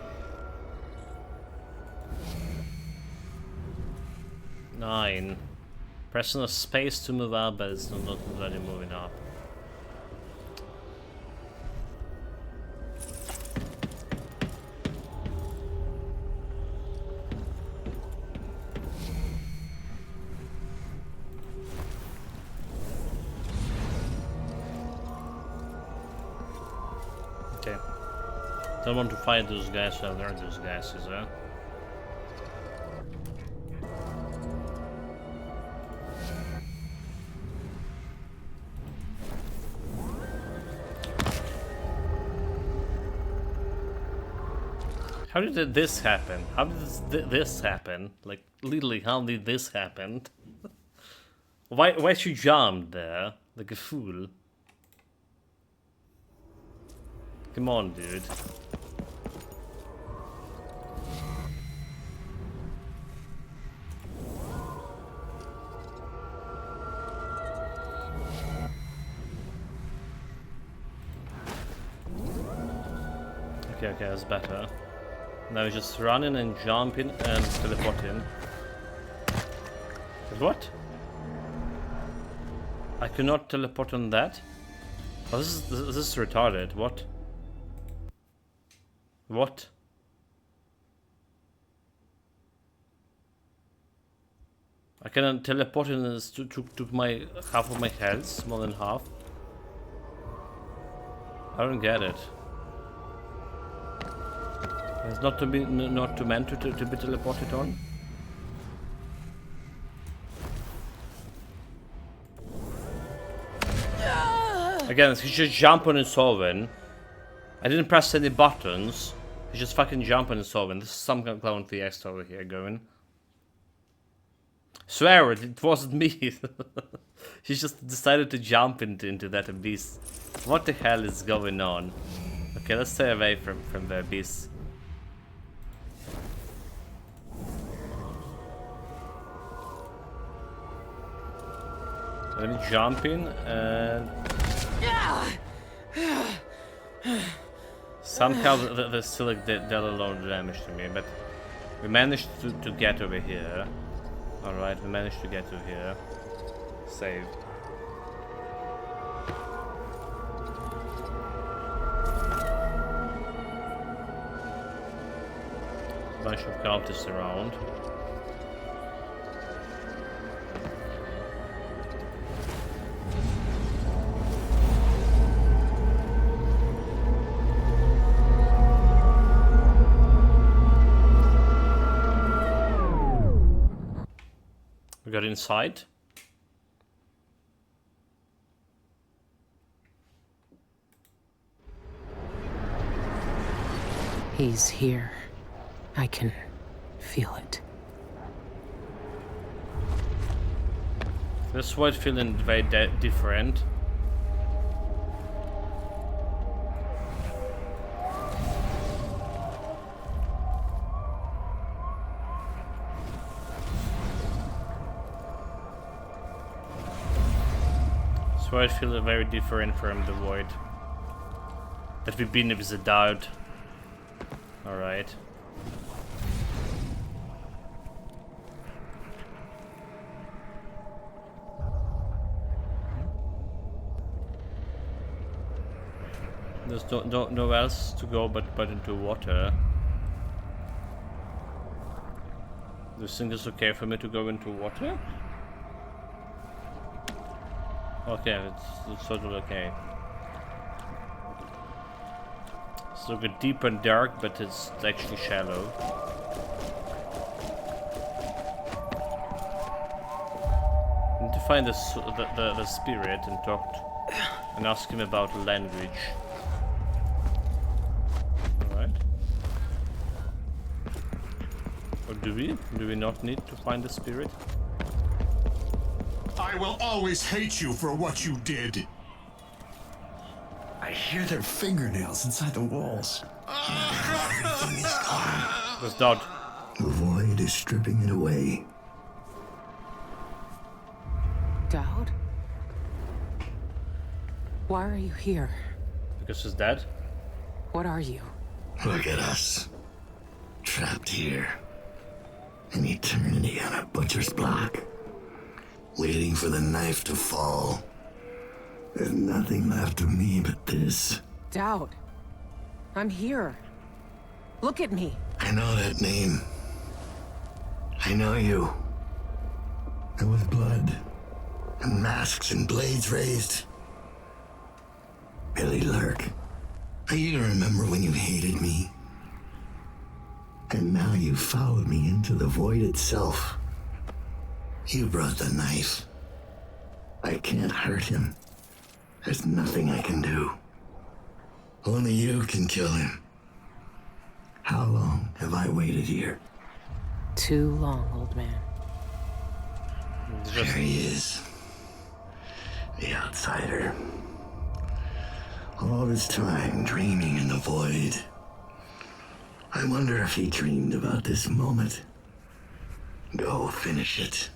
9. Pressing a space to move up, but it's not really moving up. Okay. Don't want to fight those guys, so there are those guys, is there? How did this happen? How did this happen? Like, literally, how did this happen? Why she jumped there? Like a fool. Come on, dude. Okay, that's better. Now just running and jumping and teleporting. What? I cannot teleport on that? Oh, this is retarded. What? What? I can teleport in this to my half of my health, more than half. I don't get it. It's not to be meant to be teleported on. Again, he's just jumping and solving. I didn't press any buttons. He's just fucking jumping and solving. This is some clown theist over here going. Swear it wasn't me. He just decided to jump into that abyss. What the hell is going on? Okay, let's stay away from the abyss. Let me jump in and... Somehow there's still like dealt a lot of damage to me, but we managed to get over here. Alright, we managed to get over here. Saved. Bunch of cultists around. We got inside. He's here. I can feel it. This white feeling very different. So I feel very different from the void that we've been with the doubt. Alright. There's no else to go but into water. Do you think it's okay for me to go into water? Okay, it's sort of okay. It's a bit deep and dark, but it's actually shallow. I need to find the spirit and and ask him about language. Alright. Or do we? Do we not need to find the spirit? I will always hate you for what you did. I hear their fingernails inside the walls. Everything is gone. What's that? The void is stripping it away. Dowd? Why are you here? Because she's dead? What are you? Look at us. Trapped here. An eternity on a butcher's block, waiting for the knife to fall. There's nothing left of me but this. Doubt. I'm here. Look at me. I know that name. I know you. There was blood, and masks and blades raised. Billy Lurk. I even remember when you hated me. And now you followed me into the void itself. You brought the knife. I can't hurt him. There's nothing I can do. Only you can kill him. How long have I waited here? Too long, old man. There he is. The outsider. All this time dreaming in the void. I wonder if he dreamed about this moment. Go finish it.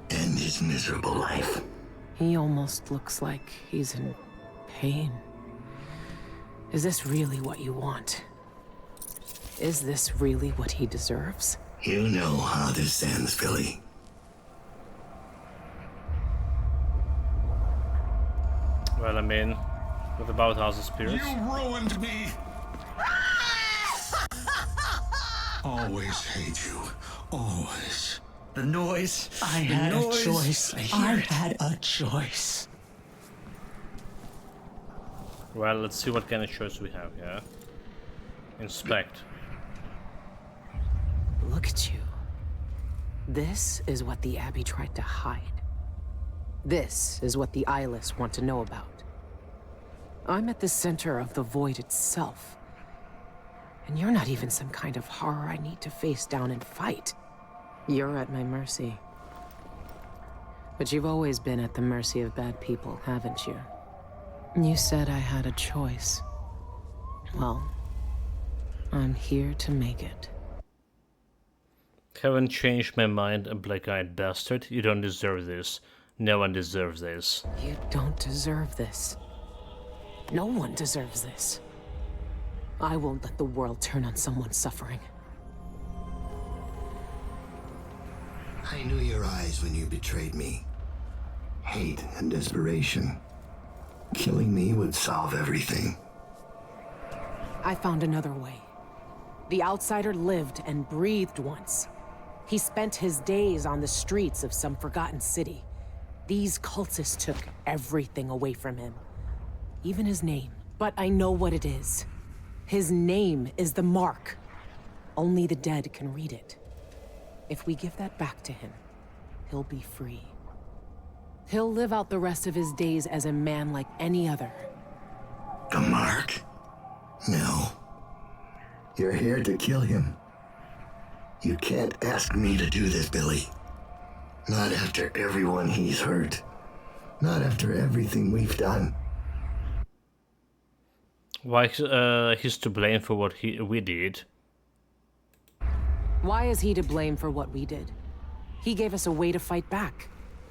End his miserable life. He almost looks like he's in pain. Is this really what you want? Is this really what he deserves? You know how this ends, Billy. Well, I mean, with about House of Spirits. You ruined me! Always hate you. Always. The noise. I had a choice. I had a choice. Well, let's see what kind of choice we have, yeah? Inspect. Look at you. This is what the Abbey tried to hide. This is what the eyeless want to know about. I'm at the center of the void itself. And you're not even some kind of horror I need to face down and fight. You're at my mercy. But you've always been at the mercy of bad people, haven't you? You said I had a choice. Well, I'm here to make it. Haven't changed my mind, a black-eyed bastard. You don't deserve this. No one deserves this. You don't deserve this. No one deserves this. I won't let the world turn on someone suffering. I knew your eyes when you betrayed me. Hate and desperation. Killing me would solve everything. I found another way. The outsider lived and breathed once. He spent his days on the streets of some forgotten city. These cultists took everything away from him. Even his name. But I know what it is. His name is the Mark. Only the dead can read it. If we give that back to him, he'll be free. He'll live out the rest of his days as a man like any other. The Mark? No. You're here to kill him. You can't ask me to do this, Billy. Not after everyone he's hurt. Not after everything we've done. Why he's to blame for what we did? Why is he to blame for what we did? He gave us a way to fight back.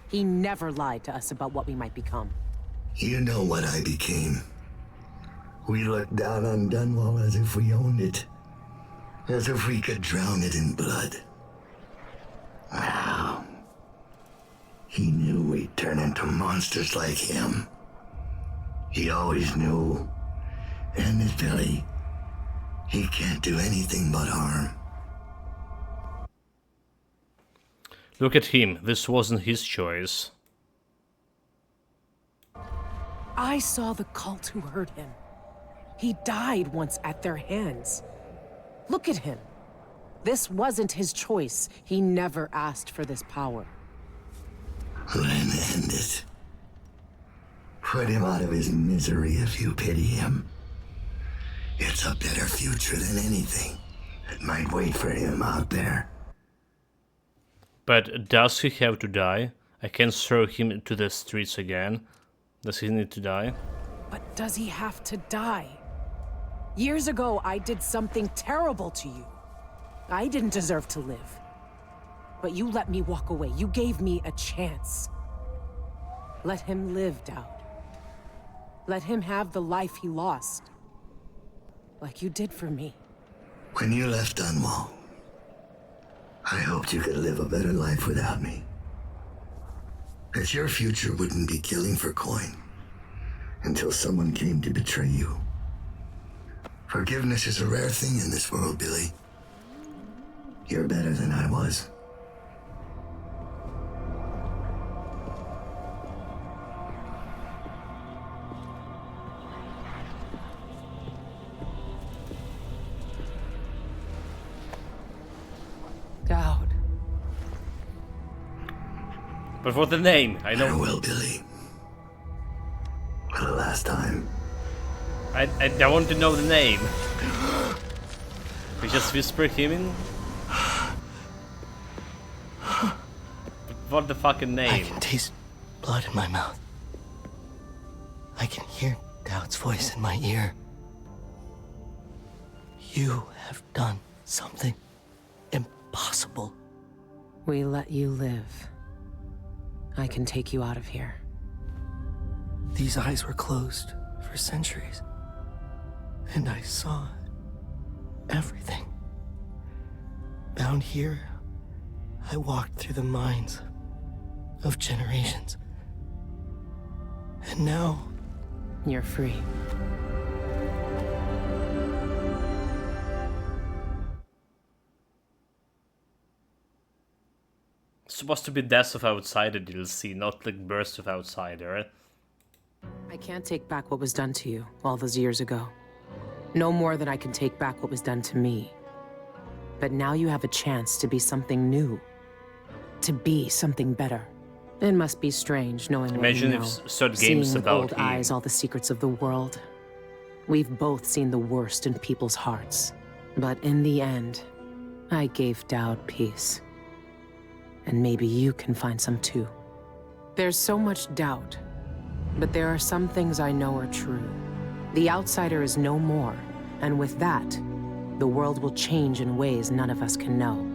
He never lied to us about what we might become. You know what I became. We looked down on Dunwall as if we owned it. As if we could drown it in blood. Wow. He knew we'd turn into monsters like him. He always knew. And this Billy, he can't do anything but harm. Look at him. This wasn't his choice. I saw the cult who hurt him. He died once at their hands. Look at him. This wasn't his choice. He never asked for this power. Then end it. Put him out of his misery if you pity him. It's a better future than anything that might wait for him out there. But does he have to die? I can't throw him to the streets again. Does he need to die? But does he have to die? Years ago, I did something terrible to you. I didn't deserve to live. But you let me walk away. You gave me a chance. Let him live, Dowd. Let him have the life he lost. Like you did for me. When you left Dunwall, I hoped you could live a better life without me. That your future wouldn't be killing for coin until someone came to betray you. Forgiveness is a rare thing in this world, Billy. You're better than I was. Dowd. But for the name, I know. Farewell, Billy. For the last time. I want to know the name. We just whisper him in. What the fucking name? I can taste blood in my mouth. I can hear Dowd's voice in my ear. You have done something impossible. We let you live. I can take you out of here. These eyes were closed for centuries. And I saw everything. Bound here, I walked through the minds of generations. And now... You're free. It's supposed to be Death of Outsider DLC, not like Burst of Outsider. I can't take back what was done to you all those years ago. No more than I can take back what was done to me. But now you have a chance to be something new. To be something better. It must be strange knowing Imagine what you know. if certain Seeing games with about old eyes all the secrets of the world. We've both seen the worst in people's hearts. But in the end, I gave Dowd peace. And maybe you can find some too. There's so much doubt. But there are some things I know are true. The outsider is no more, and with that, the world will change in ways none of us can know.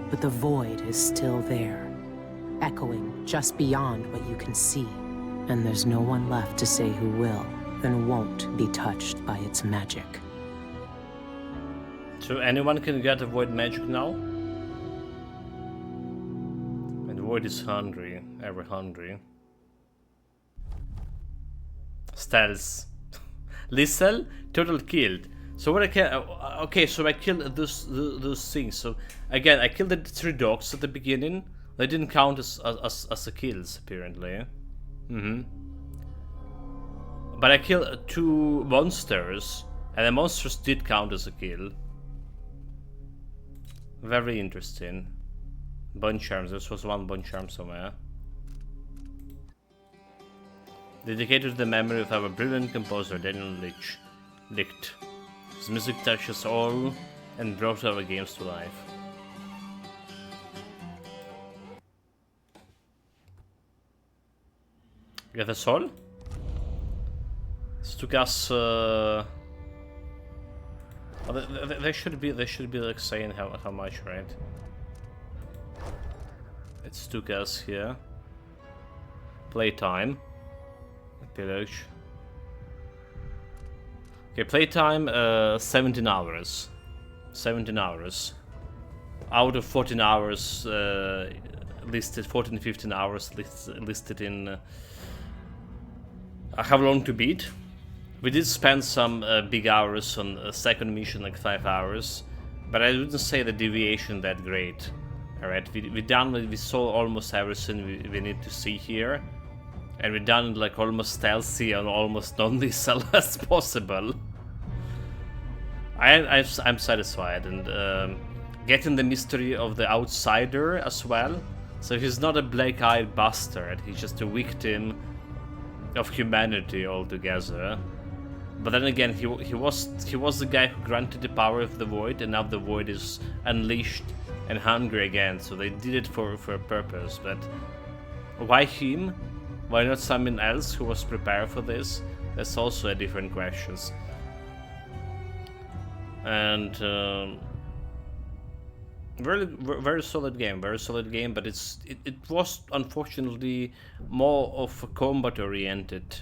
But the void is still there, echoing just beyond what you can see. And there's no one left to say who will and won't be touched by its magic. So anyone can get a void magic now? And the void is hungry, ever hungry. Stealth. Lethal, total killed. So what I can, okay, so I killed those things. So again, I killed the 3 dogs at the beginning. They didn't count as a kills apparently. But I killed 2 monsters, and the monsters did count as a kill. Very interesting. Bone charms. This was 1 bone charm somewhere. Dedicated to the memory of our brilliant composer Daniel Licht. His music touches all and brought our games to life. Get a soul? This took us. Oh, they should be like saying how much, right? It took us here. Playtime. Pillage. Okay, playtime 17 hours. 17 hours. Out of 14 hours listed, 14-15 hours listed in how long to beat. We did spend some big hours on a second mission, like 5 hours, but I wouldn't say the deviation that great. Alright, we saw almost everything we need to see here. And we done it like almost stealthy and almost non-lethal as possible. I'm satisfied, and getting the mystery of the outsider as well. So he's not a black-eyed bastard, he's just a victim of humanity altogether. But then again, he was the guy who granted the power of the void, and now the void is unleashed and hungry again. So they did it for a purpose. But why him? Why not someone else who was prepared for this? That's also a different question. And very solid game, but it was unfortunately more of a combat oriented,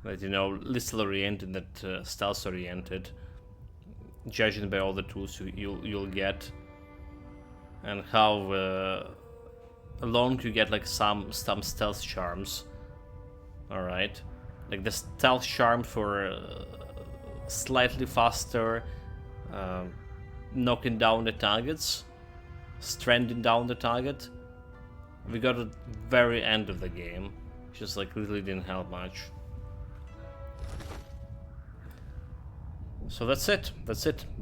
like, you know, lethal oriented than stealth oriented, judging by all the tools you'll get. and how alone you get like some stealth charms. Alright. Like the stealth charm for slightly faster knocking down the targets, stranding down the target. We got at the very end of the game, just like really didn't help much. So that's it.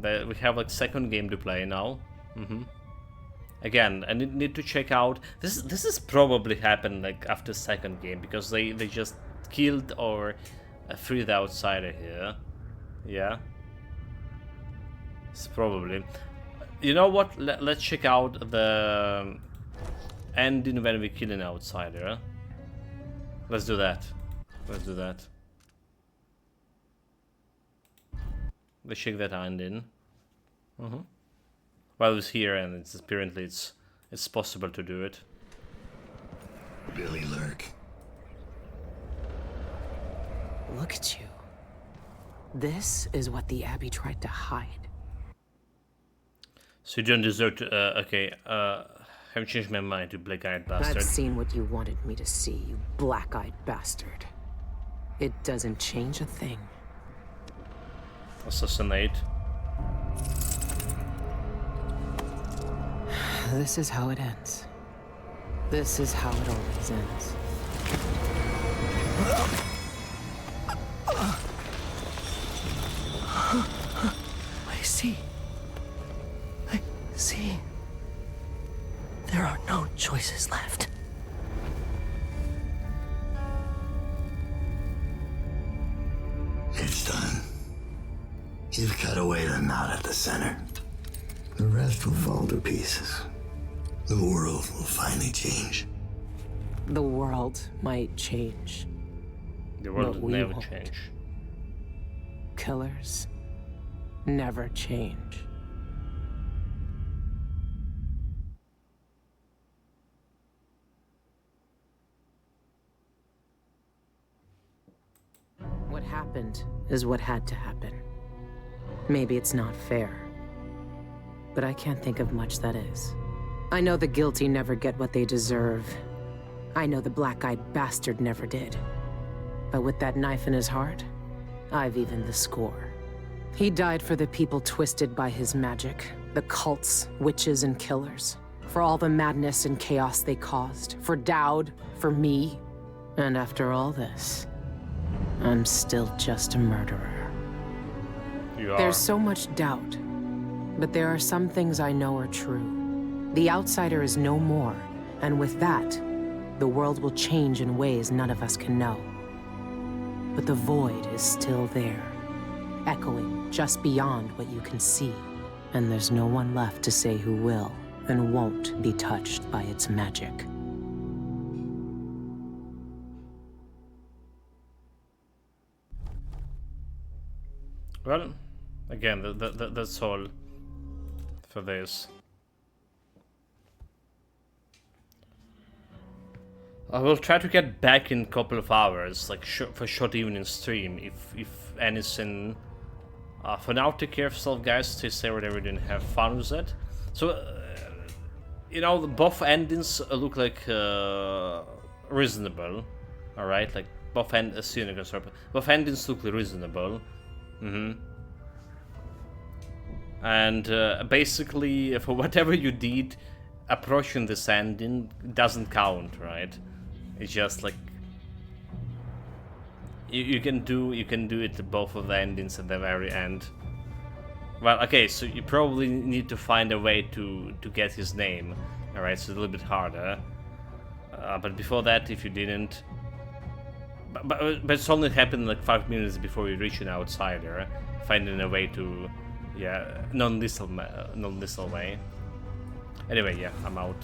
We have like second game to play now. Again, I need to check out. This is probably happened like after second game because they just killed or freed the outsider here. Yeah. It's probably. You know what? Let's check out the ending when we kill an outsider. Let's do that. Let's check that ending. Well, it's here, and it's apparently it's possible to do it. Billy Lurk. Look at you. This is what the Abbey tried to hide. So you don't deserve to. Okay. I've changed my mind to black-eyed bastard. I've seen what you wanted me to see, you black-eyed bastard. It doesn't change a thing. Assassinate. This is how it ends. This is how it always ends. I see. There are no choices left. It's done. You've cut away the knot at the center. The rest will fall to pieces. The world will finally change. The world might change. The world will never won't. change. Killers never change. What happened is what had to happen. Maybe it's not fair, but I can't think of much that is. I know the guilty never get what they deserve. I know the black-eyed bastard never did. But with that knife in his heart, I've evened the score. He died for the people twisted by his magic, the cults, witches, and killers. For all the madness and chaos they caused. For Dowd, for me. And after all this, I'm still just a murderer. You are. There's so much doubt, but there are some things I know are true. The outsider is no more, and with that, the world will change in ways none of us can know. But the void is still there, echoing just beyond what you can see. And there's no one left to say who will and won't be touched by its magic. Well, again, that's all for this. I will try to get back in a couple of hours, like for short evening stream, if anything. For now, take care of yourself, guys. Stay safe, whatever, didn't have fun with it. So, you know, both endings look like reasonable. All right, like both both endings look reasonable. And basically, for whatever you did, approaching this ending doesn't count, right? It's just like you can do it to both of the endings at the very end. Well, okay, so you probably need to find a way to get his name. All right, so it's a little bit harder. But before that, if you didn't, but it's only happened like 5 minutes before you reach an outsider, finding a way to, yeah, non-lethal way. Anyway, yeah, I'm out.